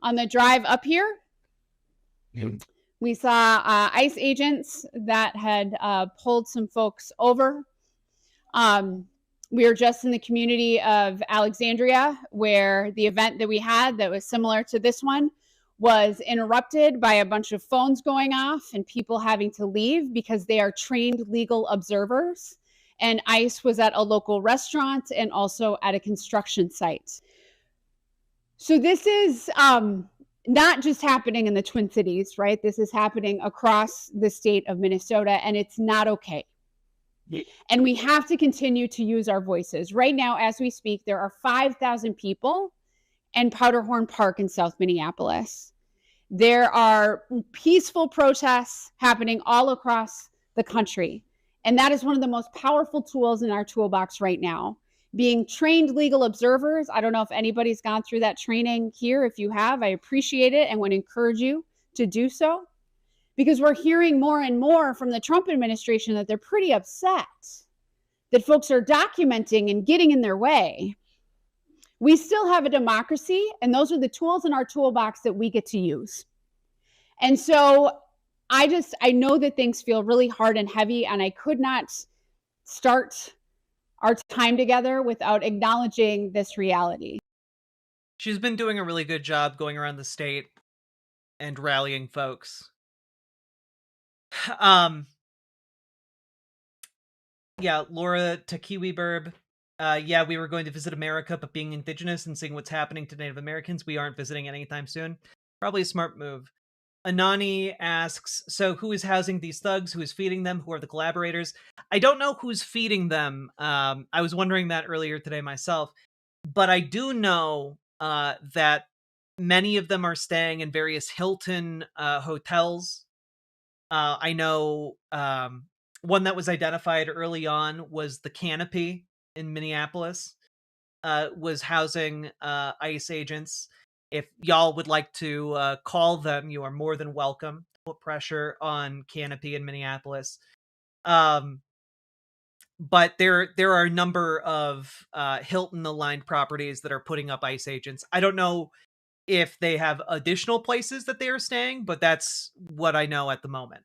the drive up here, we saw ICE agents that had pulled some folks over. We were just in the community of Alexandria, where the event that we had that was similar to this one was interrupted by a bunch of phones going off and people having to leave because they are trained legal observers. And ICE was at a local restaurant and also at a construction site. So this is not just happening in the Twin Cities, right? This is happening across the state of Minnesota, and it's not okay. And we have to continue to use our voices. Right now, as we speak, there are 5,000 people in Powderhorn Park in South Minneapolis. There are peaceful protests happening all across the country. And that is one of the most powerful tools in our toolbox right now. Being trained legal observers. I don't know if anybody's gone through that training here. If you have, I appreciate it and would encourage you to do so. Because we're hearing more and more from the Trump administration that they're pretty upset that folks are documenting and getting in their way. We still have a democracy, and those are the tools in our toolbox that we get to use. And so I know that things feel really hard and heavy, and I could not start our time together without acknowledging this reality. She's been doing a really good job going around the state and rallying folks. Yeah, Laura Takiwi Burb. Yeah, we were going to visit America, but being indigenous and seeing what's happening to Native Americans, we aren't visiting anytime soon. Probably a smart move. Anani asks, so who is housing these thugs? Who is feeding them? Who are the collaborators? I don't know who's feeding them. I was wondering that earlier today myself. But I do know that many of them are staying in various Hilton hotels. I know one that was identified early on was the Canopy in Minneapolis, was housing ICE agents. If y'all would like to call them, you are more than welcome. Put pressure on Canopy in Minneapolis. But there are a number of Hilton-aligned properties that are putting up ICE agents. I don't know if they have additional places that they are staying, but that's what I know at the moment.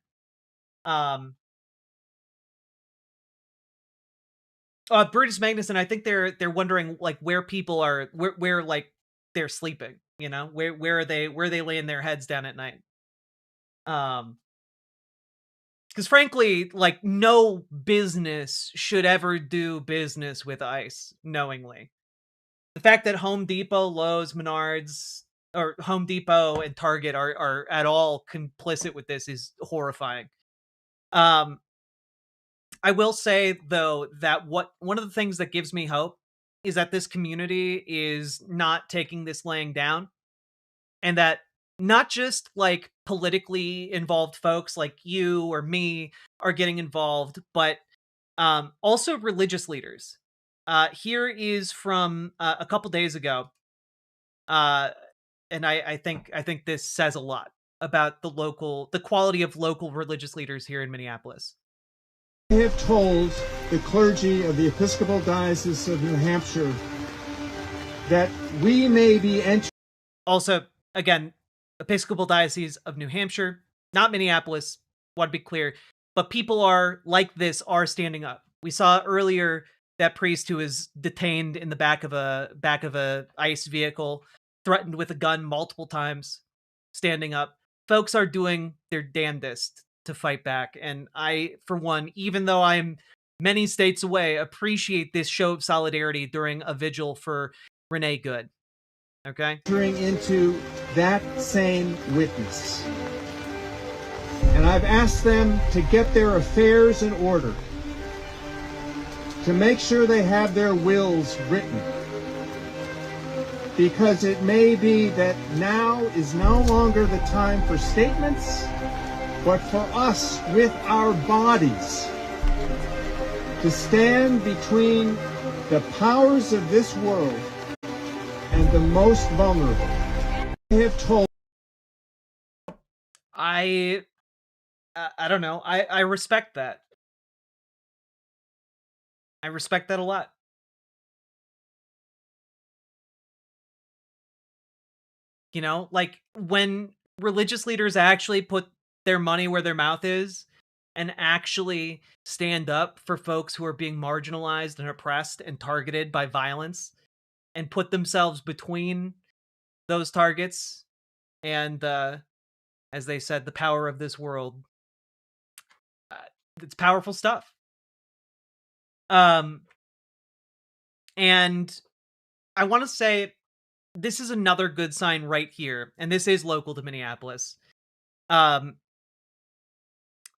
Brutus Magnuson, I think they're wondering like where people are, where like they're sleeping. You know, where are they laying their heads down at night? Because frankly, like no business should ever do business with ICE knowingly. The fact that Home Depot, Lowe's, Menards, or Home Depot and Target are at all complicit with this is horrifying. I will say though that one of the things that gives me hope is that this community is not taking this laying down, and that not just like politically involved folks like you or me are getting involved, but also religious leaders. Here is from a couple days ago, and I think this says a lot about the quality of local religious leaders here in Minneapolis. I have told the clergy of the Episcopal Diocese of New Hampshire that we may be entering. Also, again, Episcopal Diocese of New Hampshire, not Minneapolis, want to be clear, but people are standing up. We saw earlier that priest who was detained in the back of a ICE vehicle, threatened with a gun multiple times, standing up. Folks are doing their damnedest to fight back, and I, for one, even though I'm many states away, appreciate this show of solidarity during a vigil for Renee Good. Okay? Entering into that same witness. And I've asked them to get their affairs in order, to make sure they have their wills written. Because it may be that now is no longer the time for statements, but for us with our bodies to stand between the powers of this world and the most vulnerable. I have told. I don't know. I respect that. I respect that a lot. You know, like when religious leaders actually put their money where their mouth is and actually stand up for folks who are being marginalized and oppressed and targeted by violence, and put themselves between those targets and, as they said, the power of this world. It's powerful stuff. And I want to say this is another good sign right here, and this is local to Minneapolis.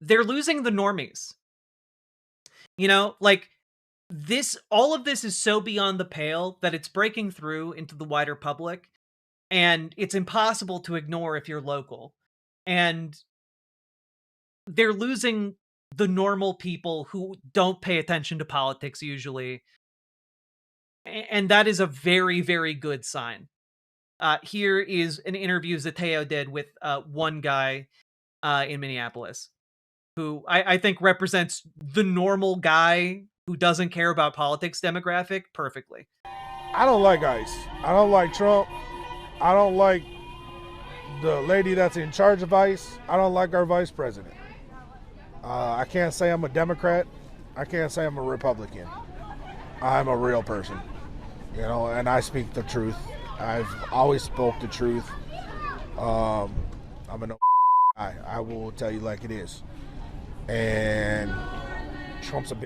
They're losing the normies. You know, like, all of this is so beyond the pale that it's breaking through into the wider public, and it's impossible to ignore if you're local. And they're losing the normal people who don't pay attention to politics usually. And that is a very, very good sign. Here is an interview Zateo did with one guy in Minneapolis, who I think represents the normal guy who doesn't care about politics demographic perfectly. I don't like ICE. I don't like Trump. I don't like the lady that's in charge of ICE. I don't like our vice president. I can't say I'm a Democrat. I can't say I'm a Republican. I'm a real person, you know, and I speak the truth. I've always spoke the truth. I'm a no guy. I will tell you like it is. And Trump's a bitch.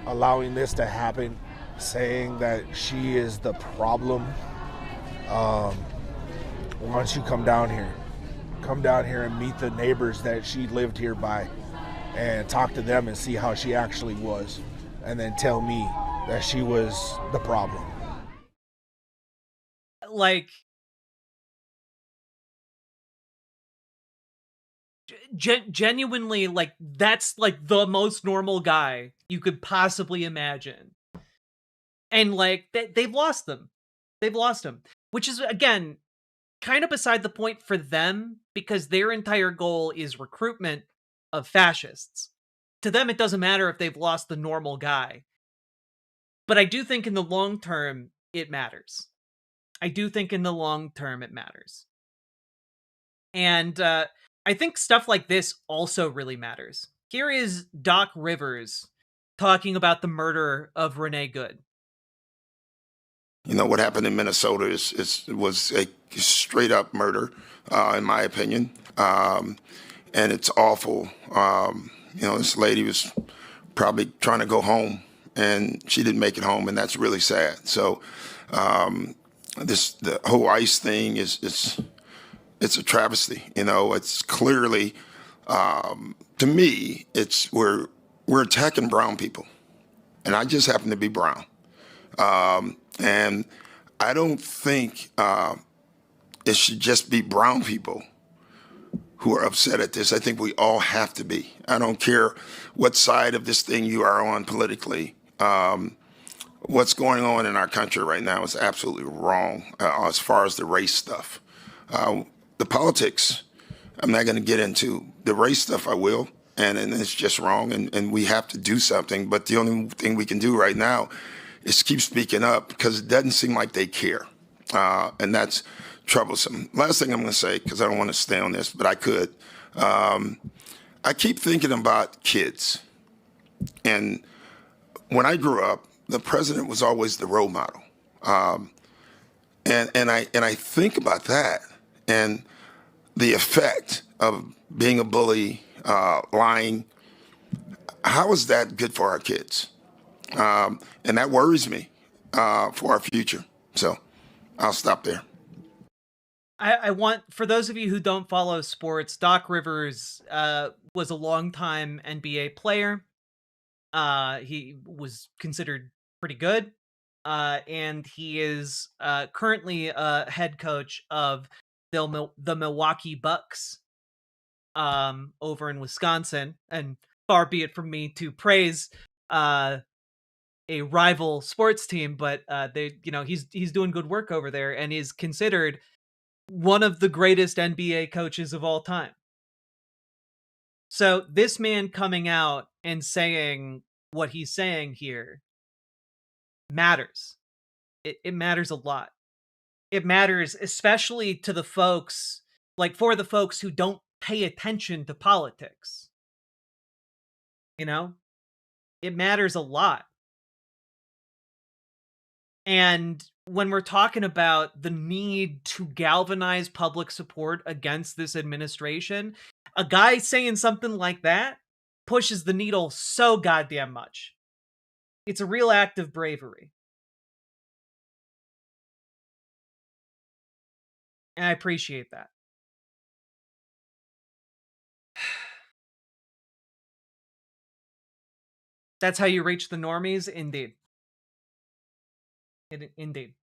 Allowing this to happen, saying that she is the problem. Why don't you come down here? Come down here and meet the neighbors that she lived here by and talk to them and see how she actually was. And then tell me that she was the problem. Like, genuinely, like, that's like the most normal guy you could possibly imagine. And like, they've lost them. They've lost him. Which is, again, kind of beside the point for them, because their entire goal is recruitment of fascists. To them, it doesn't matter if they've lost the normal guy. But I do think in the long term, it matters. I do think in the long term, it matters. And I think stuff like this also really matters. Here is Doc Rivers talking about the murder of Renee Good. You know, what happened in Minnesota was a straight up murder, in my opinion. And it's awful. You know, this lady was probably trying to go home and she didn't make it home, and that's really sad. So the whole ICE thing it's a travesty. You know, it's clearly, to me, we're attacking brown people. And I just happen to be brown. And I don't think it should just be brown people who are upset at this. I think we all have to be. I don't care what side of this thing you are on politically. What's going on in our country right now is absolutely wrong as far as the race stuff. The politics, I'm not going to get into. The race stuff, I will, and it's just wrong, and we have to do something. But the only thing we can do right now is keep speaking up, because it doesn't seem like they care, and that's troublesome. Last thing I'm going to say, because I don't want to stay on this, but I could. I keep thinking about kids, and when I grew up, the president was always the role model, and I think about that and the effect of being a bully, lying. How is that good for our kids? And that worries me for our future. So I'll stop there. I want, for those of you who don't follow sports, Doc Rivers was a longtime NBA player. He was considered pretty good. And he is currently a head coach of the Milwaukee Bucks over in Wisconsin. And far be it from me to praise a rival sports team, but he's doing good work over there and is considered one of the greatest NBA coaches of all time. So this man coming out and saying what he's saying here matters. It matters a lot. It matters especially to the folks, like for the folks who don't pay attention to politics. You know, it matters a lot. And when we're talking about the need to galvanize public support against this administration, a guy saying something like that pushes the needle so goddamn much. It's a real act of bravery. And I appreciate that. That's how you reach the normies? Indeed. Indeed.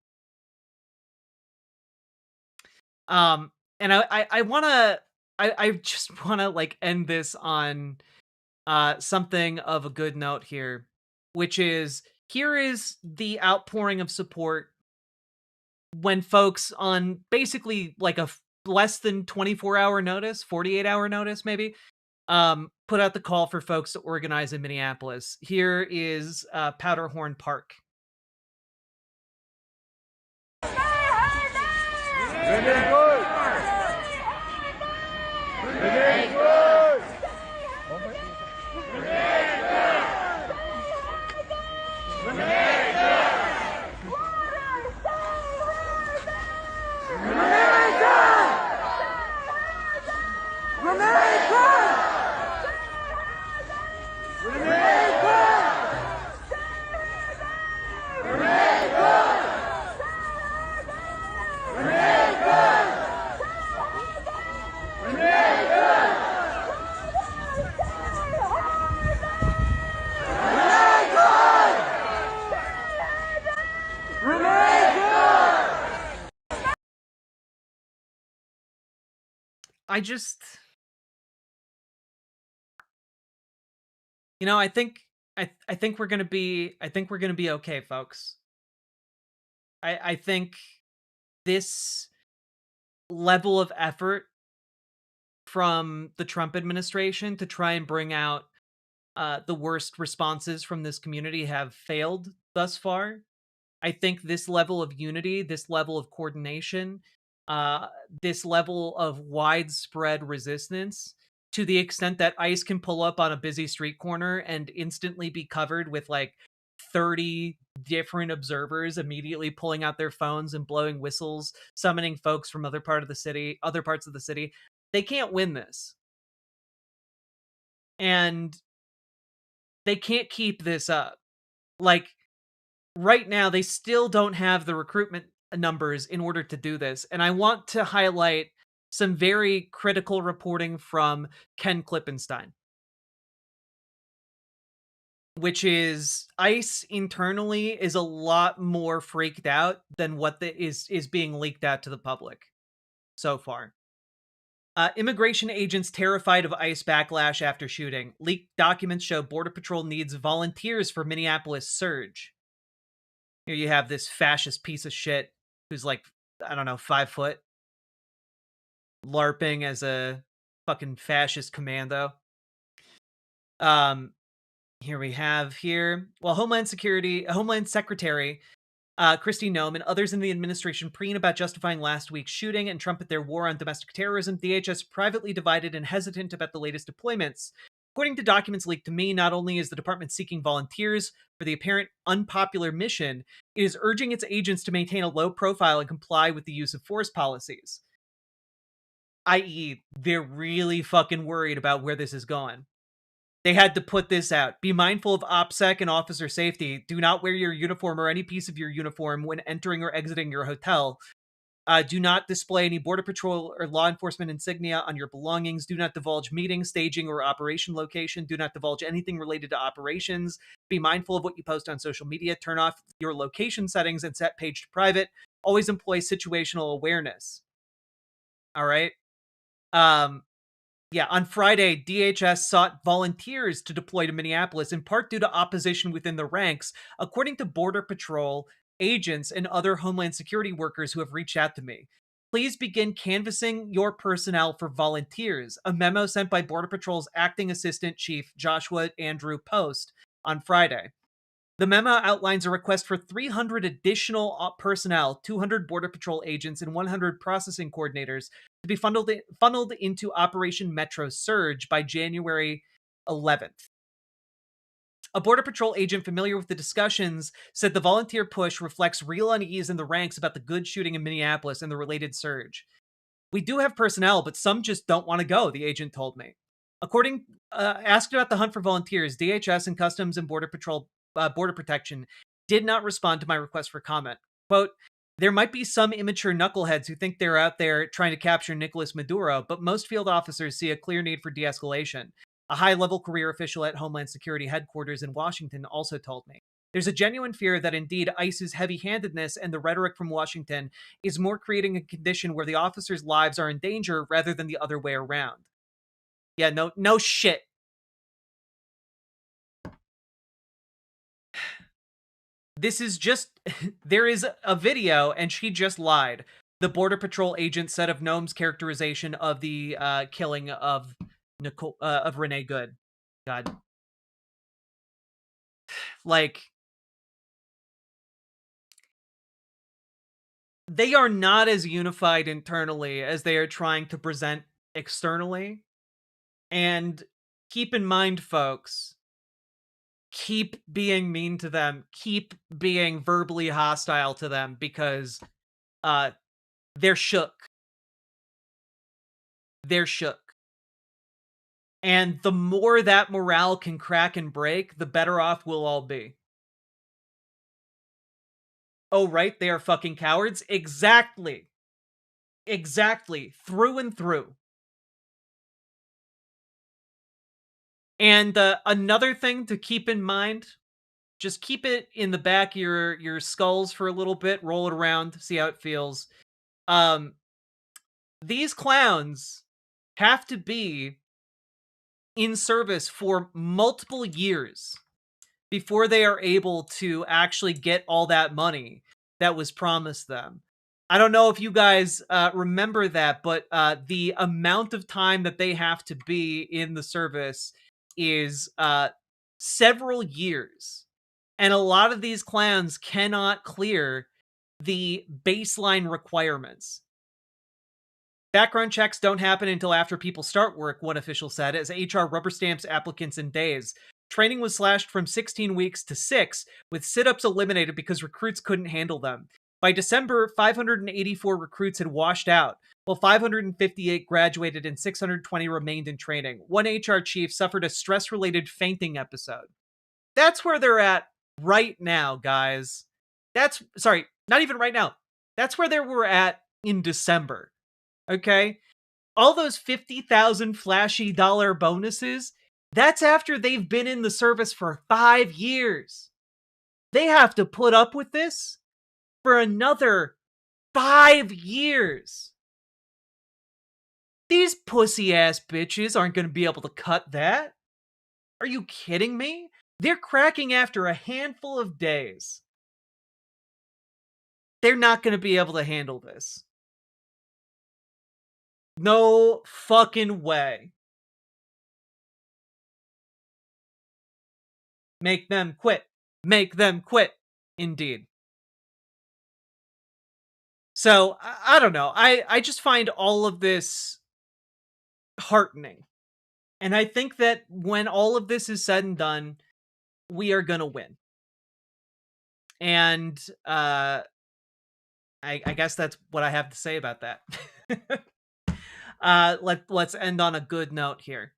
And I just want to like end this on something of a good note here, which is, here is the outpouring of support when folks on basically like a less than 24-hour notice, 48-hour notice maybe, put out the call for folks to organize in Minneapolis. Here is Powderhorn Park. I just, you know, I think we're gonna be okay, folks. I think this level of effort from the Trump administration to try and bring out the worst responses from this community have failed thus far. I think this level of unity, this level of coordination, uh, this level of widespread resistance, to the extent that ICE can pull up on a busy street corner and instantly be covered with like 30 different observers immediately pulling out their phones and blowing whistles, summoning folks from other parts of the city. They can't win this. And they can't keep this up. Like, right now, they still don't have the recruitment numbers in order to do this. And I want to highlight some very critical reporting from Ken Klippenstein, which is ICE internally is a lot more freaked out than what is being leaked out to the public so far. Immigration agents terrified of ICE backlash after shooting. Leaked documents show Border Patrol needs volunteers for Minneapolis surge. Here you have this fascist piece of shit who's like, I don't know, 5 foot, LARPing as a fucking fascist commando. Here we have well, Homeland Secretary Kristi Noem and others in the administration preen about justifying last week's shooting and trumpet their war on domestic terrorism. DHS privately divided and hesitant about the latest deployments. According to documents leaked to me, not only is the department seeking volunteers for the apparent unpopular mission, it is urging its agents to maintain a low profile and comply with the use of force policies. I.e., they're really fucking worried about where this is going. They had to put this out. Be mindful of OPSEC and officer safety. Do not wear your uniform or any piece of your uniform when entering or exiting your hotel. Do not display any Border Patrol or law enforcement insignia on your belongings. Do not divulge meeting, staging, or operation location. Do not divulge anything related to operations. Be mindful of what you post on social media. Turn off your location settings and set page to private. Always employ situational awareness. All right? Yeah, on Friday, DHS sought volunteers to deploy to Minneapolis, in part due to opposition within the ranks, according to Border Patrol agents and other Homeland Security workers who have reached out to me. Please begin canvassing your personnel for volunteers, a memo sent by Border Patrol's Acting Assistant Chief Joshua Andrew Post on Friday. The memo outlines a request for 300 additional personnel, 200 Border Patrol agents, and 100 processing coordinators to be funneled into Operation Metro Surge by January 11th. A Border Patrol agent familiar with the discussions said the volunteer push reflects real unease in the ranks about the good shooting in Minneapolis and the related surge. We do have personnel, but some just don't want to go, the agent told me. Asked about the hunt for volunteers, DHS and Customs and Border Patrol Border Protection did not respond to my request for comment. Quote, there might be some immature knuckleheads who think they're out there trying to capture Nicolas Maduro, but most field officers see a clear need for de-escalation. A high-level career official at Homeland Security headquarters in Washington also told me. There's a genuine fear that indeed ICE's heavy-handedness and the rhetoric from Washington is more creating a condition where the officers' lives are in danger rather than the other way around. Yeah, no shit. This is just, there is a video, and she just lied. The Border Patrol agent said of Noem's characterization of the killing of Renee Good. God. Like, they are not as unified internally as they are trying to present externally. And keep in mind, folks, keep being mean to them, keep being verbally hostile to them, because they're shook. They're shook. And the more that morale can crack and break, the better off we'll all be. Oh, right, they are fucking cowards? Exactly. Exactly. Through and through. And another thing to keep in mind, just keep it in the back of your skulls for a little bit, roll it around, see how it feels. These clowns have to be in service for multiple years before they are able to actually get all that money that was promised them. I don't know if you guys remember that, but the amount of time that they have to be in the service is several years. And a lot of these clans cannot clear the baseline requirements. Background checks don't happen until after people start work, one official said, as HR rubber stamps applicants in days. Training was slashed from 16 weeks to 6, with sit-ups eliminated because recruits couldn't handle them. By December, 584 recruits had washed out, while 558 graduated and 620 remained in training. One HR chief suffered a stress-related fainting episode. That's where they're at right now, guys. Sorry, not even right now. That's where they were at in December. Okay? All those 50,000 flashy dollar bonuses, that's after they've been in the service for 5 years. They have to put up with this for another 5 years. These pussy-ass bitches aren't going to be able to cut that. Are you kidding me? They're cracking after a handful of days. They're not going to be able to handle this. No fucking way. Make them quit. Make them quit. Indeed. So, I don't know. I just find all of this heartening. And I think that when all of this is said and done, we are gonna win. And I guess that's what I have to say about that. Let's end on a good note here.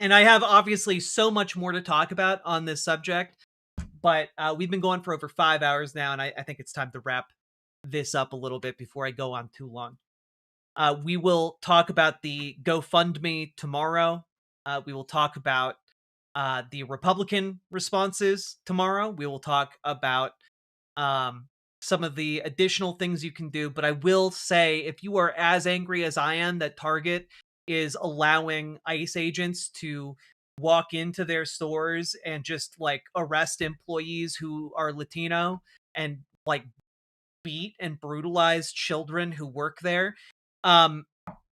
And I have obviously so much more to talk about on this subject, but we've been going for over 5 hours now, and I think it's time to wrap this up a little bit before I go on too long. We will talk about the GoFundMe tomorrow. We will talk about the Republican responses tomorrow. We will talk about some of the additional things you can do. But I will say, if you are as angry as I am that Target is allowing ICE agents to walk into their stores and just like arrest employees who are Latino and like beat and brutalize children who work there,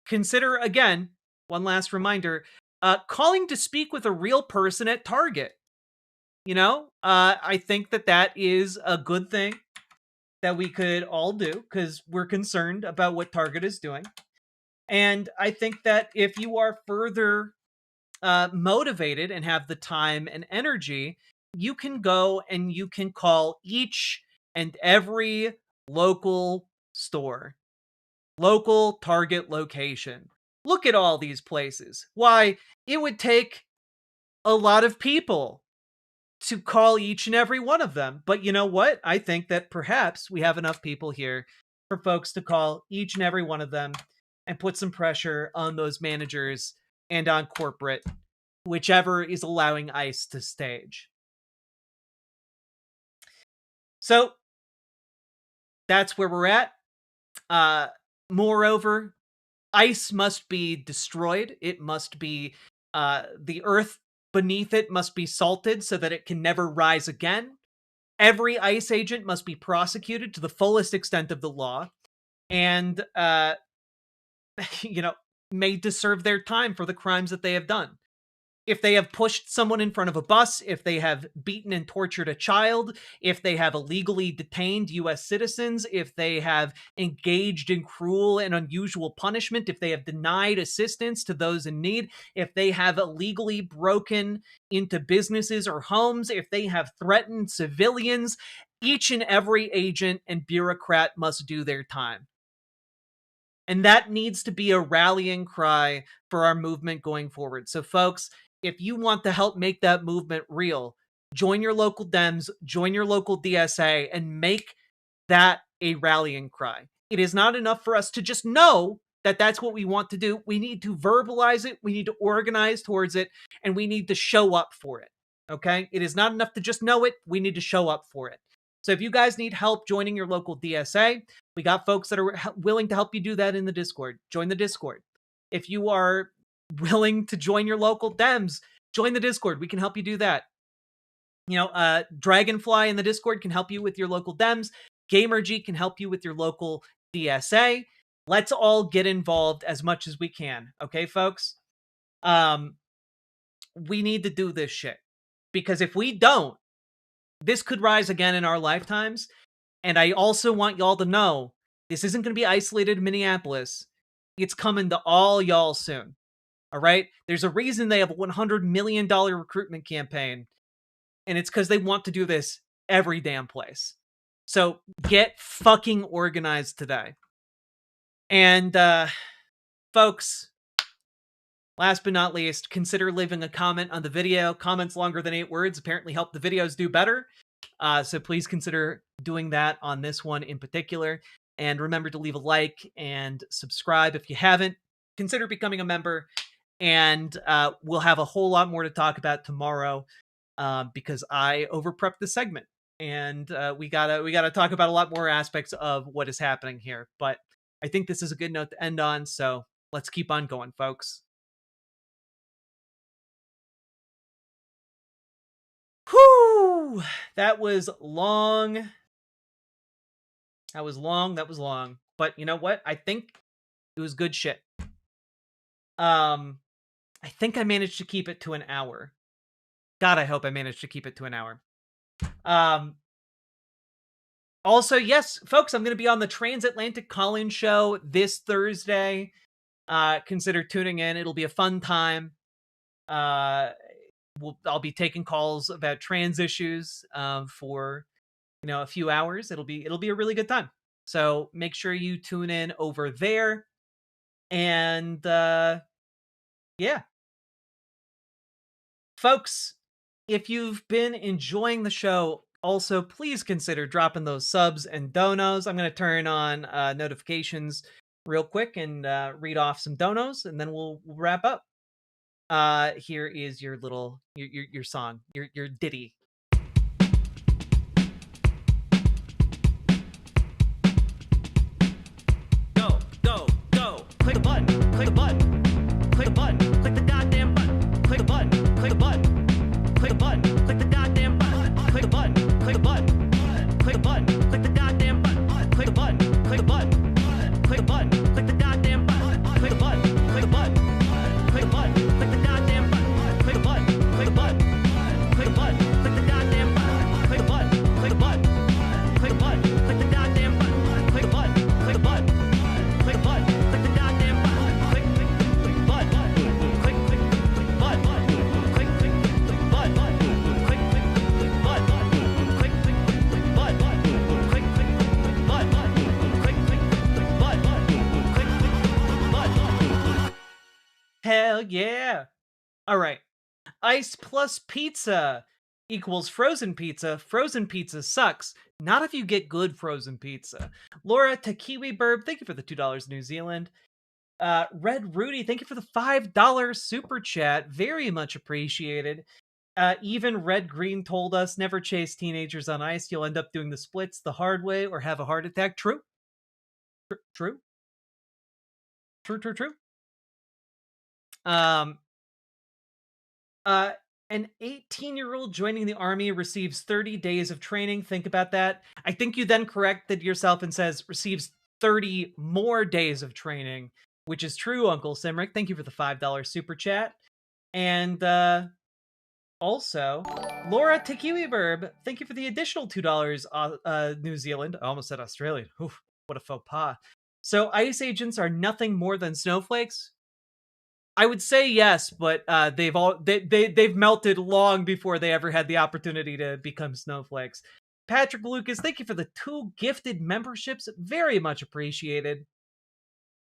consider, again, one last reminder, calling to speak with a real person at Target. You know, I think that that is a good thing that we could all do because we're concerned about what Target is doing. And I think that if you are further motivated and have the time and energy, you can go and you can call each and every local store, local Target location. Look at all these places. Why, it would take a lot of people to call each and every one of them. But you know what? I think that perhaps we have enough people here for folks to call each and every one of them and put some pressure on those managers and on corporate, whichever is allowing ICE to stage. So that's where we're at. Moreover, ICE must be destroyed. It must be, the earth beneath it must be salted so that it can never rise again. Every ICE agent must be prosecuted to the fullest extent of the law and, made to serve their time for the crimes that they have done. If they have pushed someone in front of a bus, if they have beaten and tortured a child, if they have illegally detained U.S. citizens, if they have engaged in cruel and unusual punishment, if they have denied assistance to those in need, if they have illegally broken into businesses or homes, if they have threatened civilians, each and every agent and bureaucrat must do their time. And that needs to be a rallying cry for our movement going forward. So, folks, if you want to help make that movement real, join your local Dems, join your local DSA, and make that a rallying cry. It is not enough for us to just know that that's what we want to do. We need to verbalize it, we need to organize towards it, and we need to show up for it, okay? It is not enough to just know it, we need to show up for it. So if you guys need help joining your local DSA, we got folks that are willing to help you do that in the Discord. Join the Discord. if you are willing to join your local Dems, join the Discord. We can help you do that. Dragonfly in the Discord can help you with your local Dems. GamerG can help you with your local DSA. Let's all get involved as much as we can. Okay, folks? We need to do this shit. Because if we don't, this could rise again in our lifetimes. And I also want y'all to know, this isn't going to be isolated in Minneapolis. It's coming to all y'all soon. All right? There's a reason they have a $100 million recruitment campaign. And it's because they want to do this every damn place. So get fucking organized today. And, folks, last but not least, consider leaving a comment on the video. Comments longer than 8 words apparently help the videos do better. So please consider doing that on this one in particular. And remember to leave a like and subscribe if you haven't. Consider becoming a member. And we'll have a whole lot more to talk about tomorrow. Because I over-prepped the segment, and we gotta talk about a lot more aspects of what is happening here. But I think this is a good note to end on, so let's keep on going, folks. Whew! That was long. That was long. But you know what? I think it was good shit. I think I managed to keep it to an hour. God, I hope I managed to keep it to an hour. Also, yes, folks, I'm going to be on the Transatlantic Call-In Show this Thursday. Consider tuning in. It'll be a fun time. I'll be taking calls about trans issues for a few hours. It'll be a really good time. So make sure you tune in over there. And yeah, folks. If you've been enjoying the show, also please consider dropping those subs and donos. I'm going to turn on notifications real quick and read off some donos, and then we'll wrap up. Here is your little your song, your ditty. Go, go, go. Click a button. Click a button. Click a button. Click the goddamn button. Click a button. Click a button. Click a button. Click the goddamn button. Click a button. Click a button. Click a button. Click the goddamn button. Click a button. Click a button. Click a button. Click the goddamn button. Click a button. Click a button. Click a button. Click the goddamn button. Click a button. Click a button. Click a button. Click the goddamn button. Click a button. Click a button. Click a button. Click the goddamn button. Click a button. Click a button. Click a button. Click the goddamn button. Click button. Click button. Click Hell yeah. All right. Ice plus pizza equals frozen pizza. Frozen pizza sucks. Not if you get good frozen pizza. Laura Takiwi Burb, thank you for the $2 New Zealand. Red Rudy, thank you for the $5 super chat. Very much appreciated. Even Red Green told us, never chase teenagers on ice. You'll end up doing the splits the hard way or have a heart attack. True. True. An 18-year-old joining the army receives 30 days of training. Think about that. I think you then corrected yourself and says receives 30 more days of training, which is true, Uncle Simric. Thank you for the $5 super chat. And also, Laura Tekiwi Burb, thank you for the additional $2 New Zealand. I almost said Australian. Oof, what a faux pas. So ice agents are nothing more than snowflakes? I would say yes, but they've melted long before they ever had the opportunity to become snowflakes. Patrick Lucas, thank you for the 2 gifted memberships. Very much appreciated.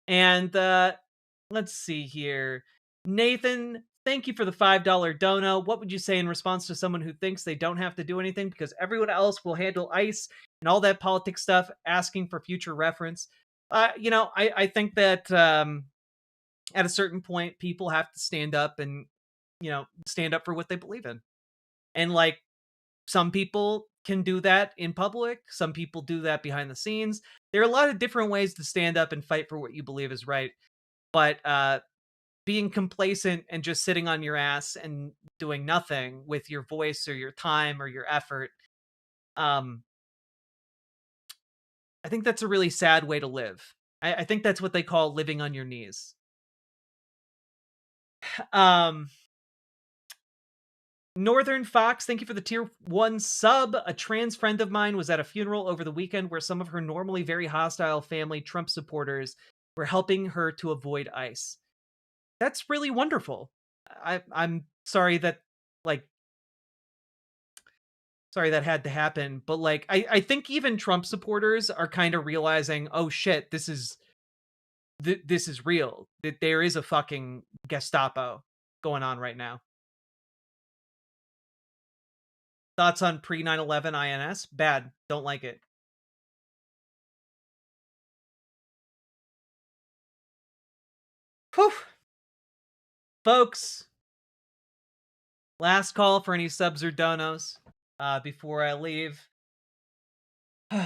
And let's see here. Nathan, thank you for the $5 dono. What would you say in response to someone who thinks they don't have to do anything because everyone else will handle ice and all that politics stuff, asking for future reference? I think that at a certain point, people have to stand up and, stand up for what they believe in. And like, some people can do that in public. Some people do that behind the scenes. There are a lot of different ways to stand up and fight for what you believe is right. But being complacent and just sitting on your ass and doing nothing with your voice or your time or your effort. I think that's a really sad way to live. I think that's what they call living on your knees. Northern Fox, thank you for the tier 1 sub. A trans friend of mine was at a funeral over the weekend where some of her normally very hostile family Trump supporters were helping her to avoid ICE. That's really wonderful. I'm sorry that, like, sorry that had to happen, but, like, I think even Trump supporters are kind of realizing, oh shit, this is real. That there is a fucking Gestapo going on right now. Thoughts on pre 9/11 INS? Bad. Don't like it. Whew. Folks, last call for any subs or donos before I leave. Do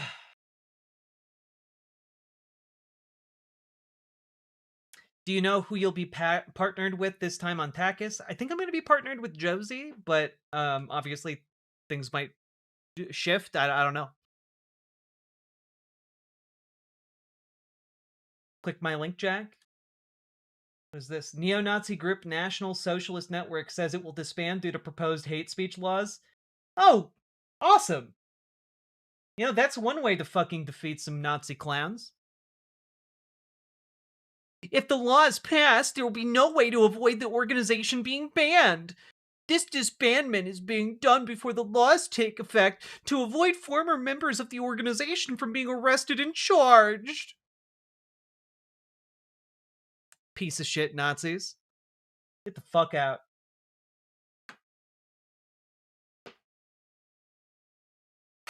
you know who you'll be partnered with this time on Takis? I think I'm going to be partnered with Josie, but obviously things might shift. I don't know. Click my link, Jack. What is this? Neo-Nazi group National Socialist Network says it will disband due to proposed hate speech laws. Oh, awesome. You know, that's one way to fucking defeat some Nazi clowns. If the law is passed, there will be no way to avoid the organization being banned. This disbandment is being done before the laws take effect to avoid former members of the organization from being arrested and charged. Piece of shit Nazis. Get the fuck out.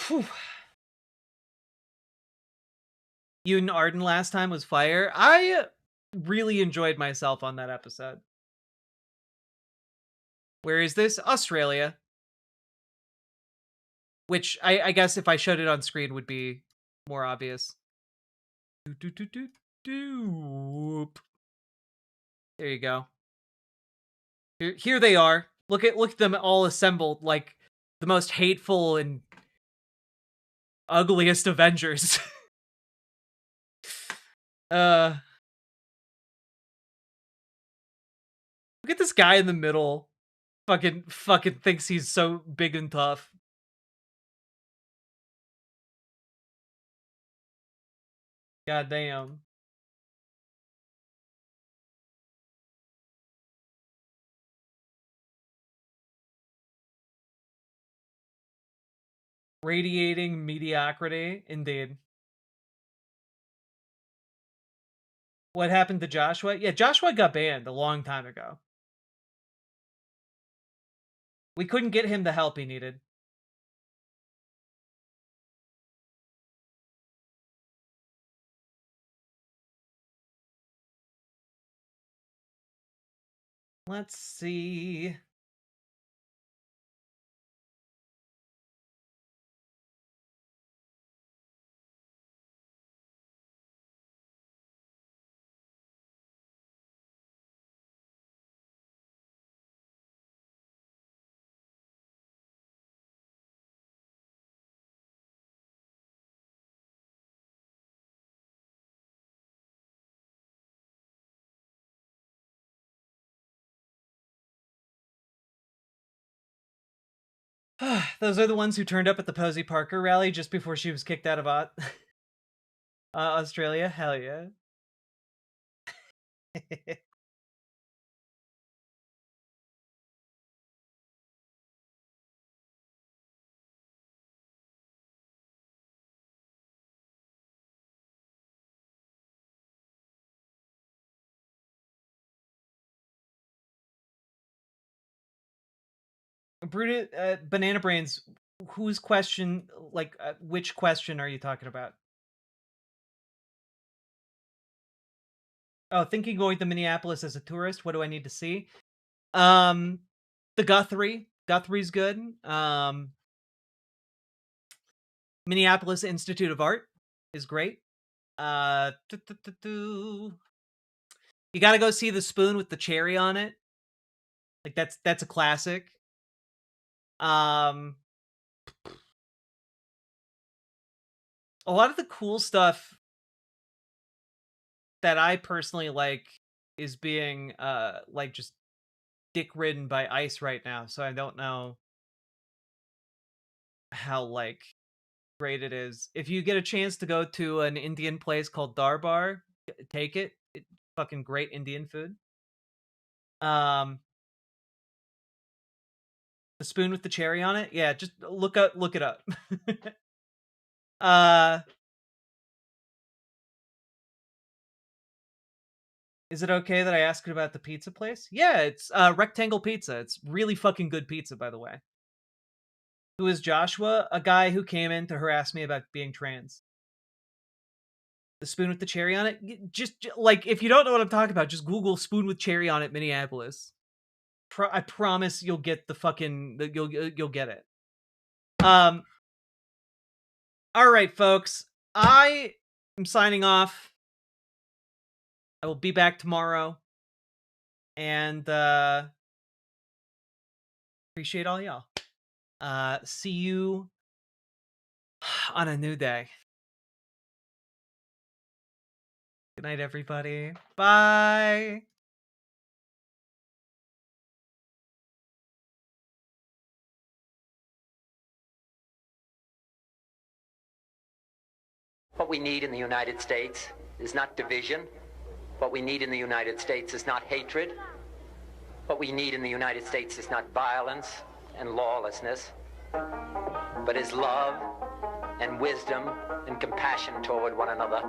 Whew. You and Arden last time was fire. I really enjoyed myself on that episode. Where is this? Australia. Which I guess if I showed it on screen would be more obvious. Doop. There you go. Here they are. Look at them all assembled like the most hateful and ugliest Avengers. Look at this guy in the middle. Fucking thinks he's so big and tough. God damn. Radiating mediocrity, indeed. What happened to Joshua? Yeah, Joshua got banned a long time ago. We couldn't get him the help he needed. Let's see. Those are the ones who turned up at the Posey Parker rally just before she was kicked out of Australia. Hell yeah. Banana Brains, whose question, like, which question are you talking about? Oh, thinking going to Minneapolis as a tourist, what do I need to see? The Guthrie. Guthrie's good. Minneapolis Institute of Art is great. You gotta go see The Spoon with the Cherry on it. Like, that's a classic. A lot of the cool stuff that I personally like is being, like, just dick-ridden by ICE right now, so I don't know how, like, great it is. If you get a chance to go to an Indian place called Darbar, take it. It's fucking great Indian food. The Spoon with the Cherry on it? Yeah, just look it up. Is it okay that I asked about the pizza place? Yeah, it's Rectangle Pizza. It's really fucking good pizza, by the way. Who is Joshua? A guy who came in to harass me about being trans. The Spoon with the Cherry on it? Just like, if you don't know what I'm talking about, just Google Spoon with Cherry on it Minneapolis. I promise you'll get the fucking, you'll get it. All right, folks. I am signing off. I will be back tomorrow. And appreciate all y'all. See you on a new day. Good night, everybody. Bye. What we need in the United States is not division. What we need in the United States is not hatred. What we need in the United States is not violence and lawlessness, but is love and wisdom and compassion toward one another.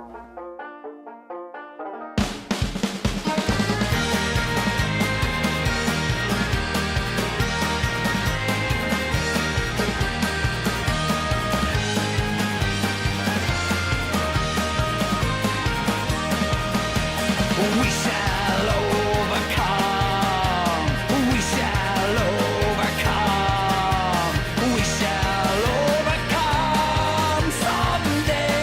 We shall overcome. We shall overcome. We shall overcome someday.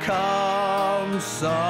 come someday.